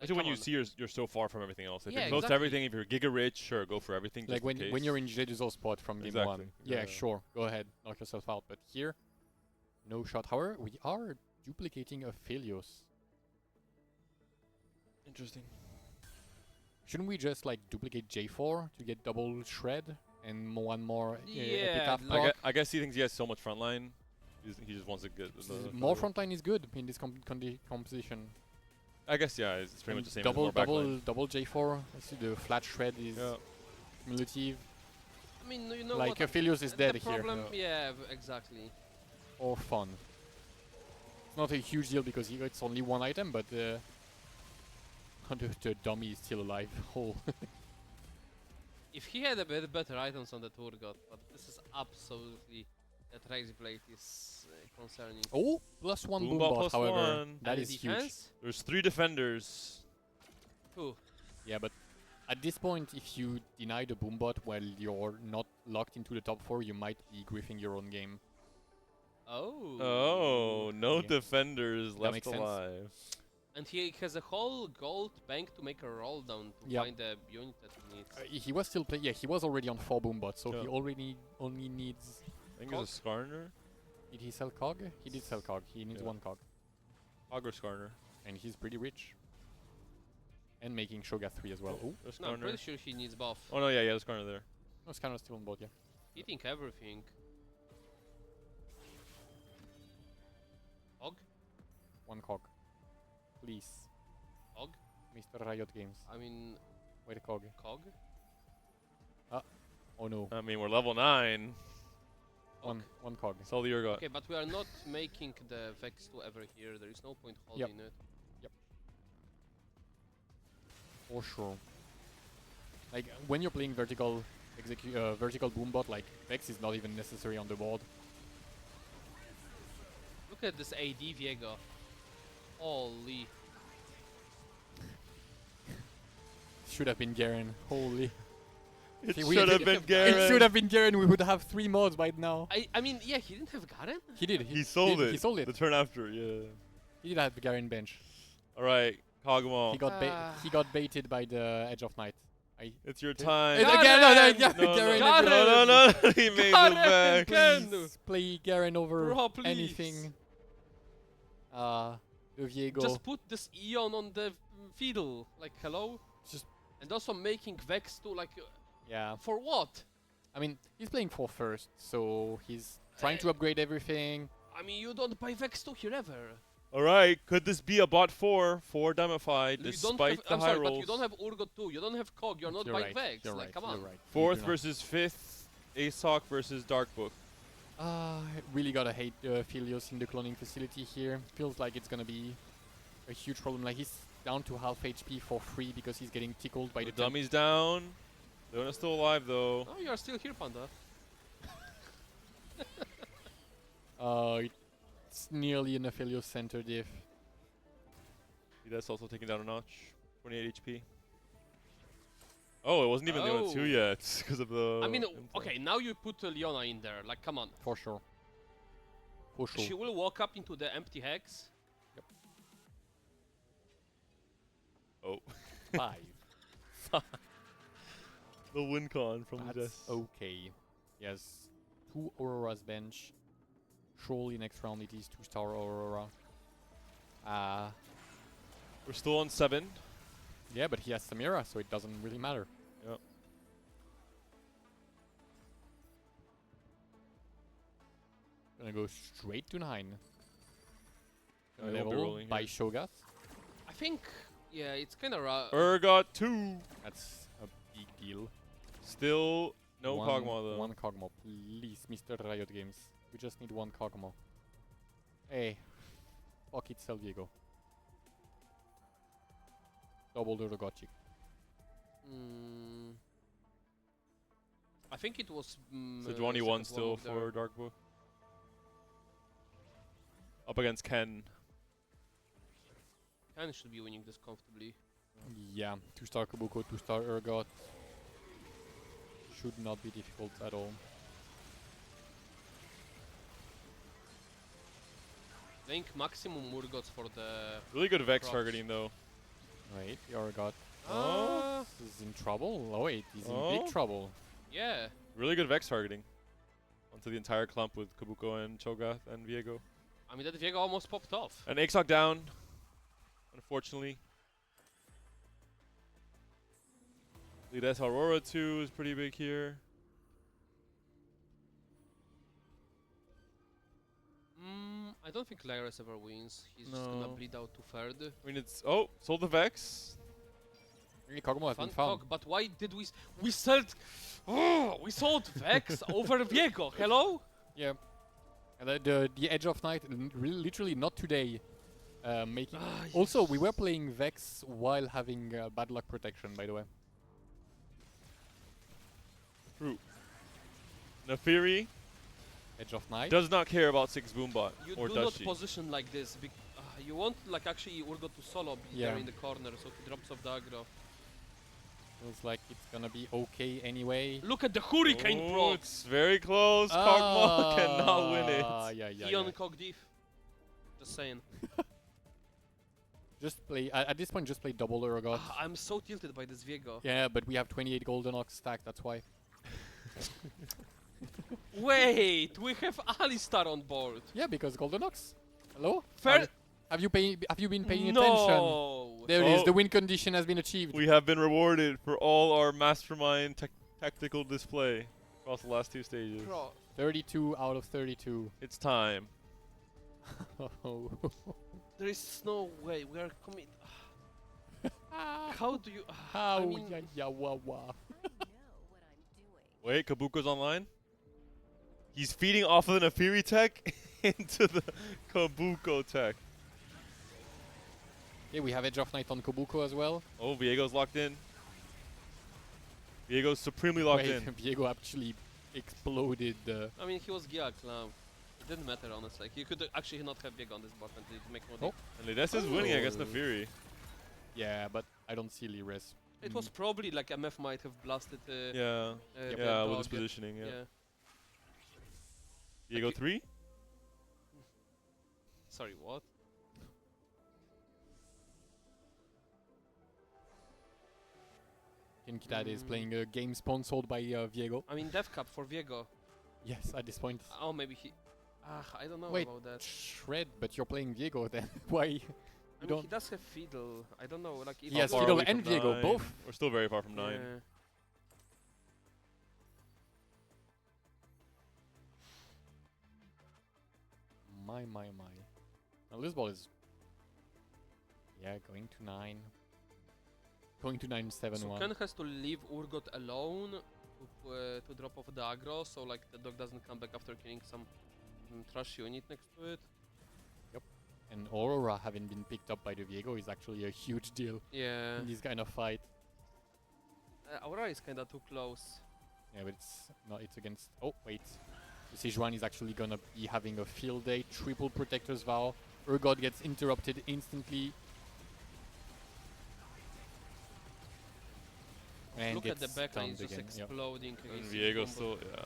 Actually, when come you on. see you're so far from everything else. If Yeah, you're close to exactly. everything, if you're giga rich, sure, go for everything. like just in when case. you're in Jeduso spot from game Exactly. 1. Yeah, Yeah. sure. Go ahead, knock yourself out. But here, no shot. However, we are duplicating a Philios. Interesting. Shouldn't we just like duplicate J4 to get double shred and one more Yeah, epitaph like- proc? I guess he thinks he has so much frontline. He just wants to get More frontline is good in this composition. I guess yeah, it's pretty And much the same. double as more backline. double J4. I see the flat shred is Yeah. cumulative. I mean, you know Like what? Philios is the dead here. problem, yeah, exactly. Or fun. It's not a huge deal because it's only one item, but the dummy is still alive. Oh. If he had a bit better items on the Turgot, but this is absolutely that Raze Blade is concerning. Oh, plus one Boombot boombot, plus however. one. That And is the huge. defense? There's 3 defenders. Who? Yeah, but at this point, if you deny the boombot while you're not locked into the top 4, you might be griefing your own game. Oh. Oh, no Yeah. defenders That left makes sense. alive. And he has a whole gold bank to make a roll down to Yep. find the unit that he needs. He was still playing. Yeah, he was already on 4 boombots, so Yeah. he already only needs. I think it's a Skarner. Did he sell cog? He did sell cog. He needs Yeah. 1 cog, Hog or Skarner. and he's pretty rich. And making Shoga 3 as well. Oh, There's No, I'm Skarner. pretty sure he needs buff. Oh no, yeah, there's Skarner there. no, Scanner's still on board. Yeah, Eating everything. Hog? 1 cog, please, Hog? Mr. Riot Games. I mean, Wait, cog. Cog? Oh no, I mean, we're level 9. one cog. That's all the Urgot. Okay, but we are not making the Vex to ever here. There is no point holding it. For sure. Like when you're playing vertical vertical boombot, like Vex is not even necessary on the board. Look at this AD Viego. Holy. Should have been Garen. Holy. It See, we should have did- been It Garen. It should have been Garen. We would have 3 mods by now. I mean, yeah, he didn't have Garen? He did. He sold did, it. He sold it. The turn after, yeah. He did have the Garen bench. All right, Kog'Maw. He got baited by the Edge of Night. It's your time. It's Garen! Garen, No, Garen, Garen! no, he made Garen! it back. Garen! Please play Garen over Bro, please. anything. The Viego. Just put this Eon on the fiddle. Like, hello? Just- And also making Vex to, like, yeah. for what? I mean, he's playing 4 first, so he's trying to upgrade everything. I mean, you don't buy Vex 2 here ever. All right, could this be a bot 4 for Damify You don't despite have, the I'm high sorry, rolls? but you don't have Urgot 2, you don't have Cog, you're not You're buying right. Vex. You're Like, right. come You're on. right. You Fourth do not. versus 5th, Aesok versus Darkbook. Really gotta hate Philios in the cloning facility here. Feels like it's gonna be a huge problem. Like he's down to half HP for free because he's getting tickled by The the temp. dummy's down. Leona's still alive though. Oh, you are still here, Panda. It's nearly an Philios center diff. That's also taken down a notch. 28 HP. Oh, it wasn't even Leona 2 Oh. yet because of the. I mean, intel. okay, now you put Leona in there. Like, come on. For sure. For sure. She will walk up into the empty hex. Oh, 5. the win con from the That's death. okay. Yes. 2 Aurora's bench. Surely next round it is 2-star Aurora. We're still on 7. Yeah, but he has Samira, so it doesn't really matter. Yep. Gonna go straight to 9. I hope they're Level rolling by here. Shogas. I think, yeah, it's kind of rough. Urgot 2. That's a big deal. Still no one, Kog'Maw though. One Kog'Maw, please, Mr. Riot Games. We just need 1 Kog'Maw. Hey, fuck it, Sel Diego. Double the Rogochik. Mm, I think it was. Sejuani won still for Dark Book. Up against Ken. Ken should be winning this comfortably. Yeah, 2-star Kabuko, 2-star Urgot. Should not be difficult at all. Playing maximum Urgots for the. Really good Vex procs. targeting though. Wait, the Urgot Ah, is in trouble. Oh wait, he's in Oh. big trouble. yeah. Really good Vex targeting. Onto the entire clump with Kabuko and Cho'Gath and Viego. I mean, that Viego almost popped off. And Ixok down. Unfortunately. Lides Aurora 2 is pretty big here. I don't think Lyris ever wins. He's just gonna No. bleed out to third. I mean, it's. Oh, sold the Vex. Really, Kog'Maw has been Fun fun. talk, but why did we sold? Oh, we sold Vex over Viego. Hello? Yeah. And the Edge of Night, literally not today. Making. Also, we were playing Vex while having bad luck protection, by the way. True. Nefiri Edge of Night. does not care about 6 Boombot. You Or do does not she? position like this. You want like actually Urgot to solo be Yeah. there in the corner, so he drops off the aggro. Feels like it's gonna be okay anyway. Look at the Hurricane Oh, procs. it's very close. Kog'Maw cannot win it. Yeah, yeah, Eon yeah. Cogdiff. Just saying. Just play, at this point, just play double Urgot. I'm so tilted by this Viego. Yeah, but we have 28 Golden Ox stacked, that's why. Wait, we have Alistar on board. Yeah, because Golden Ox. Hello? Fair. Have you been paying attention? No. There it is, Oh. the win condition has been achieved. We have been rewarded for all our mastermind tactical display across the last 2 stages. Bro, 32 out of 32. It's time. there is no way we are commit. How do you? How? I mean, Yeah, yeah, wah, wah. Wait, Kabuko's online? He's feeding off of the Nefiri tech into the Kabuko tech. Yeah, we have Edge of Night on Kabuko as well. Oh, Viego's locked in. Viego's supremely locked Wait, in. Viego actually exploded. I mean, he was Gia Clown. It didn't matter, honestly. Like, you could actually not have Viego on this bot and it make no Oh. And Lides is winning against Oh. Nefiri. Yeah, but I don't see Lyris. It was probably like MF might have blasted. Yeah, Yep. yeah, dog, with his yep. positioning, yeah. Yeah. Viego Like 3? Sorry, what? Kinkitade is playing a game sponsored by Viego. I mean, Death Cup for Viego. Yes, at this point. Oh, maybe he. I don't know Wait, about that. Shred, but you're playing Viego then. Why? I mean, don't- he does have Fiddle. I don't know. Like, if He has How far Fiddle are we and from Viego, 9? both. We're still very far from 9. Yeah. My. Now this ball is. Yeah, going to 9. Going to 9 7 So 1. Ken has to leave Urgot alone to drop off the aggro, so like the dog doesn't come back after killing some trash unit next to it. And Aurora having been picked up by the Viego is actually a huge deal Yeah. in this kind of fight. Aura is kinda too close. Yeah, but it's not. It's against. Oh wait, the Sejuani is actually gonna be having a field day. Triple Protector's Vow. Urgot gets interrupted instantly. And Look at the gets backline, stunned it's just again. Yep. exploding. And against Viego his still, combo. yeah.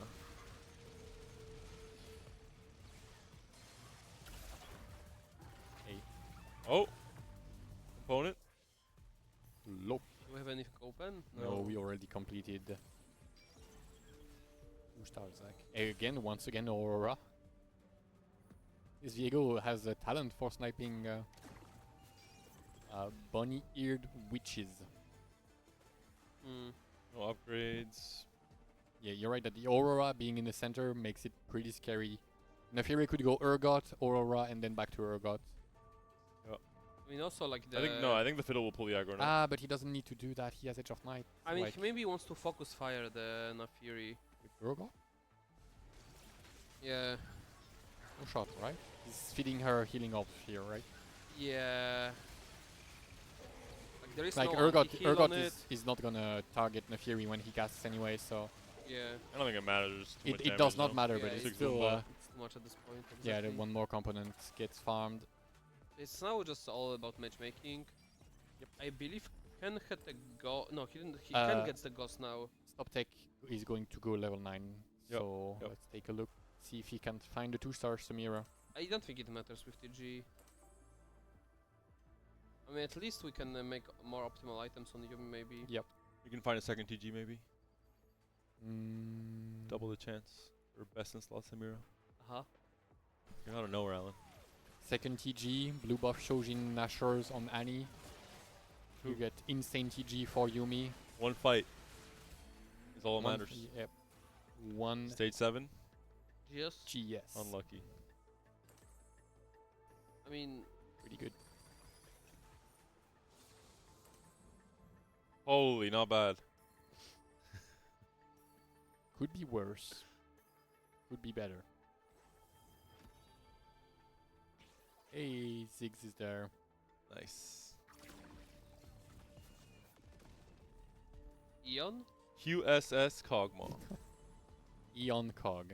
Hey. Oh! Opponent? Look. Do we have anything open? No, we already completed. Again, once again, Aurora. This Viego has a talent for sniping bunny-eared witches. Hmm. No upgrades. Yeah, you're right that the Aurora being in the center makes it pretty scary. Nefiri could go Urgot, Aurora, and then back to Urgot. I mean, also like the. I think the Fiddle will pull the aggro now. But he doesn't need to do that. He has Edge of Night. I mean, like he maybe wants to focus fire the Nafiri. with Urgot? Yeah. No shot, right? He's feeding her healing off here, right? Yeah. Like there is Like no Urgot, anti-heal on Urgot it. is not gonna target Nefiri when he casts anyway, so Yeah, I don't think it matters. Too much It does damage, not though. matter, Yeah, but it's it's still it's too much at this point. yeah, the Exactly. one more component gets farmed. It's now just all about matchmaking. Yep. I believe Ken had a go. No, he didn't. Ken Uh, gets the ghost now. Stop Tech is going to go level 9, Yep, so yep. let's take a look, see if he can find the 2-star Samira. I don't think it matters with TG. I mean, at least we can make more optimal items on Yumi, maybe. Yep. You can find a second TG maybe. Mm, Double the chance for best in slot Samira. Uh huh. You're out of nowhere, Alan. Second TG, blue buff Shojin Nashors on Annie. You True. get insane TG for Yumi. One fight is all that One matters. Yep. One Stage 7, Yes. GS. unlucky. I mean, Pretty good. Holy, not bad. Could be worse. Could be better. Hey, Ziggs is there. Nice. Eon. QSS Kog'Maw. Eon Cog.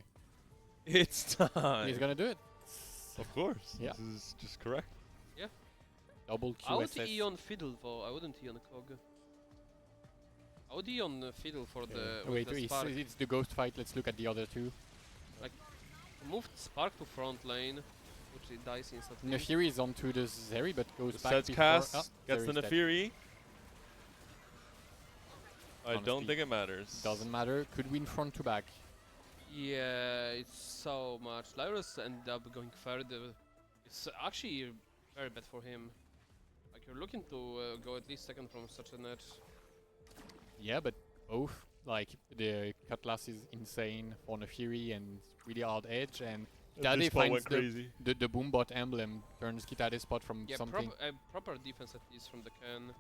It's time. He's gonna do it. Of course. Yeah. This is just correct. Double I would QSS. Eon Fiddle though. I wouldn't Eon Cog. I would Eon Fiddle for the with Wait, the it's, spark. it's the ghost fight. Let's look at the other two. Moved Spark to front lane, which it dies instantly. Nefiri is onto the Zeri, but goes back Sets before. cast, Ah, gets the Zeri's dead. Nefiri. I Honestly, don't think it matters. Doesn't matter. Could win front to back. Yeah, it's so much. Lyris ended up going third. It's actually very bad for him. Like you're looking to go at least second from such an edge. Yeah, but both. Like the Cutlass is insane for Nefiri and really hard edge, and This Kitade spot finds went crazy. the Boombot emblem, turns Kitade's spot from Yeah, something. proper defense at least from the Ken.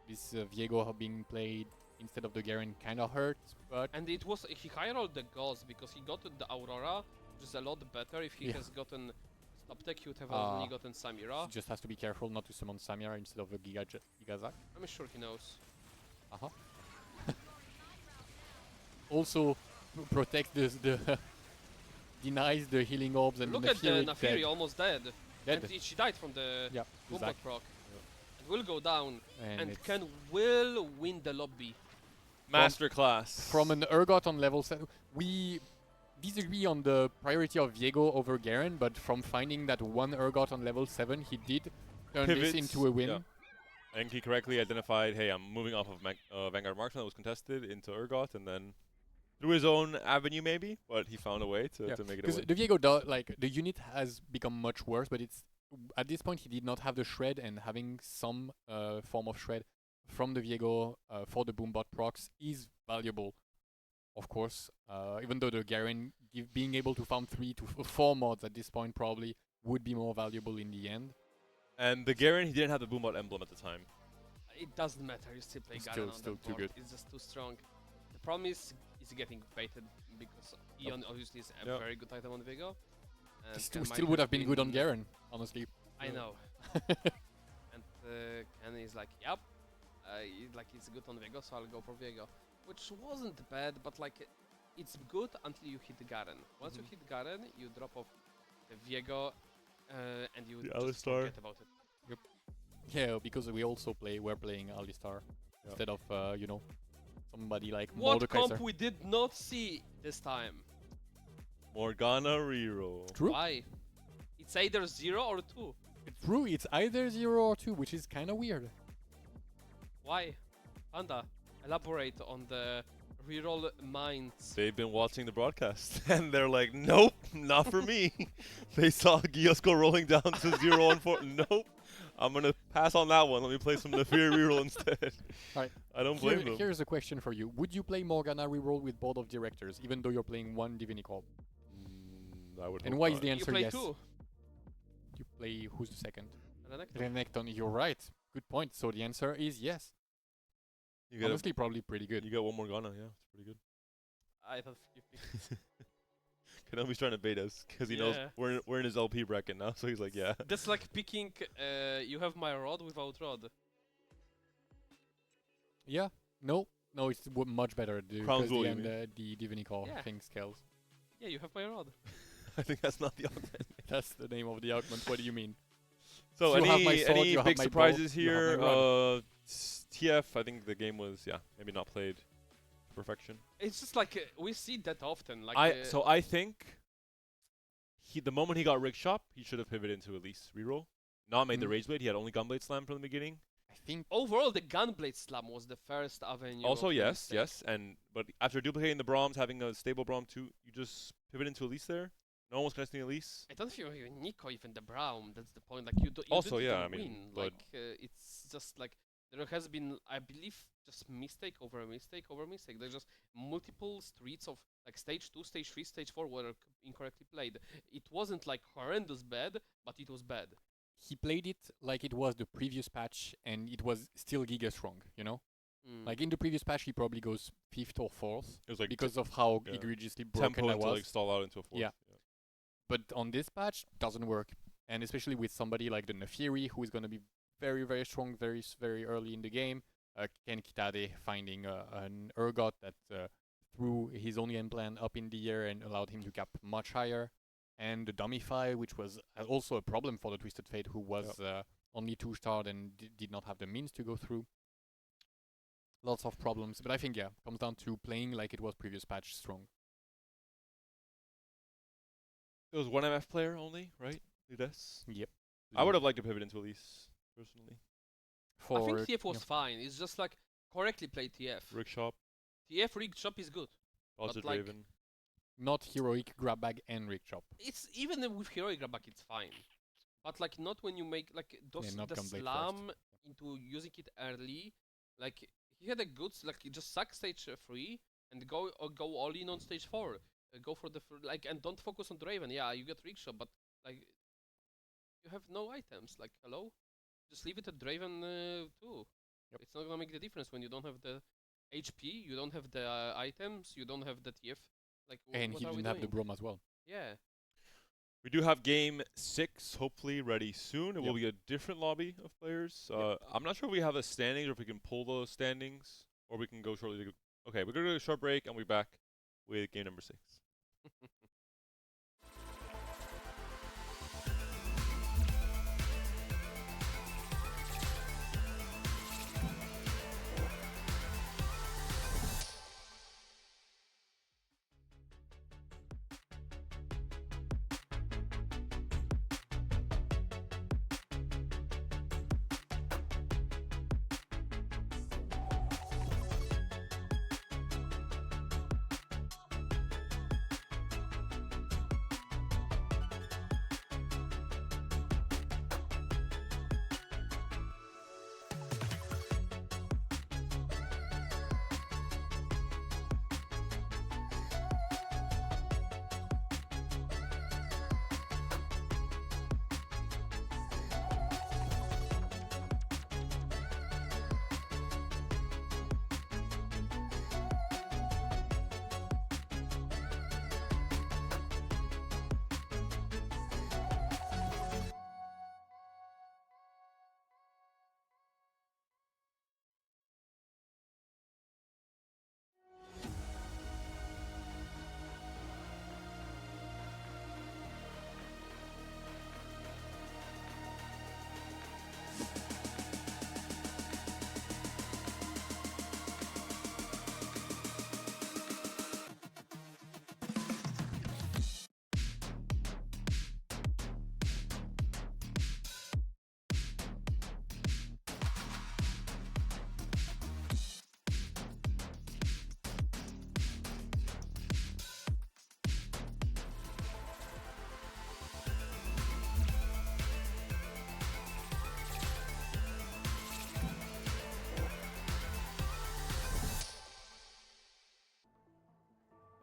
This Viego being played instead of the Garen kind of hurts, but And it was he high rolled the Gauss because he got the Aurora, which is a lot better. If he Yeah. has gotten Stop Tech, he would have Ah. only gotten Samira. he just has to be careful not to summon Samira instead of a Gigazak. I'm sure he knows. Uh-huh. Also, protects the denies the healing orbs and Look the at the Nefiri Nafiri dead. almost dead. Dead. And she died from the Yeah, Boombot Zach. proc. It will go down. And it's Ken will win the lobby. Masterclass. from an Urgot on level 7. We disagree on the priority of Viego over Garen, but from finding that one Urgot on level 7, he did turn this Pivots, into a win. yeah. I think he correctly identified, hey, I'm moving off of Vanguard Marksman that was contested into Urgot, and then through his own avenue maybe, but he found a way to make it a Because win. the Viego, like, the unit has become much worse, but it's at this point he did not have the shred, and having some form of shred from the Viego for the Boombot procs is valuable. Of course, even though the Garen being able to farm 3 to 4 mods at this point probably would be more valuable in the end. And the Garen, he didn't have the Boombot emblem at the time. It doesn't matter. You still play It's Garen on still that too board. good. It's just too strong. The problem is getting baited because Eon obviously is a Yep. very good item on Viego. And This Ken might still would have been good on Garen, honestly. I Yeah. know. And Ken is like, yep, like it's good on Viego, so I'll go for Viego, which wasn't bad, but like it's good until you hit Garen. Once you hit Garen, you drop off the Viego, and you The just Alistar. forget about it. Yeah, because we're playing Alistar instead of somebody like What Mordekaiser. comp we did not see this time? Morgana reroll. True. Why? It's either 0 or 2. It's true. It's either 0 or 2, which is kind of weird. Why? Panda, elaborate on the reroll minds. They've been watching the broadcast, and they're like, nope, not for me. They saw Gyusko rolling down to 0 and 4. Nope. I'm going to pass on that one. Let me play some Nefiri reroll instead. Right. I don't blame them. Here's a question for you. Would you play Morgana reroll with Board of Directors, even though you're playing one Divini Corp? I would And hope why is not. the You answer play yes? 2. You play, who's the second? Renekton. Renekton. You're right. Good point. So the answer is yes. You get, Honestly, probably pretty good. you get one Morgana, yeah. It's pretty good. I thought you picked. Konami's trying to bait us because he knows Yeah. we're in his LP bracket now, so he's like, yeah. That's like picking, you have my rod without rod. Yeah. No. No, it's much better Crown because Jewel, the you end, mean? the Divinicor Yeah. thing scales. Yeah, you have my rod. I think that's not the augment. That's the name of the augment. What do you mean? So You have my sword, any you have big my bow, surprises you have here? my rod. TF, I think the game was maybe not played to perfection. It's just like we see that often. Like I think the moment he got Rig Shop, he should have pivoted into Elise reroll. Not made the Mm. Rage Blade. He had only Gunblade Slam from the beginning. I think overall, the Gunblade Slam was the first avenue. Also, of yes, mistake. but after duplicating the Broms, having a stable Brom too, you just pivot into Elise there. No one was casting Elise. I don't feel like Nico even the Brown. That's the point. Like you, you Also, didn't yeah, even I mean, win. but- Like it's just like there has been, I believe, just mistake over mistake over mistake. There's just multiple streets of like stage 2, stage 3, stage 4 were incorrectly played. It wasn't like horrendous bad, but it was bad. he played it like it was the previous patch, and it was still Giga strong. You know, Mm. like in the previous patch, he probably goes 5th or 4th It was like because of how yeah. egregiously broken tempo I into was. like stall out into a 4th. Yeah. But on this patch, doesn't work, and especially with somebody like the Nefiri, who is going to be very, very strong, very early in the game. Ken Kitade finding an Urgot that threw his only end plan up in the air and allowed him to cap much higher. And the Dummify, which was also a problem for the Twisted Fate, who was only 2-starred and did not have the means to go through. Lots of problems, but I think comes down to playing like it was previous patch strong. It was one MF player only, right? Lides. Yep. I would have liked to pivot into Elise personally. For I think TF was fine. It's just like correctly played TF. Rig Shop, TF Rig Shop is good. Dodger But, like, Draven. not heroic grab bag and rig chop. It's even with heroic grab back, it's fine. But like not when you make like those not the Gunblade slam into using it early. Like he had a good like just suck stage 3 and go all in on stage 4. Go for the like and don't focus on Draven. Yeah, you get rig shop, but like you have no items. Like hello, just leave it at Draven too. Yep. It's not gonna make the difference when you don't have the HP, you don't have the items, you don't have the TF. Like And what he are we didn't have the doing? Brom as well. Yeah. We do have game 6 hopefully ready soon. It will Yep. be a different lobby of players. Yep. I'm not sure if we have a standings or if we can pull those standings or we can go shortly. Okay, we're going to do a short break and we'll be back with game number 6.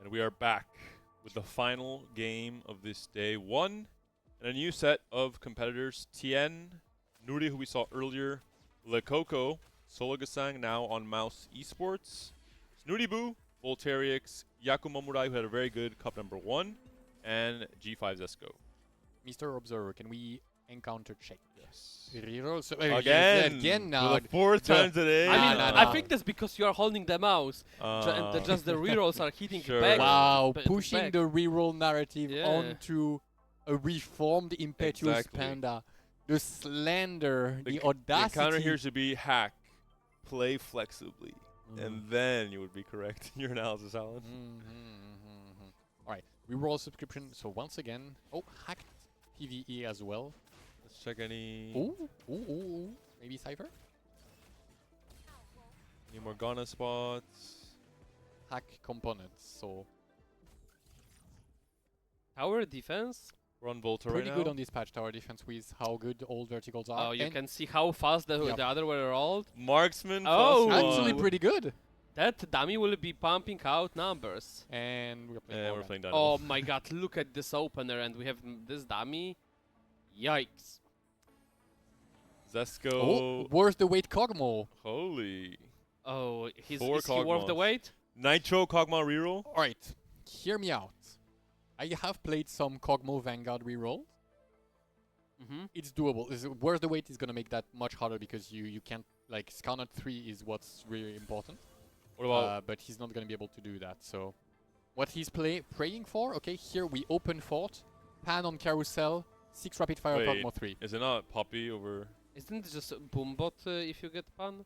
And we are back with the final game of this day 1 and a new set of competitors. Tien, Nuri, who we saw earlier, Le Coco, Sologasang now on Mouse Esports, Snootybu, Voltairix, Yakumomurai, who had a very good cup number 1, and G5 Zesco. Mr. Observer, can we Encounter check. Yes. Reroll. So, Again now. for the fourth time today. I mean, Nah, I nah. think that's because you are holding the mouse, and just the rerolls are hitting Sure. back. Wow, b- pushing back. the reroll narrative Yeah. onto a reformed impetuous Exactly. panda. The slander, the The audacity. counter here should be hack, play flexibly, Mm. and then you would be correct in your analysis, Alan. All right, reroll subscription. So once again, hacked PVE as well. Let's check any Ooh. Maybe Cypher? Morgana spots. Hack components. So Tower defense. We're on Volta pretty right good now. on this patch tower defense with how good all verticals are. Oh, you and can see how fast the Yeah. the other were rolled. Marksman. Oh. plus actually one. pretty good. That dummy will be pumping out numbers. And we're playing And we're Morgan. playing down. Oh my god, look at this opener, and we have this dummy. Yikes. Zesco. Oh, worth the weight Kog'Maw. Holy. Oh, Four is he worth the Kog'Maws. wait? Nitro Kog'Maw reroll. All right, hear me out. I have played some Kog'Maw Vanguard reroll. Mm-hmm. It's doable. Worth the wait is gonna make that much harder because you can't like Scarlet 3 is what's really important. What about But he's not gonna be able to do that. So what he's praying for? Okay, here we open fort, pan on carousel, 6 rapid fire Wait. Kog'Maw 3. is it not Poppy over? Isn't it just a boombot if you get pan?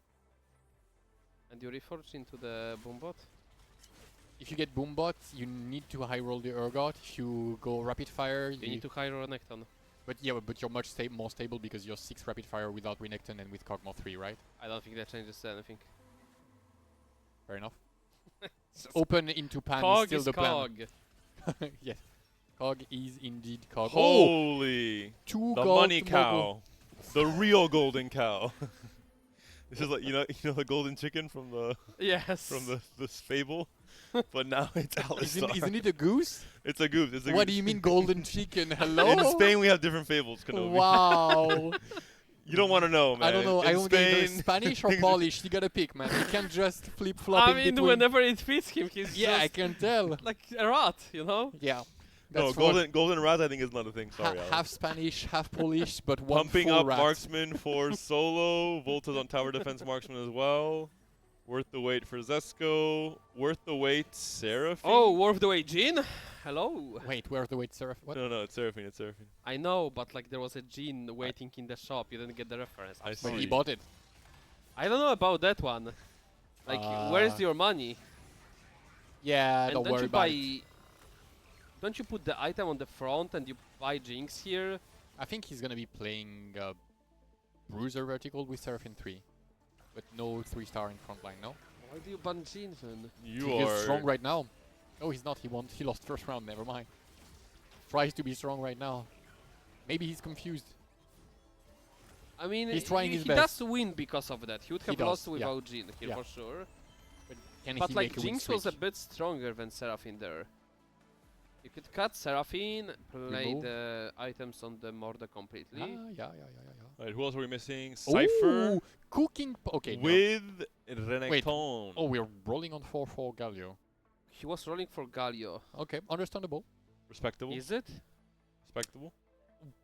And you reforge into the boombot? If you get Boombot, you need to high roll the Urgot. If you go rapid fire, You need to high Renekton. but you're much more stable because you're 6 rapid fire without Renekton and with Kog'Maw 3, right? I don't think that changes anything. Fair enough. Just Open into pan is Cog still is the cog. plan. Yes. Cog is indeed Cog. Holy. 2 The gold money to cow. Mogul. The real golden cow. This is like you know the golden chicken from the Yes. the fable, but now it's Alistar. Isn't it a goose? It's a goose. It's a What goose. do you mean golden chicken? Hello? In Spain, we have different fables, Kenobi. Wow. You don't want to know, man. I don't know. In I don't get either Spain, Spanish or things- Polish. You gotta pick, man. You can't just flip flop I in mean, between. whenever it fits him, he's Yeah, I just can tell. like a rat, you know? Yeah. No, That's what- golden rat. I think is not a thing. Sorry, Alex. half Spanish, half Polish, but one Pumping full up rat. marksman for solo. Volta's on tower defense marksman as well. Worth the wait for Zesco. Worth the wait, Seraphine. Oh, worth the wait, Jean? Hello? Wait, where's the wait, Seraph? What? No, it's Seraphine. It's Seraphine. I know, but like there was a Jean waiting in the shop. You didn't get the reference. I'm I But sorry. he see. bought it. I don't know about that one. Like, where's your money? Yeah, And don't don't worry you about buy... it. Don't you put the item on the front and you buy Jinx here? I think he's gonna be playing Bruiser vertical with Seraphine 3. But no 3-star in front line, no? Why do you ban Jean then? You He's are strong right now. No, he's not. He lost first round. Never mind. Tries to be strong right now. Maybe he's confused. I mean, He's trying he his does win because of that. He would He have does, lost yeah. without Jean here Yeah. for sure. But can But he like make a win Jinx was a streak? bit stronger than Seraphine there. You could cut Seraphine, play Remove. the items on the Morda completely. Yeah. Alright, who else are we missing? Cypher Ooh, cooking. Okay. no. with Renekton. Oh, we're rolling on 4-4 Galio. He was rolling for Galio. Okay, understandable. Respectable. Is it? Respectable.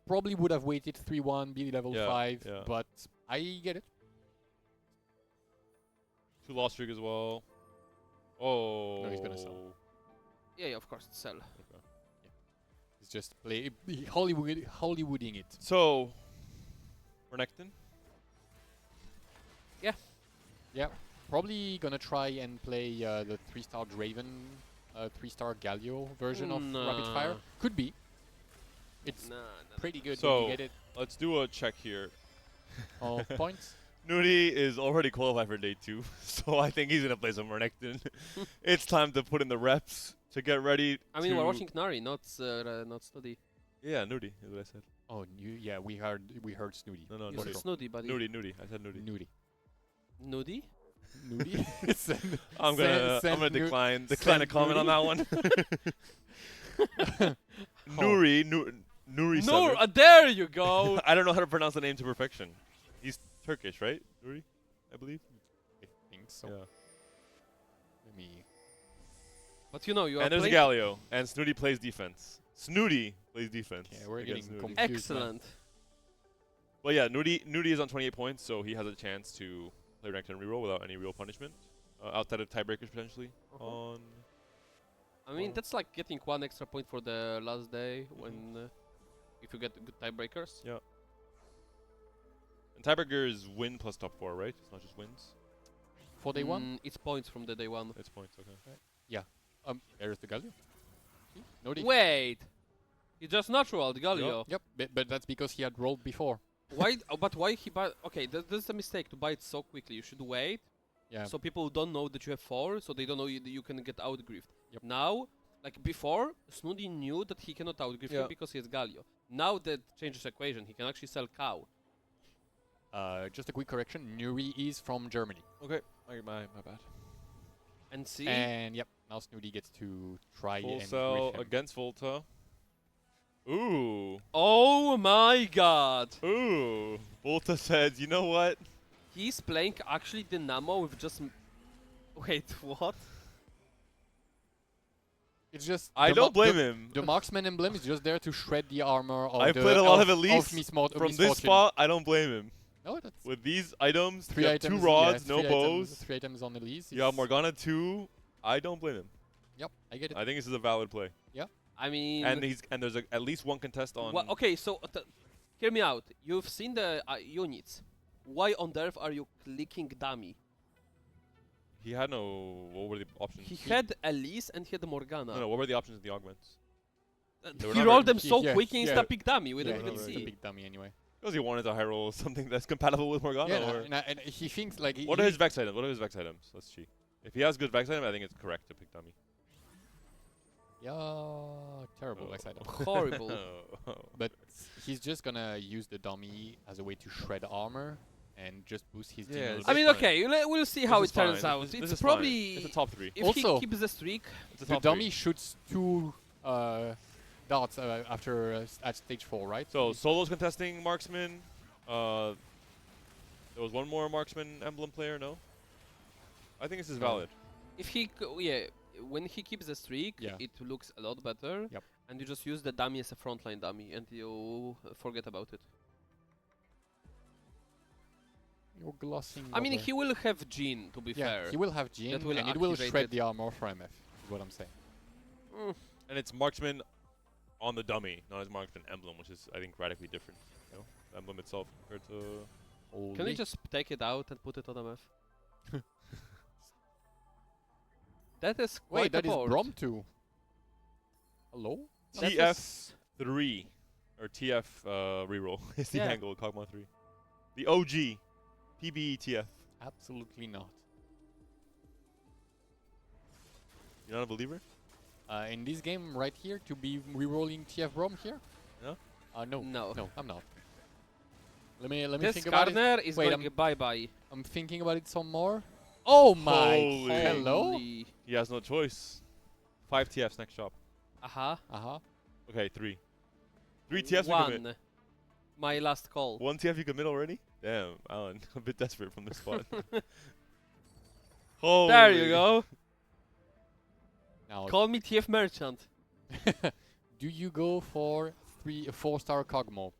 Probably would have waited 3-1, be level Yeah, 5, yeah. but I get it. 2 lost streak as well. Oh. No, he's gonna sell. Yeah, of course, sell. It's just Hollywooding it. So, Renekton. Yeah, probably gonna try and play the 3-star Draven, 3-star Galio version of Rapid Fire. Nah. Could be. It's Nah, pretty good So- when you get it. Let's do a check here. Oh, points. Nudie is already qualified for day 2, so I think he's gonna play some Renekton. It's time to put in the reps to get ready. I mean, to we're watching Nari, not Study. Yeah, Nudie is what I said. Oh, yeah, we heard Snooty. No, You Nudie. said Snooty, buddy. Nudie. I said Nudie. Nudie. Nudie? Nudie? I'm gonna decline a comment on that one. Nuri. Noor, Sever. there you go! I don't know how to pronounce the name to perfection. He's Turkish, right? Nuri, I believe. I think so. Yeah. Let me. But you know, you are And there's playing... Galio, and Snooty plays defense. Snooty plays defense. Yeah, we're against getting Snooty. confused. Excellent. But yeah, Nudie is on 28 points, so he has a chance to play ranked and reroll without any real punishment, outside of tiebreakers potentially. On I mean, Well- that's like getting 1 extra point for the last day when if you get good tiebreakers. Yeah. And tiebreakers win plus top 4, right? It's not just wins. For day one? It's points from the day one. It's points. Okay. There's the Galio. See? No D. Wait, it's just natural, the Galio. Yep, but that's because he had rolled before. Why? But why he buy? Okay, this is a mistake to buy it so quickly. You should wait, Yeah. so people don't know that you have 4, so they don't know you can get outgriffed. Yep. Now, like before, Snoody knew that he cannot outgriff Yeah. him because he has Galio. Now that changes equation, he can actually sell cow. Just a quick correction. Nuri is from Germany. Okay. My bad. And see, And yep, now Snoody gets to try Full and sell griff him. against Volta. Ooh. oh my God, Ooh. Volta says, you know what? he's playing actually Dynamo with just. Wait, what? It's just I the don't blame the, him. The marksman emblem is just there to shred the armor of I've the played a lot of elf- Elise Misfortune. From this spot, I don't blame him. No, that's With these items, three you have items. 2 rods, yeah, no three bows. Items, 3 items on Elise. You have is- Morgana 2. I don't blame him. Yep, I get it. I think this is a valid play. I mean, And there's at least one contest on. okay, so hear me out. You've seen the units. Why on earth are you clicking dummy? He had no. What were the options? He had Elise and he had Morgana. No, what were the options in the augments? They were He not rolled very- them so yeah, quick he yeah. insta-pick dummy. We yeah, didn't even no, no, it's a see. big dummy anyway. Because he wanted to high roll something that's compatible with Morgana. Yeah, or and he thinks like. what are his Vex items? What are his Vex items? Let's see. If he has good Vex items, I think it's correct to pick dummy. Yeah, terrible Oh. Vex item. Horrible. But he's just gonna use the dummy as a way to shred armor and just boost his Yeah, general it's I mean, fine. okay, we'll see This how is it turns fine. out. This It's is probably fine. It's a top 3. if Also, he keeps the streak. It's a the top dummy 3. shoots 2 darts after at stage 4, right? So Solo's contesting marksman. There was one more marksman emblem player. No. I think this is No. valid. If he, when he keeps the streak, Yeah. it looks a lot better. Yep. And you just use the dummy as a frontline dummy, and you forget about it. You're glossing. I mean, over. he will have Jean, to be yeah, fair. he will have Jean, That will and it will activate shred it. the armor for MF. Is what I'm saying. Mm. And it's marksman on the dummy, not as marksman emblem, which is I think radically different. You know, the emblem itself compared to. Holy. Can we just take it out and put it on MF? That is quite Wait? That a is board. Brom 2. Hello? That TF is- 3 or TF reroll is the Yeah. angle Kog'Maw 3. The OG PBE TF. Absolutely not. You're not a believer? In this game right here, to be rerolling TF Brom here? No? No. No, I'm not. Let me This think about it. corner is Wait, going bye-bye. I'm thinking about it some more. Oh my! Holy. Hello? Holy. He has no choice. 5 TFs next shop. Aha. Okay, 3. 3 TFs we commit. One. My last call. 1 TF you commit already? Damn, Alan, a bit desperate from this spot. Holy. There you go. Now, Call me TF Merchant. do you go for 4-star Kog'Maw?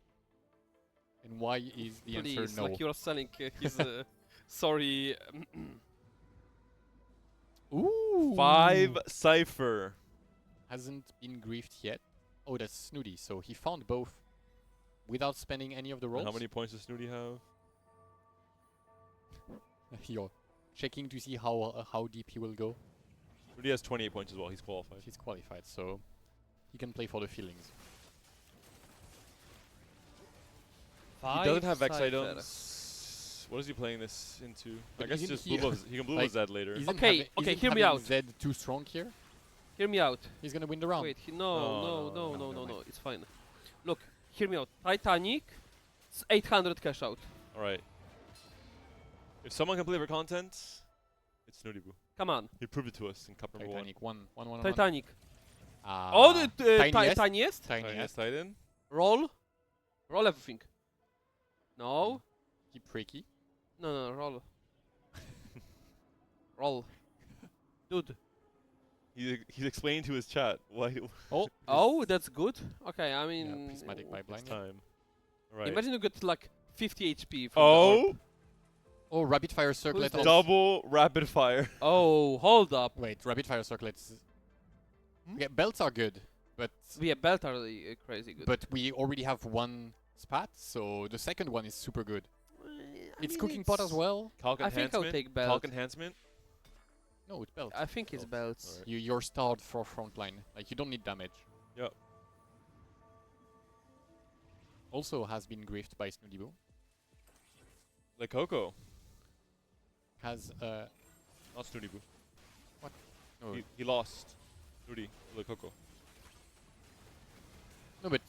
And why is the Please, answer no? like you're selling his. Sorry. Ooh! 5 Cypher. Hasn't been griefed yet. Oh, that's Snooty. So he found both without spending any of the And rolls. how many points does Snooty have? You're checking to see how deep he will go. Snooty has 28 points as well. He's qualified. He's qualified, so he can play for the feelings. He doesn't have Vex Cypher. items. What is he playing this into? I But guess isn't just he- blue buff. He can blue like, buff Zed later. Isn't Okay, having- okay, isn't hear me having out. Zed too strong here? Hear me out. He's gonna win the round. Wait, no, No, no. It's fine. Look, hear me out. Titanic, 800 cash out. Alright. If someone can play for content, it's Snooty Boo. Come on, He proved it to us in Cup number 1. Titanic, one. Titanic. Ah, Oh, the tiniest? tiniest. Tiniest. Titan. Roll. Roll everything. No. Keep freaky. No, roll. Roll. Dude. He's explaining to his chat why Oh, that's good. Okay, I Yeah, mean, prismatic pipeline. it's yeah. time. Alright. imagine you get like 50 HP from the Oh, orb. Oh, rapid fire circlet. this? double rapid fire. Oh, hold up. Wait, rapid fire circlets. Yeah, belts are good, but Yeah, belt are crazy good. we already have one spat, so the second one is super good. I It's mean, cooking pot as well. Calc I think I'll enhancement. take belt. Calc enhancement. No, it's belt. I think it's belts. Alright. You're starred for frontline. Like you don't need damage. Yep. Also has been griefed by Snoodybo. Like Coco. Has Not Snooty Boo. no, He lost. Snooty. Like Coco. no, but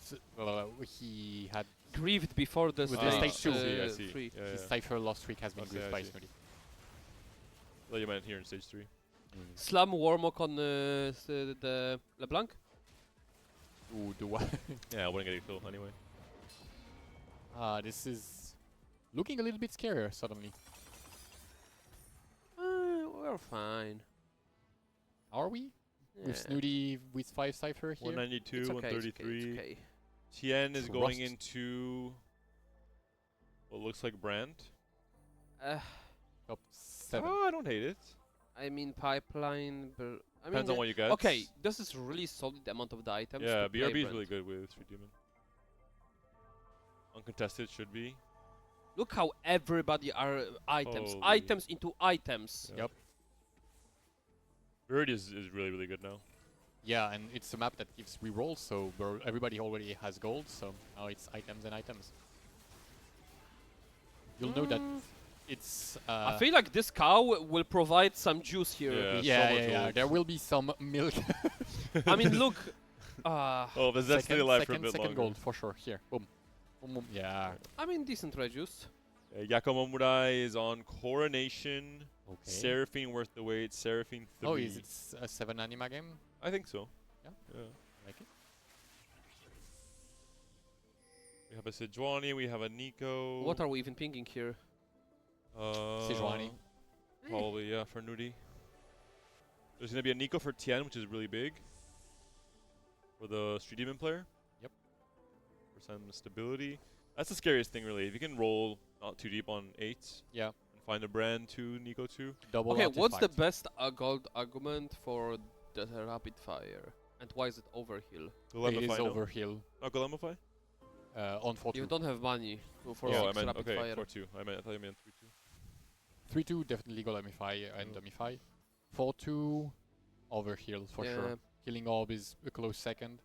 he had Grieved before the With the stage stage two. I see. 3. Yeah, his yeah. Cypher last week has been Okay, griefed I by see. Snoody. Thought you meant here in stage 3. Slam Warmok on the LeBlanc. Ooh, do what? Yeah, I wouldn't get a kill anyway. This is looking a little bit scarier suddenly. We're fine. Are we? Yeah. With Snooty with 5 Cypher here? 192, It's okay, it's 133. okay, it's okay. Tien is going Trust. into what looks like Brand. Top 7. Oh, I don't hate it. I mean pipeline, but I Depends mean on what you get. okay, this is really solid amount of the items. Yeah, to play BRB is Brand. really good with Street Demon. Uncontested should be. Look how everybody are items, Holy. items into items. Yeah. Yep. Bird is really, really good now. Yeah, and it's a map that gives rerolls, so everybody already has gold, so now it's items and items. You'll know that it's... I feel like this cow will provide some juice here. Yeah, so yeah, much yeah, yeah. gold. There will be some milk. I mean, look. Oh, but that's still alive for a bit second longer. gold for sure. Here, boom. Boom, boom. Yeah. I mean, decent reduce. Yakumo Murai is on Coronation. Okay. Seraphine worth the wait. Seraphine 3. Oh, is it a 7 anima game? I think so. Yeah. Yeah. Like it? We have a Sejuani, we have a Nico. What are we even pinging here? Sejuani. Probably, yeah, for Nudi. There's going to be a Nico for Tien, which is really big. For the Street Demon player. Yep. For some stability. That's the scariest thing, really. If you can roll not too deep on 8s. Yeah. And find a brand 2, Nico 2. Double Okay, what's the artifact. best gold argument for the rapid fire? And why is it overheal? It is Golemify, no? overheal. Not Golemify? On 4-2. You don't have money for Oh, I 6 meant, rapid okay, fire. 4-2. I thought you meant 3-2. 3-2 definitely Golemify and Dumify. 4-2 overheal for Yeah. sure. Killing Orb is a close second.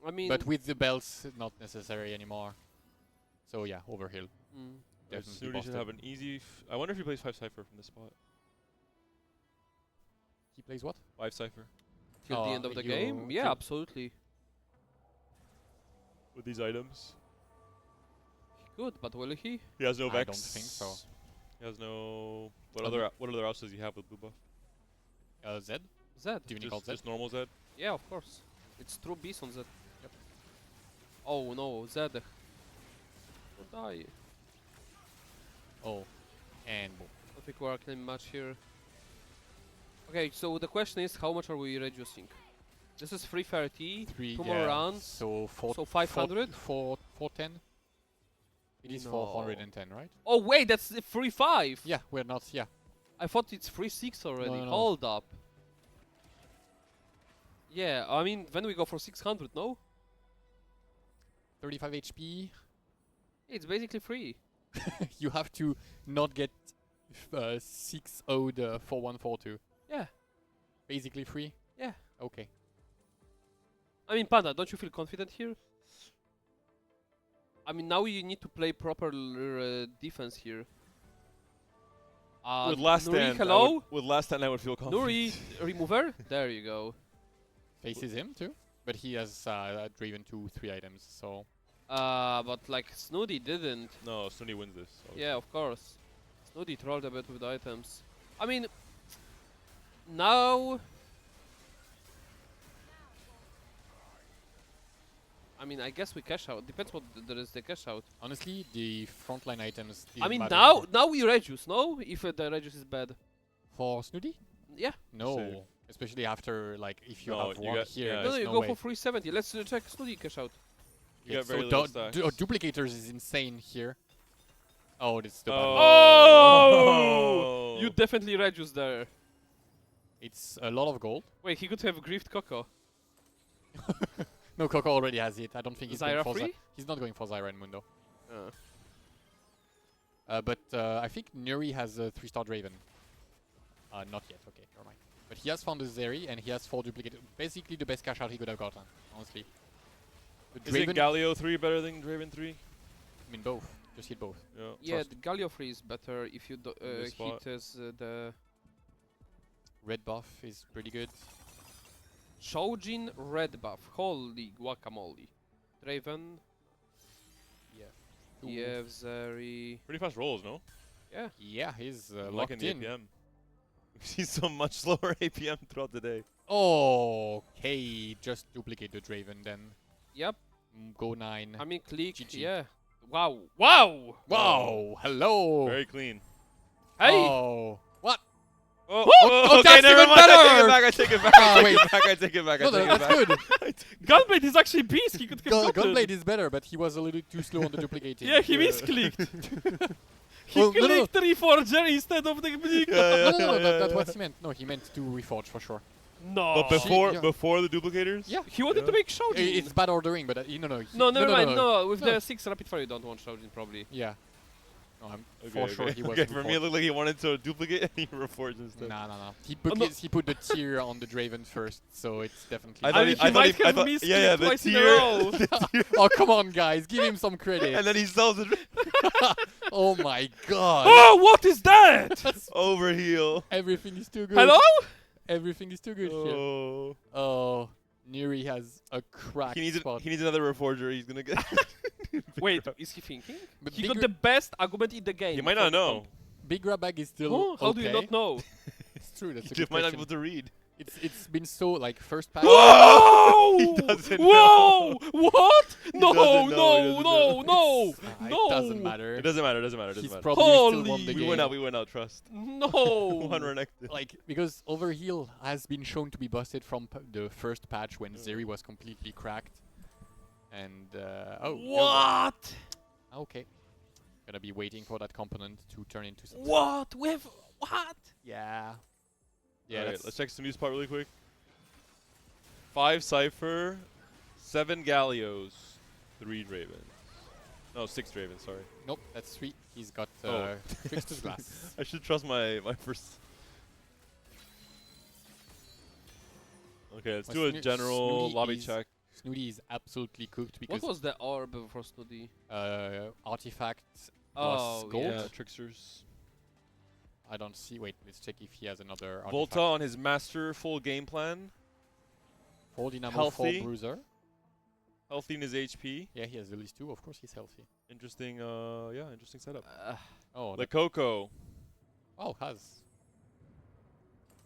I mean, But with the belts, not necessary anymore. So yeah, overheal. Definitely Snooty should busted. have an easy... I wonder if he plays 5 Cypher from this spot. He plays what? 5 Cypher. till the end of the game? you Yeah, till- absolutely. With these items. Good, but will he? He has no I Vex. don't think so. He has no... What Um, other outs does he have with blue buff? Zed? Zed. Divinity called Zed? Just normal Zed? Yeah, of course. It's true beast on Zed. Yep. Oh no, Zed. Don't die. Oh. And boom. I think we're claiming match here. Okay, so the question is, how much are we reducing? This is 330, 3, two yeah. more rounds, So 4, so 500? 410? It is No. 410, right? Oh wait, that's 3.5! Yeah, we're not, yeah. I thought it's 3.6 already. No. Hold up. Yeah, I mean, then we go for 600, no? 35 HP. It's basically free. You have to not get 6-0'd 4142. Yeah. Basically free? Yeah. Okay. I mean, Panda, don't you feel confident here? I mean, now you need to play proper defense here. with last Nuri, stand, hello? with last stand I would feel confident. Nuri, remover? There you go. Faces him too? But he has driven 2-3 items, so... But like, Snooty didn't. No, Sunny wins this. Yeah, of course. Snooty trolled a bit with items. I mean, now... I mean, I guess we cash out. Depends what there is the cash out. Honestly, the frontline items... I didn't mean, matter now we reduce, no? If the reduce is bad. For Snooty? Yeah. No. Same. Especially after, like, if you No, have you one got- here, yeah. No, there's no, you no go way. for 370. Let's check Snooty cash out. You got so very little stacks. duplicators is insane here. Oh, this is the bad one. Oh! You definitely reduced there. It's a lot of gold. Wait, he could have griefed Coco. No, Coco already has it. I don't think he's going Zyra for free? He's not going for Zyra and Mundo. But I think Nuri has a 3-star Draven. Not yet. Okay, never mind. But he has found a Zeri and he has 4 duplicated. Basically the best cash out he could have gotten, honestly. The Isn't Galio 3 better than Draven 3? I mean both. Just hit both. Yeah, the Galio free is better if you this spot. hit as the Red buff is pretty good. Shojin red buff. Holy guacamole. Draven, Ooh. Yev, Zeri. Pretty fast rolls, no? Yeah. Yeah, he's Like locked in the in. APM. We see so much slower APM throughout the day. Okay, just duplicate the Draven then. Yep. Go 9. I mean, click. GG. Yeah. Wow. Wow. Wow, hello. Very clean. Hey. Oh, what? Oh, oh, okay, that's never even mind. better! I take it back. Ah, I wait. take it back. No, that's good. Gunblade is actually beast. He could have gotten. Gunblade is better, but he was a little too slow on the duplicating. Yeah, he misclicked. He Well, no, no, no. clicked Reforger instead of the Bleak. No, that's what he meant. No, he meant to reforge for sure. No. But before Yeah. before the duplicators? Yeah. He wanted to make Shojin. It's bad ordering, but no. No, never mind. No, with No. the 6 rapid fire, you don't want Shojin probably. Yeah. No, I'm Okay, for sure he was. okay, for me it looked like he wanted to duplicate and he reforged instead. No. He put the tier on the Draven first, so it's definitely. I thought mean, he- he might I have thought- missed yeah, it the twice in a tier- row. Oh come on, guys, give him some credit. And then he sells it Oh my god. Oh, what is that? overheal. Everything is too good. Hello? Everything is too good here. Oh. Oh, Nuri has a crack He spot. needs another reforger. He's gonna get. Wait, is he thinking? But He Big got Ra- the best argument in the game. He might for not the know. comp. Big Rabag is still Oh, how do you okay. not know? It's true. That's a He good might not be question. able to read. It's been so like first pack. Whoa! He doesn't Whoa! What? No, doesn't know, he no, doesn't no, no, no. It doesn't matter. It doesn't matter. It doesn't matter. It He's doesn't matter. probably still Holy- won the We game. went out. We went out. Trust. No. One renekton. Like because Overheal has been shown to be busted from the first patch when Zeri was completely cracked. And What? okay. Gonna be waiting for that component to turn into something. What? We have what? Yeah. Yeah. Alright, that's- let's check some news part really quick. 5 Cypher, 7 Gallios, 3 Dravens. No, 6 Dravens, sorry. Nope, that's 3. He's got Oh. Trickster's Glass. I should trust my first. Okay, let's My do a Snoo- general Snooty lobby is- check. Snooty is absolutely cooked because What was the orb for Snooty? artifact Oh, plus gold. Yeah, tricksters. I don't see. Wait, let's check if he has another Volta on his masterful game plan. 4 Dynamo, 4 healthy. Bruiser. Healthy in his HP. Yeah, he has at least 2. Of course, he's healthy. Interesting, yeah, interesting setup. Oh, The Coco. has.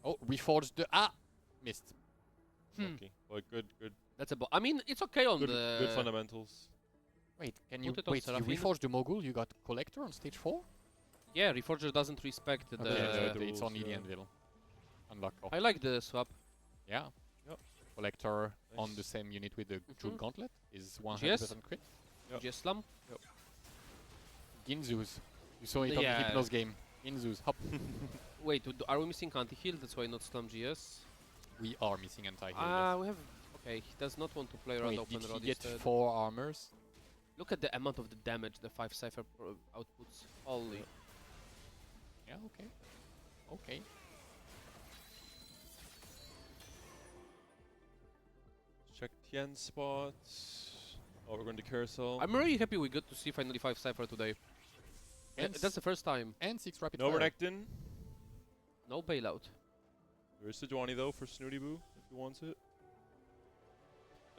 Oh, reforged the missed. Okay. Well, good That's a I mean, it's okay on the. good fundamentals. Wait, can you Put it on wait? You Seraphine. reforged the Mogul. You got Collector on stage 4. Yeah, Reforger doesn't respect the. yeah, it's duels, only the yeah. Anvil. Unlock. I like the swap. Yeah. Yep. Collector on Nice. the same unit with the Jewel Mhm. Gauntlet is 100% Yes. crit. Yep. Just slam. Ginzu's. You saw it on Yeah. the Hypnos game. Ginzu's. Hop. Wait, are we missing anti-heal? That's why not slam GS. We are missing anti-heal. We have. Okay, he does not want to play around Wait, open did he road get instead. 4 armors? Look at the amount of the damage the 5 Cypher outputs. Holy. Yeah, okay. Okay. Check Tien spots. Oh, we're going to carousel. I'm really happy we got to see finally 5 Cypher today. And That's the first time. And 6 rapid No fire. renekton. No bailout. There is Sejuani though for Snooty Boo if he wants it.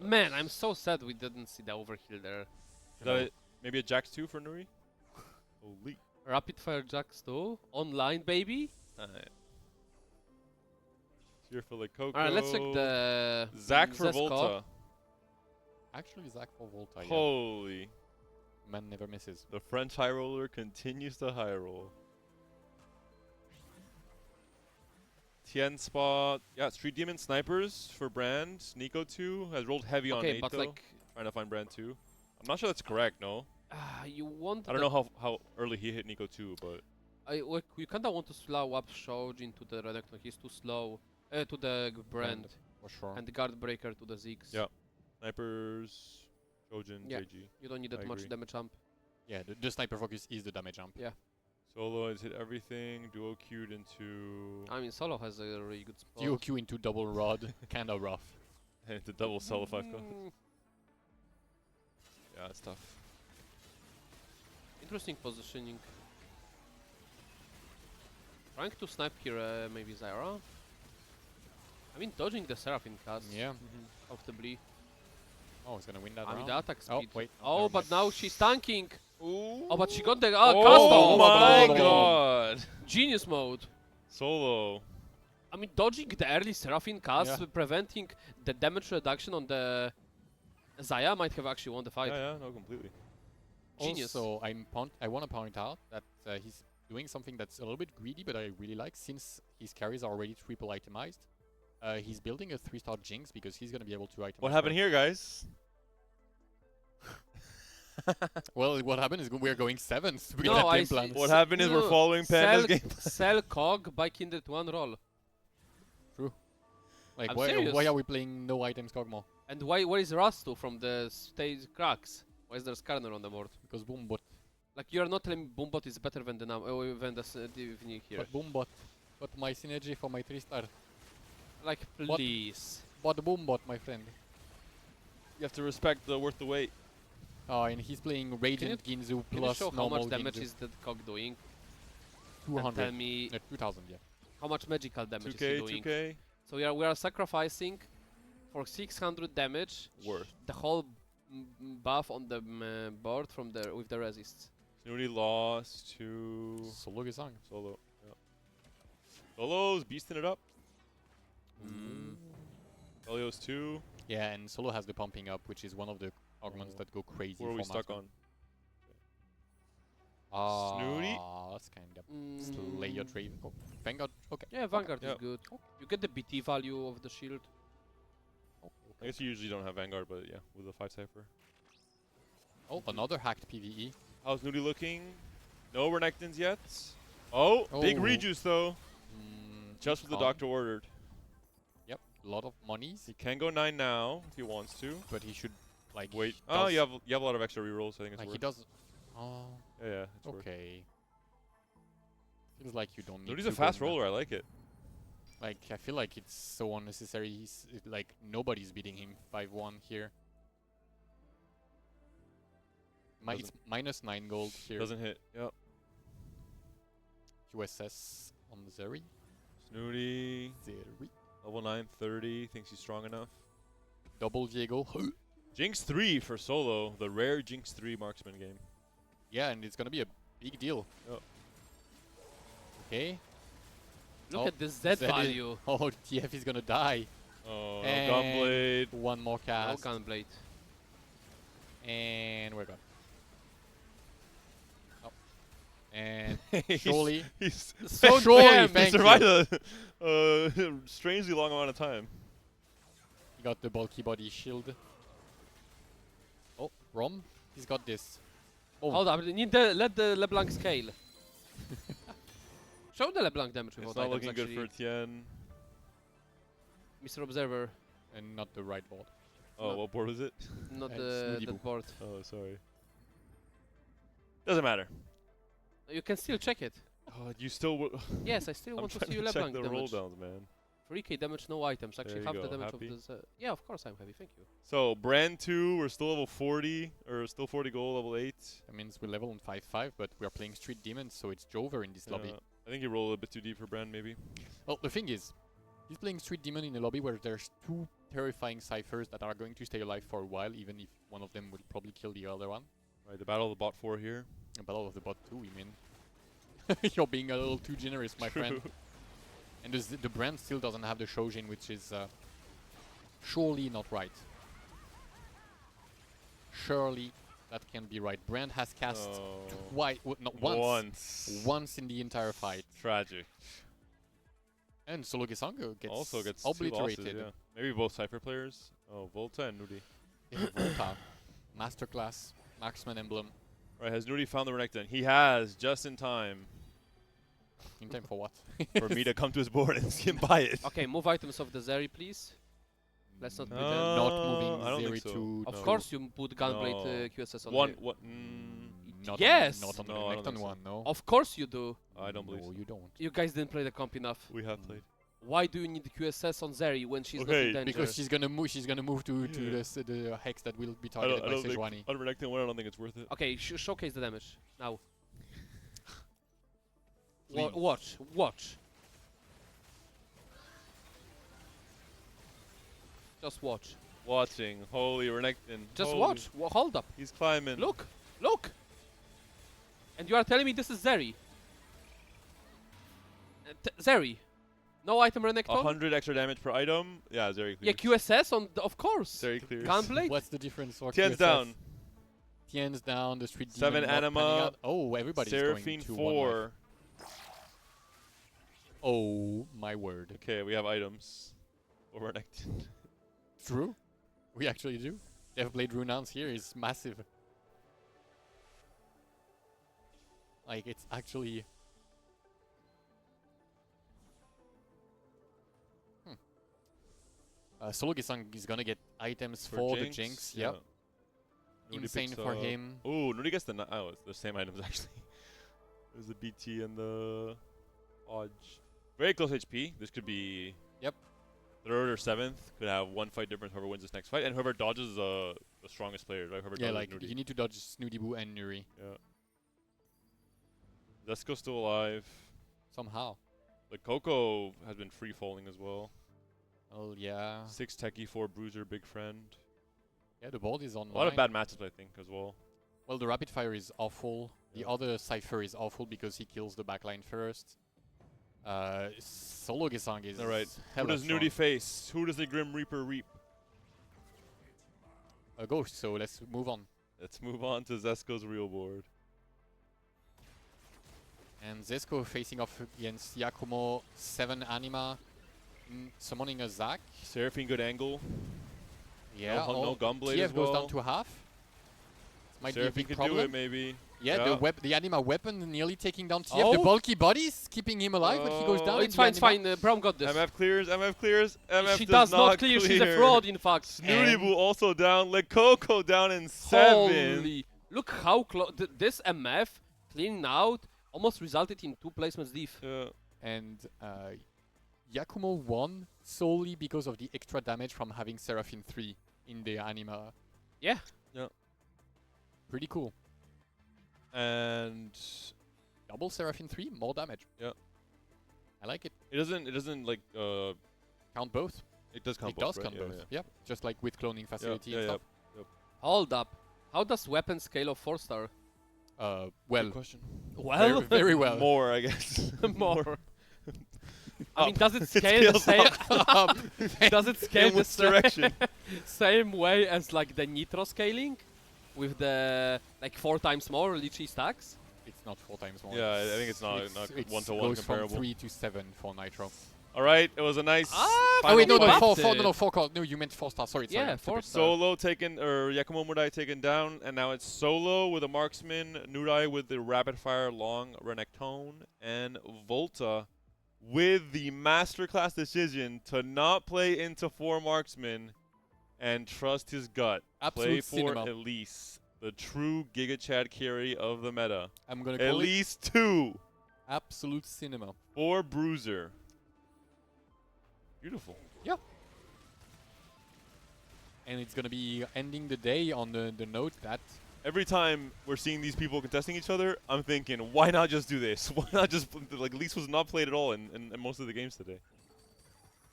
Man, I'm so sad we didn't see the overheal there. Is that it? Maybe a Jax 2 for Nuri? Holy. Rapid fire Jax too. Online, baby. Here for the Coco. Alright, let's check the. Zac for Zesco. Volta. Actually, Zac for Volta. Yeah. Holy. Man never misses. The French high roller continues to high roll. Tien spot. Yeah, Street Demon Snipers for Brand. Nico 2 has rolled heavy on Okay, 8 but though. like. Trying to find Brand 2. I'm not sure that's correct, no? You want. I don't know how early he hit Nico too, but You kinda want to slow up Shoj into the Renekton. He's too slow. To the Brand. For sure. And the Guard Breaker to the Ziggs. Yeah. snipers, Trojan, Yeah. JG. You don't need that I much agree. damage jump. Yeah, the sniper focus is the damage jump. Yeah. Solo has hit everything. Duo queued into I mean, Solo has a really good spot. Duo Q into double rod, kinda rough. into double solo 5 cost. Mm, Yeah, it's tough. Interesting positioning. Trying to snipe here, maybe Zyra. I mean, dodging the Seraphine cast. Yeah. Comfortably. Oh, he's gonna win that I mean, round. the attack speed. Oh, wait. Oh, never but mind. now she's tanking. Ooh. Oh, but she got the cast Oh off. my Solo. god! Genius mode. Solo. I mean, dodging the early Seraphine cast, Yeah. preventing the damage reduction on the Zaya might have actually won the fight. Yeah, no, completely. Genius. Also, I want to point out that he's doing something that's a little bit greedy, but I really like, since his carries are already triple itemized. He's building a 3-star Jinx because he's gonna be able to itemize. What happened here, guys? Well, what happened is we're going 7th with No, that I game see. plan. What happened is we're following Panda's game. Sell Cog by Kindred 1 roll. Like, I'm why serious. are we playing no items Kog'Maw? And why is Rastu from the stage cracks? Why is there Skarner on the board? Because Boombot. Like, you're not telling me Boombot is better than the Divini here. But Boombot. But my synergy for my 3-star. Like, What? please. But Boombot, my friend. You have to respect the worth the wait. Oh, and he's playing Radiant Ginzu Can you plus show how normal much damage Ginzu. is that Cog doing? And 200. tell me 2000, yeah. how much magical damage is he 2k, doing. 2k. So we are sacrificing for 600 damage Worth. the whole buff on the board from the with the resists. Snooty lost to Solo Gesang. Solo. Yeah. Solo's beasting it up. Mm. Elio's 2. Yeah, and Solo has the pumping up, which is one of the augments that go crazy. Who are we for stuck marksman. on? Snooty? That's kind of slay your trade. Oh, Vanguard. Okay. Yeah, Vanguard Yeah. is good. You get the BT value of the shield. I guess you usually don't have Vanguard, but yeah, with a 5 cipher. Oh, another hacked PvE. How's Snooty looking? No Renekton's yet. Oh, big Oh. rejuice though. Just what the Calm. doctor ordered. Yep, a lot of monies, He can go 9 now if he wants to. but he should like Wait. he Oh, does- you have a lot of extra rerolls. I think it's like he worth. does. Oh, Yeah, it's worth. okay. Feels like you don't need. Snooty's a to fast go roller. I like it. Like I feel like it's so unnecessary. Like nobody's beating him 5-1 here. It's -9 gold here. Doesn't hit. Yep. QSS on Zeri. Snooty. Zeri. Level 9, 30. Thinks he's strong enough. Double Diego. Jinx 3 for solo. The rare Jinx 3 marksman game. Yeah, and it's gonna be a big deal. Yep. Okay. Look Oh, at this Z Z is- value. Oh, TF is gonna die. Oh, no And Gunblade. One more No cast. Gunblade. And we're gone. Oh. And He's- surely. He's So Surely, damn. he thank survived a strangely long amount of time. He got the bulky body shield. Oh, Rom, he's got this. Oh, Hold up, let the LeBlanc scale. Show the LeBlanc damage It's without not items looking good actually. for Tien. Mr. Observer, and not the right board. Oh, No. what board is it? not And the Snooty Boo. board. Oh, sorry. Doesn't matter. You can still check it. Oh, you still. Yes, I still I'm want to trying see you check LeBlanc the roll damage. downs, man. 3k damage, no items. Actually, There half you the go. damage Happy? of this. Yeah, of course I'm happy. Thank you. So brand 2, we're still level 40, or still 40 gold, level 8. That means we level on 5-5, but we are playing Street Demons, so it's Jover in this lobby. I think he rolled a bit too deep for brand, maybe. Well, the thing is, he's playing Street Demon in a lobby where there's 2 terrifying ciphers that are going to stay alive for a while, even if one of them will probably kill the other one. Right, the battle of the bot 4 here. A battle of the bot 2, you mean? You're being a little too generous, my friend. True. And the brand still doesn't have the Shojin, which is surely not right. Surely that can be right. Brand has cast Oh. not once. Once. Once in the entire fight. Tragic. And Solo Gesanga gets Also gets obliterated. 2 losses, yeah. Maybe both Cypher players. Oh, Volta and Nudi. Yeah, Volta. Masterclass. Marksman emblem. Right, has Nuri found the Renekton? He has, just in time In time for what? for me to come to his board and see him buy it. Okay, move items of the Zeri, please. Let's not pretend. Not moving I don't think Zeri so. to. Of No. course, you put Gunblade No. QSS on One, here. what? Not Yes! On, not on No, I the don't Renekton think so. one, no. Of course you do. I don't believe No, so. you don't. You guys didn't play the comp enough. We have played. Why do you need QSS on Zeri when she's not Okay, in danger? Because she's gonna move. She's gonna move to the hex that will be targeted by Sejuani. On Renekton 1, I don't think it's worth it. Okay, showcase the damage now. Please. Watch. Just watch. Watching. Holy Renekton. Just Holy. watch. Hold up. He's climbing. Look. And you are telling me this is Zeri? Zeri. No item Renekton? 100 extra damage per item. Yeah, Zeri clears. Yeah, QSS on, of course. Zeri clears. Gunblade? What's the difference for Tien's QSS? down. Tien's down. The street 7 demon not anima. panning out. Oh, everybody's going Seraphine to 4. Oh my word. Okay, we have items. For Renekton. True. We actually do. Deathblade Renounce here is massive. Like, it's actually... Solo Gisang is gonna get items for the Jinx. Yep. Nuri Insane picks for up- him. Oh, Nuri gets the... Oh, it's the same items actually. There's the BT and the... Odge. Very close HP. This could be... Yep. 3rd or 7th. Could have one fight difference whoever wins this next fight. And whoever dodges the strongest player, right? Whoever Yeah, dodges like, Nuri. you need to dodge Snooty Boo and Nuri. Yeah. Zesko's still alive. Somehow. Like, Coco has been free falling as well. Oh, yeah. 6 techie, 4 bruiser, big friend. Yeah, the board is on. A lot of bad matches, I think, as well. Well, the rapid fire is awful. Yeah. The other Cypher is awful because he kills the backline first. Solo Gisang is Alright. Who hella does strong. Nudie face? Who does the Grim Reaper reap? A ghost, so let's move on. Let's move on to Zesko's real board. And Zesko facing off against Yakumo, 7 anima, summoning a Zac. Seraphine, good angle. Yeah, no Gunblade TF as goes well. down to half. Might Seraphine be a big could problem. do it, maybe. Yeah, the anima weapon nearly taking down TF. The Oh. bulky bodies keeping him alive, but he goes down. Oh, and it's the fine, anima- Brown got this. MF clears, MF clears, MF She does not clear, she's a fraud, in fact. Snooty Boo also down. Lekoko down in 7. Holy. Look how close. This MF cleaning out almost resulted in 2 placements deep. Yeah. And Yakumo won solely because of the extra damage from having Seraphine 3 in the anima. Yeah. Yeah. Pretty cool. And Double Seraphine 3, more damage. Yeah. I like it. it doesn't like Count both. it does count It both, does right? count both. Yeah. Just like with cloning facility yeah, and yeah. stuff. Hold up. How does weapon scale of 4-star? Good Well, question. Well, very well. More, I guess. more. I mean, Up. does it It scale the scales same? Does it scale In the which direction? same way as like the nitro scaling, with the like 4 times more lychee stacks? It's not 4 times more. Yeah, I think it's not one-to-one goes comparable. from 3 to 7 for Nitro. All right, it was a nice. Ah, Oh wait, no, Final no, buffed 4, it. no, 4 calls. No, you meant 4 stars. Sorry, Yeah, sorry. 4 stupid. stars. Solo taken, or Yakumo Murai taken down, and now it's Solo with a marksman, Nurai with the rapid fire long Renekton, and Volta with the masterclass decision to not play into 4 marksmen and trust his gut. Play Absolute for cinema. Elise, the true Giga Chad carry of the meta. I'm gonna call it Elise 2 absolute cinema. for Bruiser. Beautiful. And it's gonna be ending the day on the note that Every time we're seeing these people contesting each other, I'm thinking, why not just do this? Why not just, like, Elise was not played at all in most of the games today.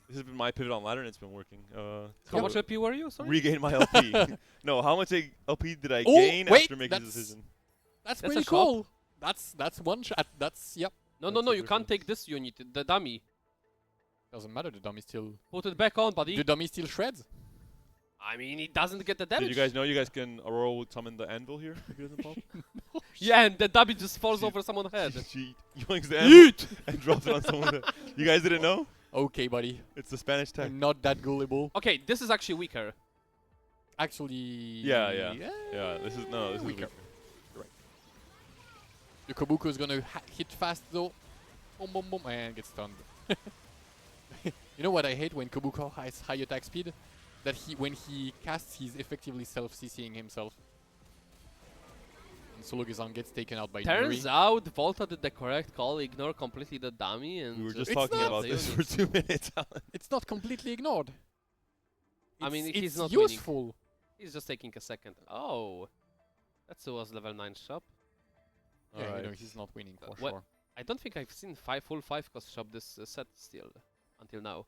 This has been my pivot on ladder and it's been working. How much LP were you? Sorry. Regain my LP. No, how much LP did I Oh, gain wait, after making the that's- decision? that's That's a pretty shop. cool. That's one shot. That's yep. No, That's no, a you can't difference. take this unit, the dummy. Doesn't matter. The dummy still Put it back on, buddy. the dummy still shreds. I mean, it doesn't get the damage. Did you guys know you guys can Aurora will summon the anvil here if he doesn't pop? Yeah, and the dummy just falls over someone's head. She yoinks the anvil and drops it on someone's head. You guys didn't know? Okay, buddy. It's the Spanish tech. I'm not that gullible. Okay, this is actually weaker. Actually. Yeah, this is weaker. weaker. The Kobuko is gonna hit fast though. Boom, boom, boom, and get stunned. You know what I hate when Kobuko has high attack speed? That when he casts, he's effectively self-CCing himself. And Sologizan gets taken out by Turns Yuri. out Volta did the correct call, ignore completely the dummy, and We were just It's talking not about the this unit. for 2 minutes, Alan. It's not completely ignored. I mean, It's he's not winning. useful. He's just taking a second. Oh, that was level 9 shop. Yeah, you know, Alright. he's not winning for What- sure. I don't think I've seen full 5-cost shop this set still, until now.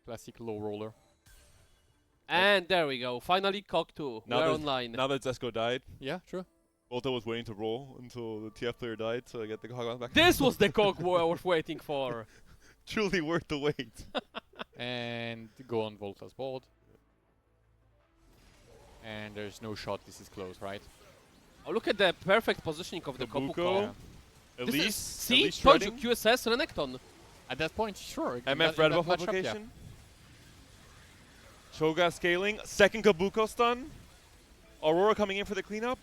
Classic low roller. And there we go, finally Cock 2, Now we're that- online. Now that Zesko died, Yeah, true. Volta was waiting to roll until the TF player died to get the Hogons back. This was the Cock I was waiting for. Truly worth the wait. And go on Volta's board. And there's no shot, this is close, right? Oh, look at the perfect positioning of the Kabuko. Kobuko. Yeah. At This is- least, see, at least told you, shredding. QSS Renekton. At that point, sure. in MF that- red in that buff matchup, yeah. application. Cho'Gath scaling. Second Kabuko stun. Aurora coming in for the cleanup.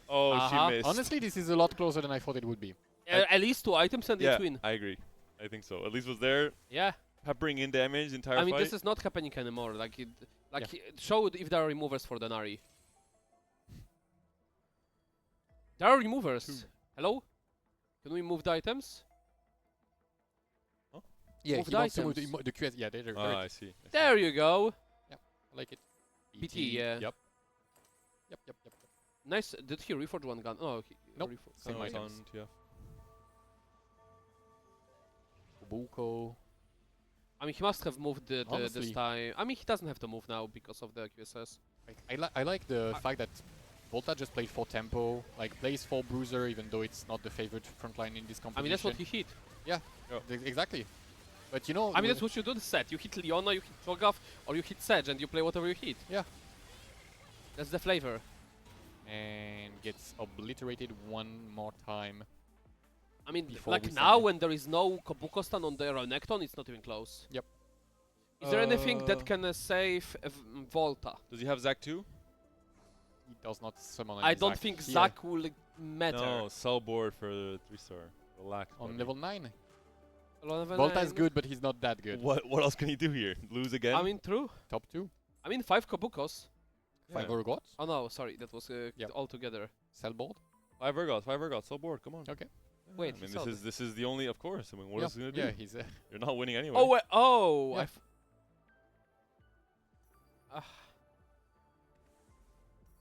Oh, Uh-huh. she missed. Honestly, this is a lot closer than I thought it would be. At least 2 items and yeah, it's win. I agree. I think so. At least was there, Yeah, peppering in damage the entire I mean fight. this is not happening anymore. Like it Yeah. showed if there are removers for the Nari. There are removers. 2. Hello? Can we move the items? Yeah, Move he the wants to move items. the QS. Yeah, there. Ah, I see. I see. There you go. I like it. BT, yeah. Yep. Yep. Nice. Did he reforge one gun? Oh, he Nope. reforged. Same Oh, it's items. on TF. Kobuko. I mean, he must have moved this Honestly. time. I mean, he doesn't have to move now because of the QSS. I like the fact that Volta just played for tempo, like plays for Bruiser, even though it's not the favorite frontline in this competition. I mean, that's what he hit. Exactly. But you know, I mean, that's what you do in the set. You hit Leona, you hit Cho'Gath, or you hit Sedge, and you play whatever you hit. Yeah. That's the flavor. and gets obliterated one more time. I mean, Before like we now send it. when there is no Kobuko stun on the Renekton, it's not even close. Yep. Is there anything that can save Volta? Does he have Zac too? He does not summon I any don't Zac think here. Zac will matter. No, sell board for the 3-star. Relax. On buddy. level 9. Level Volta is 9. good, but he's not that good. What else can he do here? Lose again? I mean, true. Top 2. I mean, 5 Kobukos. 5 Yeah. Urgots. Oh no, sorry, that was Yep. all together. Sell board. 5 Urgots, sell board. Come on. Okay. Yeah, Wait, I mean, he sold this is the only, of course. I mean, what yeah. else is he gonna do? Yeah, he's You're not winning anyway. Oh wait, oh! Yeah.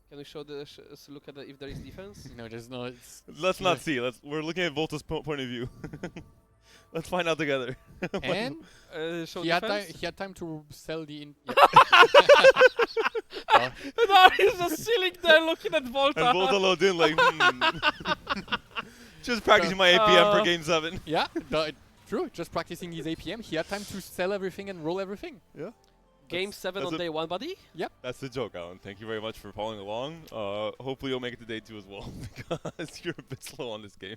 Can we show the look at if there is defense? no, there's no. It's Let's not Yeah. see. We're looking at Volta's point of view. Let's find out together. and Show he had defense. time. He had time to sell the. No, he's just sitting there looking at Volta. And Volta loads in like, just practicing my APM for game 7. Yeah, true. Just practicing his APM. He had time to sell everything and roll everything. Yeah. Game 7 that's on a- day 1, buddy. That's the joke, Alan. Thank you very much for following along. Hopefully you'll make it to day 2 as well, because you're a bit slow on this game.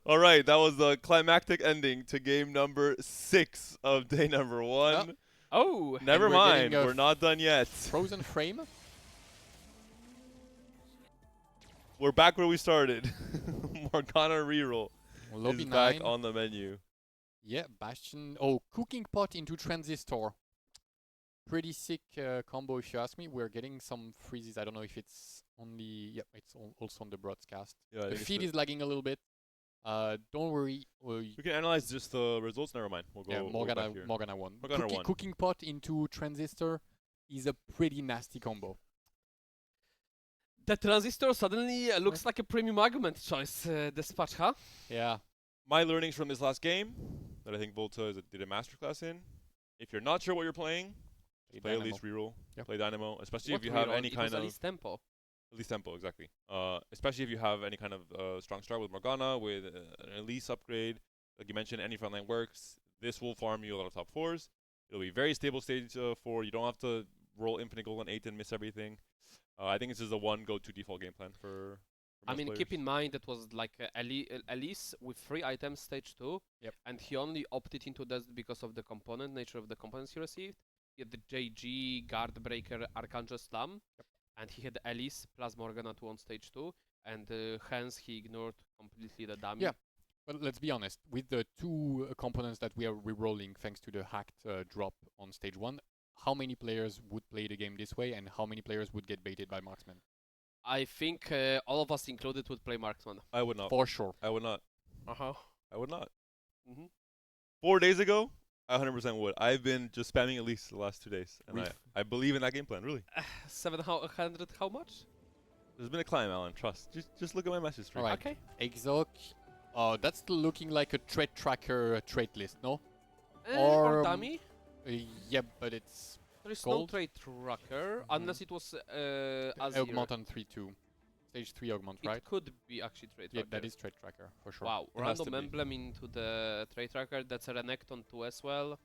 All right, that was the climactic ending to game number 6 of day number 1. Oh, Never we're mind, getting a we're not done yet. Frozen frame. We're back where we started. Morgana reroll Lobby is 9. back on the menu. Yeah, Bastion. Oh, cooking pot into transistor. Pretty sick combo if you ask me. We're getting some freezes. I don't know if it's only. Yep, it's also on the broadcast. Yeah, I The think it's feed is lagging a little bit. Don't worry. we can analyze just the results. Never mind. We'll go. Yeah, we'll go back here. Morgana won. Morgana won. Cooking pot into transistor is a pretty nasty combo. the transistor suddenly looks like a premium argument choice. Dispatch, huh? Yeah. My learnings from this last game that I think Volta did a masterclass in. If you're not sure what you're playing, play at Dynamo. least reroll. Yep. Play Dynamo, especially What if you have reroll? any It kind was of at least tempo. at least tempo, exactly. Especially if you have any kind of strong start with Morgana, with an Elise upgrade, like you mentioned, any frontline works. This will farm you a lot of top 4s. It'll be very stable stage 4. You don't have to roll infinite gold on 8 and miss everything. I think this is the one go-to default game plan for I most mean, players. keep in mind that was like Elise with 3 items stage 2. Yep. And he only opted into that because of the component nature of the components he received. He had the JG, Guard Breaker, Archangel Slam. Yep. And he had Elise plus Morgana 2 on stage 2. and hence he ignored completely the dummy. Yeah. But let's be honest, with the two components that we are re-rolling thanks to the hacked drop on stage 1, how many players would play the game this way and how many players would get baited by marksman? I think all of us included would play marksman. I would not. For sure. I would not. Uh-huh. I would not. Mm-hmm. 4 days ago, I 100% would. I've been just spamming Elise the last 2 days, and We've- I believe in that game plan. Really, 700, how much? there's been a climb, Alan. Trust. Just look at my message stream. Alright. Okay. Exoc. Oh, that's looking like a trait tracker trait list, no? Or Or, dummy? Yeah, but it's There is gold? no trade tracker, unless it was Azir. augment on 3-2. Stage 3 augment, It right? could be actually trade Yeah, tracker. that is trait tracker, for sure. Wow, It has to random be. emblem into the trade tracker. That's a Renekton too as well.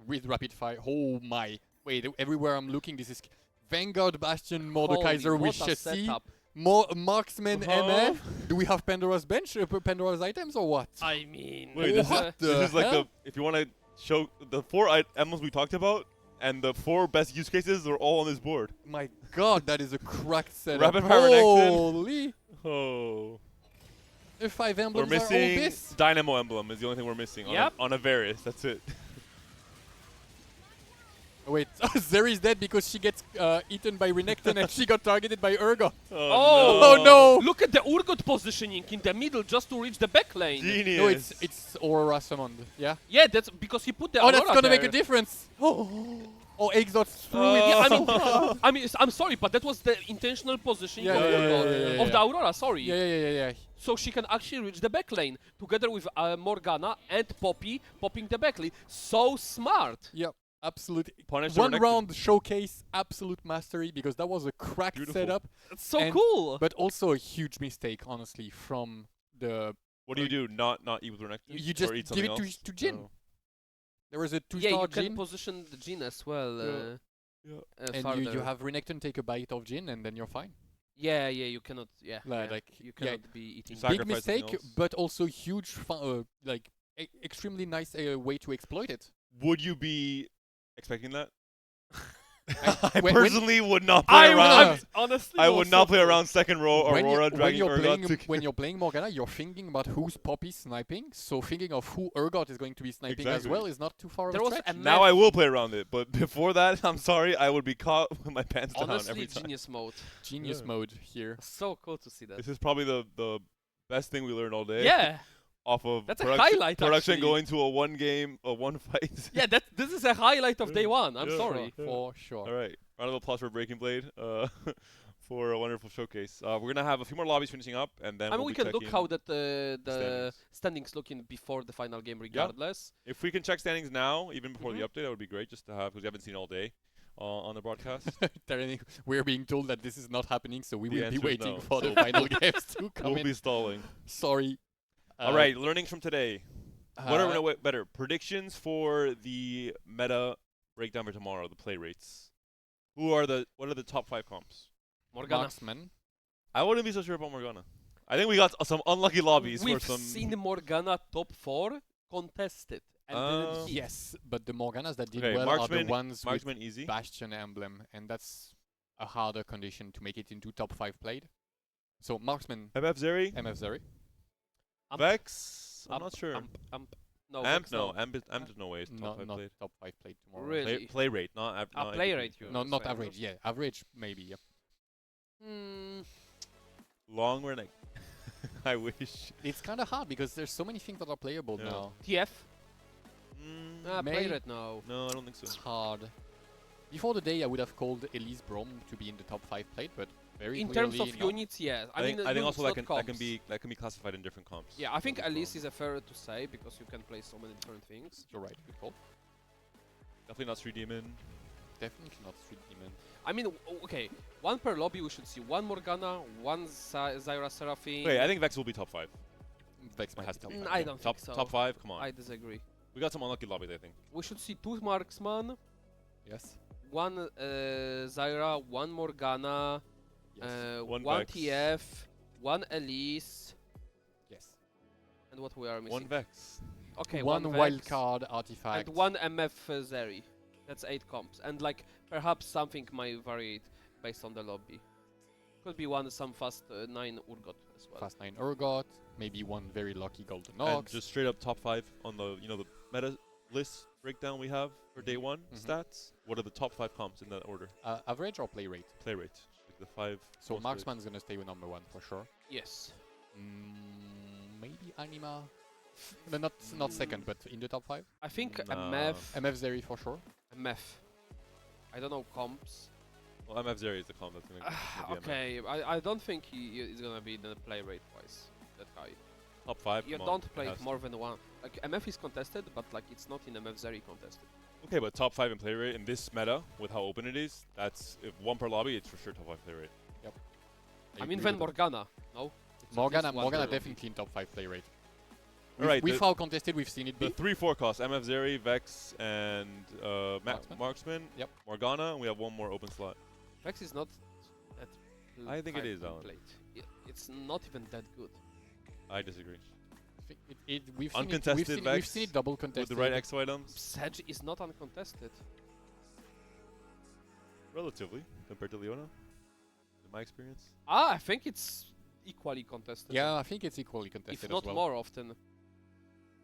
With rapid fire. Oh my. Wait, everywhere I'm looking, this is Vanguard, Bastion, Holy, Mordekaiser with what a chassis. setup. Marksman Uh-huh. MF. Do we have Pandora's bench, Pandora's items, or what? I mean, Wait, this What the this is like hell? the if you want to show the 4 emblems we talked about and the 4 best use cases are all on this board. My god, that is a cracked setup. Rapid fire Renekton. Holy. Oh, The 5 we're emblems are all missing this? Dynamo emblem is the only thing we're missing Yep. on a Varus. That's it. Oh, wait, Zeri is dead because she gets eaten by Renekton and she got targeted by Urgot. Oh, no. Look at the Urgot positioning in the middle just to reach the back lane. Genius. No, it's Aurora summoned, yeah? Yeah, that's because he put the Oh, Aurora that's gonna make a there. difference. Oh, Exot threw it. Yeah, Oh. I mean, I'm sorry, but that was the intentional positioning Yeah, of, yeah, the yeah, Urgot- yeah, yeah, of yeah. the Aurora. Sorry. Yeah. So she can actually reach the back lane together with Morgana and Poppy popping the back lane. So smart. Yep, absolutely. Punish the One Renekton. round showcase, absolute mastery, because that was a cracked Beautiful. setup, It's so And- cool. but also a huge mistake, honestly, from the... What do you do? Not eat with Renekton? You Or just eat give it something else? to Jin. Oh. There was a Yeah, 2-star you can Jin, position the Jin as well. Yeah. and farther. you have Renekton take a bite of Jin, and then you're fine. Yeah, you cannot. Yeah, Like, you yeah. cannot be eating. Sacrifice Big something mistake, else. but also huge, extremely nice way to exploit it. Would you be expecting that? I when- personally would not play around. honestly. I would not play around second row Aurora dragging Urgot to when you're playing Morgana, you're thinking about who's Poppy sniping. So thinking of who Urgot is going to be sniping as Exactly. well is not too far There of a was stretch. a Now I will play around it, but before that, I'm sorry, I would be caught with my pants down honestly every time. genius mode. Genius Yeah. mode here. So cool to see that. This is probably the best thing we learned all day. Yeah, Off of That's a production, highlight, production actually. going to a one fight. yeah. This is a highlight of day one. I'm Yeah. sorry. Yeah. For sure. All right, round of applause for Breaking Blade for a wonderful showcase. We're gonna have a few more lobbies finishing up, and then I mean, we'll we be can look checking how that the standings. standings looking before the final game, regardless. If we can check standings now, even before Mhm. the update, that would be great, just to have, because we haven't seen it all day on the broadcast. Tyrannic, we're being told that this is not happening, so we The will be answer is waiting no. for the So final games to come We'll in. be stalling. Sorry. All right, learnings from today. What are uh, we better predictions for the meta breakdown for tomorrow? The play rates. What are the top 5 comps? Morgana. Marksman. I wouldn't be so sure about Morgana. I think we got some unlucky lobbies We've for some. seen Morgana top 4 contested and didn't hit. Yes, but the Morganas that did Okay, well are marksman, the ones with marksman easy. Bastion emblem, and that's a harder condition to make it into top 5 played. So Marksman, FF Zeri, MF Zeri. Amp. Vex. I'm Amp, not sure. Amp. No, Amp, Vex, no. Amp is no way. It's top Not 5 played. top 5 played tomorrow. Really? Play rate, not not play APP. rate, you No, not Sorry, average. Yeah, average maybe. Yeah. Hmm. Long run. I wish. It's kind of hard because there's so many things that are playable Yeah. now. TF. May- Play it now. No, I don't think It's so. hard. Before the day, I would have called Elise Brom to be in the top 5 played, but very In clearly terms of not. units, yes. I think units, also not that comps. can be classified in different comps. Yeah, I think Not just Alice Brom. is a fair to say because you can play so many different things. You're right. Good call. Definitely not Street Demon. Definitely not Street Demon. I mean, okay, one per lobby. We should see one Morgana, one Zyra Seraphine. Okay, I think Vex will be top 5. Vex might Has be to top be. Mm, 5. I don't Top think so. top 5. Come on. I disagree. We got some unlucky lobbies, I think. We should see two Marksman, Yes. one Zyra, one Morgana, Yes. One one Vex. TF, one Elise, Yes. and what we are missing. One Vex. Okay, one Vex wildcard artifact. and one MF Zeri. That's 8 comps, and like perhaps something might vary based on the lobby. Could be some fast 9 Urgot as well. Fast 9 Urgot, maybe one very lucky Golden And Ox. just straight up top 5 on the the meta list breakdown we have for day 1 stats. What are the top 5 comps in that order? Average or play rate? Play rate. Like the 5. So most Marksman's gonna stay with number 1 for sure. Yes. Maybe Anima. No, not second, but in the top 5. I think Nah. MF. MF Zeri for sure. MF. I don't know comps. Well, MF Zeri is the comp that's going to Okay, I don't think he is gonna be the play rate wise that high. Top 5. You come on, don't it play has to. more than one. Like MF is contested, but like it's not in MF Zeri contested. Okay, but top 5 in play rate in this meta with how open it is, that's if 1 per lobby, it's for sure top 5 play rate. I mean, then Morgana. No. It's at least one Morgana per lobby. definitely in top 5 play rate. Alright, With how contested we've seen it The be. 3-4 costs, MF Zeri, Vex, and Marksman. Marksman. Yep. Morgana, and we have 1 more open slot. Vex is not that. I think it is, Alan. played. It's not even that good. I disagree. We've Uncontested seen Vex it double contested. With the right exo items, Sedge is not uncontested. relatively, compared to Leona, in my experience. I think it's equally contested. Yeah, I think it's equally contested if not as well. more often.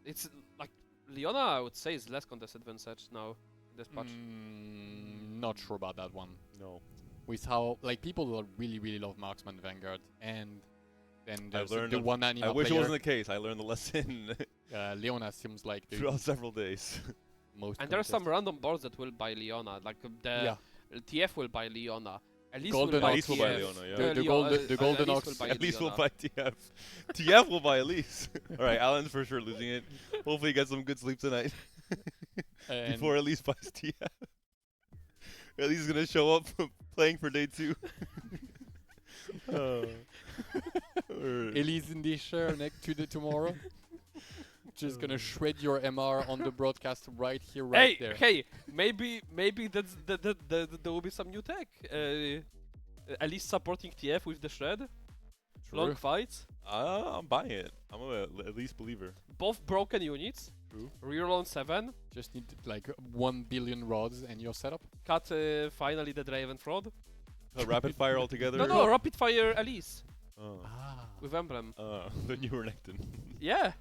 It's like Leona, I would say, is less contested than Sedge now in this patch. Not sure about that one. No. With how people really love Marksman Vanguard, and then there's learned the one anima I wish it player. wasn't the case. I learned the lesson Leona seems like the throughout several days. most. And there are some contested. random boards that will buy Leona, like the TF will buy Leona. At least Golden will buy Ox will buy TF. Leona, yeah. The Golden Elise Ox. will buy At least we'll Leona. buy TF. TF will buy Elise. Alright, Alan's for sure losing it. Hopefully he gets some good sleep tonight And before Elise buys TF. Elise is gonna show up playing for day 2. Elise in the share next to the tomorrow. Just gonna shred your MR on the broadcast right here, right there. Hey, maybe there will be some new tech. At least supporting TF with the shred. Long fights. I'm buying it. I'm a Elise believer. Both broken units. True. Reroll on 7. Just need like 1 billion rods and your setup. Cut finally the Draven Fraud. Rapid fire altogether. No, rapid fire Elise Oh. with emblem. The new Renekton. Yeah,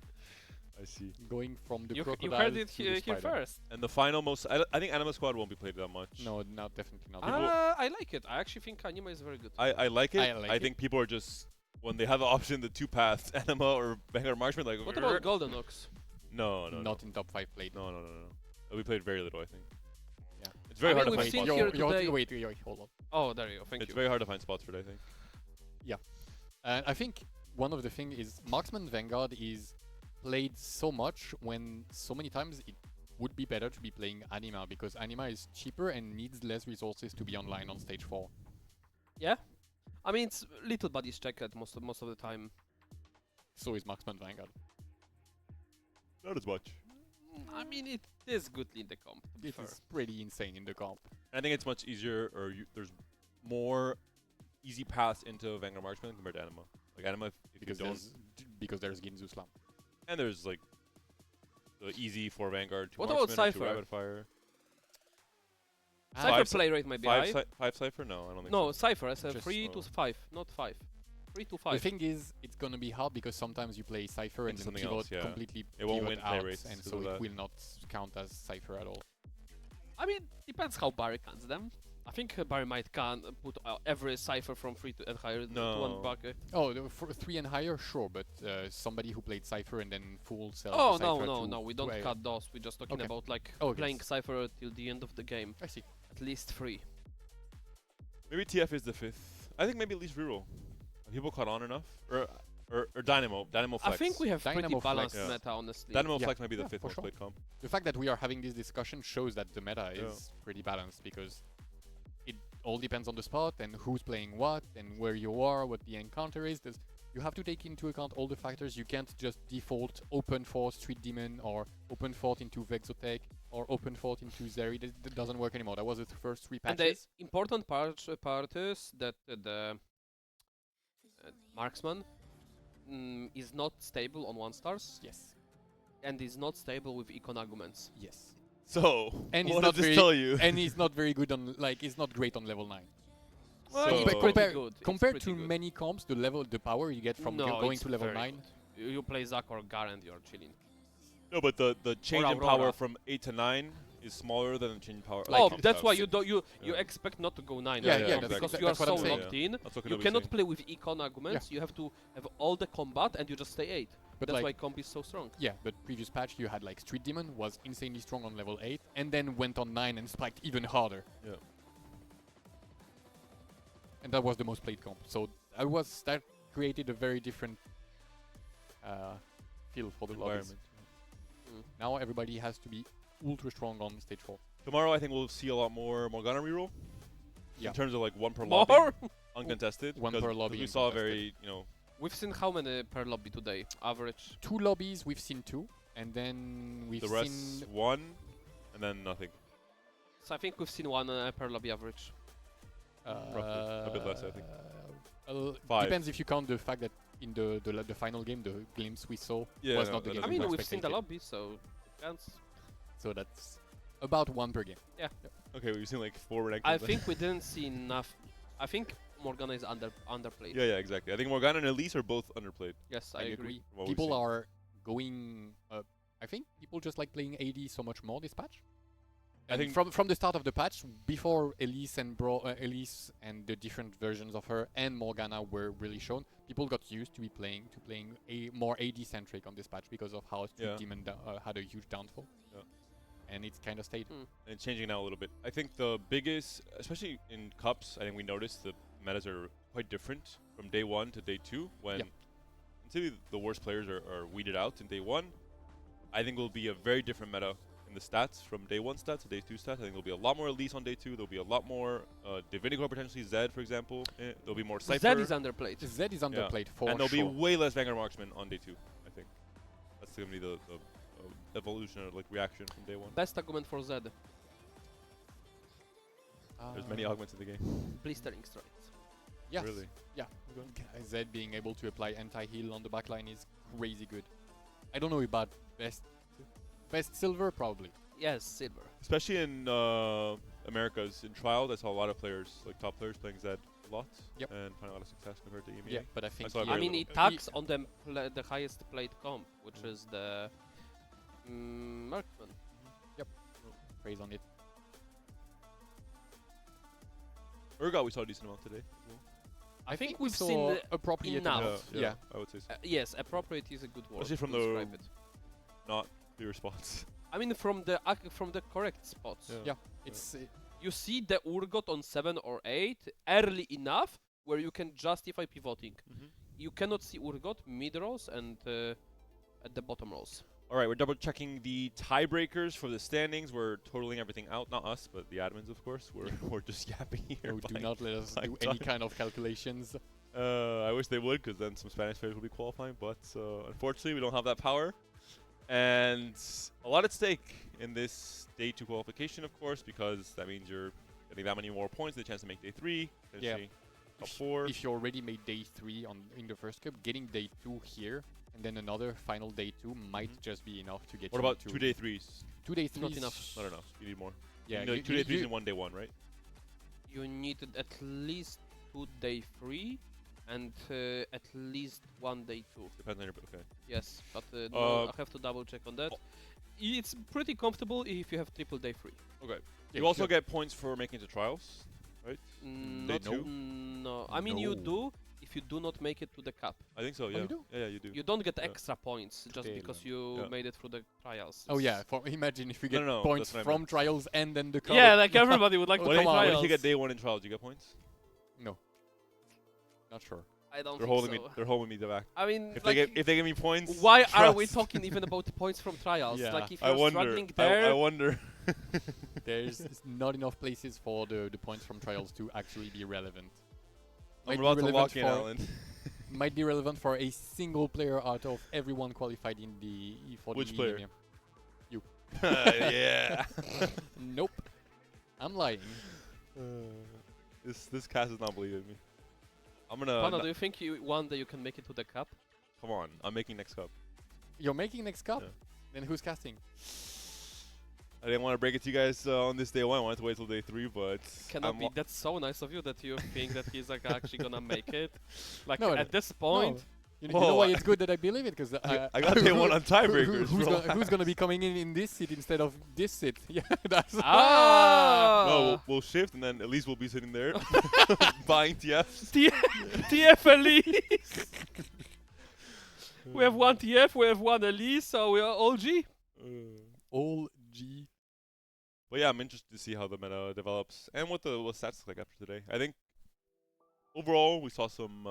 I see. going from the you crocodile heard it to the here spider. first. And the final most, I think Anima Squad won't be played that much. No, definitely not. I like it. I actually think Anima is very good. I like it. I like I it. think people are just, when they have the option, the 2 paths, Anima or Vanguard Marksman, like, What about Golden Ox? No. Not in top 5 played. No. We played very little, I think. Yeah. It's very I hard mean, to we've find seen spots. here today- Wait, hold on. Oh, there you go. Thank It's you. very hard to find spots for it, I think. And I think one of the things is Marksman Vanguard is played so much when so many times it would be better to be playing Anima because Anima is cheaper and needs less resources to be online on stage 4. Yeah, I mean it's little bodies check at most of the time. So is Marksman Vanguard. Not as much. I mean it is goodly in the comp. To be It fair. is pretty insane in the comp. I think it's much easier, or there's more easy paths into Vanguard Marksman compared to Anima. Like Anima, if you don't, Because there's Ginzu Slam. and there's like the easy for Vanguard to What about Marksman or to Cypher? Rapid Fire. Cypher Five play rate might be high. Five Cypher? No, I don't think No, so. Cypher. I said Just 3 to slow. 5, not 5. 3 to The 5. thing is, it's gonna be hard because sometimes you play Cypher and Into then something pivot else, yeah. completely It won't pivot win play out, rates and because so of it that. will not count as Cypher at all. I mean, depends how Barry cans them. I think Barry might can put every Cypher from 3 to and higher to No. 1 bucket. Oh, for 3 and higher, sure, but somebody who played Cypher and then full sell Oh Cypher no, we don't to cut those. We're just talking Okay. about like Okay. playing Cypher till the end of the game. I see. At least 3. Maybe TF is the 5th. I think maybe at least reroll. Have people caught on enough? Or Dynamo. Dynamo Flex. I think we have pretty Dynamo Flex. balanced Yeah. meta, honestly. Dynamo Yeah. Flex might be the Yeah, 5th for most sure. played comp. The fact that we are having this discussion shows that the meta Yeah. is pretty balanced because it all depends on the spot and who's playing what and where you are, what the encounter is. You have to take into account all the factors. You can't just default open fort Street Demon or open fort into Vexotech or open fort into Zeri. That doesn't work anymore. That was the first 3 And the patches. important part is that the marksman is not stable on 1 stars Yes. and is not stable with econ arguments. So, And he's what not does this very- tell you? And he's not very good on, he's not great on level 9. Well, So- it's But pretty good. It's compared pretty to good. many comps, the power you get from No, going it's to level very 9. good. You play Zac or Gar and you're chilling. No, but the change in Aurora. power from 8 to 9 is smaller than the change in power. Oh, comps that's have. why you don't you Yeah. expect not to go 9. Yeah, yeah, because exactly. you are That's what so I'm saying. locked in. That's what You Kenobi's cannot saying. play with econ arguments. You have to have all the combat and you just stay 8. But That's like, why comp is so strong. yeah, but previous patch you had like Street Demon was insanely strong on level 8 and then went on 9 and spiked even harder. Yeah. And that was the most played comp. So that created a very different feel for the lobbies. Environment. Now everybody has to be ultra strong on stage 4. Tomorrow, I think we'll see a lot more Morgana reroll. Yeah. In terms of like 1 per More? lobby, uncontested. One 'cause- per 'cause lobby We saw a uncontested. very, We've seen how many per lobby today? Average. 2 lobbies we've seen 2 and then we've the rest seen 1, and then nothing. So I think we've seen 1 per lobby average. Roughly. A bit less, I think. 5. Depends if you count the fact that in the final game the glimpse we saw Yeah, was no, not the that game I doesn't we mean, were we've seen the spectating. lobby, so it counts. So that's about 1 per game. Okay, we've seen like 4 ranked. I think we didn't see enough. I think Morgana is underplayed. Yeah, exactly. I think Morgana and Elise are both underplayed. Yes, I agree. from what we've People seen. are going. I think people just like playing AD so much more this patch. I And think- from the start of the patch, before Elise and Elise and the different versions of her and Morgana were really shown, people got used to playing a more AD centric on this patch because of how Street Yeah. Demon had a huge downfall. Yeah. And it's kind of stayed. Hmm. And it's changing now a little bit. I think the biggest, especially in cups, I think we noticed the metas are quite different from day 1 to day 2. When Yeah. until the worst players are weeded out in day 1, I think will be a very different meta in the stats from day 1 stats to day 2 stats. I think there'll be a lot more Elise on day 2. There'll be a lot more Divinity Core, potentially Zed, for example. There'll be more Cypher. Zed is underplayed. Zed is underplayed for and there'll sure. be way less Vanguard Marksman on day 2, I think. That's going to be the evolution or like reaction from day 1. Best argument for Zed. There's many augments in the game. Blistering strikes. Yes. Really? Yeah. Zed being able to apply anti-heal on the backline is crazy good. I don't know about best silver probably. Yes, silver. Especially in Americas, in Trials, I saw a lot of players, like top players, playing Zed a lot. Yep. And finding a lot of success compared to EMEA. Yeah, but I think saw it I very mean, little. it tags on the highest played comp, which is the Markman. praise on it. Urgot, we saw a decent amount today. I think we we've saw seen the appropriate enough. enough. Yeah, Yeah. I would say so. yes, appropriate is a good word. Especially from to the describe it. Not clear spots. I mean, from the correct spots. Yeah. Yeah. It's You see the Urgot on 7 or 8 early enough where you can justify pivoting. You cannot see Urgot mid rows and at the bottom rows. All right, we're double checking the tiebreakers for the standings. We're totaling everything out, not us, but the admins, of course. We're just yapping here. no, do by- not let us by do any time. kind of calculations. I wish they would, because then some Spanish players will be qualifying. But unfortunately, we don't have that power. And a lot at stake in this day 2 qualification, of course, because that means you're getting that many more points, the chance to make day 3, potentially top 4. If you already made day 3 in the first cup, getting day 2 here and then another final day 2 might just be enough to get What you about to 2 day 3s? 2 day Not 3s? enough. I don't know. You need more. Yeah, you need like 2 day 3s and 1 day 1, right? You need at least 2 day 3 and at least 1 day 2. Depends on your. Okay. Yes, but no, Uh, I have to double check on that. oh. It's pretty comfortable if you have triple day 3. Okay. Yeah, You also sure. get points for making it to trials, right? Day Not 2? No, I mean you No. do if you do not make it to the cup. I think so. Oh, Yeah. you do? Yeah, you do. You don't get Yeah. extra points just Okay, because then. you Yeah. made it through the trials. Oh yeah, imagine if you No, get no, no, points that's what I from meant. trials and then the cup. Yeah, like everybody would like to What play if, what trials. if you get day 1 in trials? You get points? No. Not sure. I don't They're think holding so. me. They're holding me back. I mean, If like, they give me points. why are we trust. talking even about points from trials? Yeah. Like if I you're wonder. struggling I there, wonder. There's not enough places for the points from trials to actually be relevant. I'm Might be about to relevant lock in, for- Alan. Might be relevant for a single player out of everyone qualified in the for Which the player? EMEA. Yeah. Nope. I'm lying. This cast is not believing me. I'm gonna. Pana, do you think one day you can make it to the cup? Come on, I'm making next cup. You're making next cup? Yeah. Then who's casting? I didn't want to break it to you guys on this day 1. I wanted to wait till day 3, but Cannot be. That's so nice of you that you think that he's like actually gonna make it. Like No, at this point, You know why it's good that I believe it? Because I got day 1 on tiebreakers. who's gonna be coming in this seat instead of this seat? Yeah, that's No, we'll shift, and then at least we'll be sitting there buying TFs. TF Elise. We have one TF, we have one Elise, so we are all G. all G. But yeah, I'm interested to see how the meta develops and what stats look like after today. I think overall we saw some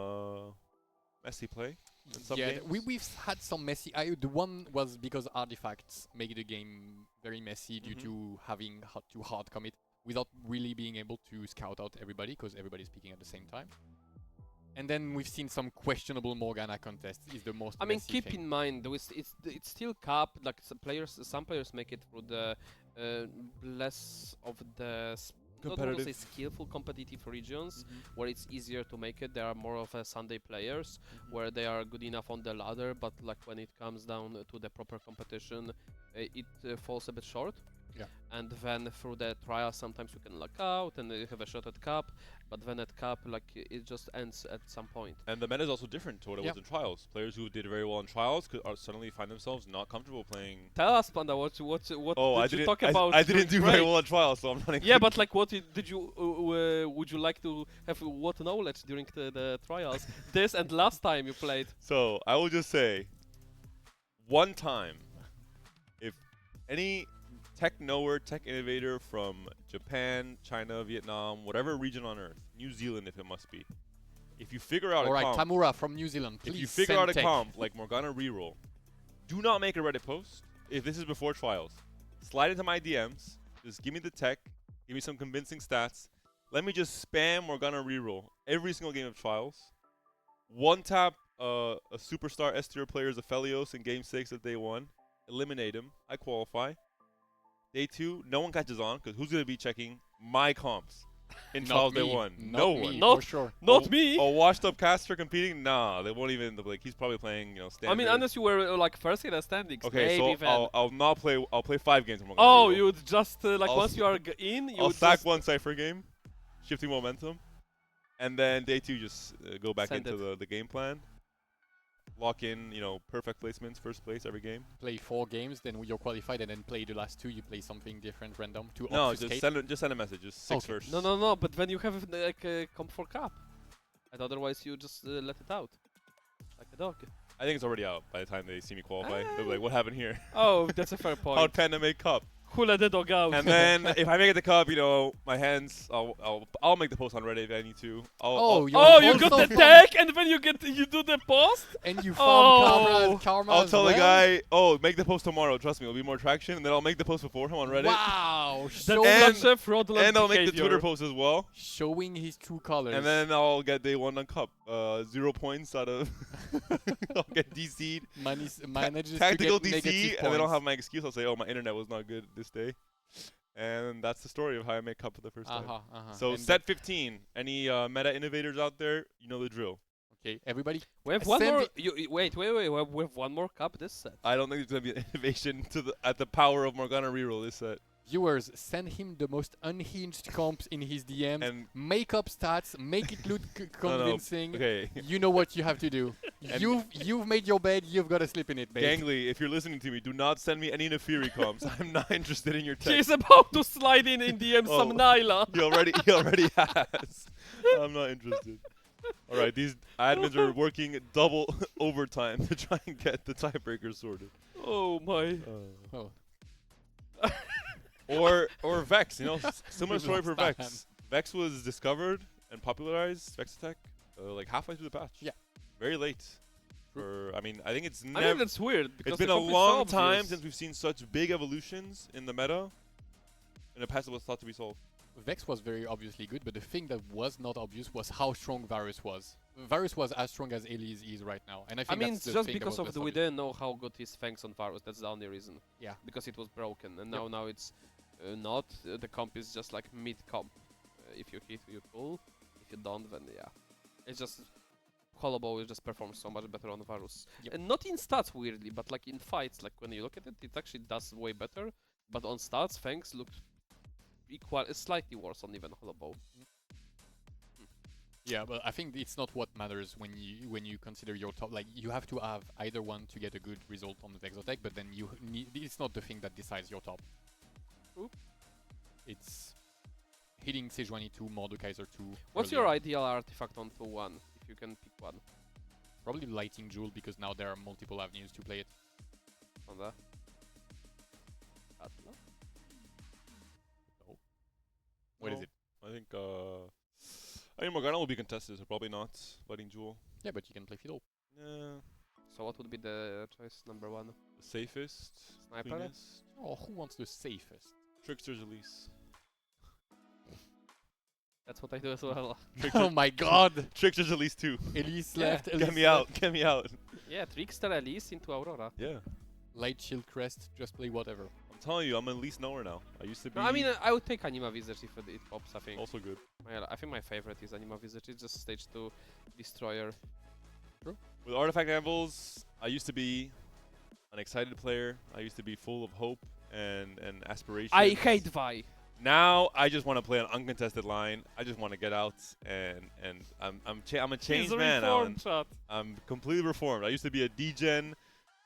messy play in some games. We've had some messy. The one was because artifacts make the game very messy due to having to hard commit without really being able to scout out everybody because everybody's picking at the same time. And then we've seen some questionable Morgana contests. Is the most. I mean, messy keep thing. in mind, it's still capped. Like some players make it through the less of the not want to say skillful competitive regions where it's easier to make it. There are more of a Sunday players where they are good enough on the ladder, but like when it comes down to the proper competition, it falls a bit short. Yeah. And then through the trial, sometimes you can luck out and you have a shot at cup, but then at cup, like it just ends at some point. And the meta is also different to what it was in trials. Players who did very well in trials could suddenly find themselves not comfortable playing. Tell us, Panda, what did you talk about? I didn't do very well in trials, so I'm not. Yeah, but like, what did you? Would you like to have what knowledge during the trials? This and last time you played. So I will just say, one time, if any tech knower, tech innovator from Japan, China, Vietnam, whatever region on Earth, New Zealand if it must be, if you figure out a comp, Tamura from New Zealand, please if you figure out a tech. comp like Morgana reroll, do not make a Reddit post if this is before trials. Slide into my DMs, just give me the tech, give me some convincing stats, let me just spam Morgana reroll every single game of trials. One tap a superstar S tier player's Aphelios in game 6 of day 1, eliminate him, I qualify. Day 2, no one catches on because who's gonna be checking my comps in trials day 1? No one. Not for sure. Not me. A washed up caster competing? Nah, they won't even like. He's probably playing standard. I mean, unless you were like first in the standings. Okay, maybe so then. I'll not play. I'll play 5 games. Oh, you would just like once you are in, you I'll would sack just one Cypher game, shifting momentum, and then day 2 just go back Send into the game plan. Lock in, perfect placements, first place every game. Play 4 games, then you're qualified, and then play the last 2. You play something different, random to No, obfuscate. just send a message. Just 6 Okay. first. No. But then you have like a comp for cup, and otherwise you just let it out, like a dog. I think it's already out by the time they see me qualify. They'll be like, "What happened here? Oh, that's a fair point. How'd Panda make cup?" Who let the dog out? And then if I make it the cup, my hands, I'll make the post on Reddit if I need to. you got the tech, and then you do the post, and you found karma. I'll tell the guy, make the post tomorrow. Trust me, it'll be more traction. And then I'll make the post before him on Reddit. Wow, and I'll make the Twitter post as well, showing his true colors. And then I'll get day 1 on cup. 0 points out of. I'll get DC'd. Tactical DC, and then I'll have my excuse. I'll say, my internet was not good this day. And that's the story of how I make cup for the first time. So and set 15. Any meta innovators out there, you know the drill. Okay, everybody. We have one more. Wait. We have one more cup this set. I don't think there's gonna be an innovation at the power of Morgana reroll this set. Viewers, send him the most unhinged comps in his DM. And make up stats, make it look convincing. No. Okay. You know what you have to do. You've made your bed. You've got to sleep in it, babe. Gangly, if you're listening to me, do not send me any Nefiri comps. I'm not interested in your text. He's about to slide in DM some Nyla. He already has. I'm not interested. All right, these admins are working double overtime to try and get the tiebreaker sorted. Oh my. Or Vex, similar story for Vex. Vex was discovered and popularized, Vex Attack, like halfway through the patch. Yeah. Very late. I think it's never. I think that's weird. It's been a long time since we've seen such big evolutions in the meta in a patch that was thought to be solved. Vex was very obviously good, but the thing that was not obvious was how strong Varus was. Varus was as strong as Elise is right now, and I think that's it's just because of we didn't know how good his fangs on Varus. That's the only reason. Yeah. Because it was broken, and now it's not. The comp is just like mid comp. If you hit, you pull. If you don't, then yeah. It's just Hollow it just performs so much better on Varus. Yep. And not in stats weirdly, but like in fights. Like when you look at it, it actually does way better. But on stats, Fangs looked equal, slightly worse on even Hollow. Yeah, but I think it's not what matters when you consider your top. Like you have to have either one to get a good result on the Vexotech, but then you need. It's not the thing that decides your top. Oop. It's hitting Sejuani 2, Mordekaiser 2. What's your ideal artifact on 2-1, if you can pick one? Probably Lighting Jewel, because now there are multiple avenues to play it. On the Atla? No. What is No. it? I think Morgana will be contested, so probably not Lighting Jewel. Yeah, but you can play Fiddle. Yeah. So what would be the choice number 1? The safest. Sniper? Cleanest. Oh, who wants the safest? Trickster's Elise. That's what I do as well. Oh my god! Trickster's Elise 2. Elise Yeah. left. Get Elise me out. Get me out. Yeah, Trickster Elise into Aurora. Yeah. Light Shield Crest, just play whatever. I'm telling you, I'm at least nowhere now. I used to be. No, I mean, I would take Anima Visage if it pops, I think. also good. I think my favorite is Anima Visage. It's just stage 2 Destroyer. With Artifact Anvils, I used to be an excited player. I used to be full of hope and aspiration. I hate Vi! Now I just want to play an uncontested line. I just want to get out, and I'm a changed man now. And I'm completely reformed. I used to be a D-Gen,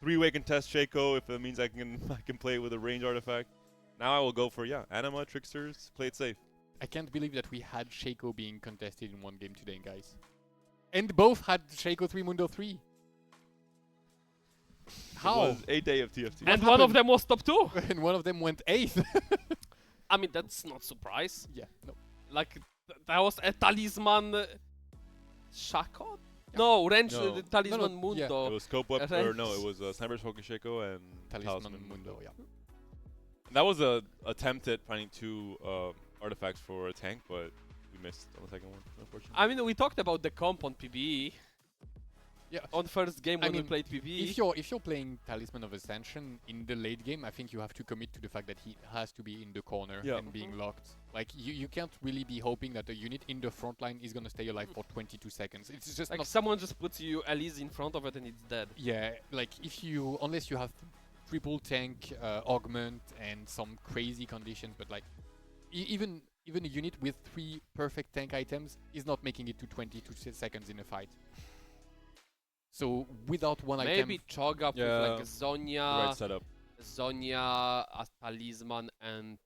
3-way contest Shaco if it means I can play it with a range artifact. Now I will go for Anima, Tricksters, play it safe. I can't believe that we had Shaco being contested in one game today, guys. And both had Shaco 3 Mundo 3. How? It was a day of TFT. And one of them was top 2! And one of them went 8th. I mean, that's not surprise. Yeah, no. Like, that was a Talisman... Shaco? No, range No. Talisman No, no, Mundo. yeah. It was Scope Up, Right. or no, it was Sniper's Focus Shaco and Talisman Mundo, yeah. And that was a attempt at finding 2 artifacts for a tank, but we missed on the second one, unfortunately. I mean, we talked about the comp on PBE. Yeah. On first game I when we mean, played PBE. If you're playing Talisman of Ascension in the late game, I think you have to commit to the fact that he has to be in the corner Yeah. and being locked. Like you can't really be hoping that a unit in the front line is gonna stay alive for 22 seconds. It's just Like not. someone just puts you Elise in front of it and it's dead. Yeah, like unless you have triple tank, augment, and some crazy conditions, but like even a unit with 3 perfect tank items is not making it to 22 seconds in a fight. So without one Maybe item, chug up Yeah. with like Zonia, Right setup. a Talisman, and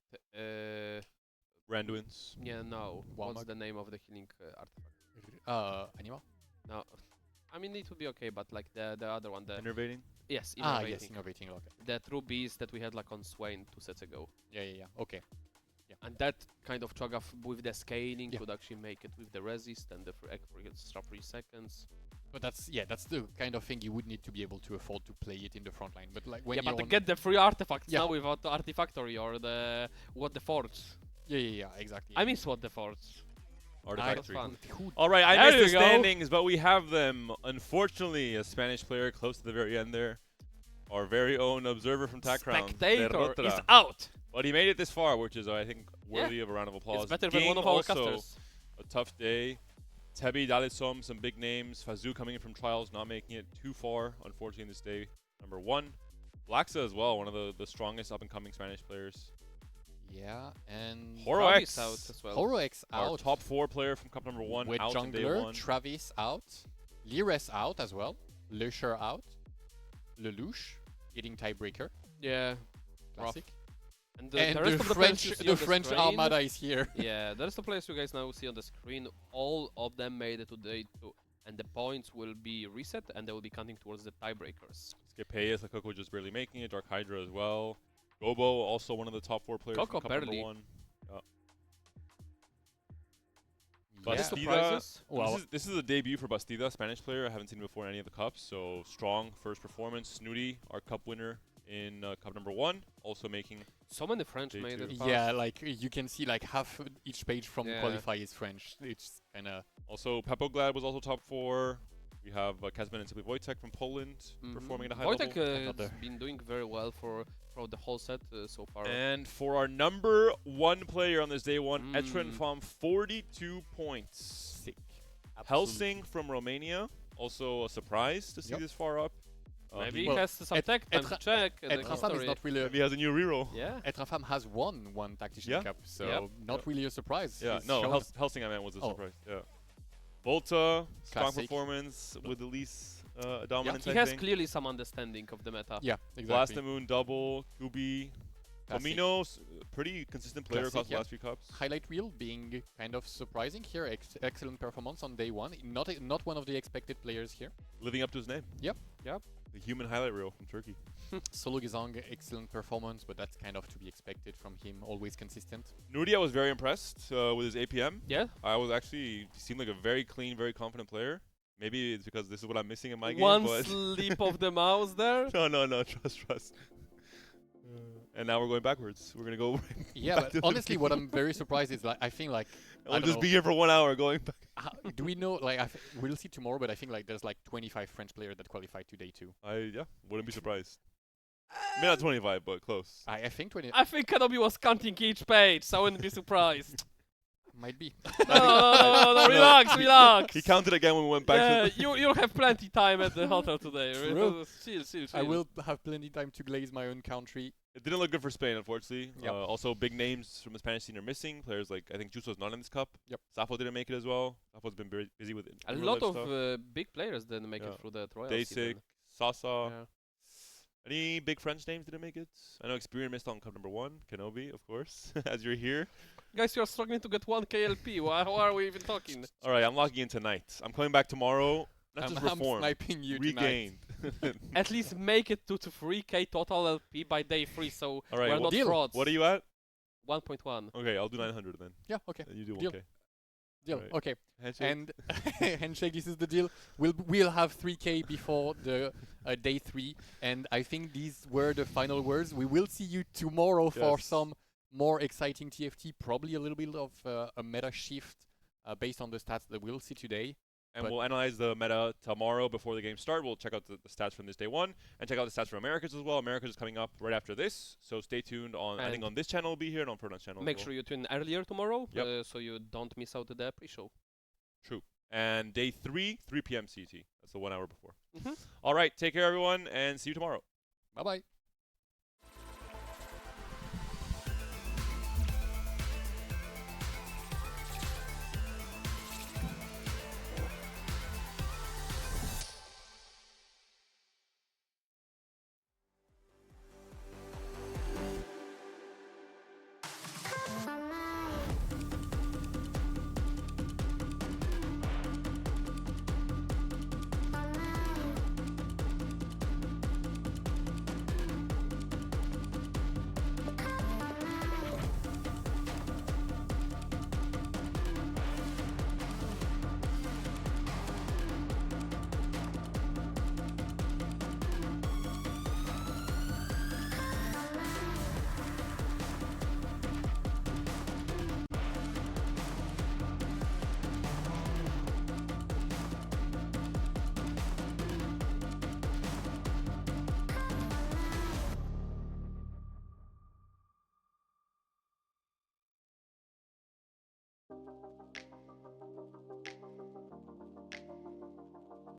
Randuin's. yeah, no. What's Walmart? the name of the healing artifact? Anima? No, I mean it would be okay, but like the other one, the Innervating. yes, Yes, innovating. innovating. Okay. The true beast that we had like on Swain 2 sets ago. Yeah. Okay. And that kind of chug up with the scaling Yeah. could actually make it with the resist and the extra 3 seconds. But that's the kind of thing you would need to be able to afford to play it in the front line. But like when Yeah, you're but to on get the free artifacts Yeah. now without the Artifactory or the What the Forge. yeah, exactly. I miss What the Forge. Artifact was 3. fun. All right, I There missed the you go. standings, but we have them. Unfortunately, a Spanish player close to the very end there. Our very own observer from TACrown. Spectator is Derrotra. out. But he made it this far, which is, I think, worthy of a round of applause. It's better than Ging one of our also casters. a tough day. Tebi, Dalisom, some big names. Fazoo coming in from Trials, not making it too far, unfortunately, this day. Number 1. Blaxa as well, one of the strongest up-and-coming Spanish players. Yeah, and Horo Travis X, out as well. Horox our out. top 4 player from Cup number 1, with out in day jungler, 1. Travis out, Lires out as well, Lusher out, Lelouch getting tiebreaker, Yeah. classic. And And the rest of the players you see on French screen, Armada is here. Yeah, the rest of the players you guys now see on the screen, all of them made it to day 2. And the points will be reset and they will be counting towards the tiebreakers. Scapeus, Coco just barely making it. Dark Hydra as well. Gobo, also one of the top 4 players Coco from Cup barely. number 1. Any Bastida, surprises? Well, this is a debut for Bastida, Spanish player. I haven't seen him before in any of the cups, so strong first performance. Snooty, our cup winner in Cup number 1, also making. So many French Day made 2. it. yeah, like you can see like half each page from Yeah. qualify is French. It's kind of Also, Pepoglad was also top 4. We have Kazman and Simply Wojtek from Poland performing at a high Wojtek level. has Another. been doing very well for the whole set so far. And for our number 1 player on this day 1, Etren Mm. from 42 points. sick. Helsing from Romania, also a surprise to see Yep. this far up. Maybe he Well, has some Et- tech time to Etra- check. the Etrafam is history. not really. Maybe he has a new reroll. Yeah. Etrafam has won one Tactician Yeah. Cup, so Yep. not Yep. really a surprise. Yeah, He's no, shown- Helsing I meant was a Oh. surprise. Yeah. Volta, strong Classic. performance with the least Yeah. dominance, He I has think. clearly some understanding of the meta. Yeah, Blast exactly. the Moon double, Kubi, Classic. Domino's pretty consistent player Classic, across the yeah. last 3 cups. Highlight reel being kind of surprising here. Excellent performance on day one. Not one of the expected players here. Living up to his name. Yep. The human highlight reel from Turkey. Solo Gizang, excellent performance, but that's kind of to be expected from him. Always consistent. Nudi, I was very impressed with his APM. Yeah. I was actually, he seemed like a very clean, very confident player. Maybe it's because this is what I'm missing in my game, One but slip of the mouse there. no, trust. And now we're going backwards. We're gonna go. Yeah, back but to the honestly, what beginning. I'm very surprised is like I think like I'll don't just know. be here for 1 hour going back. do we know like we'll see tomorrow, but I think like there's like 25 French players that qualified today too. Yeah, wouldn't be surprised. Maybe not 25, but close. I think 20 I think Kenobi was counting each page, so I wouldn't be surprised. might be. No, relax. He counted again when we went back Yeah, to the you'll have plenty time at the hotel today. True. Chill. I will have plenty time to glaze my own country. It didn't look good for Spain, unfortunately. Yep. Also, big names from the Spanish scene are missing. Players like, I think Juso's not in this cup. Yep. Safo didn't make it as well. Safo's been very busy with A real lot life of stuff. big players didn't make Yeah. it through the trials. Dasik, even. Sasa. Yeah. Any big French names didn't make it? I know Experian missed on cup number 1. Kenobi, of course, as you're here. Guys, you're struggling to get 1 KLP. Why are we even talking? All right, I'm logging in tonight. I'm coming back tomorrow. Not just I'm reformed, sniping you regained. At least make it to 3K total LP by day 3, so All right, we're well, not deal. frauds. what are you at? 1.1. Okay, I'll do 900 then. Yeah, okay. And you do Deal. 1K. Deal. Alright. Okay. Handshake? And handshake, this is the deal. We'll have 3K before the day 3, and I think these were the final words. We will see you tomorrow for Yes. some more exciting TFT, probably a little bit of a meta shift based on the stats that we'll see today. And But- we'll analyze the meta tomorrow before the game start. We'll check out the stats from this day 1 and check out the stats from Americas as well. Americas is coming up right after this, so stay tuned on. I think And on this channel will be here and on Proton's channel. Make as well. sure you tune earlier tomorrow, Yep. so you don't miss out the pre-show. And day 3, 3 p.m. CT. That's the 1 hour before. Mhm. All right, take care everyone, and see you tomorrow. Bye bye.